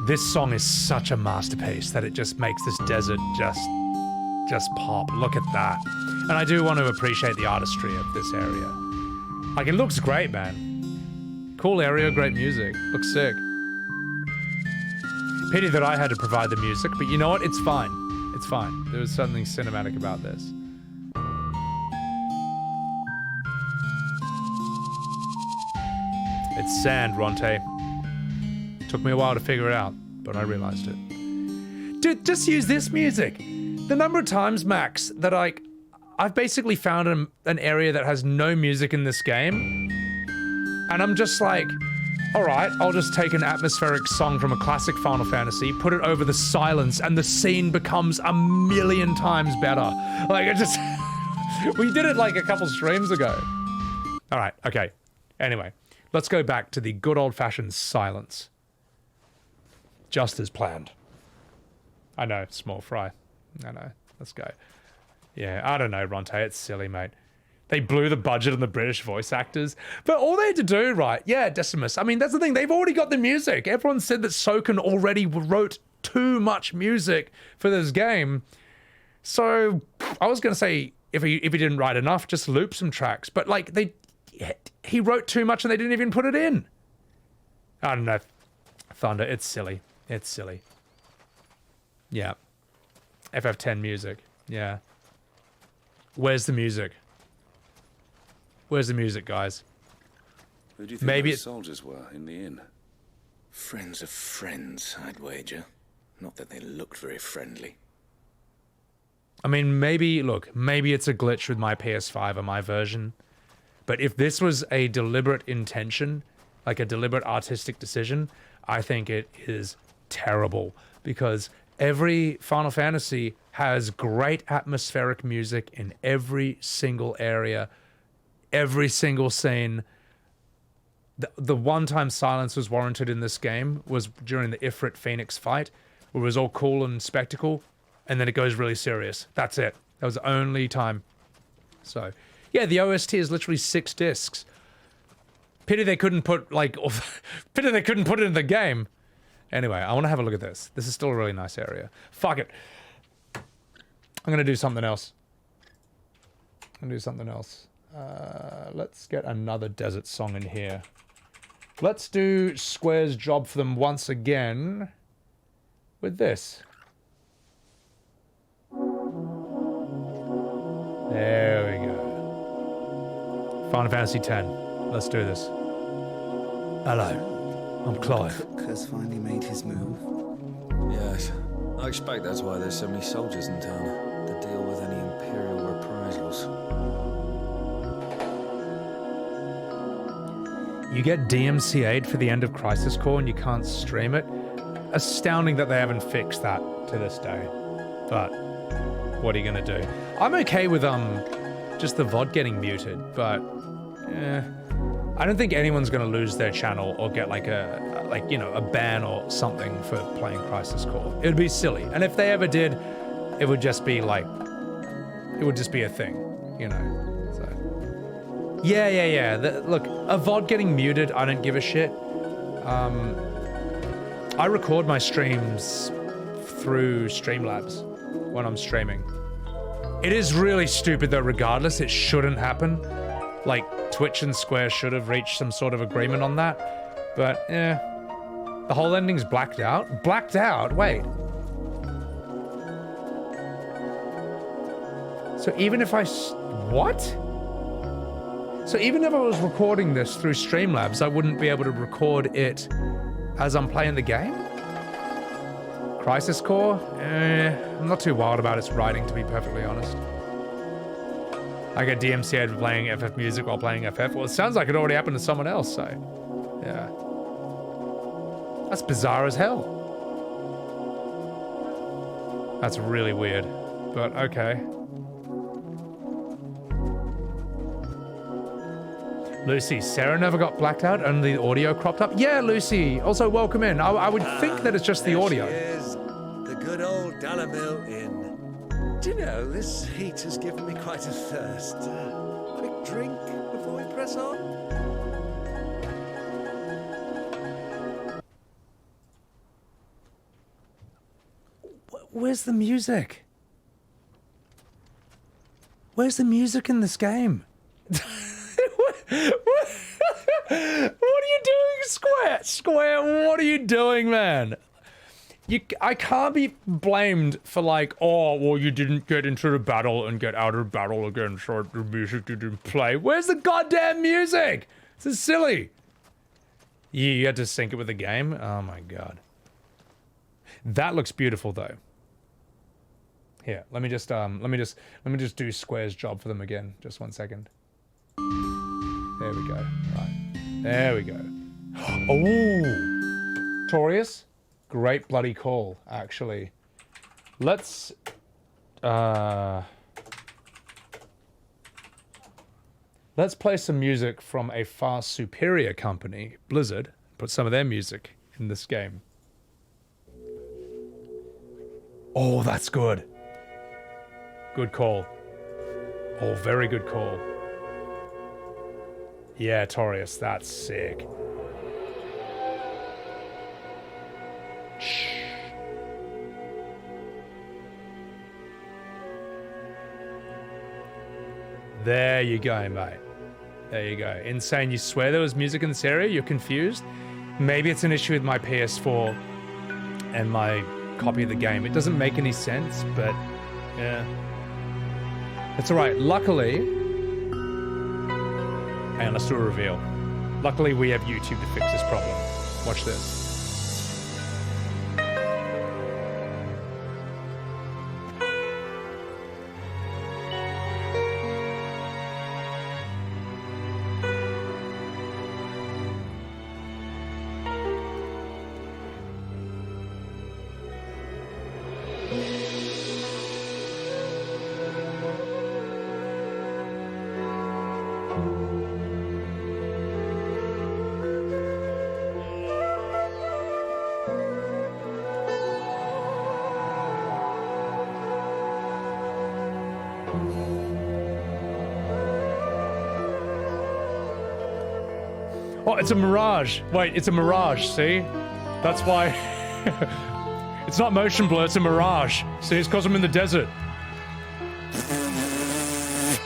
This song is such a masterpiece that it just makes this desert just pop. Look at that. And I do want to appreciate the artistry of this area. Like, it looks great, man. Cool area, great music. Looks sick. Pity that I had to provide the music, but you know what? It's fine. It's fine. There was something cinematic about this. It's sand, Ronte. Took me a while to figure it out, but I realized it. Dude, just use this music. The number of times, Max, that I've basically found an area that has no music in this game, and I'm just like, all right, I'll just take an atmospheric song from a classic Final Fantasy, put it over the silence, and the scene becomes a million times better. Like, it just... we did it like a couple streams ago. All right, okay. Anyway, let's go back to the good old-fashioned silence. Just as planned. I know, small fry. I know. Let's go. Yeah, I don't know, Ronte. It's silly, mate. They blew the budget on the British voice actors. But all they had to do, right? Yeah, Decimus. I mean, that's the thing. They've already got the music. Everyone said that Soken already wrote too much music for this game. So I was going to say, if he didn't write enough, just loop some tracks. But like, he wrote too much and they didn't even put it in. I don't know. Thunder. It's silly. It's silly. Yeah. FF10 music. Yeah. Where's the music? Where's the music, guys? Who do you think Maybe those soldiers were in the inn? Friends of friends, I'd wager. Not that they looked very friendly. I mean, maybe, look, maybe it's a glitch with my PS5 or my version. But if this was a deliberate intention, like a deliberate artistic decision, I think it is terrible. Because every Final Fantasy has great atmospheric music in every single area, every single scene. The one time silence was warranted in this game was during the Ifrit Phoenix fight, where it was all cool and spectacle, and then it goes really serious. That's it. That was the only time. So, yeah, the OST is literally 6 discs. Pity they couldn't put, like, pity they couldn't put it in the game. Anyway, I want to have a look at this. This is still a really nice area. Fuck it. I'm going to do something else. I'm going to do something else. Let's get another desert song in here. Let's do Square's job for them once again with this. There we go. Final Fantasy X. Let's do this. Hello, I'm Clive. Cook has finally made his move. Yes, I expect that's why there's so many soldiers in town, to deal with any Imperial reprisals. You get DMCA'd for the end of Crisis Core and you can't stream it. Astounding that they haven't fixed that to this day. But what are you gonna do? I'm okay with just the VOD getting muted, but I don't think anyone's gonna lose their channel or get like a ban or something for playing Crisis Core. It would be silly. And if they ever did, it would just be like, it would just be a thing, you know. So yeah. Look, a VOD getting muted, I don't give a shit. I record my streams through Streamlabs when I'm streaming. It is really stupid though, regardless, it shouldn't happen. Like, Twitch and Square should have reached some sort of agreement on that. But, yeah. The whole ending's blacked out? Blacked out? Wait. So even if what? So even if I was recording this through Streamlabs, I wouldn't be able to record it as I'm playing the game? Crisis Core? I'm not too wild about its writing, to be perfectly honest. I get DMCA'd for playing FF music while playing FF. Well, it sounds like it already happened to someone else, so... yeah. That's bizarre as hell. That's really weird, but okay. Lucy, Sarah never got blacked out, only the audio cropped up? Yeah, Lucy, also welcome in. I would think that it's just the audio. Here's the good old Dalamil Inn. Do you know, this heat has given me quite a thirst. Quick drink before we press on? Where's the music? Where's the music in this game? What are you doing, Square? Square, what are you doing, man? I can't be blamed for like, oh, well, you didn't get into the battle and get out of battle again, so the music didn't play. Where's the goddamn music? This is silly. You had to sync it with the game? Oh my god. That looks beautiful though. Here, let me just do Square's job for them again. Just 1 second. There we go. Right. There we go. Oh! Torius? Great bloody call, actually. Let's play some music from a far superior company, Blizzard. Put some of their music in this game. Oh, that's good. Good call. Oh, very good call. Yeah, Torius, that's sick. There you go, mate. There you go. Insane, you swear there was music in this area? You're confused? Maybe it's an issue with my PS4 and my copy of the game. It doesn't make any sense, but yeah. It's alright. Luckily... and let's do a reveal. Luckily, we have YouTube to fix this problem. Watch this. Oh, it's a mirage. Wait, it's a mirage, see? That's why... it's not motion blur, it's a mirage. See, it's because I'm in the desert.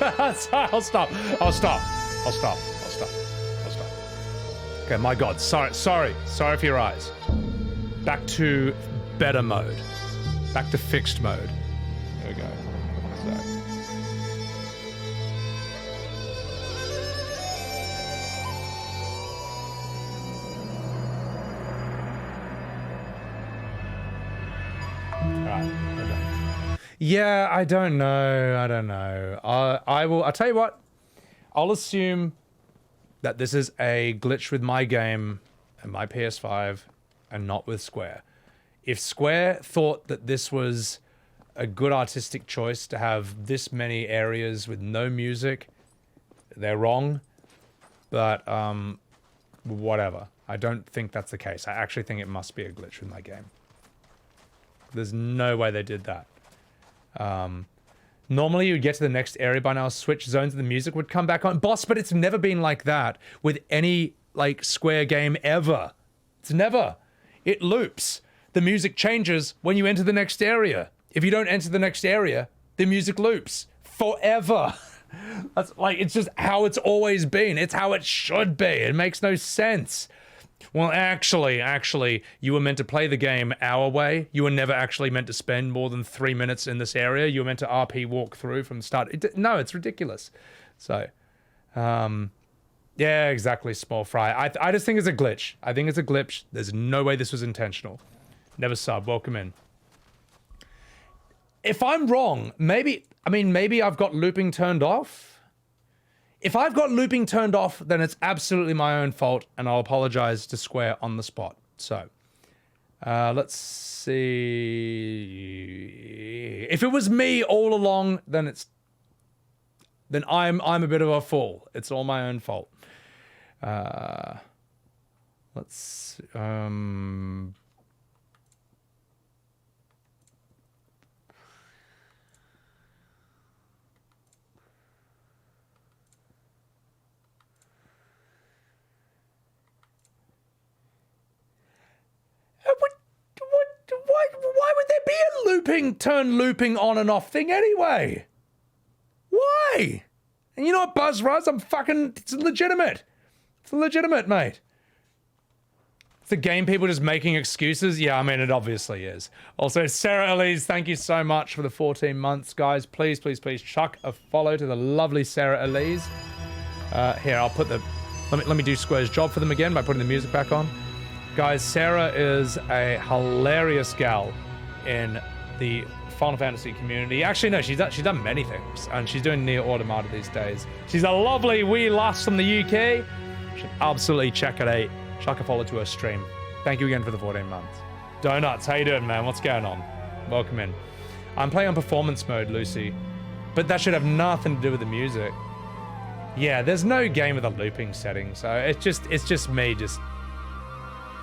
I'll stop. Okay, my God. Sorry for your eyes. Back to better mode. Back to fixed mode. There we go. So. Yeah, I don't know. I'll tell you what. I'll assume that this is a glitch with my game and my PS5 and not with Square. If Square thought that this was a good artistic choice to have this many areas with no music, they're wrong. But, whatever. I don't think that's the case. I actually think it must be a glitch with my game. There's no way they did that. Normally you'd get to the next area by now, switch zones, and the music would come back on. Boss, but it's never been like that with any, like, Square game ever. It's never. It loops. The music changes when you enter the next area. If you don't enter the next area, the music loops forever. That's like, it's just how it's always been. It's how it should be. It makes no sense. Well, actually, you were meant to play the game our way. You were never actually meant to spend more than 3 minutes in this area. You were meant to RP walk through from the start. No, it's ridiculous. So, yeah, exactly, Small Fry. I just think it's a glitch. I think it's a glitch. There's no way this was intentional. Never sub. Welcome in. If I'm wrong, maybe I've got looping turned off. If I've got looping turned off, then it's absolutely my own fault, and I'll apologize to Square on the spot. So, let's see. If it was me all along, then I'm a bit of a fool. It's all my own fault. Let's Why would there be a looping on and off thing anyway? Why? And you know what, Buzz Ruzz? It's legitimate. It's legitimate, mate. It's the game people just making excuses? Yeah, I mean, it obviously is. Also, Sarah Elise, thank you so much for the 14 months, guys. Please chuck a follow to the lovely Sarah Elise. Here, I'll put the... Let me do Square's job for them again by putting the music back on. Guys, Sarah is a hilarious gal in the Final Fantasy community. Actually, no, she's done many things, and she's doing Nier Automata these days. She's a lovely wee lass from the UK. You should absolutely check it out. Chuck a follow to her stream. Thank you again for the 14 months. Donuts, how you doing, man? What's going on? Welcome in. I'm playing on performance mode, Lucy, but that should have nothing to do with the music. Yeah, there's no game with a looping setting, so it's just me just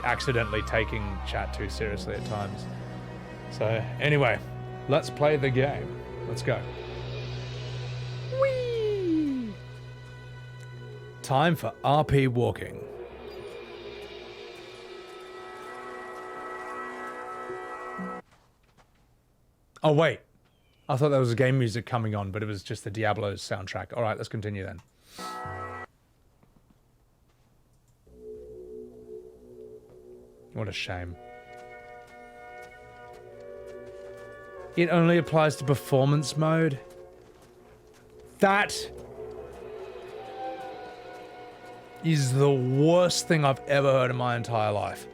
accidentally taking chat too seriously at times. So anyway, let's play the game. Let's go. Whee! Time for RP walking. Oh wait, I thought there was game music coming on, but it was just the Diablo's soundtrack. All right, let's continue then. What a shame. It only applies to performance mode? That is the worst thing I've ever heard in my entire life.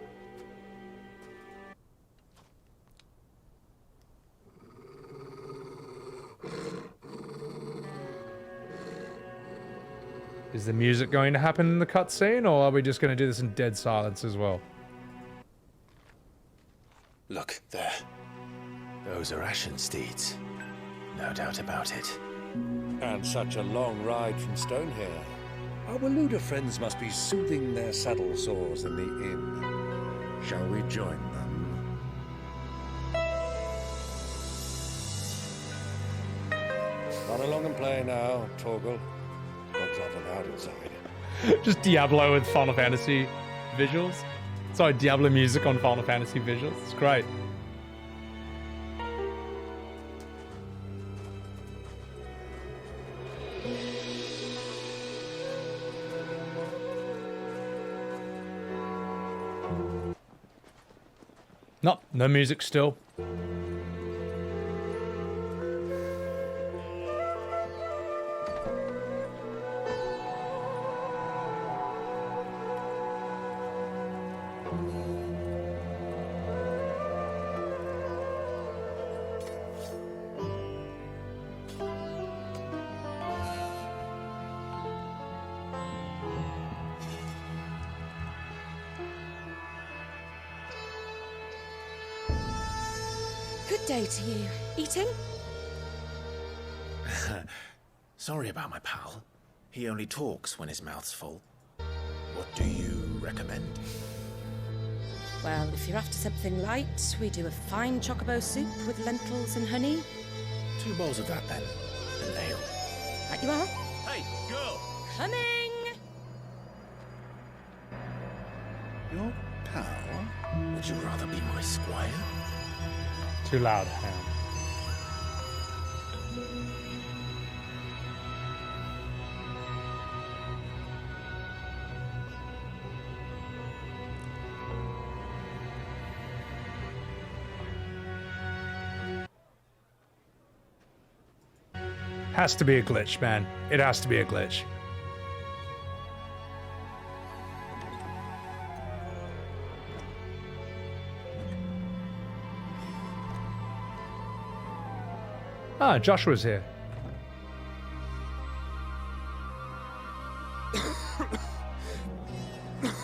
Is the music going to happen in the cutscene, or are we just going to do this in dead silence as well? Look, there. Those are Ashen steeds. No doubt about it. And such a long ride from Stonehair. Our Waluda friends must be soothing their saddle sores in the inn. Shall we join them? Run along and play now, Torgal. Dogs aren't allowed inside. Just Diablo with Final Fantasy visuals. Sorry, Diablo music on Final Fantasy visuals. It's great. Nope, no music still. Good day to you. Eating? Sorry about my pal. He only talks when his mouth's full. What do you recommend? Well, if you're after something light, we do a fine chocobo soup with lentils and honey. 2 bowls of that, then. And ale. Right you are. Hey, girl! Coming! Your pal? Would you rather be my squire? Too loud, Ham. Has to be a glitch, man. It has to be a glitch. Ah, Joshua's here.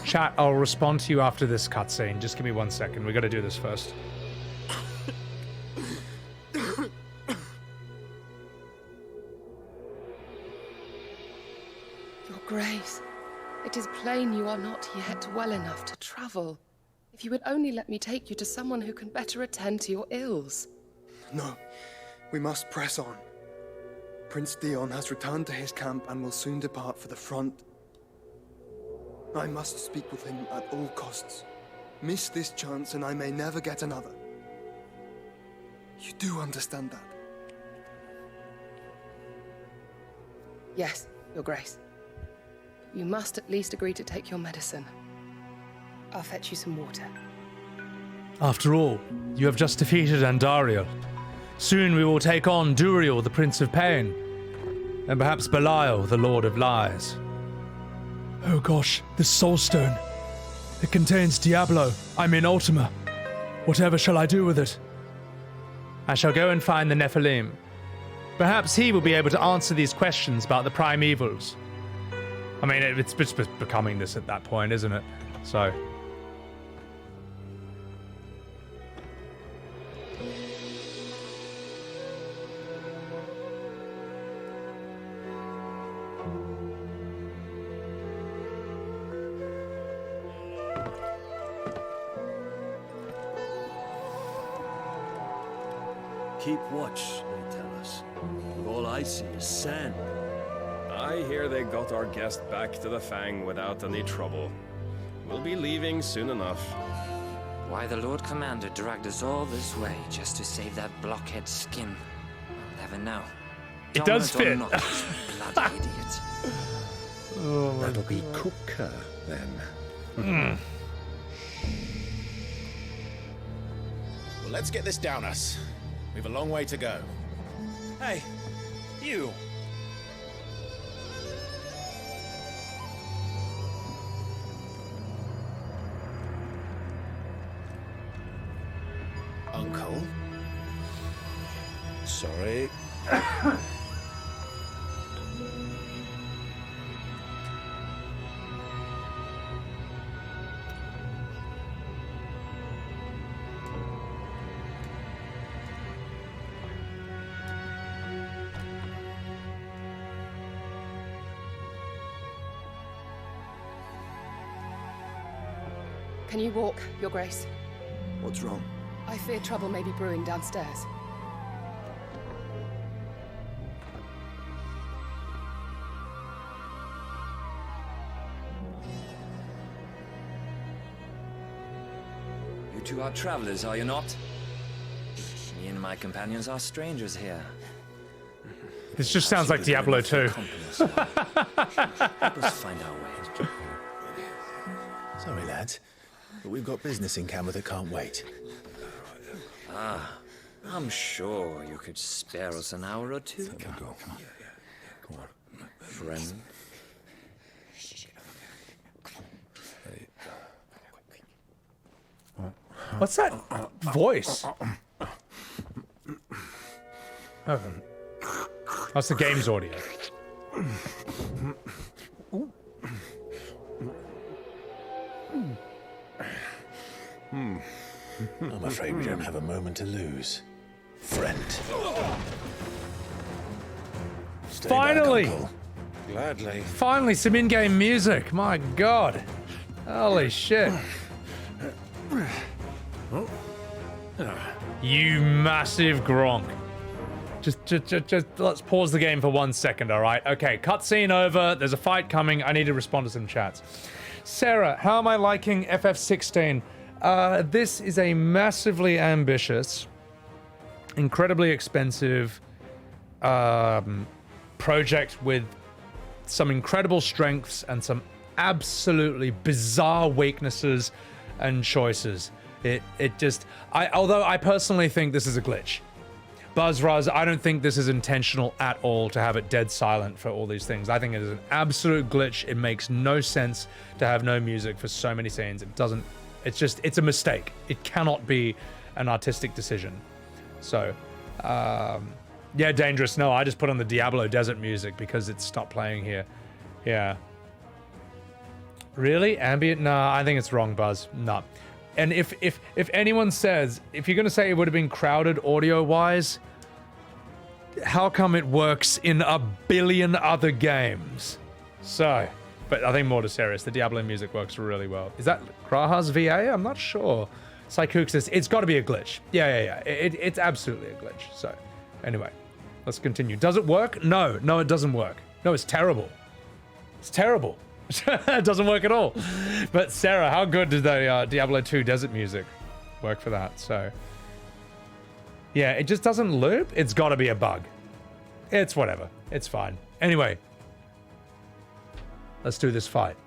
Chat, I'll respond to you after this cutscene. Just give me 1 second. We gotta do this first. Your Grace, it is plain you are not yet well enough to travel. If you would only let me take you to someone who can better attend to your ills. No. We must press on. Prince Dion has returned to his camp and will soon depart for the front. I must speak with him at all costs. Miss this chance and I may never get another. You do understand that? Yes, Your Grace. You must at least agree to take your medicine. I'll fetch you some water. After all, you have just defeated Andariel. Soon we will take on Duriel, the Prince of Pain, and perhaps Belial, the Lord of Lies. Oh gosh, this soul stone. It contains Diablo. I mean Ultima. Whatever shall I do with it? I shall go and find the Nephilim. Perhaps he will be able to answer these questions about the primevals. I mean, it's just becoming this at that point, isn't it? So... Keep watch, they tell us. But all I see is sand. I hear they got our guest back to the Fang without any trouble. We'll be leaving soon enough. Why the Lord Commander dragged us all this way just to save that blockhead's skin, I'll never know. It does fit. Not, bloody idiot. Oh, that'll be Cooker, then. Well, let's get this down us. We've a long way to go. Hey, you. Uncle? Sorry. Can you walk, Your Grace? What's wrong? I fear trouble may be brewing downstairs. You two are travelers, are you not? Me and my companions are strangers here. This just sounds like Diablo 2. Help us find our way. Sorry, lads, but we've got business in camera that can't wait. Ah, I'm sure you could spare us an hour or two. Come on. Friend. What's that voice? Oh. That's the game's audio. I'm afraid we don't have a moment to lose. Friend. Stay Finally! back, Uncle. Gladly. Finally, some in-game music. My God. Holy shit. You massive Gronk. Just let's pause the game for 1 second, all right? Okay, cutscene over. There's a fight coming. I need to respond to some chats. Sarah, how am I liking FF16? This is a massively ambitious, incredibly expensive project with some incredible strengths and some absolutely bizarre weaknesses and choices. Although I personally think this is a glitch. BuzzRuz, I don't think this is intentional at all to have it dead silent for all these things. I think it is an absolute glitch. It makes no sense to have no music for so many scenes. It doesn't, it's a mistake. It cannot be an artistic decision. So, yeah, Dangerous. No, I just put on the Diablo desert music because it stopped playing here. Yeah. Really? Ambient? Nah, I think it's wrong, Buzz. Nah. And if anyone says, if you're going to say it would have been crowded audio-wise, how come it works in a billion other games? So, but I think more to serious, the Diablo music works really well. Is that Graha's VA? I'm not sure. Psychooksis, it's got to be a glitch. Yeah. It's absolutely a glitch. So, anyway, let's continue. Does it work? No, it doesn't work. No, it's terrible. It's terrible. It doesn't work at all. But Sarah, how good did the Diablo 2 desert music work for that? So, yeah, it just doesn't loop. It's got to be a bug. It's whatever. It's fine. Anyway, let's do this fight.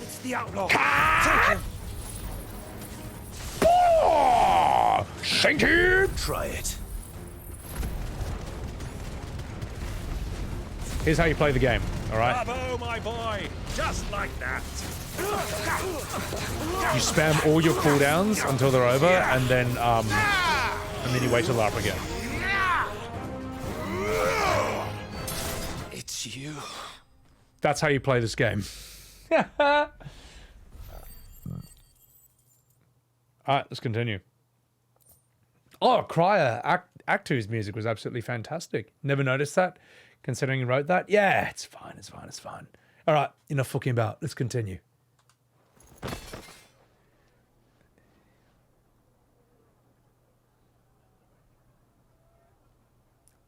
It's the outlaw. Thank you. Try it. Here's how you play the game, all right? Bravo, my boy. Just like that. You spam all your cooldowns until they're over, and then you wait till they're up again. It's you. That's how you play this game. All right, let's continue. Oh, Cryer, Act 2's music was absolutely fantastic. Never noticed that, considering you wrote that. Yeah, it's fine. All right, enough fucking about. Let's continue.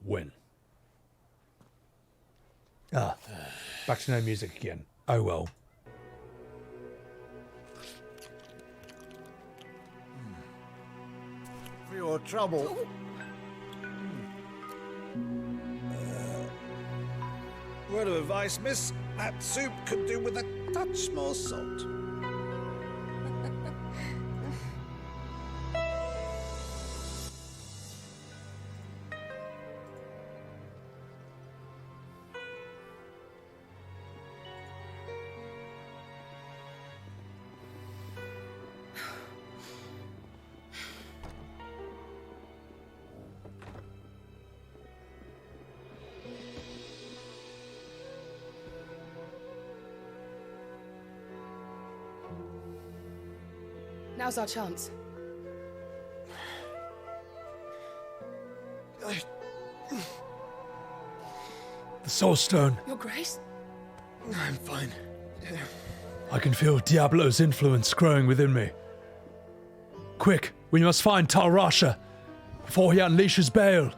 Win. Back to no music again. Oh well. For your trouble. Word of advice, miss. That soup could do with a touch more salt. Now's our chance. The Soul Stone. Your Grace? I'm fine. I can feel Diablo's influence growing within me. Quick, we must find Tal Rasha before he unleashes Baal.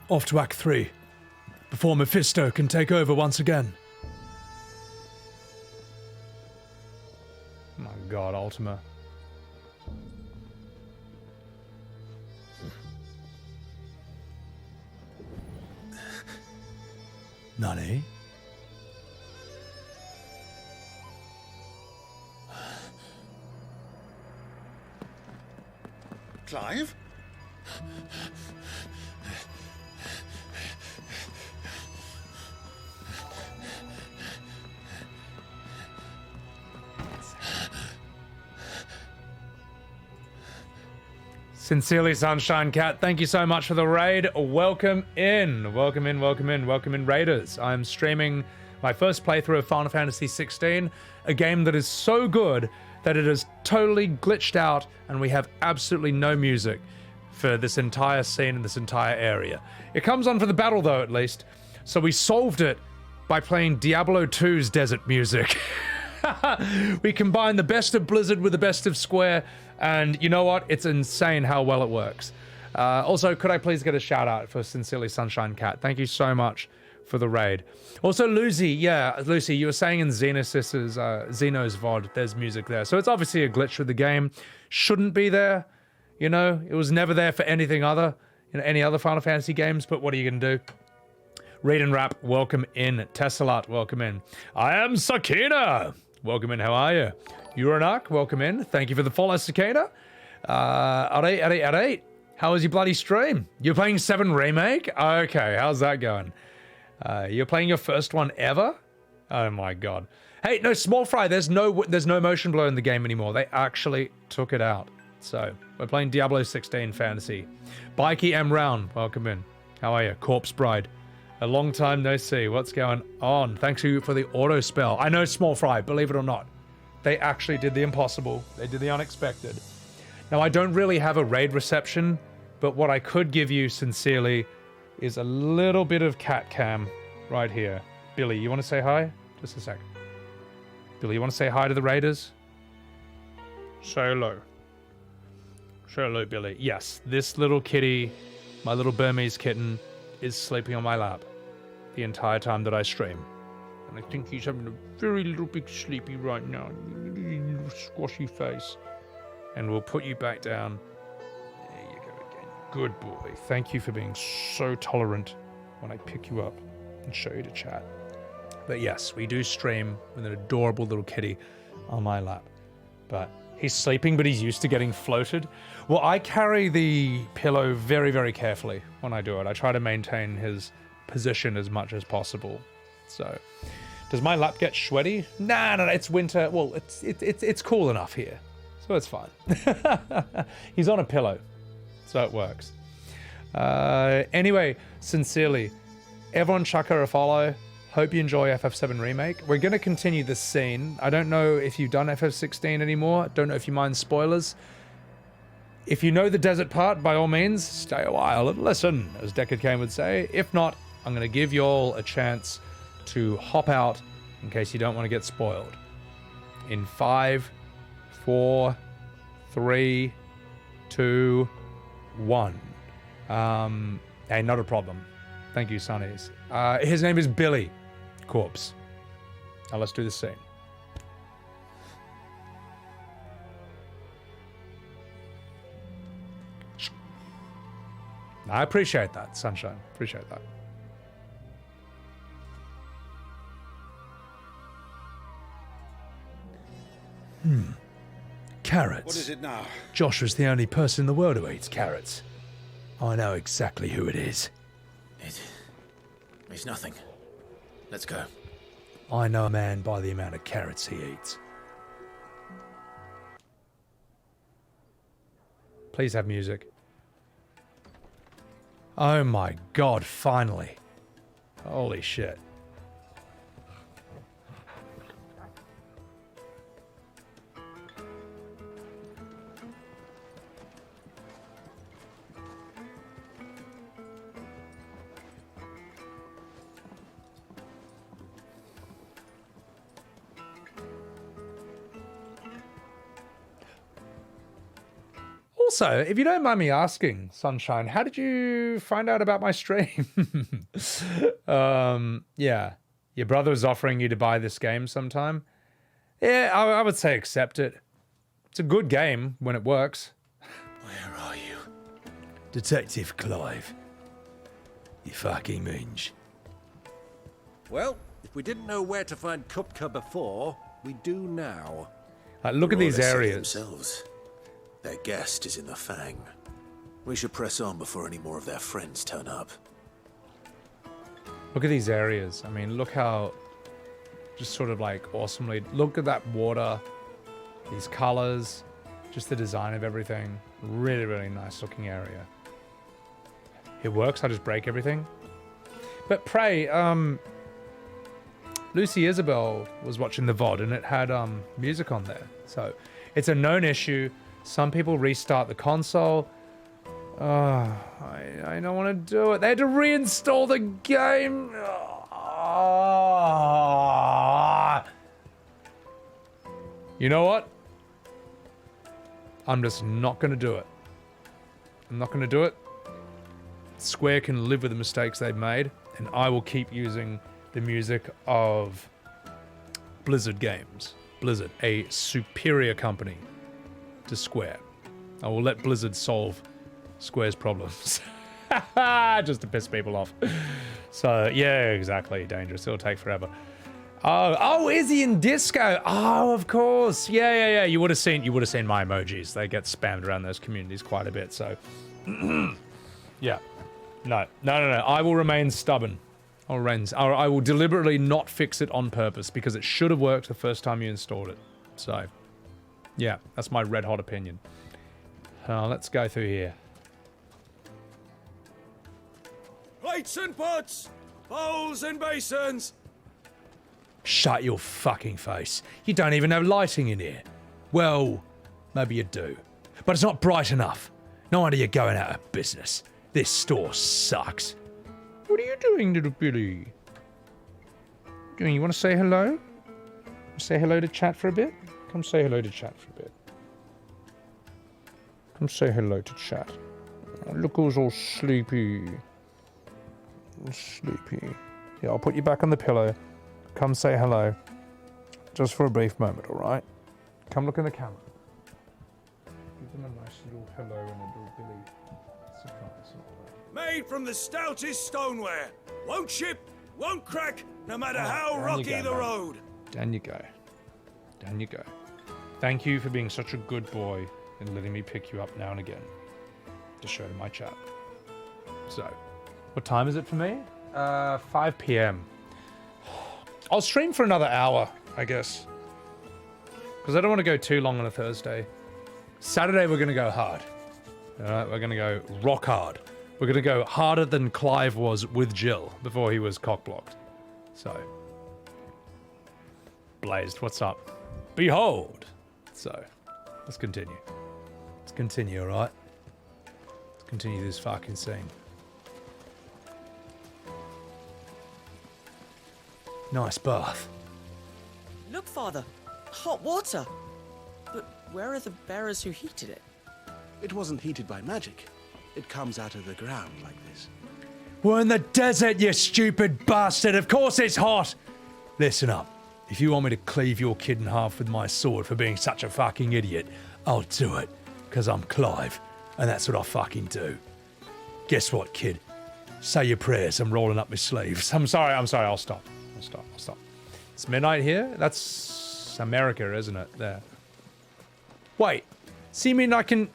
Off to Act 3, before Mephisto can take over once again. My God, Ultima. Nani? Clive? Sincerely, Sunshine Cat, thank you so much for the raid. Welcome in. Welcome in, welcome in, welcome in, Raiders. I'm streaming my first playthrough of Final Fantasy XVI, a game that is so good that it is totally glitched out and we have absolutely no music for this entire scene and this entire area. It comes on for the battle though, at least. So we solved it by playing Diablo 2's desert music. We combined the best of Blizzard with the best of Square, and you know what? It's insane how well it works. Also, could I please get a shout out for Sincerely Sunshine Cat? Thank you so much for the raid. Also, Lucy, yeah, Lucy, you were saying in Xeno's VOD, there's music there. So it's obviously a glitch with the game. Shouldn't be there, you know? It was never there for anything other, any other Final Fantasy games, but what are you going to do? Read and Rap, welcome in. Tesselat, welcome in. I am Sakina. Welcome in, how are you? Uranak, welcome in. Thank you for the follow, Sakina. Arate. How was your bloody stream? You're playing 7 Remake? Okay, how's that going? You're playing your first one ever? Oh my god. Hey, no, Small Fry, there's no motion blur in the game anymore. They actually took it out. So, we're playing Diablo 16 Fantasy. Bikey M. Round, welcome in. How are you? Corpse Bride. A long time no see. What's going on? Thanks you for the auto spell. I know, Small Fry, believe it or not. They actually did the impossible. They did the unexpected. Now, I don't really have a raid reception, but what I could give you sincerely is a little bit of cat cam right here. Billy, you want to say hi? Just a sec. Billy, you want to say hi to the raiders? Say hello. Say hello, Billy. Yes, this little kitty, my little Burmese kitten, is sleeping on my lap the entire time that I stream. And I think he's having a very little big sleepy right now. Little squashy face. And we'll put you back down. There you go again. Good boy. Thank you for being so tolerant when I pick you up and show you to chat. But yes, we do stream with an adorable little kitty on my lap. But he's sleeping, but he's used to getting floated. Well, I carry the pillow very, very carefully when I do it. I try to maintain his position as much as possible. So, does my lap get sweaty? Nah, it's winter. Well, it's cool enough here, so it's fine. He's on a pillow, so it works. Anyway, sincerely, everyone chuck her a follow. Hope you enjoy FF7 Remake. We're going to continue this scene. I don't know if you've done FF16 anymore. Don't know if you mind spoilers. If you know the desert part, by all means, stay a while and listen, as Deckard Cain would say. If not, I'm going to give you all a chance to hop out in case you don't want to get spoiled. In 5, 4, 3, 2, 1. Hey, not a problem. Thank you, Sonnies. His name is Billy Corpse. Now let's do the scene. I appreciate that, Sunshine. Appreciate that. Carrots. What is it now? Joshua's the only person in the world who eats carrots. I know exactly who it is. It's nothing. Let's go. I know a man by the amount of carrots he eats. Please have music. Oh my god, finally. Holy shit. Also, if you don't mind me asking, Sunshine, how did you find out about my stream? Yeah. Your brother was offering you to buy this game sometime? Yeah, I would say accept it. It's a good game when it works. Where are you? Detective Clive. You fucking minge. Well, if we didn't know where to find Kupka before, we do now. Like, look at these More or less say areas. Themselves. Their guest is in the Fang. We should press on before any more of their friends turn up. Look at these areas. I mean, look how just sort of like awesomely. Look at that water, these colors, just the design of everything. Really, really nice looking area. It works. I just break everything. But pray, Lucy Isabel was watching the VOD and it had music on there. So it's a known issue. Some people restart the console. I don't want to do it. They had to reinstall the game. You know what? I'm just not going to do it. I'm not going to do it. Square can live with the mistakes they've made, and I will keep using the music of Blizzard games. Blizzard, a superior company to Square. I will let Blizzard solve Square's problems. Just to piss people off. So, yeah, exactly. Dangerous. It'll take forever. Oh, Izzy and Disco. Oh, of course. Yeah. You would have seen my emojis. They get spammed around those communities quite a bit. So, yeah. No. I will remain stubborn. I will deliberately not fix it on purpose because it should have worked the first time you installed it. So, yeah, that's my red hot opinion. Let's go through here. Plates and pots, bowls and basins. Shut your fucking face. You don't even have lighting in here. Well, maybe you do. But it's not bright enough. No wonder you're going out of business. This store sucks. What are you doing, little Billy? You want to say hello? Say hello to chat for a bit? Come say hello to chat for a bit. Come say hello to chat. Oh, look who's all sleepy. All sleepy. Yeah, I'll put you back on the pillow. Come say hello. Just for a brief moment, alright? Come look in the camera. Give them a nice little hello and a little Billy surprise and all that. Made from the stoutest stoneware. Won't chip, won't crack, no matter how down rocky you go, the mate. road. Down you go. Down you go. Thank you for being such a good boy and letting me pick you up now and again to show to my chat. So, what time is it for me? 5 p.m. I'll stream for another hour, I guess. Because I don't want to go too long on a Thursday. Saturday, we're going to go hard. Alright, we're going to go rock hard. We're going to go harder than Clive was with Jill before he was cock-blocked. So. Blazed, what's up? Behold! So, let's continue. Let's continue, alright? Let's continue this fucking scene. Nice bath. Look, Father. Hot water. But where are the bearers who heated it? It wasn't heated by magic. It comes out of the ground like this. We're in the desert, you stupid bastard. Of course it's hot. Listen up. If you want me to cleave your kid in half with my sword for being such a fucking idiot, I'll do it. Because I'm Clive, and that's what I fucking do. Guess what, kid? Say your prayers. I'm rolling up my sleeves. I'm sorry, I'll stop. I'll stop. It's midnight here? That's America, isn't it? There. Wait. So you mean I can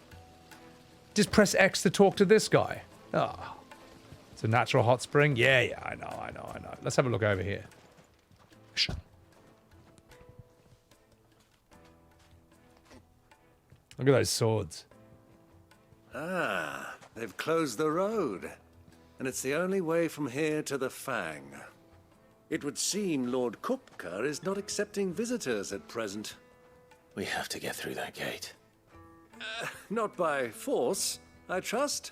just press X to talk to this guy? Oh. It's a natural hot spring? Yeah, I know. Let's have a look over here. Shh. Look at those swords. Ah, they've closed the road. And it's the only way from here to the Fang. It would seem Lord Kupka is not accepting visitors at present. We have to get through that gate. Not by force, I trust.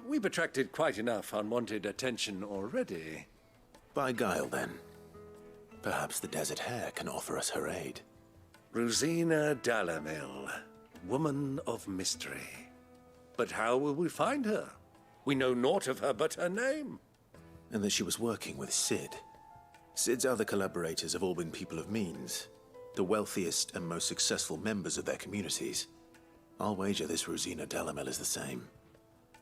We've attracted quite enough unwanted attention already. By guile, then. Perhaps the Desert Hare can offer us her aid. Rosina Dalamil, woman of mystery. But how will we find her? We know naught of her but her name. And that she was working with Sid. Sid's other collaborators have all been people of means, the wealthiest and most successful members of their communities. I'll wager this Rosina Dalamel is the same.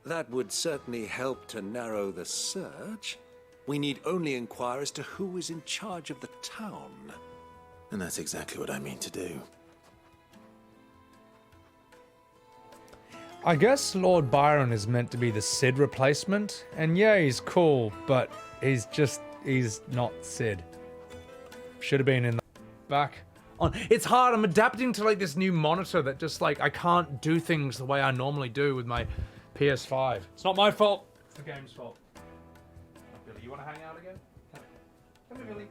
That would certainly help to narrow the search. We need only inquire as to who is in charge of the town. And that's exactly what I mean to do. I guess Lord Byron is meant to be the Sid replacement, and yeah, he's cool, but he's not Sid. Should have been in the back on. It's hard, I'm adapting to like this new monitor that just like, I can't do things the way I normally do with my PS5. It's not my fault, it's the game's fault. Billy, you wanna hang out again? Come here, Billy,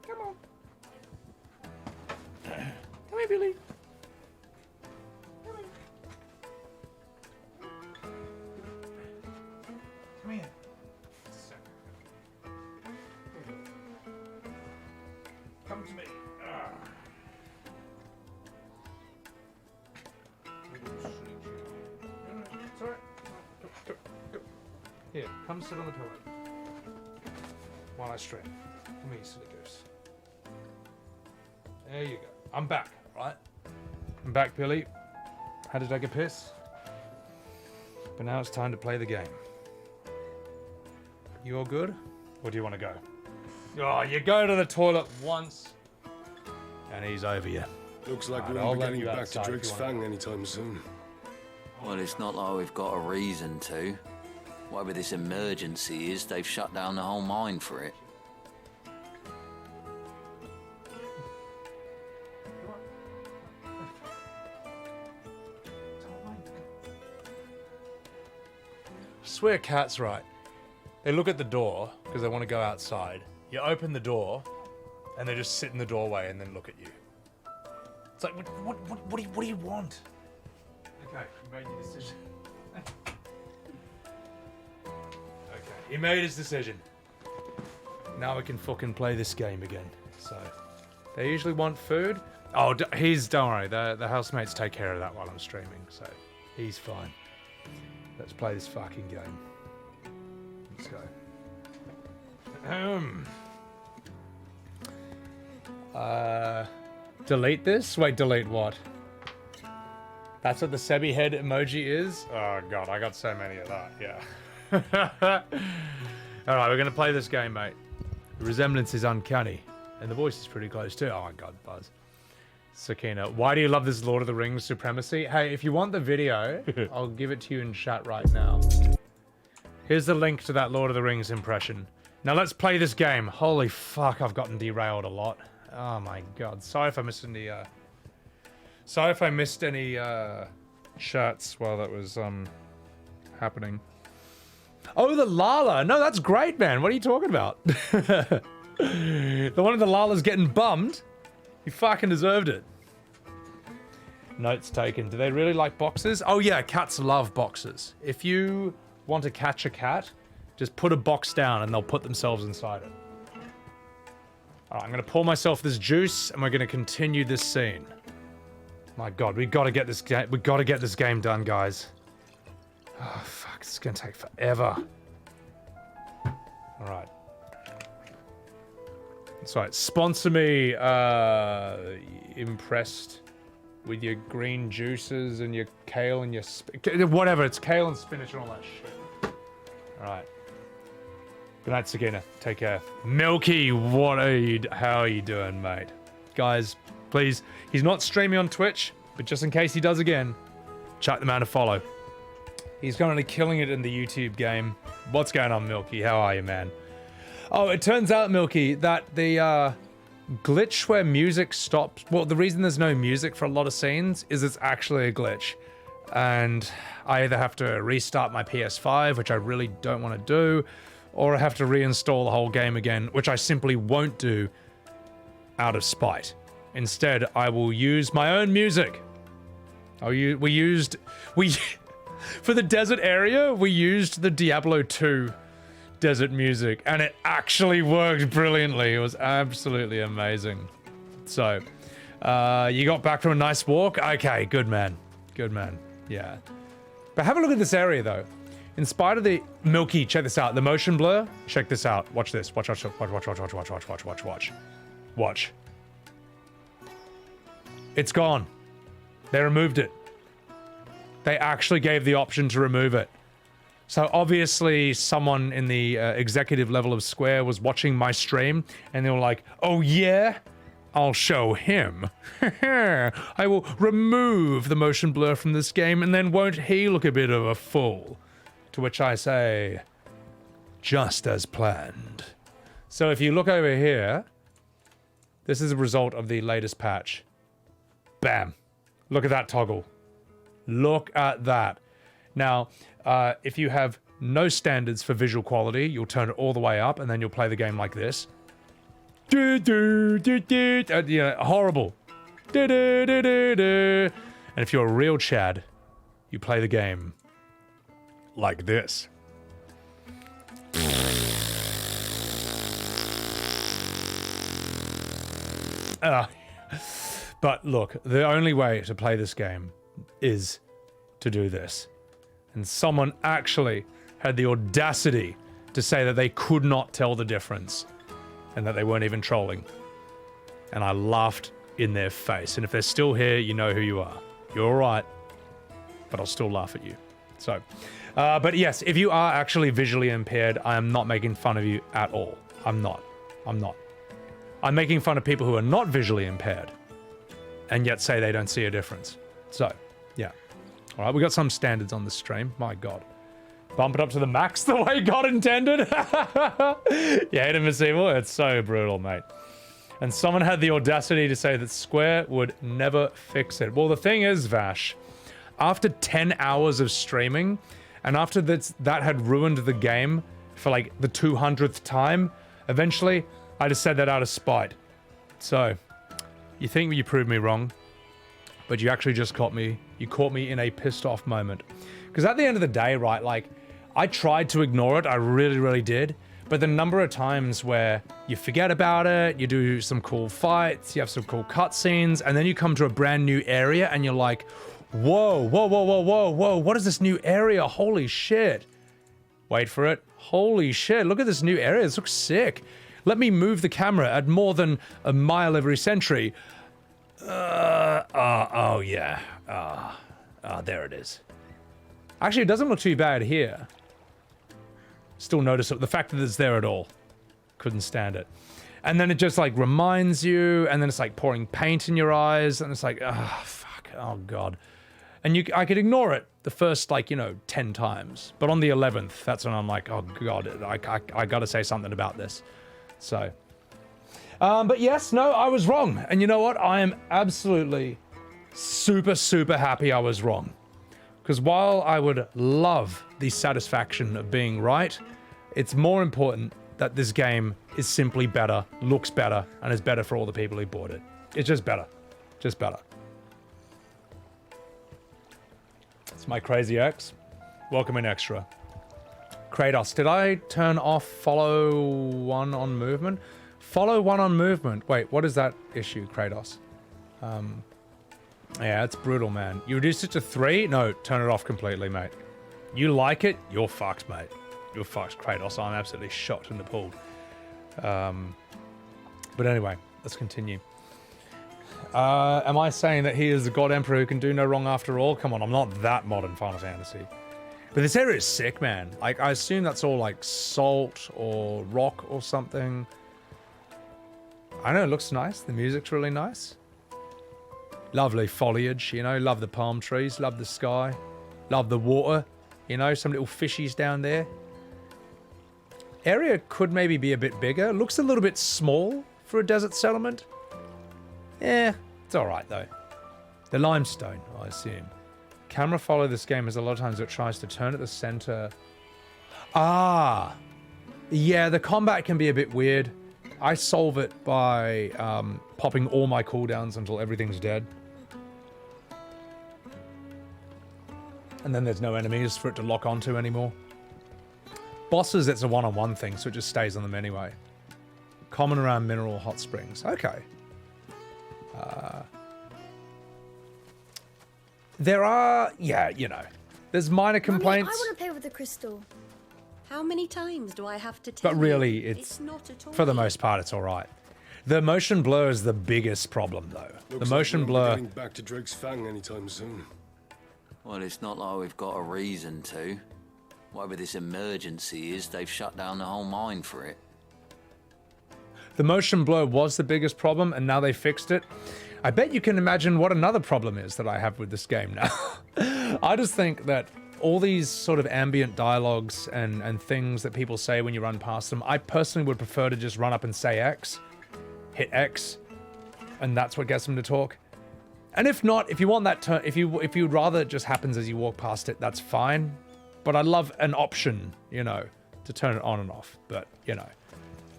come on. Come here, Billy. Come here. Come to me. It's alright. Go. Here, come sit on the pillow. While I stream. Come here, silly goose. There you go. I'm back, right? I'm back, Billy. Had to take a piss. But now it's time to play the game. You all good? Or do you want to go? Oh, you go to the toilet once, and he's over you. Looks like Right, we I'll won't be let getting you back outside to if Drick's you wanna Fang anytime soon. Well, it's not like we've got a reason to. Whatever this emergency is, they've shut down the whole mine for it. I swear Cat's right. They look at the door because they want to go outside. You open the door and they just sit in the doorway and then look at you. It's like, what do you want? Okay, you made your decision. Okay, he made his decision. Now we can fucking play this game again. So, they usually want food. Oh, don't worry, the housemates take care of that while I'm streaming, so he's fine. Let's play this fucking game. Let's go. Delete this? Wait, delete what? That's what the Sebby head emoji is? Oh god, I got so many of that, yeah. Alright, we're gonna play this game, mate. The resemblance is uncanny. And the voice is pretty close too. Oh my god, Buzz. Sakina, why do you love this Lord of the Rings supremacy? Hey, if you want the video, I'll give it to you in chat right now. Here's the link to that Lord of the Rings impression. Now let's play this game. Holy fuck, I've gotten derailed a lot. Oh my god. Sorry if I missed any, chats while that was, happening. Oh, the Lala! No, that's great, man. What are you talking about? The one of the Lala's getting bummed? You fucking deserved it. Notes taken. Do they really like boxes? Oh yeah, cats love boxes. If you want to catch a cat, just put a box down and they'll put themselves inside it. Alright, I'm gonna pour myself this juice and we're gonna continue this scene. My god, we gotta get this game done, guys. Oh fuck, this is gonna take forever. Alright. That's right, sponsor me, impressed with your green juices and your kale and your whatever, it's kale and spinach and all that shit. Alright. Good night, Sakina. Take care. Milky, how are you doing, mate? Guys, please, he's not streaming on Twitch, but just in case he does again, chuck the man a follow. He's currently killing it in the YouTube game. What's going on, Milky? How are you, man? Oh, it turns out, Milky, that the glitch where music stops... Well, the reason there's no music for a lot of scenes is it's actually a glitch. And I either have to restart my PS5, which I really don't want to do, or I have to reinstall the whole game again, which I simply won't do out of spite. Instead, I will use my own music. For the desert area, we used the Diablo 2 desert music, and it actually worked brilliantly. It was absolutely amazing. So, you got back from a nice walk? Okay, good man. Good man. Yeah. But have a look at this area, though. In spite of the... Milky, check this out. The motion blur, check this out. Watch this. Watch. Watch. It's gone. They removed it. They actually gave the option to remove it. So obviously someone in the executive level of Square was watching my stream and they were like, oh yeah? I'll show him. I will remove the motion blur from this game, and then won't he look a bit of a fool? To which I say, just as planned. So if you look over here, this is a result of the latest patch. Bam. Look at that toggle. Look at that. Now, if you have no standards for visual quality, you'll turn it all the way up, and then you'll play the game like this. Horrible. And if you're a real Chad, you play the game like this. But look, the only way to play this game is to do this. And someone actually had the audacity to say that they could not tell the difference and that they weren't even trolling. And I laughed in their face. And if they're still here, you know who you are. You're all right, but I'll still laugh at you. So, but yes, if you are actually visually impaired, I am not making fun of you at all. I'm not. I'm making fun of people who are not visually impaired and yet say they don't see a difference. So, yeah. All right, we got some standards on the stream. My God. Bump it up to the max the way God intended. You hate him, Miss Evil? It's so brutal, mate. And someone had the audacity to say that Square would never fix it. Well, the thing is, Vash, after 10 hours of streaming, and after that had ruined the game for like the 200th time, eventually I just said that out of spite. So, you think you proved me wrong, but you actually just caught me. You caught me in a pissed off moment. Because at the end of the day, right, like, I tried to ignore it. I really, really did. But the number of times where you forget about it, you do some cool fights, you have some cool cutscenes, and then you come to a brand new area and you're like, whoa, what is this new area? Holy shit. Wait for it. Holy shit, look at this new area. This looks sick. Let me move the camera at more than a mile every century. Oh yeah. There it is. Actually, it doesn't look too bad here. Still notice it. The fact that it's there at all. Couldn't stand it. And then it just like reminds you, and then it's like pouring paint in your eyes, and it's like, fuck, oh God. And I could ignore it the first, like, 10 times. But on the 11th, that's when I'm like, oh God, I gotta say something about this. So, but yes, no, I was wrong. And you know what? I am absolutely super, super happy I was wrong. Because while I would love the satisfaction of being right, it's more important that this game is simply better, looks better, and is better for all the people who bought it. It's just better. Just better. It's my crazy ex. Welcome in, Extra. Kratos, did I turn off follow one on movement? Follow one on movement. Wait, what is that issue, Kratos? Yeah, it's brutal, man. You reduced it to 3? No, turn it off completely, mate. You like it? You're fucked, mate. You're fucked, Kratos. I'm absolutely shocked and appalled. But anyway, let's continue. Am I saying that he is the God Emperor who can do no wrong after all? Come on, I'm not that modern Final Fantasy. But this area is sick, man. Like, I assume that's all like salt or rock or something. I know, it looks nice. The music's really nice. Lovely foliage, love the palm trees, love the sky, love the water, some little fishies down there. Area could maybe be a bit bigger. Looks a little bit small for a desert settlement. Yeah, it's alright though. The limestone, I assume. Camera follow this game has a lot of times it tries to turn at the center. Ah, yeah, the combat can be a bit weird. I solve it by popping all my cooldowns until everything's dead. And then there's no enemies for it to lock onto anymore. Bosses, it's a one-on-one thing, so it just stays on them anyway. Common around mineral hot springs. Okay. There are, there's minor complaints. Mommy, I want to play with the crystal. How many times do I have to tell But really, you? it's not at all. for the most part, it's all right. The motion blur is the biggest problem, though. Looks the motion like blur. Getting back to Drake's Fang anytime soon. Well, it's not like we've got a reason to. Whatever this emergency is, they've shut down the whole mine for it. The motion blur was the biggest problem, and now they fixed it. I bet you can imagine what another problem is that I have with this game now. I just think that all these sort of ambient dialogues and things that people say when you run past them, I personally would prefer to just run up and say X, hit X, and that's what gets them to talk. And if not, if you want that if you'd rather it just happens as you walk past it, that's fine. But I love an option, you know, to turn it on and off. But, you know,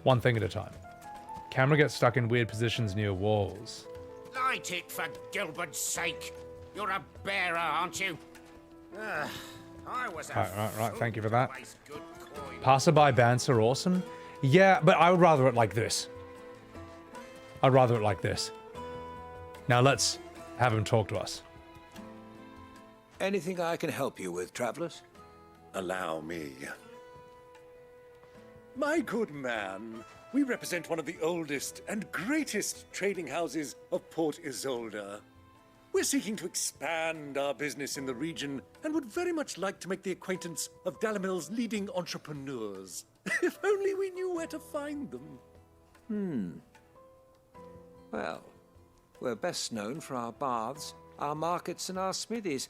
one thing at a time. Camera gets stuck in weird positions near walls. Light it, for Gilbert's sake. You're a bearer, aren't you? I was a Right. Thank you for that. Passerby bants are awesome. Yeah, but I would rather it like this. I'd rather it like this. Now let's have him talk to us. Anything I can help you with, travelers? Allow me. My good man, we represent one of the oldest and greatest trading houses of Port Isolde. We're seeking to expand our business in the region and would very much like to make the acquaintance of Dalamil's leading entrepreneurs. If only we knew where to find them. Well, we're best known for our baths, our markets, and our smithies.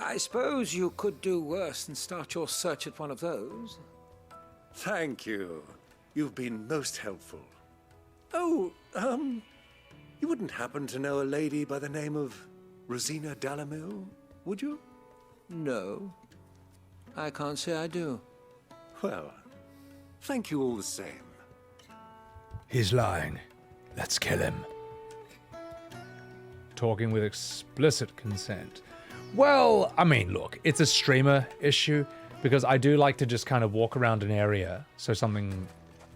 I suppose you could do worse than start your search at one of those. Thank you. You've been most helpful. Oh, you wouldn't happen to know a lady by the name of Rosina Dalamil, would you? No. I can't say I do. Well, thank you all the same. He's lying. Let's kill him. Talking with explicit consent. Well, I mean, look, it's a streamer issue because I do like to just kind of walk around an area so something,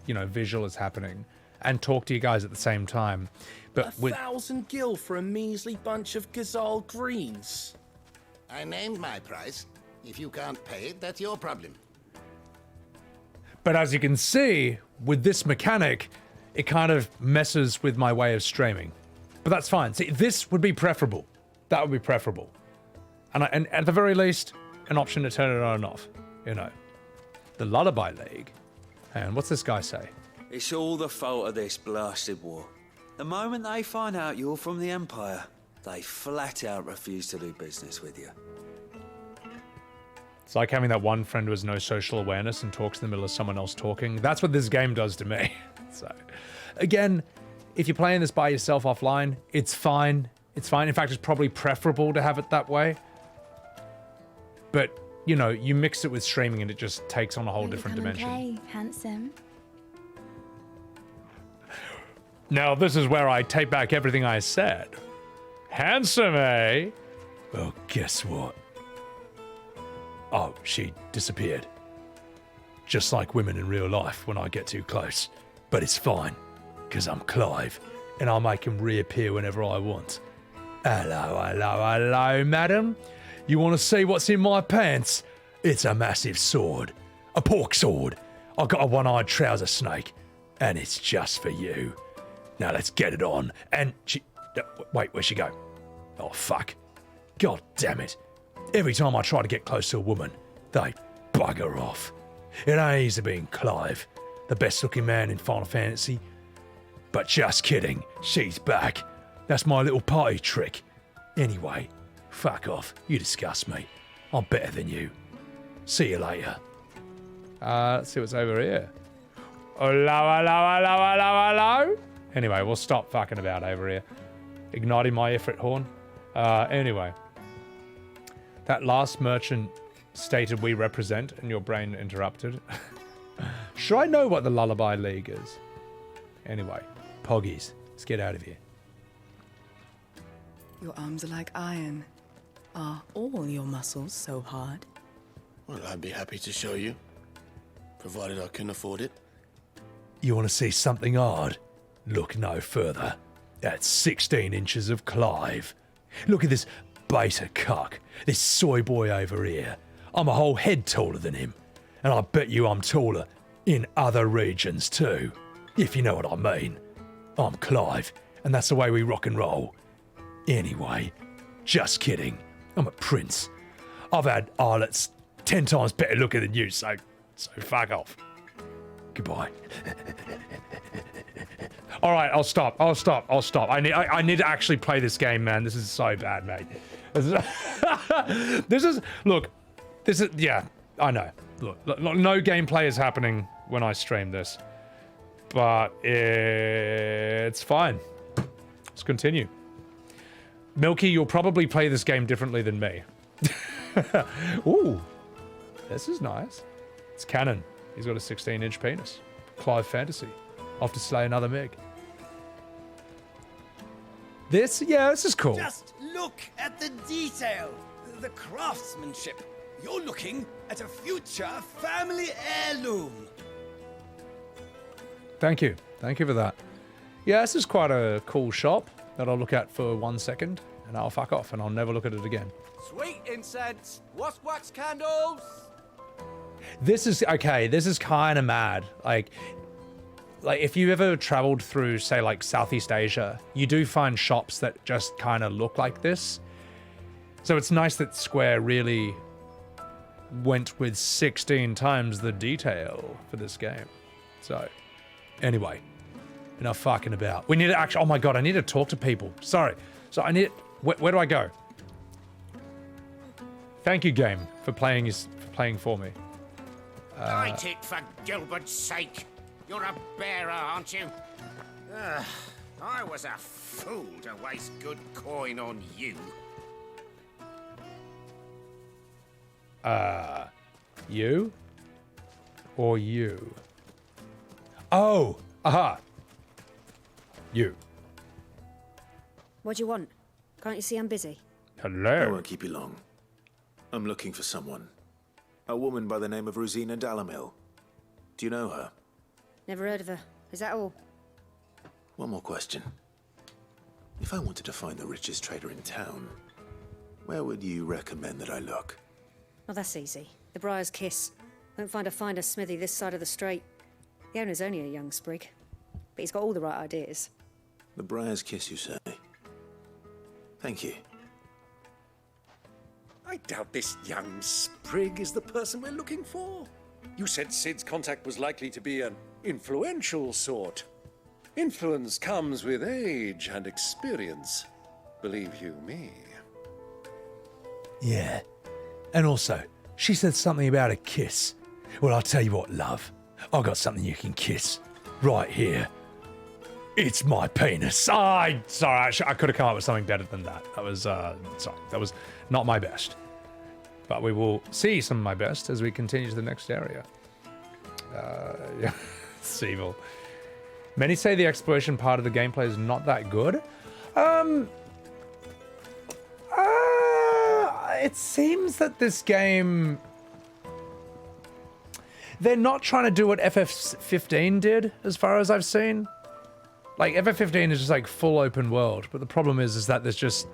you know, visual is happening and talk to you guys at the same time. But 1,000 gil for a measly bunch of Gazal greens. I named my price. If you can't pay it, that's your problem. But as you can see, with this mechanic, it kind of messes with my way of streaming. But that's fine. See, this would be preferable. That would be preferable. And at the very least, an option to turn it on and off. You know. The Lullaby League. And what's this guy say? It's all the fault of this blasted war. The moment they find out you're from the Empire, they flat out refuse to do business with you. It's like having that one friend who has no social awareness and talks in the middle of someone else talking. That's what this game does to me. So, again, if you're playing this by yourself offline, it's fine. It's fine. In fact, it's probably preferable to have it that way. But, you know, you mix it with streaming and it just takes on a whole different dimension. Okay, handsome. Now, this is where I take back everything I said. Handsome, eh? Well, guess what? Oh, she disappeared. Just like women in real life when I get too close. But it's fine, because I'm Clive, and I'll make him reappear whenever I want. Hello, madam. You want to see what's in my pants? It's a massive sword. A pork sword. I got a one-eyed trouser snake, and it's just for you. Now let's get it on. And she... Wait, where'd she go? Oh, fuck. God damn it. Every time I try to get close to a woman, they bugger off. It ain't easy being Clive, the best-looking man in Final Fantasy. But just kidding, she's back. That's my little party trick. Anyway, fuck off. You disgust me. I'm better than you. See you later. Let's see what's over here. Hello. Anyway, we'll stop fucking about over here. Igniting my Ifrit horn. Anyway. That last merchant stated we represent, and your brain interrupted. Should I know what the Lullaby League is? Anyway, Poggies, let's get out of here. Your arms are like iron. Are all your muscles so hard? Well, I'd be happy to show you, provided I can afford it. You want to see something hard? Look no further. That's 16 inches of Clive. Look at this beta cuck, this soy boy over here. I'm a whole head taller than him. And I bet you I'm taller in other regions too. If you know what I mean. I'm Clive, and that's the way we rock and roll. Anyway, just kidding. I'm a prince. I've had harlots 10 times better looking than you, so fuck off. Goodbye. All right, I'll stop. I need to actually play this game, man. This is so bad, mate. Yeah, I know. Look, no gameplay is happening when I stream this, but it's fine. Let's continue. Milky, you'll probably play this game differently than me. Ooh, this is nice. It's canon. He's got a 16-inch penis. Clive fantasy. Off to slay another Meg. This is cool. Just look at the detail, the craftsmanship. You're looking at a future family heirloom. Thank you for that. Yeah, this is quite a cool shop that I'll look at for 1 second, and I'll fuck off, and I'll never look at it again. Sweet incense, wax candles. This is kind of mad. Like if you ever traveled through, say, like Southeast Asia, you do find shops that just kind of look like this. So it's nice that Square really went with 16 times the detail for this game. So, anyway, enough fucking about. We need to actually. Oh my god, I need to talk to people. Sorry. So I need. Where do I go? Thank you, game, for playing for me. Light it for Gilbert's sake. You're a bearer, aren't you? I was a fool to waste good coin on you. You? Or you? Oh, aha. You. What do you want? Can't you see I'm busy? Hello. I won't keep you long. I'm looking for someone. A woman by the name of Rosina Dalamil. Do you know her? Never heard of her. Is that all? One more question. If I wanted to find the richest trader in town, where would you recommend that I look? Well, that's easy. The Briar's Kiss. Won't find a finer smithy this side of the strait. The owner's only a young sprig, but he's got all the right ideas. The Briar's Kiss, you say? Thank you. I doubt this young sprig is the person we're looking for. You said Sid's contact was likely to be an influential sort. Influence comes with age and experience. Believe you me. Yeah. And also, she said something about a kiss. Well, I'll tell you what, love. I've got something you can kiss. Right here. It's my penis. Sorry, I could have come up with something better than that. That was, sorry, that was not my best. But we will see some of my best as we continue to the next area. Yeah, it's evil. Many say the exploration part of the gameplay is not that good. It seems that this game... They're not trying to do what FF15 did, as far as I've seen. Like, FF15 is just like full open world, but the problem is that there's just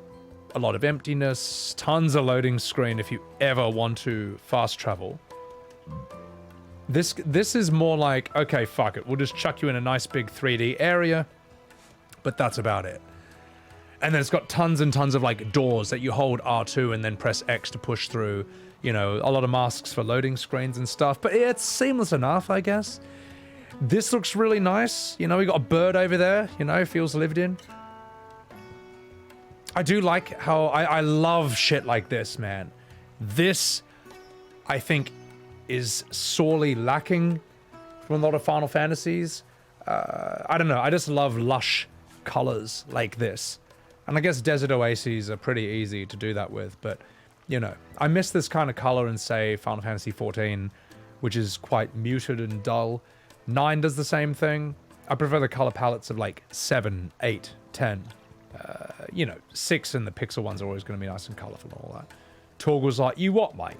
a lot of emptiness, tons of loading screen if you ever want to fast travel. This is more like, okay, fuck it, we'll just chuck you in a nice big 3D area, but that's about it. And then it's got tons and tons of like doors that you hold R2 and then press X to push through, you know, a lot of masks for loading screens and stuff, but it's seamless enough, I guess. This looks really nice. You know, we got a bird over there, you know, feels lived in. I do like how I love shit like this, man. This, I think, is sorely lacking from a lot of Final Fantasies. I don't know, I just love lush colors like this. And I guess desert oases are pretty easy to do that with, but, you know, I miss this kind of color in, say, Final Fantasy XIV, which is quite muted and dull. 9 does the same thing. I prefer the color palettes of like 7, 8, 10. You know, 6 and the pixel ones are always going to be nice and colorful and all that. Torgal's like, you what, mate?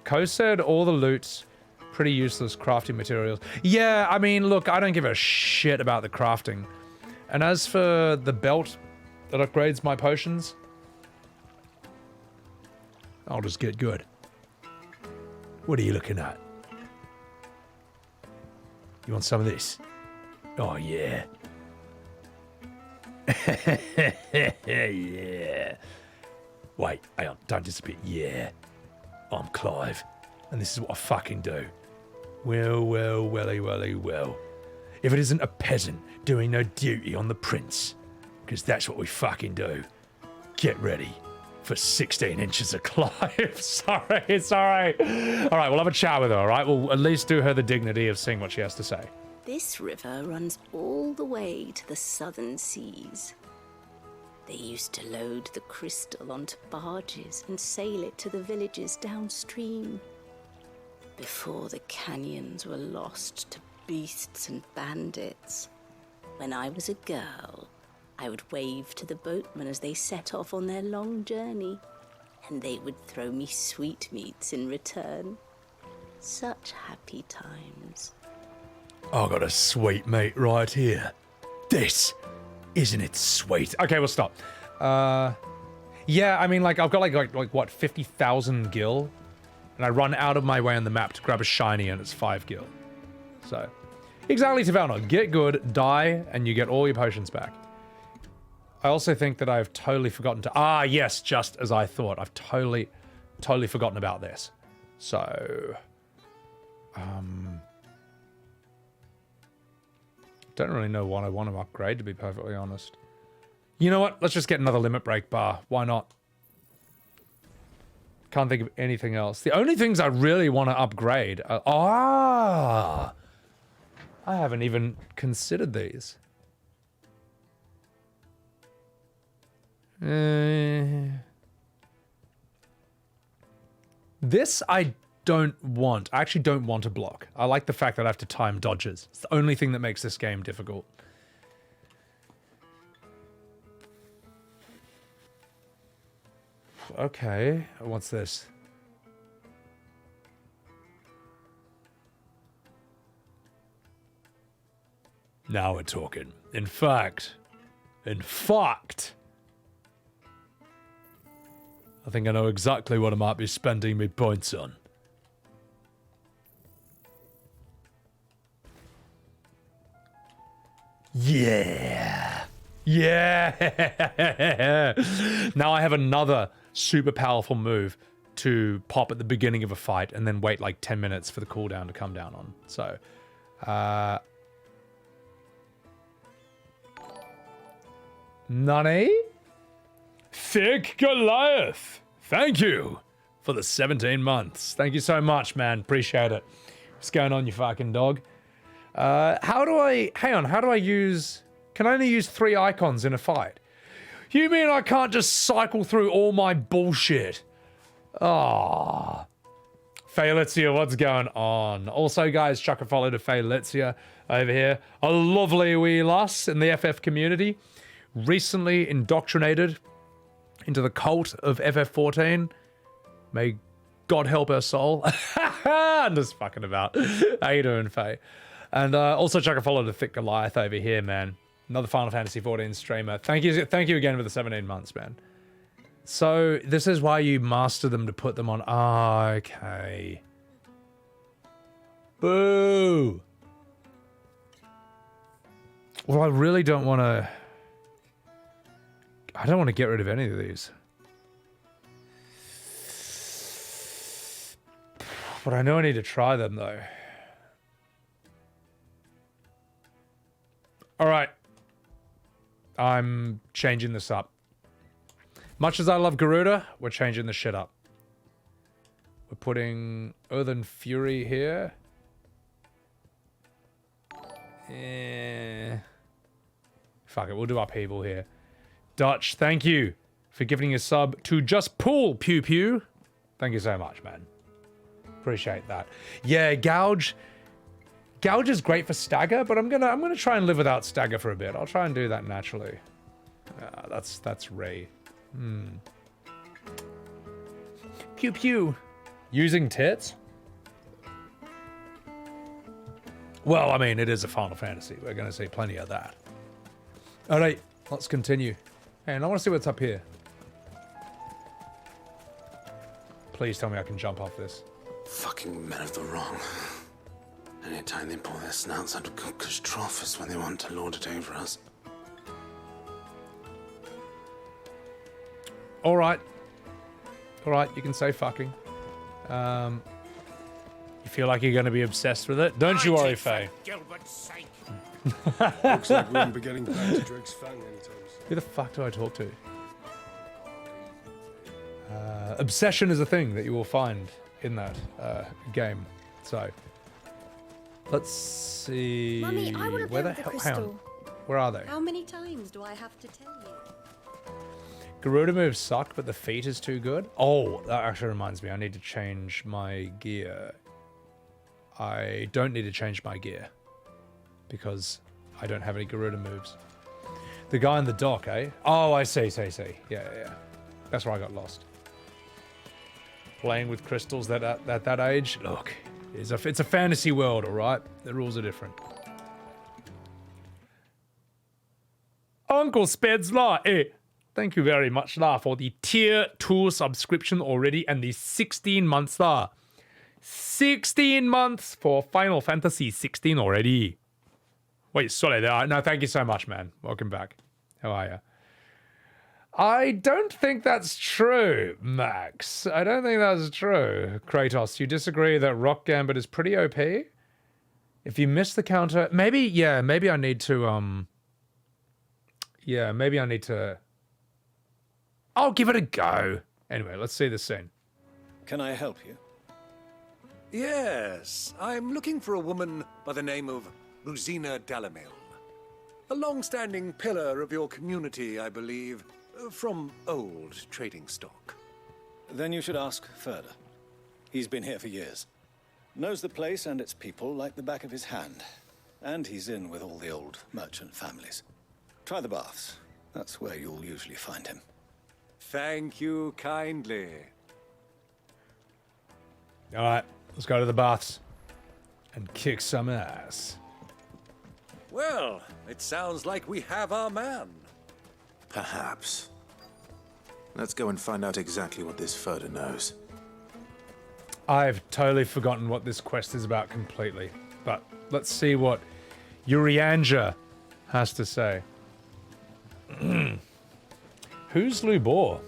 Ko said all the loot's pretty useless crafting materials. Yeah, I mean, look, I don't give a shit about the crafting. And as for the belt that upgrades my potions, I'll just get good. What are you looking at? You want some of this? Oh, yeah. Yeah. Wait, hang on, don't disappear. Yeah. I'm Clive, and this is what I fucking do. Well. if it isn't a peasant doing her duty on the prince. Because that's what we fucking do. Get ready for 16 inches of Clive. Sorry, it's alright. Alright, we'll have a chat with her, alright? We'll at least do her the dignity of seeing what she has to say. This river runs all the way to the southern seas. They used to load the crystal onto barges and sail it to the villages downstream. Before the canyons were lost to beasts and bandits. When I was a girl, I would wave to the boatmen as they set off on their long journey, and they would throw me sweetmeats in return. Such happy times. I got a sweetmeat right here. This, isn't it sweet? Okay, we'll stop. Yeah, I mean, like, I've got like what, 50,000 gil? And I run out of my way on the map to grab a shiny and it's 5 gil. So, exactly, Taverna. Get good, die, and you get all your potions back. I also think that I've totally forgotten to... Ah, yes, just as I thought. I've totally forgotten about this. So... don't really know what I want to upgrade, to be perfectly honest. You know what? Let's just get another limit break bar. Why not? Can't think of anything else. The only things I really want to upgrade are... Ah! I haven't even considered these. This I don't want. I actually don't want to block. I like the fact that I have to time dodges. It's the only thing that makes this game difficult. Okay, what's this? Now we're talking. In fact, I think I know exactly what I might be spending my points on. Yeah. Yeah. Now I have another super powerful move to pop at the beginning of a fight and then wait like 10 minutes for the cooldown to come down on. So, Nani? Thick Goliath. Thank you for the 17 months. Thank you so much, man. Appreciate it. What's going on, you fucking dog? How do I use... Can I only use 3 icons in a fight? You mean I can't just cycle through all my bullshit? Ah. Faelitzia, what's going on? Also, guys, chuck a follow to Faelitzia over here. A lovely wee lass in the FF community. Recently indoctrinated into the cult of FF14. May God help her soul. I'm just fucking about. How you doing, Faye? And also chuck a follow to Thick Goliath over here, man. Another Final Fantasy XIV streamer. Thank you again for the 17 months, man. So, this is why you master them to put them on... Ah, okay. Boo! Well, I really don't want to... I don't want to get rid of any of these. But I know I need to try them, though. Alright. I'm changing this up. Much as I love Garuda, we're changing this shit up. We're putting Earthen Fury here. Fuck it, we'll do Upheaval here. Dutch, thank you for giving a sub to Just Pool Pew Pew. Thank you so much, man. Appreciate that. Yeah, Gouge. Gouge is great for stagger, but I'm gonna try and live without stagger for a bit. I'll try and do that naturally. That's Ray. Pew pew. Using tits? Well, I mean, it is a Final Fantasy. We're gonna see plenty of that. All right, let's continue. And I want to see what's up here. Please tell me I can jump off this. Fucking men of the wrong. Anytime they pull their snouts out of Cookers trough is when they want to lord it over us. Alright. Alright, you can say fucking. You You feel like you're going to be obsessed with it? Don't you worry, Faye. Gilbert's sake. Looks like we won't be getting back to Drig's Fang anytime soon. Who the fuck do I talk to? Obsession is a thing that you will find in that game. So, let's see. Mummy, I want to play with the crystal. Hang on. Where are they? How many times do I have to tell you? Garuda moves suck, but the feat is too good. Oh, that actually reminds me. I need to change my gear. I don't need to change my gear because I don't have any Garuda moves. The guy in the dock, eh? Oh, I see. Yeah. That's where I got lost. Playing with crystals at that age, look, it's a fantasy world, all right? The rules are different. Uncle Speds La, thank you very much, La, for the tier 2 subscription already and the 16 months, La. 16 months for Final Fantasy XVI already. Wait, sorry, no, thank you so much, man. Welcome back. How are you? I don't think that's true, Max. I don't think that's true. Kratos, you disagree that Rock Gambit is pretty OP? If you miss the counter, maybe I need to, I'll give it a go. Anyway, let's see the scene. Can I help you? Yes, I'm looking for a woman by the name of Rosina Dalamil. A long-standing pillar of your community, I believe, from old trading stock. Then you should ask Ferda. He's been here for years. Knows the place and its people like the back of his hand. And he's in with all the old merchant families. Try the baths. That's where you'll usually find him. Thank you kindly. All right, let's go to the baths and kick some ass. Well, it sounds like we have our man. Perhaps. Let's go and find out exactly what this Ferda knows. I've totally forgotten what this quest is about completely, but let's see what Urianja has to say. Who's Lubor?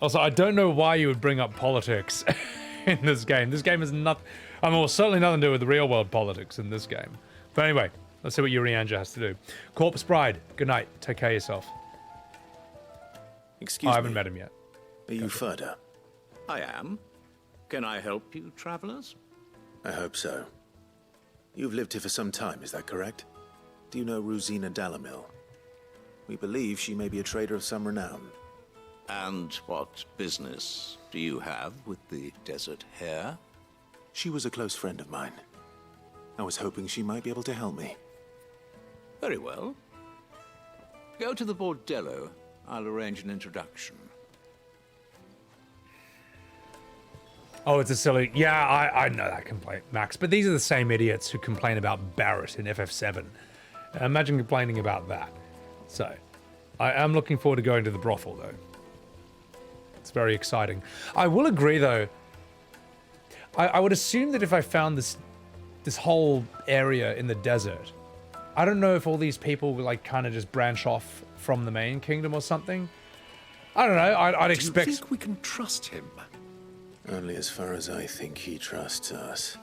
Also, I don't know why you would bring up politics in this game. This game is nothing. Certainly nothing to do with the real world politics in this game. But anyway, let's see what Urianja has to do. Corpse Bride, good night. Take care of yourself. Excuse me. I haven't met him yet. Are you Ferda? I am. Can I help you, travelers? I hope so. You've lived here for some time, is that correct? Do you know Rosina Dalamil? We believe she may be a trader of some renown. And what business do you have with the Desert Hare? She was a close friend of mine. I was hoping she might be able to help me. Very well. Go to the bordello. I'll arrange an introduction. Oh, it's a silly... Yeah, I know that complaint, Max. But these are the same idiots who complain about Barrett in FF7. Imagine complaining about that. So, I am looking forward to going to the brothel, though. It's very exciting. I will agree, though. I would assume that if I found this whole area in the desert, I don't know if all these people will, like, kind of just branch off from the main kingdom or something. I don't know. I'd expect... Do you think we can trust him? Only as far as I think he trusts us.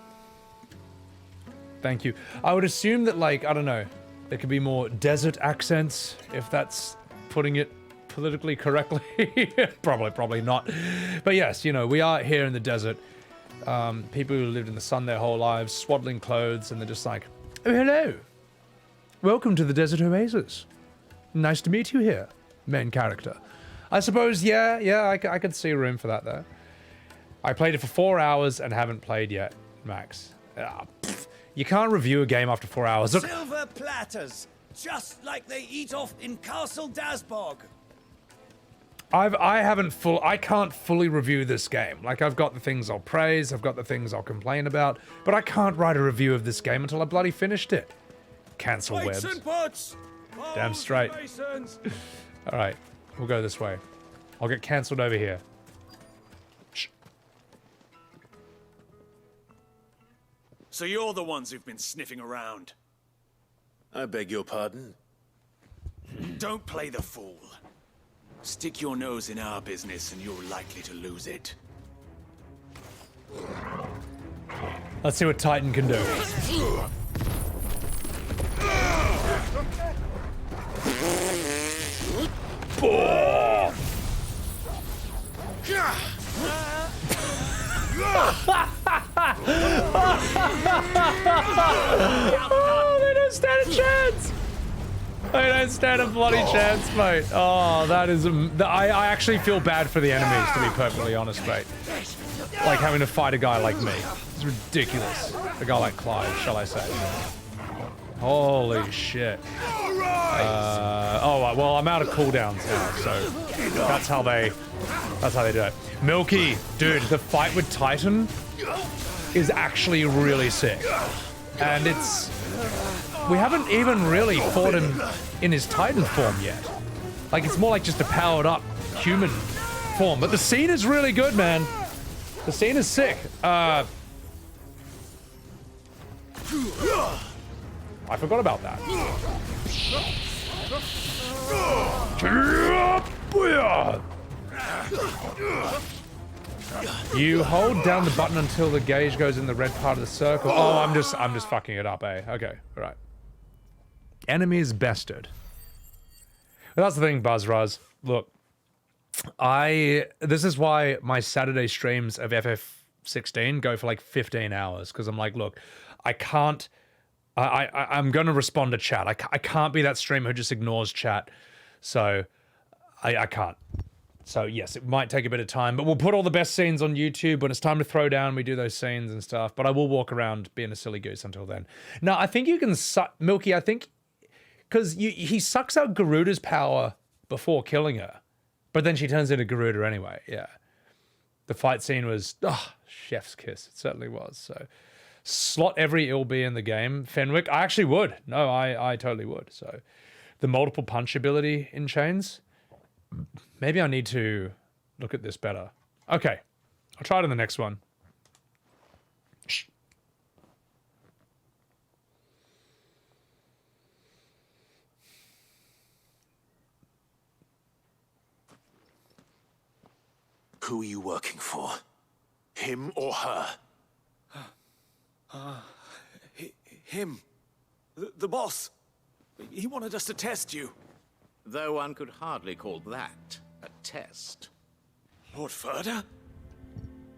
Thank you. I would assume that, like, I don't know, there could be more desert accents, if that's putting it politically correctly. Probably not. But yes, you know, we are here in the desert. People who lived in the sun their whole lives, swaddling clothes, and they're just like, oh, hello. Welcome to the desert oasis. Nice to meet you here, main character. I suppose, yeah, I could see room for that there. I played it for 4 hours and haven't played yet, Max. You can't review a game after 4 hours. Look. Silver platters, just like they eat off in Castle Dasbog. I can't fully review this game. Like, I've got the things I'll praise, I've got the things I'll complain about, but I can't write a review of this game until I bloody finished it. Cancel webs. Damn straight. All right, we'll go this way. I'll get cancelled over here. So you're the ones who've been sniffing around. I beg your pardon? Don't play the fool. Stick your nose in our business and you're likely to lose it. Let's see what Titan can do. Oh, they don't stand a chance. They don't stand a bloody chance, mate. Oh, that is... I actually feel bad for the enemies, to be perfectly honest, mate. Like having to fight a guy like me. It's ridiculous. A guy like Clive, shall I say. Holy shit. Oh, well, I'm out of cooldowns now, so that's how they do it. Milky, dude, the fight with Titan is actually really sick. And it's... We haven't even really fought him in his Titan form yet. Like, it's more like just a powered up human form. But the scene is really good, man. The scene is sick. I forgot about that. You hold down the button until the gauge goes in the red part of the circle. Oh, I'm just fucking it up, eh? Okay, all right. Enemies bested. Well, that's the thing, BuzzRuz. Look, this is why my Saturday streams of FF16 go for like 15 hours, because I'm like, look, I can't. I'm going to respond to chat. I can't be that streamer who just ignores chat. So I can't. So yes, it might take a bit of time, but we'll put all the best scenes on YouTube. When it's time to throw down, we do those scenes and stuff. But I will walk around being a silly goose until then. Now, I think you can suck... Milky, I think... Because he sucks out Garuda's power before killing her. But then she turns into Garuda anyway, yeah. The fight scene was... Oh, chef's kiss. It certainly was, so... Slot every LB in the game. Fenwick, I actually would. No, I totally would. So the multiple punch ability in chains. Maybe I need to look at this better. Okay. I'll try it in the next one. Shh. Who are you working for? Him or her? Him. The boss. He wanted us to test you. Though one could hardly call that a test. Lord Ferda?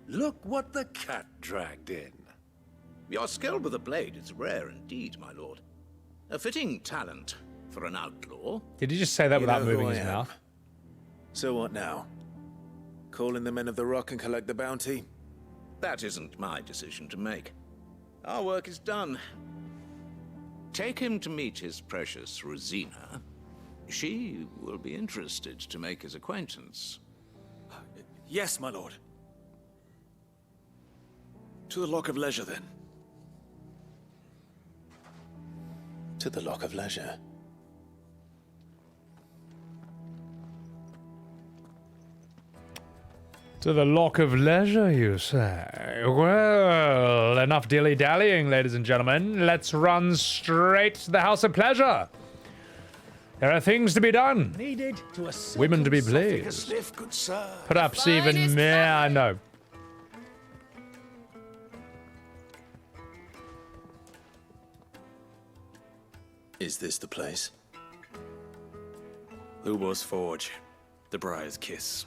Look what the cat dragged in. Your skill with the blade is rare indeed, my lord. A fitting talent for an outlaw. Did he just say that without moving who I his am. mouth? So what now? Call in the men of the rock and collect the bounty? That isn't my decision to make. Our work is done. Take him to meet his precious Rosina. She will be interested to make his acquaintance. Yes, my lord. To the Lock of Leisure, then. To the Lock of Leisure. To the Lock of Leisure, you say? Well, enough dilly-dallying, ladies and gentlemen. Let's run straight to the House of Pleasure. There are things to be done. Needed to Women to be Take a pleased. sniff, good sir. Perhaps even mehr, I know. Is this the place? Lubor's Forge. The Briar's Kiss.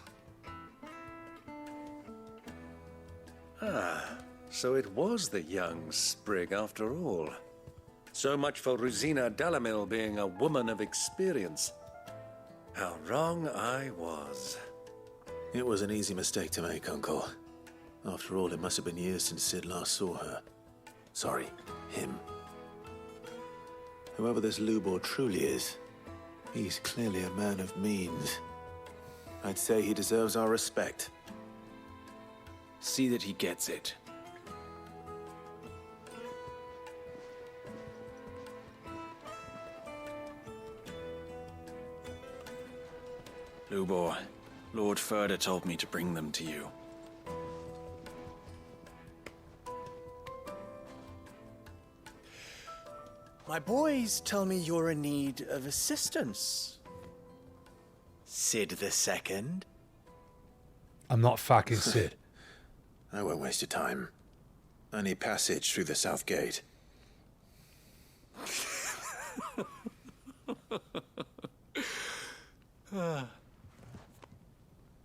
Ah, so it was the young sprig after all. So much for Rosina Dalamil being a woman of experience. How wrong I was. It was an easy mistake to make, Uncle. After all, it must have been years since Sid last saw her. Sorry, him. Whoever this Lubor truly is, he's clearly a man of means. I'd say he deserves our respect. See that he gets it. Lubor, Lord Ferda told me to bring them to you. My boys tell me you're in need of assistance. Sid the Second? I'm not fucking Sid. I won't waste your time. Any passage through the south gate?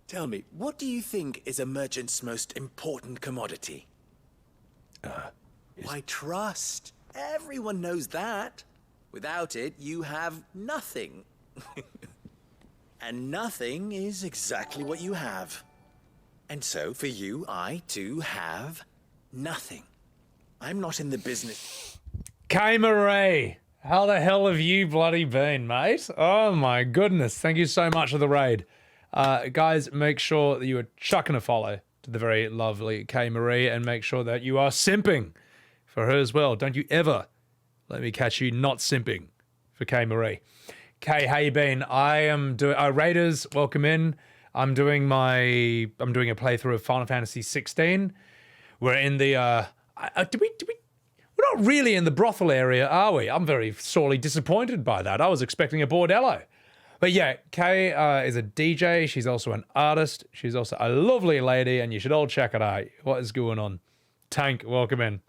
Tell me, what do you think is a merchant's most important commodity? Why, trust. Everyone knows that. Without it, you have nothing. And nothing is exactly what you have. And so, for you, I, too, have nothing. I'm not in the business... K. Marie, how the hell have you bloody been, mate? Oh my goodness, thank you so much for the raid. Guys, make sure that you are chucking a follow to the very lovely K. Marie, and make sure that you are simping for her as well. Don't you ever let me catch you not simping for K. Marie. Kay, how you been? I am doing... Raiders, welcome in. I'm doing a playthrough of Final Fantasy XVI. We're in the... We're not really in the brothel area, are we? I'm very sorely disappointed by that. I was expecting a bordello. But yeah, Kay is a DJ. She's also an artist. She's also a lovely lady, and you should all check it out. What is going on? Tank, welcome in.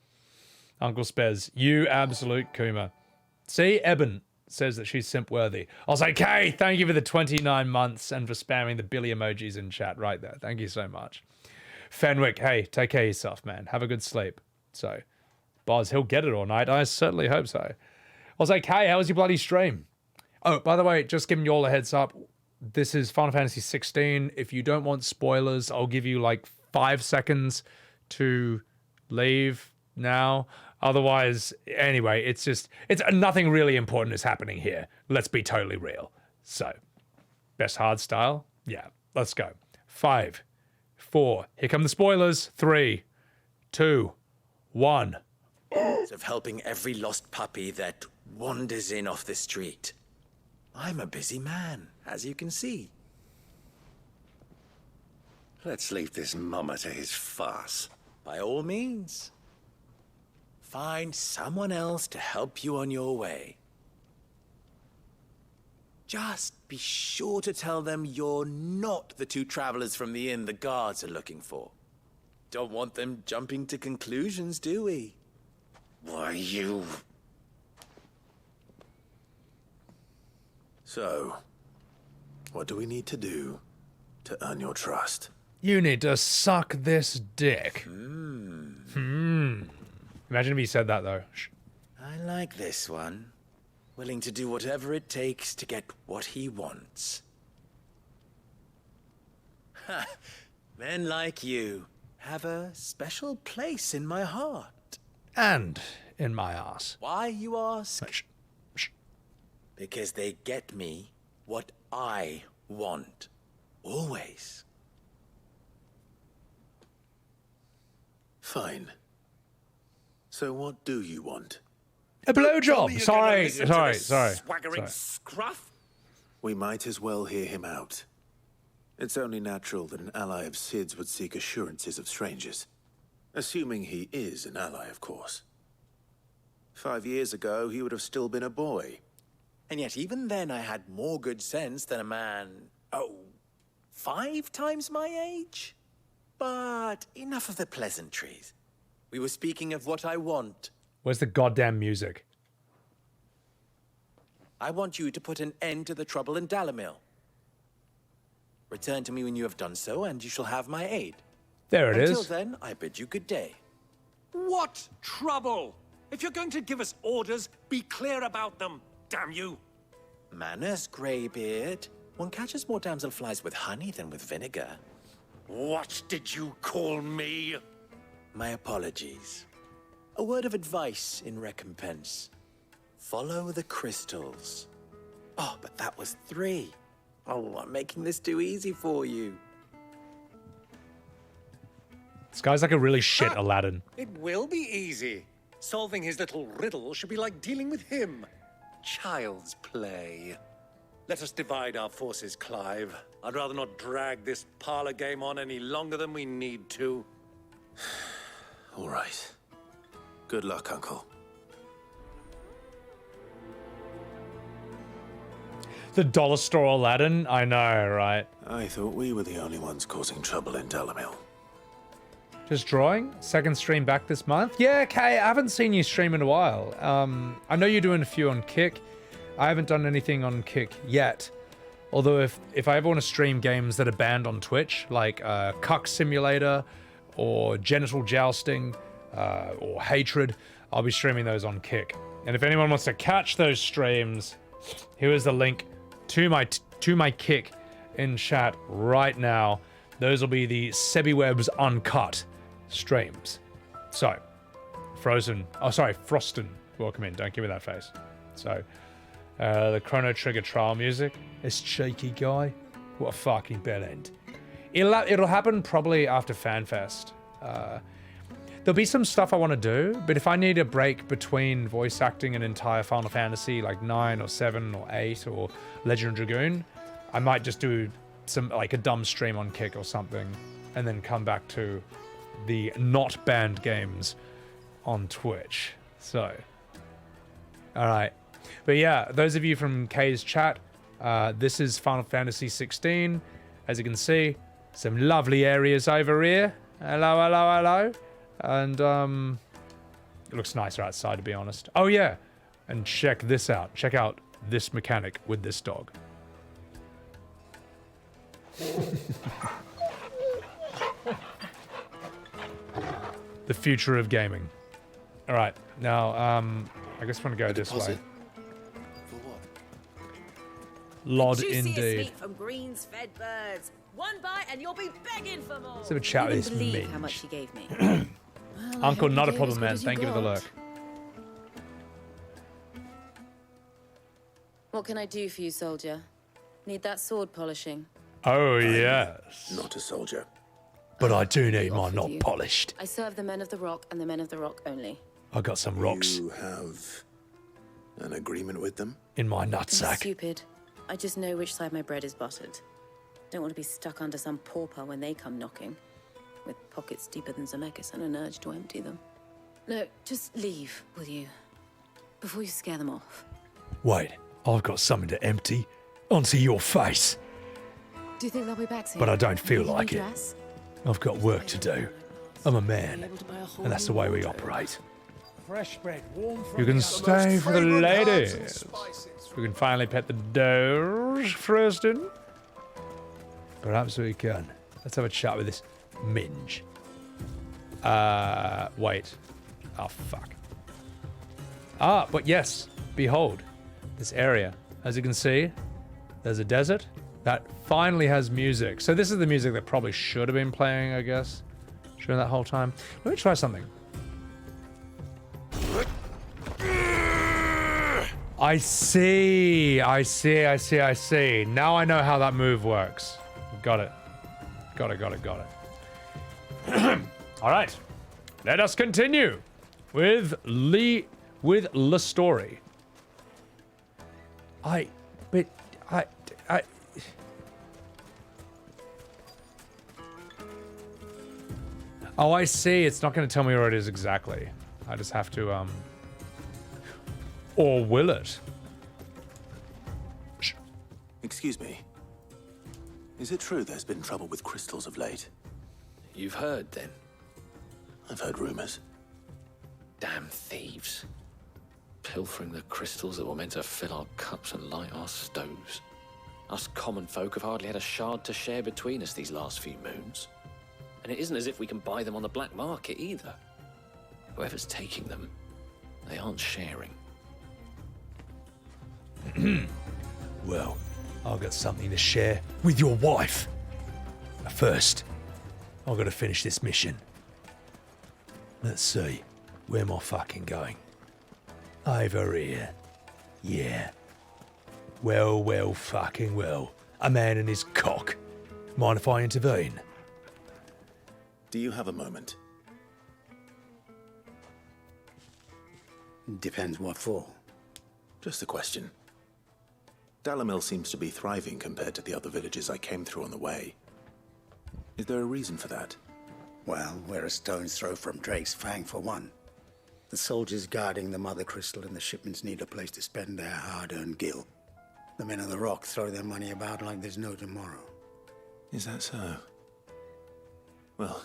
Uncle Spez, you absolute Kuma. See, Eben says that she's simp-worthy. I'll say, Kay, thank you for the 29 months and for spamming the Billy emojis in chat right there. Thank you so much. Fenwick, hey, take care of yourself, man. Have a good sleep. So, Boz, he'll get it all night. I certainly hope so. I'll say, Kay, how was your bloody stream? Oh, by the way, just giving you all a heads up. This is Final Fantasy XVI. If you don't want spoilers, I'll give you like 5 seconds to leave now. Otherwise, anyway, it's nothing really important is happening here. Let's be totally real. So, best hard style? Yeah, let's go. 5, 4, here come the spoilers. 3, 2, 1. Of helping every lost puppy that wanders in off the street. I'm a busy man, as you can see. Let's leave this mummer to his farce. By all means. Find someone else to help you on your way. Just be sure to tell them you're not the 2 travelers from the inn the guards are looking for. Don't want them jumping to conclusions, do we? Why, you... So, what do we need to do to earn your trust? You need to suck this dick. Imagine if he said that, though. I like this one. Willing to do whatever it takes to get what he wants. Ha! Men like you have a special place in my heart. And in my ass. Why, you ask? Because they get me what I want. Always. Fine. So what do you want? A blowjob! Sorry. Swaggering scruff? We might as well hear him out. It's only natural that an ally of Sid's would seek assurances of strangers. Assuming he is an ally, of course. 5 years ago, he would have still been a boy. And yet even then I had more good sense than a man, 5 times my age? But enough of the pleasantries. We were speaking of what I want. Where's the goddamn music? I want you to put an end to the trouble in Dalamil. Return to me when you have done so, and you shall have my aid. There it is. Until then, I bid you good day. What trouble? If you're going to give us orders, be clear about them, damn you. Manners, Greybeard. One catches more damselflies with honey than with vinegar. What did you call me? My apologies. A word of advice in recompense. Follow the crystals. Oh, but that was 3. Oh, I'm making this too easy for you. This guy's like a really shit Aladdin. It will be easy. Solving his little riddle should be like dealing with him. Child's play. Let us divide our forces, Clive. I'd rather not drag this parlor game on any longer than we need to. All right. Good luck, Uncle. The dollar store Aladdin? I know, right? I thought we were the only ones causing trouble in Dalamil. Just drawing. Second stream back this month. Yeah, Kay, I haven't seen you stream in a while. I know you're doing a few on Kick. I haven't done anything on Kick yet. Although if I ever want to stream games that are banned on Twitch, like Cuck Simulator or Genital Jousting or Hatred, I'll be streaming those on Kick. And if anyone wants to catch those streams, here is the link to my Kick in chat right now. Those will be the Sebbywebz Uncut streams. So, Frostin, welcome in. Don't give me that face. So, the Chrono Trigger trial music. This cheeky guy. What a fucking bell end. It'll happen probably after FanFest. There'll be some stuff I want to do, but if I need a break between voice acting an entire Final Fantasy, like 9 or 7 or 8 or Legend of Dragoon, I might just do some, like a dumb stream on Kick or something, and then come back to the not banned games on Twitch. So, alright. But yeah, those of you from Kay's chat, this is Final Fantasy XVI. As you can see, some lovely areas over here. Hello, hello, hello. And it looks nicer outside, to be honest. Oh yeah, and check this out. Check out this mechanic with this dog. The future of gaming. All right, now I guess we're gonna go this way. Lod indeed. Meat from greens fed birds. One bite and you'll be begging for more. Let's have a chat with this believe how much he gave me. Well, Uncle, not a problem, man. Thank you for the lurk. What can I do for you, soldier? Need that sword polishing? Oh, yes. Not a soldier. But I do need mine not polished. I serve the men of the rock and the men of the rock only. I got some rocks. You have an agreement with them? In my I'm nutsack. stupid. I just know which side my bread is buttered. Don't want to be stuck under some pauper when they come knocking, with pockets deeper than Zemeckis and an urge to empty them. No, just leave, will you? Before you scare them off. Wait, I've got something to empty onto your face. Do you think they'll be back soon? But I don't feel Will you like it. dress? I've got work to do. I'm a man, and that's the way we operate. Fresh bread, warm from You can the stay most for the fragrant herbs and ladies. spices. We can finally pet the doors, Frostin. Perhaps we can. Let's have a chat with this Minge. Wait. Oh, fuck. Ah, but yes. Behold. This area. As you can see, there's a desert that finally has music. So this is the music that probably should have been playing, I guess, during that whole time. Let me try something. I see. Now I know how that move works. Got it. Got it. All right. Let us continue with the story. Oh, I see. It's not going to tell me where it is exactly. I just have to, or will it? Excuse me. Is it true there's been trouble with crystals of late? You've heard, then? I've heard rumors. Damn thieves. Pilfering the crystals that were meant to fill our cups and light our stoves. Us common folk have hardly had a shard to share between us these last few moons. And it isn't as if we can buy them on the black market either. Whoever's taking them, they aren't sharing. Well, I've got something to share with your wife. But first, I've got to finish this mission. Let's see, where am I fucking going? Over here. Yeah. Well, fucking well. A man and his cock. Mind if I intervene? Do you have a moment? Depends what for. Just a question. Dalamil seems to be thriving compared to the other villages I came through on the way. Is there a reason for that? Well, we're a stone's throw from Drake's Fang for one. The soldiers guarding the Mother Crystal and the shipments need a place to spend their hard-earned gil. The men of the Rock throw their money about like there's no tomorrow. Is that so? Well,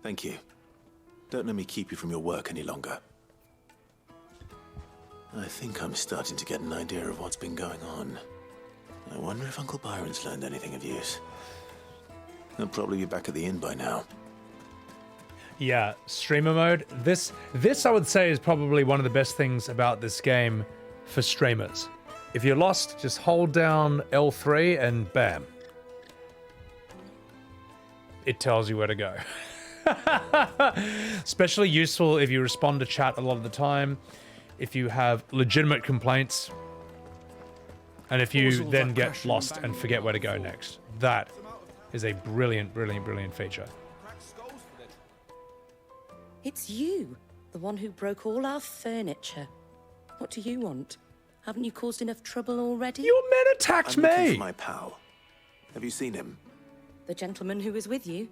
thank you. Don't let me keep you from your work any longer. I think I'm starting to get an idea of what's been going on. I wonder if Uncle Byron's learned anything of use. He'll probably be back at the inn by now. Yeah, streamer mode. This I would say is probably one of the best things about this game for streamers. If you're lost, just hold down L3 and bam. It tells you where to go. Especially useful if you respond to chat a lot of the time, if you have legitimate complaints, and if you then get lost and forget where to go next. That is a brilliant, brilliant, brilliant feature. It's you, the one who broke all our furniture. What do you want? Haven't you caused enough trouble already? Your men attacked I'm looking me! for my pal. Have you seen him? The gentleman who was with you?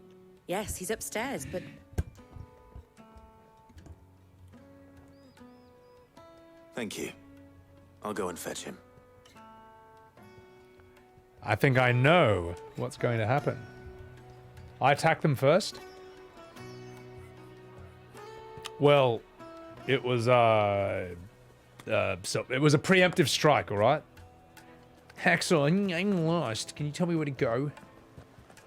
Yes, he's upstairs, but... Thank you. I'll go and fetch him. I think I know what's going to happen. I attack them first? Well, it was so it was a preemptive strike, all right? Excellent, I'm lost. Can you tell me where to go?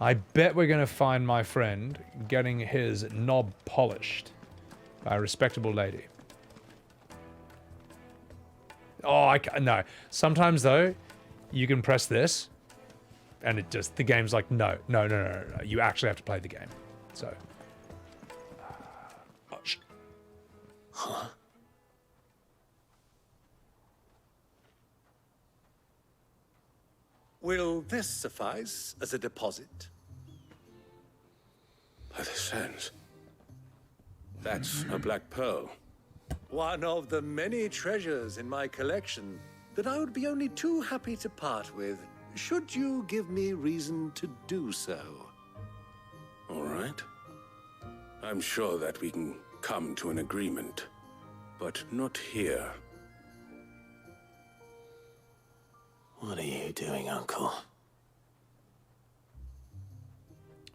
I bet we're gonna find my friend getting his knob polished by a respectable lady. Oh, no. Sometimes though, you can press this, and it just the game's like, no. You actually have to play the game. So. Huh? Will this suffice as a deposit? By the sands. That's a black pearl. One of the many treasures in my collection that I would be only too happy to part with, should you give me reason to do so. All right. I'm sure that we can come to an agreement, but not here. What are you doing, Uncle?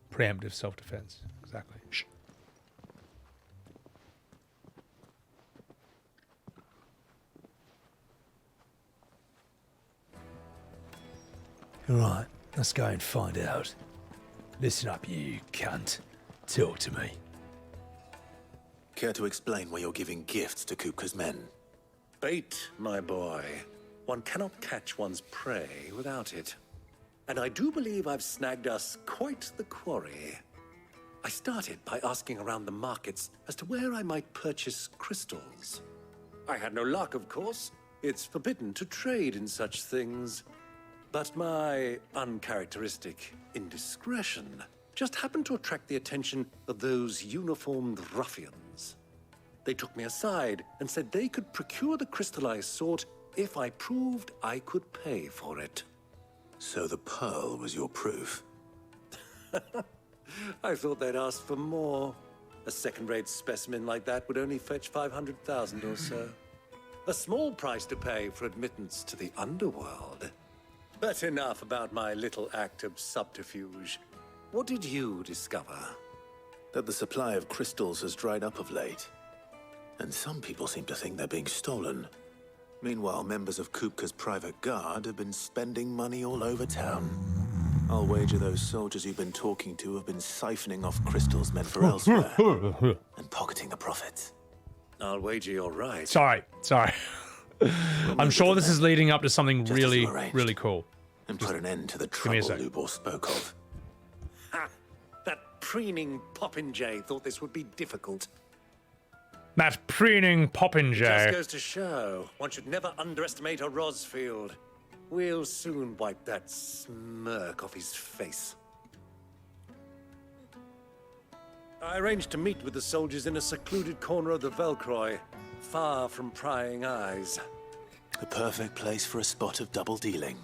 Preemptive self-defense. Exactly. Shh. Right, let's go and find out. Listen up, you cunt. Talk to me. Care to explain why you're giving gifts to Kupka's men? Bait, my boy. One cannot catch one's prey without it. And I do believe I've snagged us quite the quarry. I started by asking around the markets as to where I might purchase crystals. I had no luck, of course. It's forbidden to trade in such things. But my uncharacteristic indiscretion just happened to attract the attention of those uniformed ruffians. They took me aside and said they could procure the crystal I sought if I proved I could pay for it. So the pearl was your proof? I thought they'd ask for more. A second-rate specimen like that would only fetch 500,000 or so. A small price to pay for admittance to the underworld. But enough about my little act of subterfuge. What did you discover? That the supply of crystals has dried up of late. And some people seem to think they're being stolen. Meanwhile, members of Kupka's private guard have been spending money all over town. I'll wager those soldiers you've been talking to have been siphoning off crystals meant for elsewhere and pocketing the profits. I'll wager you're right. Sorry. I'm sure this is leading up to something really cool. And put an end to the trouble Lubor spoke of. Ha! That preening popinjay thought this would be difficult. That preening It popinjay. just goes to show, one should never underestimate a Rosfield. We'll soon wipe that smirk off his face. I arranged to meet with the soldiers in a secluded corner of the Velcroy, far from prying eyes. The perfect place for a spot of double dealing.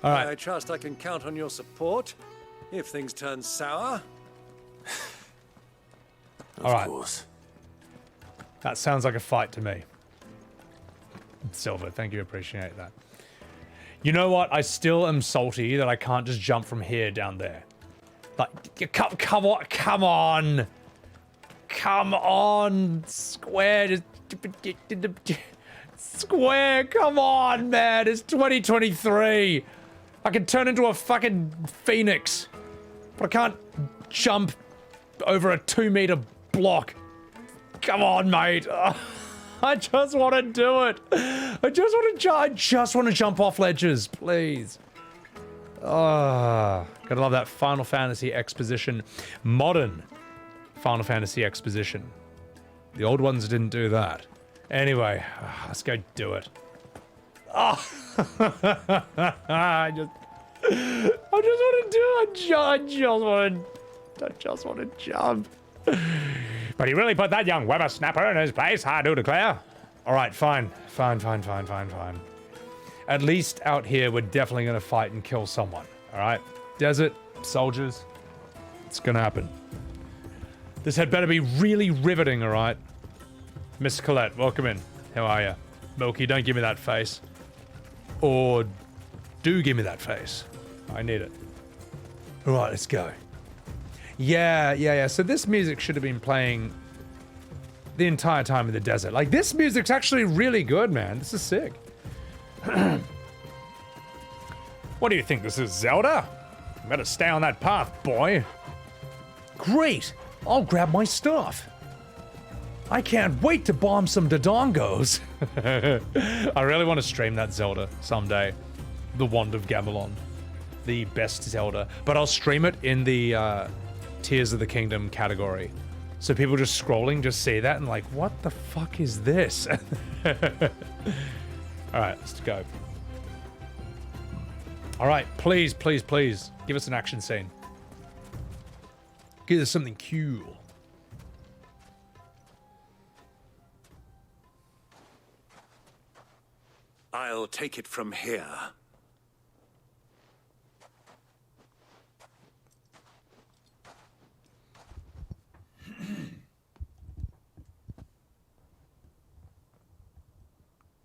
All right. I trust I can count on your support if things turn sour. All right. Of course. That sounds like a fight to me. Silver, thank you, appreciate that. You know what? I still am salty that I can't just jump from here down there. Like, come on! come on, Square. Square, come on, man. It's 2023. I can turn into a fucking phoenix, but I can't jump over a 2-meter block. Come on, mate. I just want to do it. I just want to jump off ledges, please. Gotta love that Final Fantasy exposition. Modern Final Fantasy exposition. The old ones didn't do that. Anyway, let's go do it. I just want to do it. I just want to jump. But he really put that young whippersnapper in his place, I do declare. All right, fine. At least out here, we're definitely going to fight and kill someone. All right? Desert, soldiers, it's going to happen. This had better be really riveting, all right? Miss Colette, welcome in. How are you? Milky, don't give me that face. Or do give me that face. I need it. All right, let's go. Yeah. So this music should have been playing the entire time in the desert. Like, this music's actually really good, man. This is sick. What do you think this is, Zelda? You better stay on that path, boy. Great. I'll grab my stuff. I can't wait to bomb some Dodongos. I really want to stream that Zelda someday. The Wand of Gamelon. The best Zelda. But I'll stream it in the Tears of the Kingdom category. So people just scrolling just see that and like, what the fuck is this? Alright, let's go. Alright, please. Give us an action scene. Give us something cool. I'll take it from here.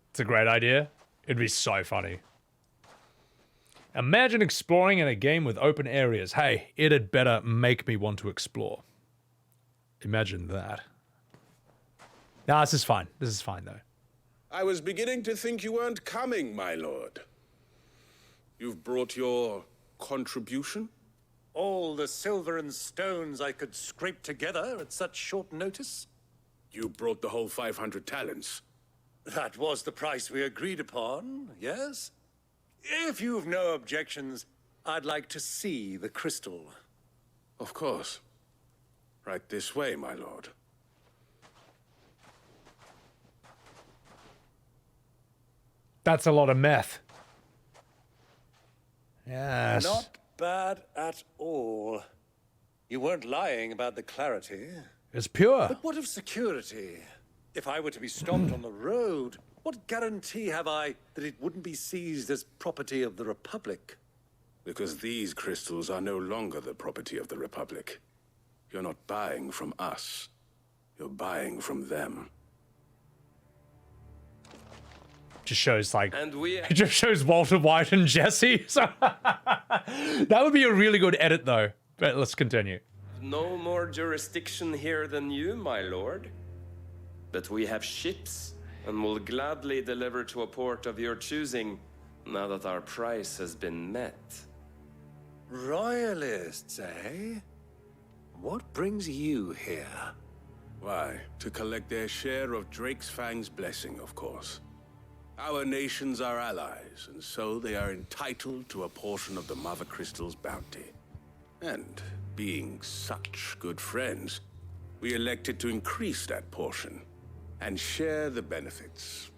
It's a great idea. It'd be so funny. Imagine exploring in a game with open areas. Hey, it had better make me want to explore. Imagine that. Nah, this is fine. This is fine, though. I was beginning to think you weren't coming, my lord. You've brought your contribution? All the silver and stones I could scrape together at such short notice? You brought the whole 500 talents. That was the price we agreed upon, yes? If you've no objections, I'd like to see the crystal. Of course. Right this way, my lord. That's a lot of meth. Yes. Not bad at all. You weren't lying about the clarity. It's pure. But what of security? If I were to be stopped on the road, what guarantee have I that it wouldn't be seized as property of the Republic? Because these crystals are no longer the property of the Republic. You're not buying from us. You're buying from them. Just shows like it just shows Walter White and Jesse. So that would be a really good edit though. But let's continue. No more jurisdiction here than you, my lord. But we have ships and will gladly deliver to a port of your choosing now that our price has been met. Royalists, eh? What brings you here? Why, to collect their share of Drake's Fang's blessing, of course. Our nations are allies, and so they are entitled to a portion of the Mother Crystal's bounty. And being such good friends, we elected to increase that portion and share the benefits.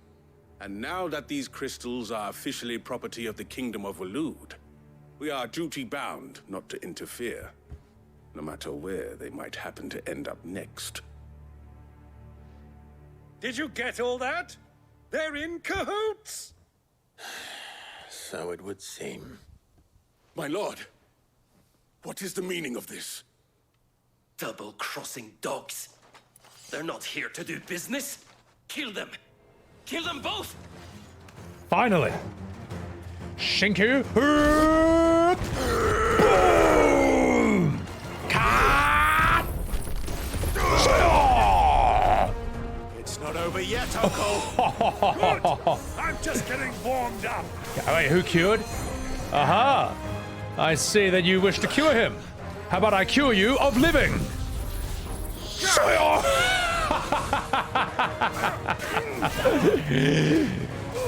And now that these crystals are officially property of the Kingdom of Waloed, we are duty-bound not to interfere, no matter where they might happen to end up next. Did you get all that? They're in cahoots! So it would seem. My lord, what is the meaning of this? Double-crossing dogs. They're not here to do business. Kill them. Kill them both! Finally. Shinku. Boom! Cut! yet, Uncle. Good. I'm just getting warmed up. Wait, who cured? Aha! I see that you wish to cure him. How about I cure you of living?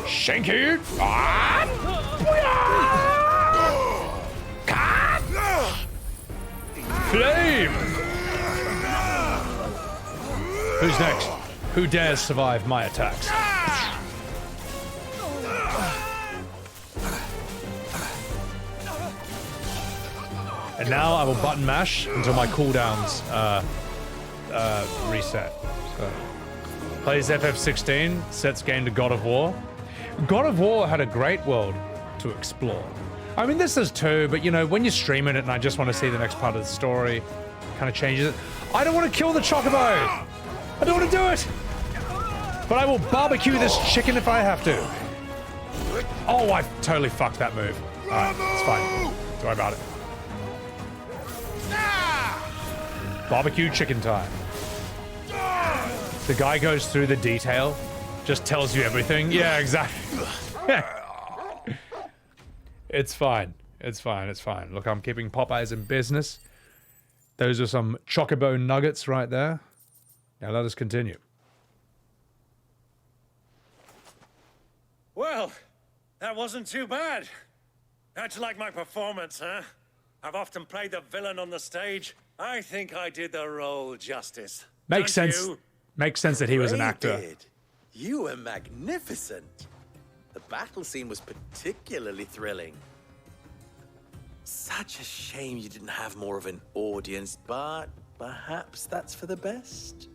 Shanky! Flame! Who's next? Who dares survive my attacks? And now I will button mash until my cooldowns reset. So, plays FF16, sets game to God of War. God of War had a great world to explore. I mean, this does too, but you know, when you're streaming it and I just want to see the next part of the story, kind of changes it. I don't want to kill the chocobo! I don't want to do it! But I will barbecue this chicken if I have to. Oh, I totally fucked that move. Alright, it's fine. Don't worry about it. Barbecue chicken time. The guy goes through the detail, just tells you everything. Yeah, exactly. It's fine. It's fine. It's fine. Look, I'm keeping Popeyes in business. Those are some chocobo nuggets right there. Now let us continue. Well, that wasn't too bad. How'd you like my performance, huh? I've often played the villain on the stage. I think I did the role justice. Makes Don't sense. you? Makes sense that he was an actor. Greybeard, you were magnificent. The battle scene was particularly thrilling. Such a shame you didn't have more of an audience, but perhaps that's for the best.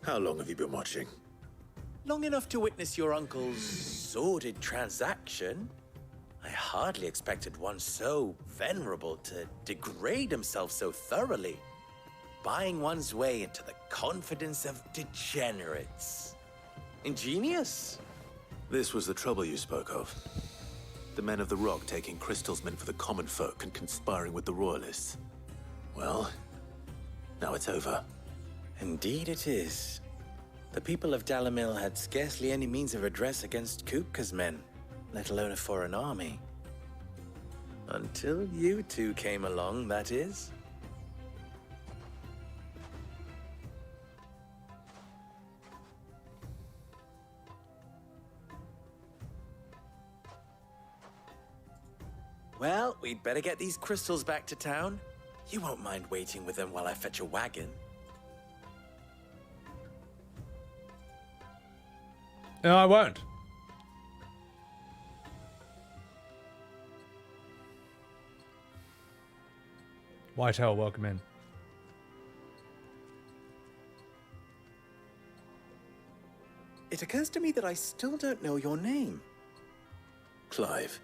How long have you been watching? Long enough to witness your uncle's sordid transaction. I hardly expected one so venerable to degrade himself so thoroughly, buying one's way into the confidence of degenerates. Ingenious. This was the trouble you spoke of. The men of the Rock taking crystals meant for the common folk and conspiring with the Royalists. Well, now it's over. Indeed it is. The people of Dalamil had scarcely any means of redress against Kupka's men, let alone a foreign army. Until you two came along, that is. Well, we'd better get these crystals back to town. You won't mind waiting with them while I fetch a wagon. No, I won't. Whitehall, welcome in. It occurs to me that I still don't know your name. Clive.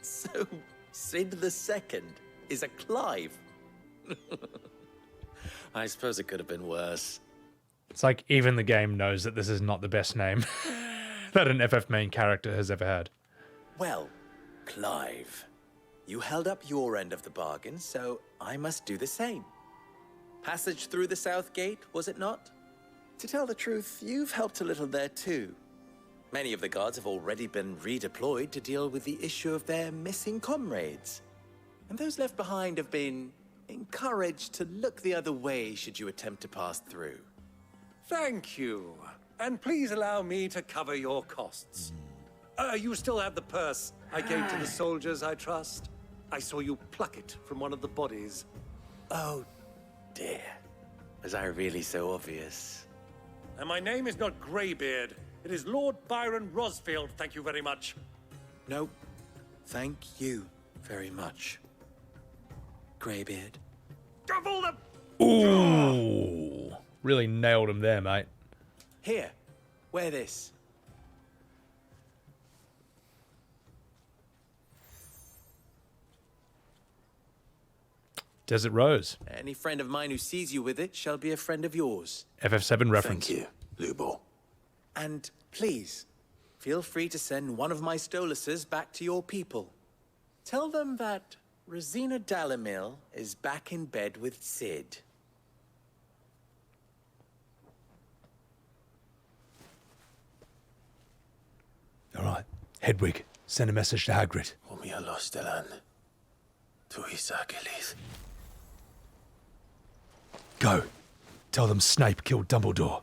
So, Sid the Second is a Clive. I suppose it could have been worse. It's like even the game knows that this is not the best name that an FF main character has ever had. Well, Clive, you held up your end of the bargain, so I must do the same. Passage through the South Gate, was it not? To tell the truth, you've helped a little there too. Many of the guards have already been redeployed to deal with the issue of their missing comrades. And those left behind have been encouraged to look the other way should you attempt to pass through. Thank you. And please allow me to cover your costs. You still have the purse I gave to the soldiers, I trust? I saw you pluck it from one of the bodies. Oh, dear. Was I really so obvious? And my name is not Greybeard. It is Lord Byron Rosfield, thank you very much. No, thank you very much, Greybeard. Double the... Ooh, really nailed him there, mate. Here, wear this. Desert Rose. Any friend of mine who sees you with it shall be a friend of yours. FF7 reference. Thank you, Lubo. And please, feel free to send one of my Stoluses back to your people. Tell them that Rosina Dalamil is back in bed with Sid. Hedwig, send a message to Hagrid. Go. Tell them Snape killed Dumbledore.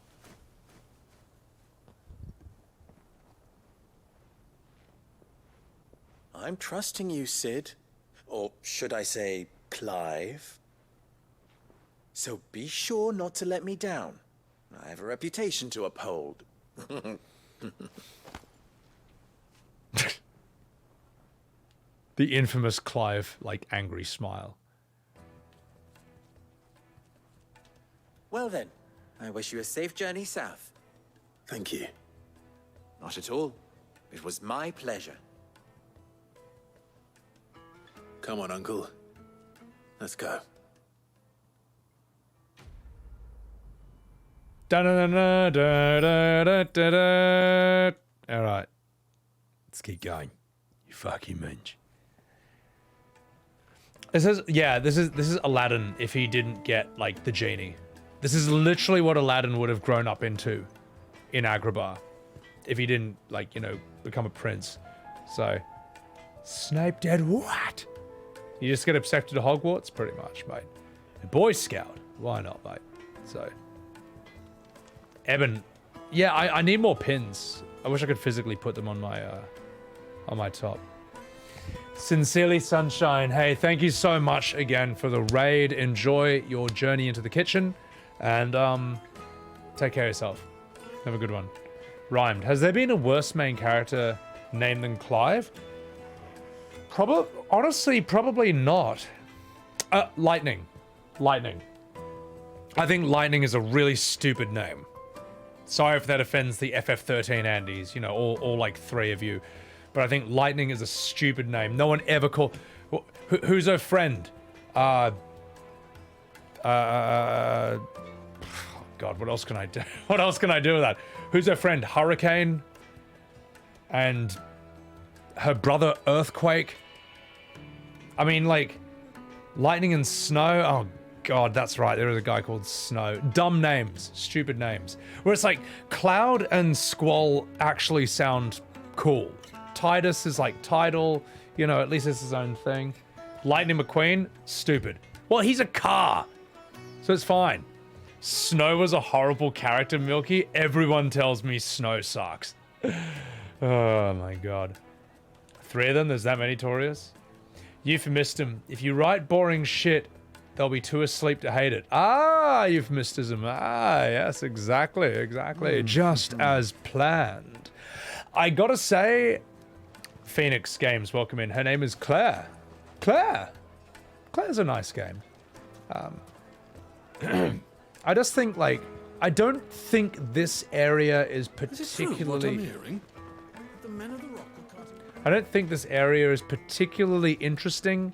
I'm trusting you, Sid. Or should I say, Clive? So be sure not to let me down. I have a reputation to uphold. The infamous Clive, like, angry smile. Well then, I wish you a safe journey south. Thank you. Not at all. It was my pleasure. Come on, Uncle. Let's go. Alright. Let's keep going. You fucking minge. This is Aladdin if he didn't get, like, the genie. This is literally what Aladdin would have grown up into in Agrabah if he didn't, like, you know, become a prince. So, Snape dead what? You just get accepted to Hogwarts, pretty much, mate. A Boy Scout, why not, mate? So, Eben, yeah, I need more pins. I wish I could physically put them on my top. Sincerely, Sunshine. Hey, thank you so much again for the raid. Enjoy your journey into the kitchen, and take care of yourself. Have a good one. Rhymed. Has there been a worse main character named than Clive? Honestly, probably not. Lightning. Lightning. I think Lightning is a really stupid name. Sorry if that offends the FF13 Andes, you know, all like 3 of you. But I think Lightning is a stupid name. No one ever called... Who's her friend? God, what else can I do? What else can I do with that? Who's her friend? Hurricane? And her brother Earthquake? I mean, like, Lightning and Snow? Oh, God, that's right. There is a guy called Snow. Dumb names. Stupid names. Where it's like, Cloud and Squall actually sound cool. Titus is like Tidal. You know, at least it's his own thing. Lightning McQueen? Stupid. Well, he's a car. So it's fine. Snow was a horrible character, Milky. Everyone tells me Snow sucks. Oh, my God. 3 of them? There's that many Torias? Euphemism. If you write boring shit, they'll be too asleep to hate it. Ah, euphemism. Ah, yes, exactly. Just as planned. I gotta say, Phoenix Games, welcome in. Her name is Claire. Claire's a nice game. I just think, like, I don't think this area is particularly... I don't think this area is particularly interesting.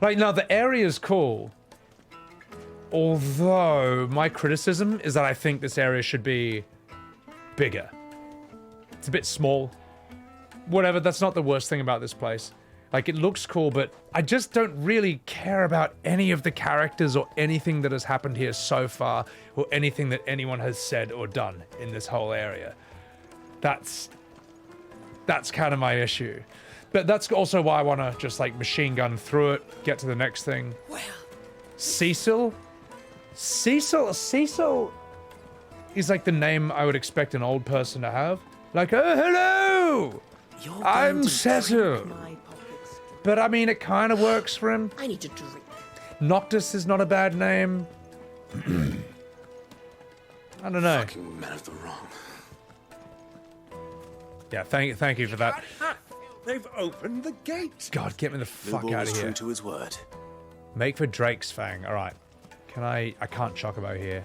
Like, no, the area is cool. Although, my criticism is that I think this area should be bigger. It's a bit small. Whatever, that's not the worst thing about this place. Like, it looks cool, but I just don't really care about any of the characters or anything that has happened here so far, or anything that anyone has said or done in this whole area. That's kind of my issue. But that's also why I want to just, like, machine gun through it, get to the next thing. Well, Cecil is like the name I would expect an old person to have. Like, oh, hello! I'm Cecil. But I mean, it kind of works for him. I need to drink. Noctis is not a bad name. I don't know. Fucking men of the wrong. Yeah, thank you for that. They've opened the gate. God, get me the fuck out of here. True to his word. Make for Drake's Fang. All right. Can I can't Chocobo here.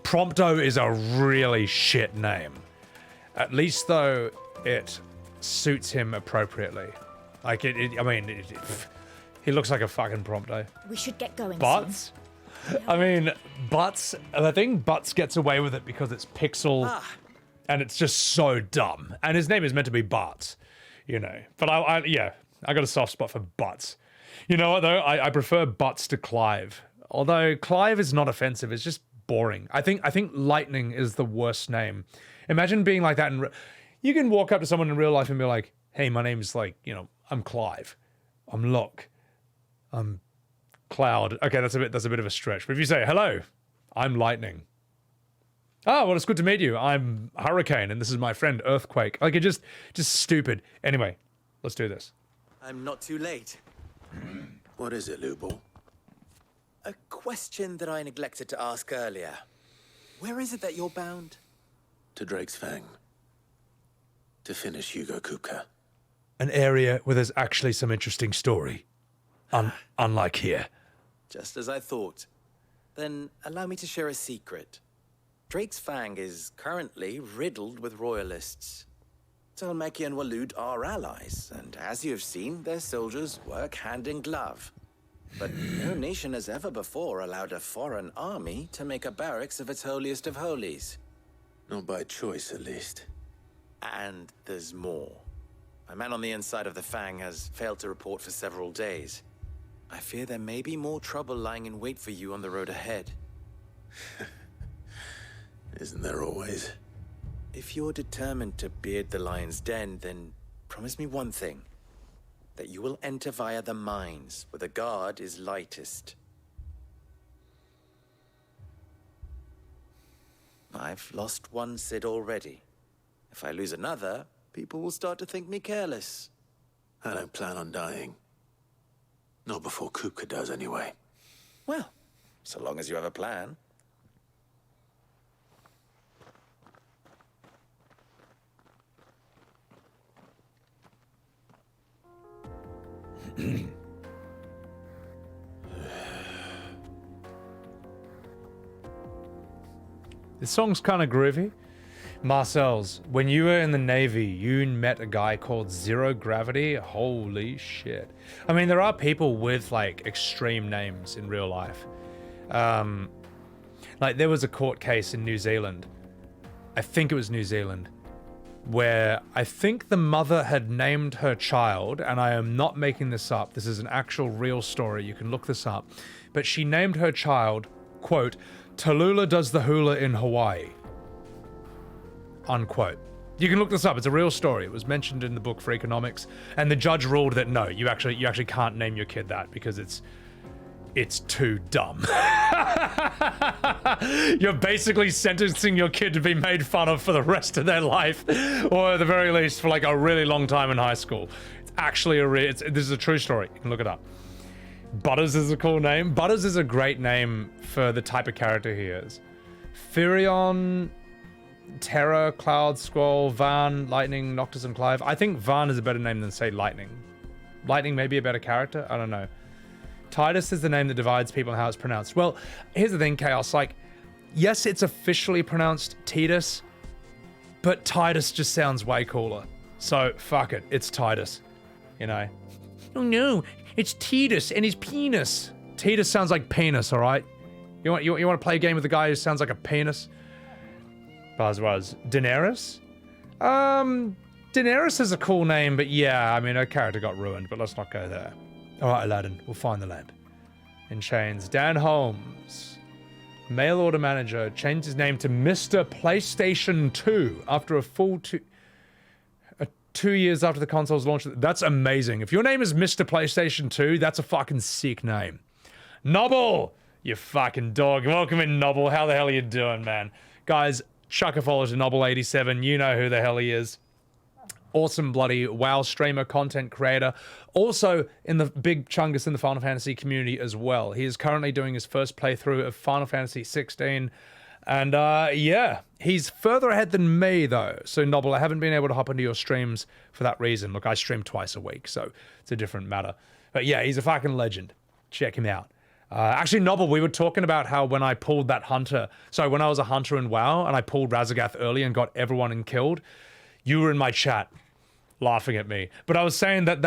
Prompto is a really shit name. At least though it suits him appropriately. Like he looks like a fucking Prompto. We should get going. Butts? I mean, Butts. I think Butts gets away with it because it's Pixel, and it's just so dumb. And his name is meant to be Butts, you know. But I got a soft spot for Butts. You know what though? I prefer Butts to Clive. Although Clive is not offensive, it's just boring. I think Lightning is the worst name. Imagine being like that and You can walk up to someone in real life and be like, hey, my name's like, I'm Clive. I'm Locke. I'm Cloud. Okay, that's a bit of a stretch. But if you say, hello, I'm Lightning. Oh, well, it's good to meet you. I'm Hurricane, and this is my friend Earthquake. Like, it just stupid. Anyway, let's do this. I'm not too late. What is it, Looble? A question that I neglected to ask earlier. Where is it that you're bound? To Drake's Fang. To finish Hugo Kupka. An area where there's actually some interesting story. Unlike here. Just as I thought. Then allow me to share a secret. Drake's Fang is currently riddled with royalists. Talmeki and Waloed are allies, and as you have seen, their soldiers work hand in glove. But no nation has ever before allowed a foreign army to make a barracks of its holiest of holies. Not by choice, at least. And there's more. A man on the inside of the Fang has failed to report for several days. I fear there may be more trouble lying in wait for you on the road ahead. Isn't there always? If you're determined to beard the lion's den, then promise me one thing. That you will enter via the mines, where the guard is lightest. I've lost one Cid already. If I lose another, people will start to think me careless. I don't plan on dying. Not before Kupka does, anyway. Well, so long as you have a plan. This song's kind of groovy. Marcel's, when you were in the Navy, you met a guy called Zero Gravity. Holy shit. I mean, there are people with, like, extreme names in real life. Like, there was a court case in New Zealand. I think it was New Zealand. Where I think the mother had named her child, and I am not making this up. This is an actual real story. You can look this up. But she named her child, quote, Tallulah does the hula in Hawaii. Unquote. You can look this up. It's a real story. It was mentioned in the book for economics, and the judge ruled that no, you actually can't name your kid that because it's too dumb. You're basically sentencing your kid to be made fun of for the rest of their life, or at the very least for like a really long time in high school. It's actually this is a true story. You can look it up. Butters is a cool name. Butters is a great name for the type of character he is. Firion, Terra, Cloud, Squall, Van, Lightning, Noctis, and Clive. I think Van is a better name than, say, Lightning. Lightning may be a better character. I don't know. Titus is the name that divides people and how it's pronounced. Well, here's the thing, Chaos. Like, yes, it's officially pronounced Titus, but Titus just sounds way cooler. So, fuck it. It's Titus. You know? Oh, no. It's Titus and his penis. Titus sounds like penis, all right? You want to play a game with a guy who sounds like a penis? Buzz. Daenerys? Daenerys is a cool name, but yeah, I mean, her character got ruined, but let's not go there. All right, Aladdin, we'll find the lamp. In chains, Dan Holmes, mail order manager, changed his name to Mr. PlayStation 2 after a full 2 years after the console's launch. That's amazing. If your name is Mr. PlayStation 2, that's a fucking sick name. Nobble, you fucking dog. Welcome in, Nobble. How the hell are you doing, man? Guys, chuck a follow to Nobble87. You know who the hell he is. Awesome bloody WoW streamer, content creator. Also in the big chungus in the Final Fantasy community as well. He is currently doing his first playthrough of Final Fantasy XVI. And yeah, he's further ahead than me though. So Nobble, I haven't been able to hop into your streams for that reason. Look, I stream twice a week, so it's a different matter. But yeah, he's a fucking legend. Check him out. Actually, Nobble, we were talking about how when I pulled that hunter, so when I was a hunter in WoW and I pulled Razagath early and got everyone and killed, you were in my chat laughing at me. But I was saying that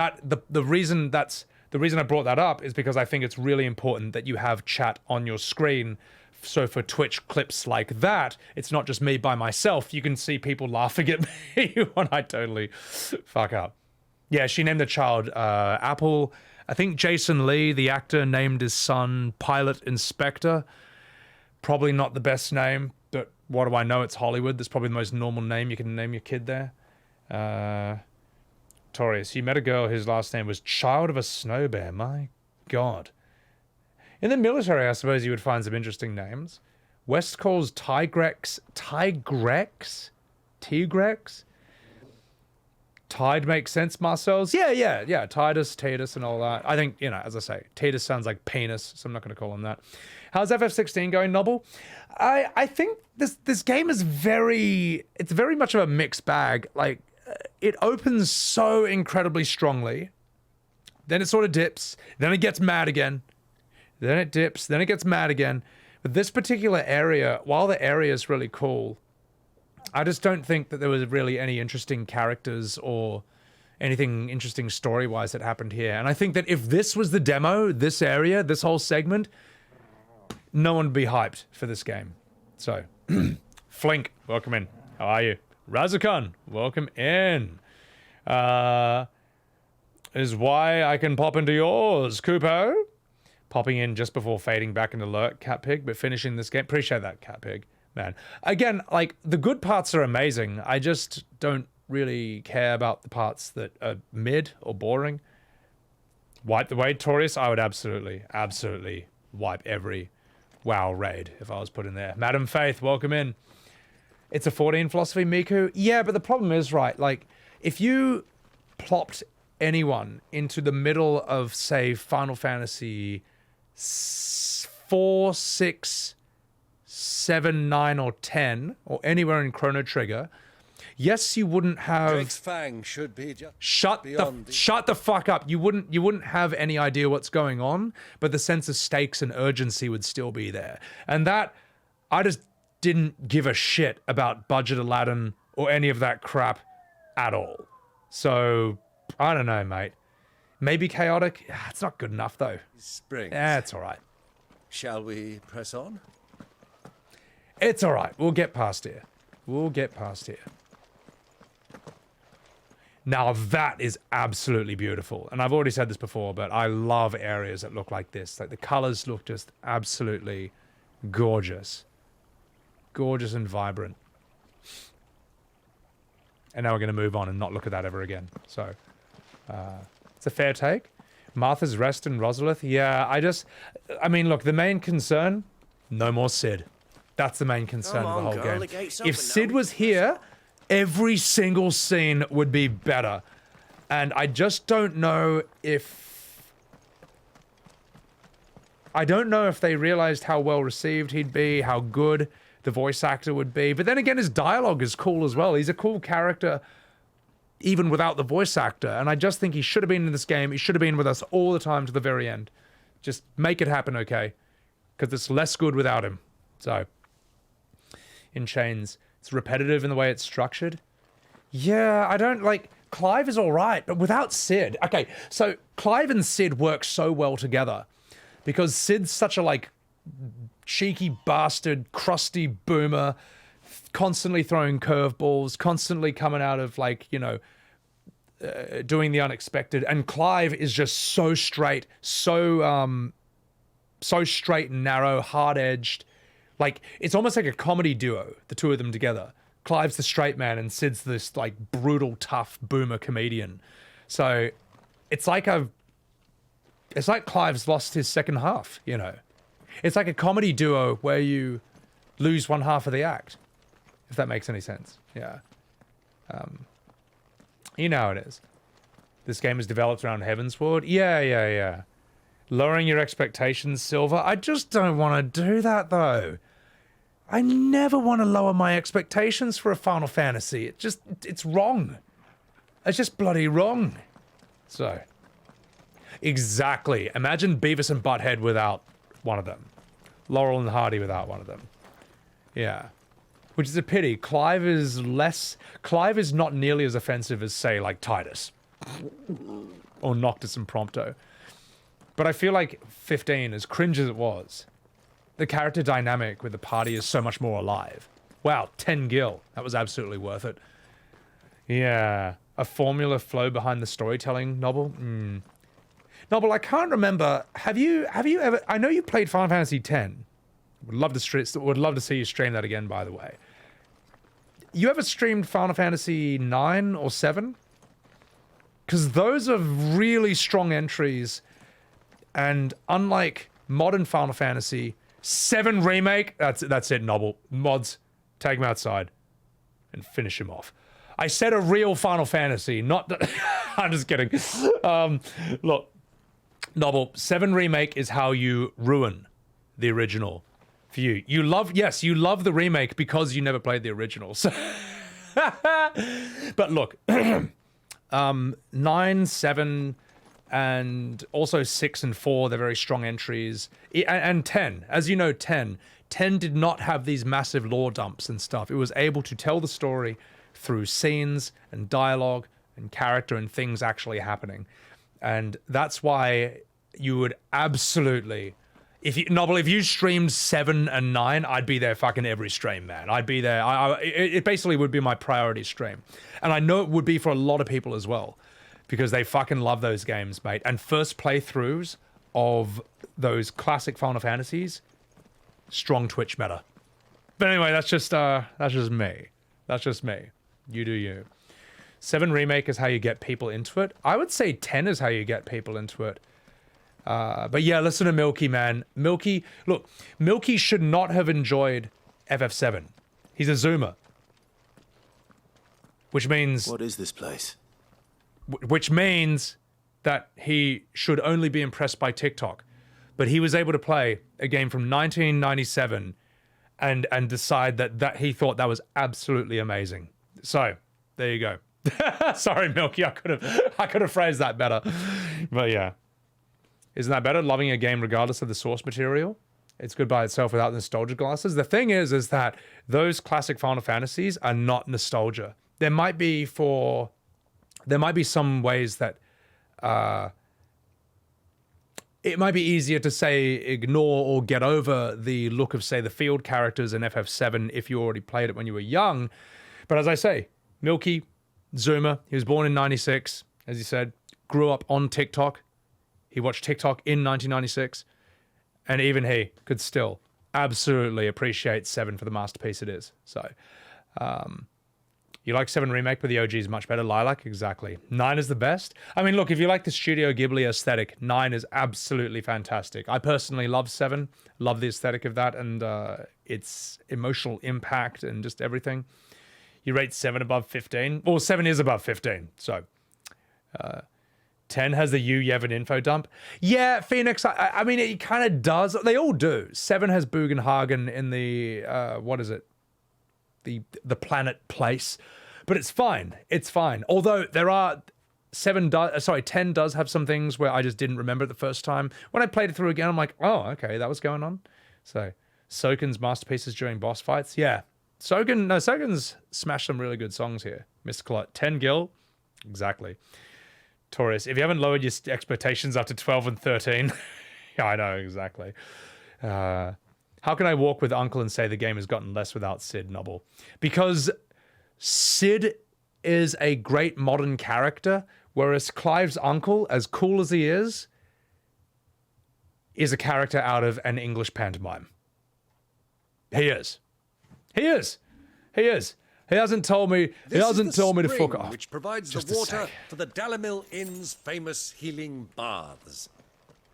the reason I brought that up is because I think it's really important that you have chat on your screen. So for Twitch clips like that, it's not just me by myself. You can see people laughing at me when I totally fuck up. Yeah, she named the child Apple. I think Jason Lee, the actor, named his son Pilot Inspector. Probably not the best name, but what do I know? It's Hollywood. That's probably the most normal name you can name your kid there. Torius, you met a girl whose last name was Child of a Snow Bear. My God. In the military, I suppose you would find some interesting names. West calls Tigrex. Tide makes sense, Marcel's. Yeah. Titus, and all that. I think, as I say, Titus sounds like penis, so I'm not going to call him that. How's FF16 going, Noble? I think this game is it's very much of a mixed bag. Like, it opens so incredibly strongly, then it sort of dips, then it gets mad again, then it dips, then it gets mad again. But this particular area, while the area is really cool, I just don't think that there was really any interesting characters or anything interesting story-wise that happened here. And I think that if this was the demo, this area, this whole segment, no one would be hyped for this game. So, Flink, welcome in. How are you? Razakhan, welcome in. Is why I can pop into yours, Kupo. Popping in just before fading back into lurk, Cat Pig, but finishing this game. Appreciate that, Cat Pig. Man, again, like, the good parts are amazing. I just don't really care about the parts that are mid or boring. Wipe the way, Taurus? I would absolutely wipe every WoW raid if I was put in there. Madam Faith, welcome in. It's a 14 philosophy, Miku. Yeah, but the problem is, right, like, if you plopped anyone into the middle of, say, Final Fantasy 4, 6, 7, 9, or 10, or anywhere in Chrono Trigger, yes, you wouldn't have... Drake's Fang should be just shut the fuck up. You wouldn't have any idea what's going on, but the sense of stakes and urgency would still be there. And that, I just didn't give a shit about Budget Aladdin or any of that crap at all. So, I don't know, mate. Maybe chaotic? It's not good enough, though. Spring. Yeah, it's all right. Shall we press on? It's all right. We'll get past here. Now, that is absolutely beautiful. And I've already said this before, but I love areas that look like this. Like, the colors look just absolutely gorgeous. Gorgeous and vibrant. And now we're going to move on and not look at that ever again. So, it's a fair take. Martha's Rest and Rosalith. Yeah, I mean, look, the main concern, no more Sid. That's the main concern of the whole game. If Sid was here, every single scene would be better. And I just don't know if... they realized how well received he'd be, how good the voice actor would be. But then again, his dialogue is cool as well. He's a cool character even without the voice actor. And I just think he should have been in this game. He should have been with us all the time to the very end. Just make it happen, okay? Because it's less good without him. So, in Chains, it's repetitive in the way it's structured. Yeah, I don't like... Clive is all right, but without Sid... Okay, so Clive and Sid work so well together because Sid's such a, like, cheeky bastard, crusty boomer, constantly throwing curveballs, constantly coming out of, like, doing the unexpected. And Clive is just so straight, so straight and narrow, hard-edged. Like, it's almost like a comedy duo, the two of them together. Clive's the straight man and Sid's this, like, brutal, tough boomer comedian. So, it's like Clive's lost his second half, It's like a comedy duo where you lose one half of the act, if that makes any sense. Yeah. You know how it is. This game is developed around Heavensward. Yeah. Lowering your expectations, Silver. I just don't want to do that, though. I never want to lower my expectations for a Final Fantasy. It's wrong. It's just bloody wrong. So, exactly. Imagine Beavis and Butthead without one of them. Laurel and Hardy without one of them. Yeah. Which is a pity. Clive is not nearly as offensive as, say, like Titus. Or Noctis and Prompto. But I feel like 15, as cringe as it was, the character dynamic with the party is so much more alive. Wow, 10 gil. That was absolutely worth it. Yeah. A formula flow behind the storytelling, Noble? Noble, I can't remember. Have you ever... I know you played Final Fantasy X. Would love to see you stream that again, by the way. you ever streamed Final Fantasy 9 or 7? Because those are really strong entries, and unlike modern Final Fantasy 7 remake, that's it. Novel mods, take him outside and finish him off. I said a real Final Fantasy, not. I'm just kidding. Look, Novel 7 remake is how you ruin the original for you. You love the remake because you never played the original. So but look, 9, 7, and also 6 and 4, they're very strong entries. And 10, as you know, 10 did not have these massive lore dumps and stuff. It was able to tell the story through scenes and dialogue and character and things actually happening. And that's why you would absolutely, if you streamed 7 and 9, I'd be there fucking every stream, man. I'd be there. It basically would be my priority stream. And I know it would be for a lot of people as well, because they fucking love those games, mate. And first playthroughs of those classic Final Fantasies, strong Twitch meta. But anyway, that's just me. That's just me. You do you. 7 remake is how you get people into it. I would say 10 is how you get people into it. But yeah, listen to Milky, man. Milky should not have enjoyed FF7. He's a Zoomer. Which means... What is this place? Which means that he should only be impressed by TikTok. But he was able to play a game from 1997 and decide that he thought that was absolutely amazing. So, there you go. Sorry, Milky, I could have phrased that better. But yeah. Isn't that better? Loving a game regardless of the source material? It's good by itself without nostalgia glasses. The thing is that those classic Final Fantasies are not nostalgia. There might be some ways that it might be easier to say ignore or get over the look of, say, the field characters in FF7 if you already played it when you were young. But as I say, Milky, Zoomer, he was born in 96, as he said, grew up on TikTok. He watched TikTok in 1996, and even he could still absolutely appreciate 7 for the masterpiece it is. So, you like 7 remake, but the OG is much better. Lilac, exactly. 9 is the best. I mean, look, if you like the Studio Ghibli aesthetic, 9 is absolutely fantastic. I personally love 7, love the aesthetic of that, and its emotional impact and just everything. You rate 7 above 15? Well, 7 is above 15, so... 10 has the Yevon info dump. Yeah, Phoenix, I mean, it kind of does. They all do. 7 has Bugenhagen in the, what is it? The planet place. But it's fine. It's fine. Although there are 10 does have some things where I just didn't remember it the first time. When I played it through again, I'm like, oh, okay, that was going on. So, Soken's masterpieces during boss fights. Yeah. Soken's smashed some really good songs here. Mr. Clot. 10 Gil. Exactly. Taurus, if you haven't lowered your expectations after 12 and 13, yeah, I know, exactly. How can I walk with Uncle and say the game has gotten less without Sid, Noble? Because Sid is a great modern character, whereas Clive's uncle, as cool as he is a character out of an English pantomime. He is. He is. He is. He hasn't told me. He hasn't told me to fuck off. Which provides the water for the Dalimil Inn's famous healing baths.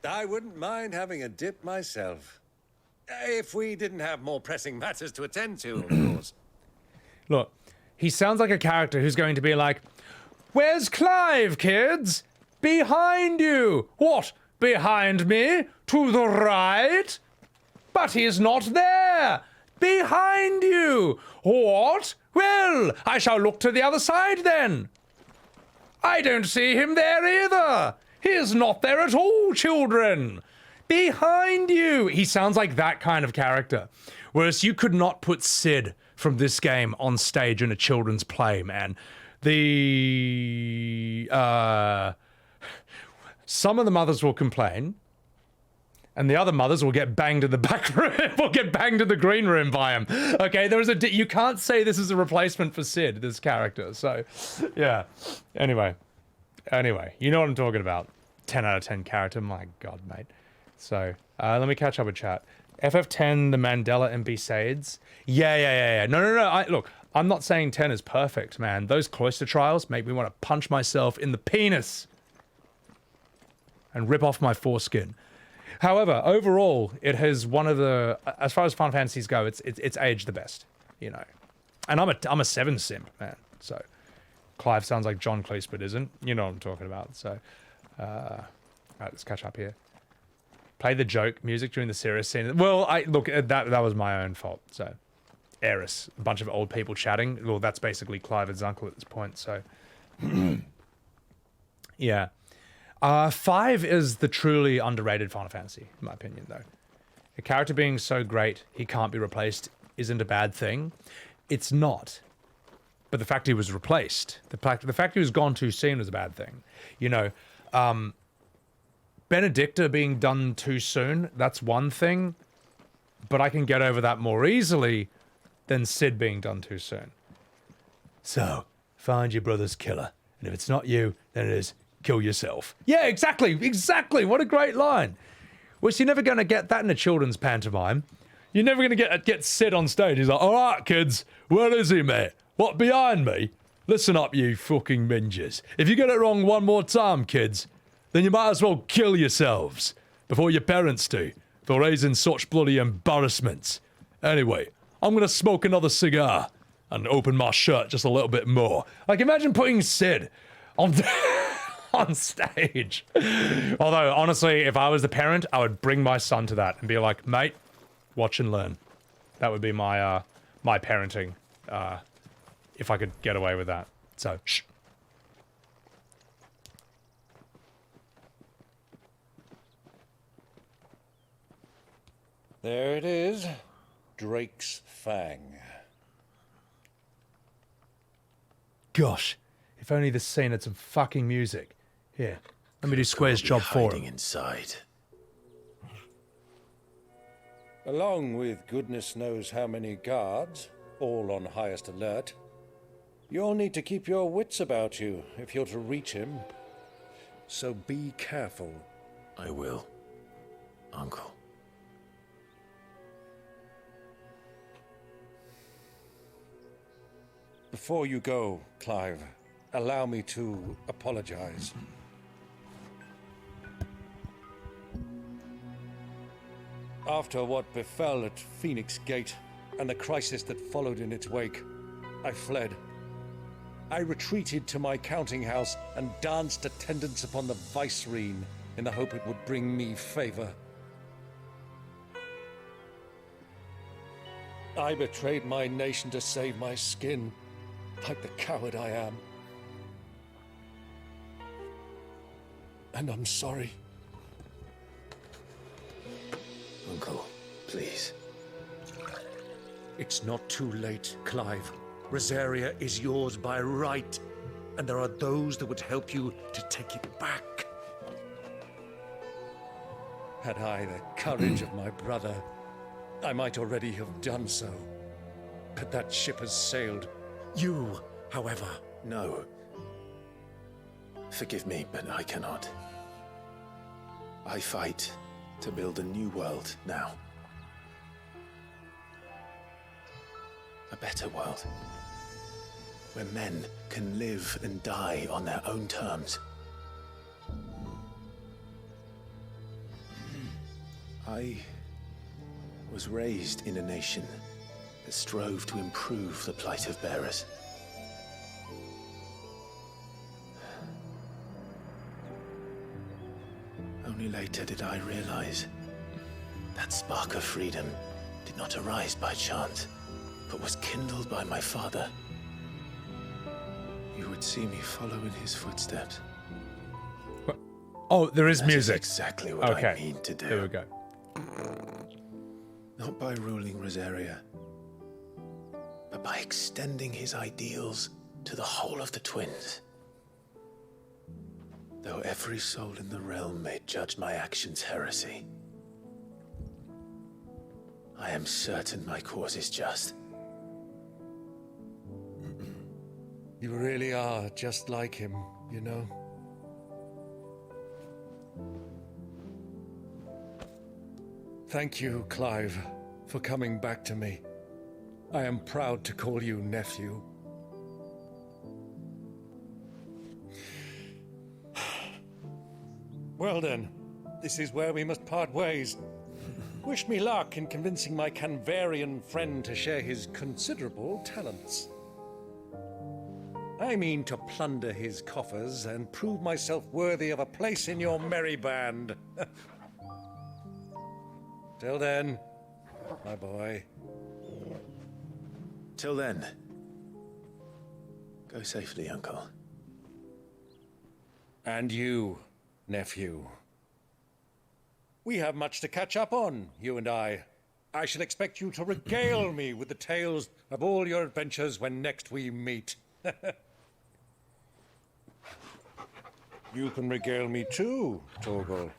I wouldn't mind having a dip myself, if we didn't have more pressing matters to attend to, of course. Look, he sounds like a character who's going to be like, "Where's Clive, kids? Behind you. What? Behind me? To the right? But he's not there. Behind you. What? Well, I shall look to the other side then. I don't see him there either. He is not there at all, children. Behind you." He sounds like that kind of character. Whereas you could not put Sid from this game on stage in a children's play, man. Some of the mothers will complain, and the other mothers will get banged in the back room, will get banged in the green room by him. Okay, you can't say this is a replacement for Sid, this character. So, yeah. Anyway, you know what I'm talking about. 10 out of 10 character, my God, mate. So, let me catch up with chat. FF10, the Mandela and Besades. Yeah. No. Look, I'm not saying 10 is perfect, man. Those cloister trials make me want to punch myself in the penis and rip off my foreskin. However, overall, it has one of the, as far as Final Fantasies go, it's aged the best, you know. And I'm a 7 simp, man. So Clive sounds like John Cleese, but isn't. You know what I'm talking about. So, all right, let's catch up here. Play the joke music during the serious scene. Well, look, that was my own fault. So, Eris, a bunch of old people chatting. Well, that's basically Clive's uncle at this point. So, yeah. 5 is the truly underrated Final Fantasy, in my opinion, though. A character being so great he can't be replaced isn't a bad thing. It's not. But the fact he was replaced, the fact he was gone too soon was a bad thing. You know, Benedicta being done too soon, that's one thing. But I can get over that more easily than Sid being done too soon. So, find your brother's killer. And if it's not you, then it is kill yourself. Yeah, exactly. What a great line. Which you're never going to get that in a children's pantomime. You're never going to get Sid on stage. He's like, all right, kids, where is he, mate? What, behind me? Listen up, you fucking ninjas. If you get it wrong one more time, kids, then you might as well kill yourselves before your parents do for raising such bloody embarrassments. Anyway, I'm going to smoke another cigar and open my shirt just a little bit more. Like, imagine putting Sid on on stage. Although, honestly, if I was the parent, I would bring my son to that and be like, mate, watch and learn. That would be my my parenting, if I could get away with that. So, shh. There it is. Drake's Fang. Gosh, if only this scene had some fucking music. Here, let me do Square's job for him. Inside. Along with goodness knows how many guards, all on highest alert, you'll need to keep your wits about you if you're to reach him. So be careful. I will, Uncle. Before you go, Clive, allow me to apologize. After what befell at Phoenix Gate and the crisis that followed in its wake, I fled. I retreated to my counting house and danced attendance upon the vicereine in the hope it would bring me favor. I betrayed my nation to save my skin, like the coward I am. And I'm sorry. Uncle, please. It's not too late, Clive. Rosaria is yours by right, and there are those that would help you to take it back. Had I the courage of my brother, I might already have done so. But that ship has sailed. You, however... No. Forgive me, but I cannot. I fight to build a new world now. A better world. Where men can live and die on their own terms. I was raised in a nation that strove to improve the plight of bearers. Only later did I realize that spark of freedom did not arise by chance, but was kindled by my father. You would see me follow in his footsteps. Oh, there is music. That is exactly what I mean to do. There we go. Not by ruling Rosaria, but by extending his ideals to the whole of the twins. Though every soul in the realm may judge my actions heresy, I am certain my cause is just. You really are just like him, you know? Thank you, Clive, for coming back to me. I am proud to call you nephew. Well then, this is where we must part ways. Wish me luck in convincing my Canvarian friend to share his considerable talents. I mean to plunder his coffers and prove myself worthy of a place in your merry band. Till then, my boy. Till then, go safely, Uncle. And you, nephew. We have much to catch up on, you and I. I shall expect you to regale me with the tales of all your adventures when next we meet. You can regale me too, Torgal.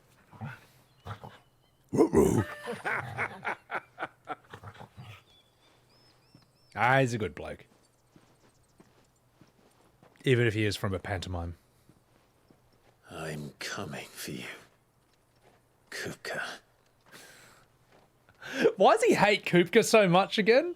He's a good bloke. Even if he is from a pantomime. I'm coming for you, Kupka. Why does he hate Kupka so much again?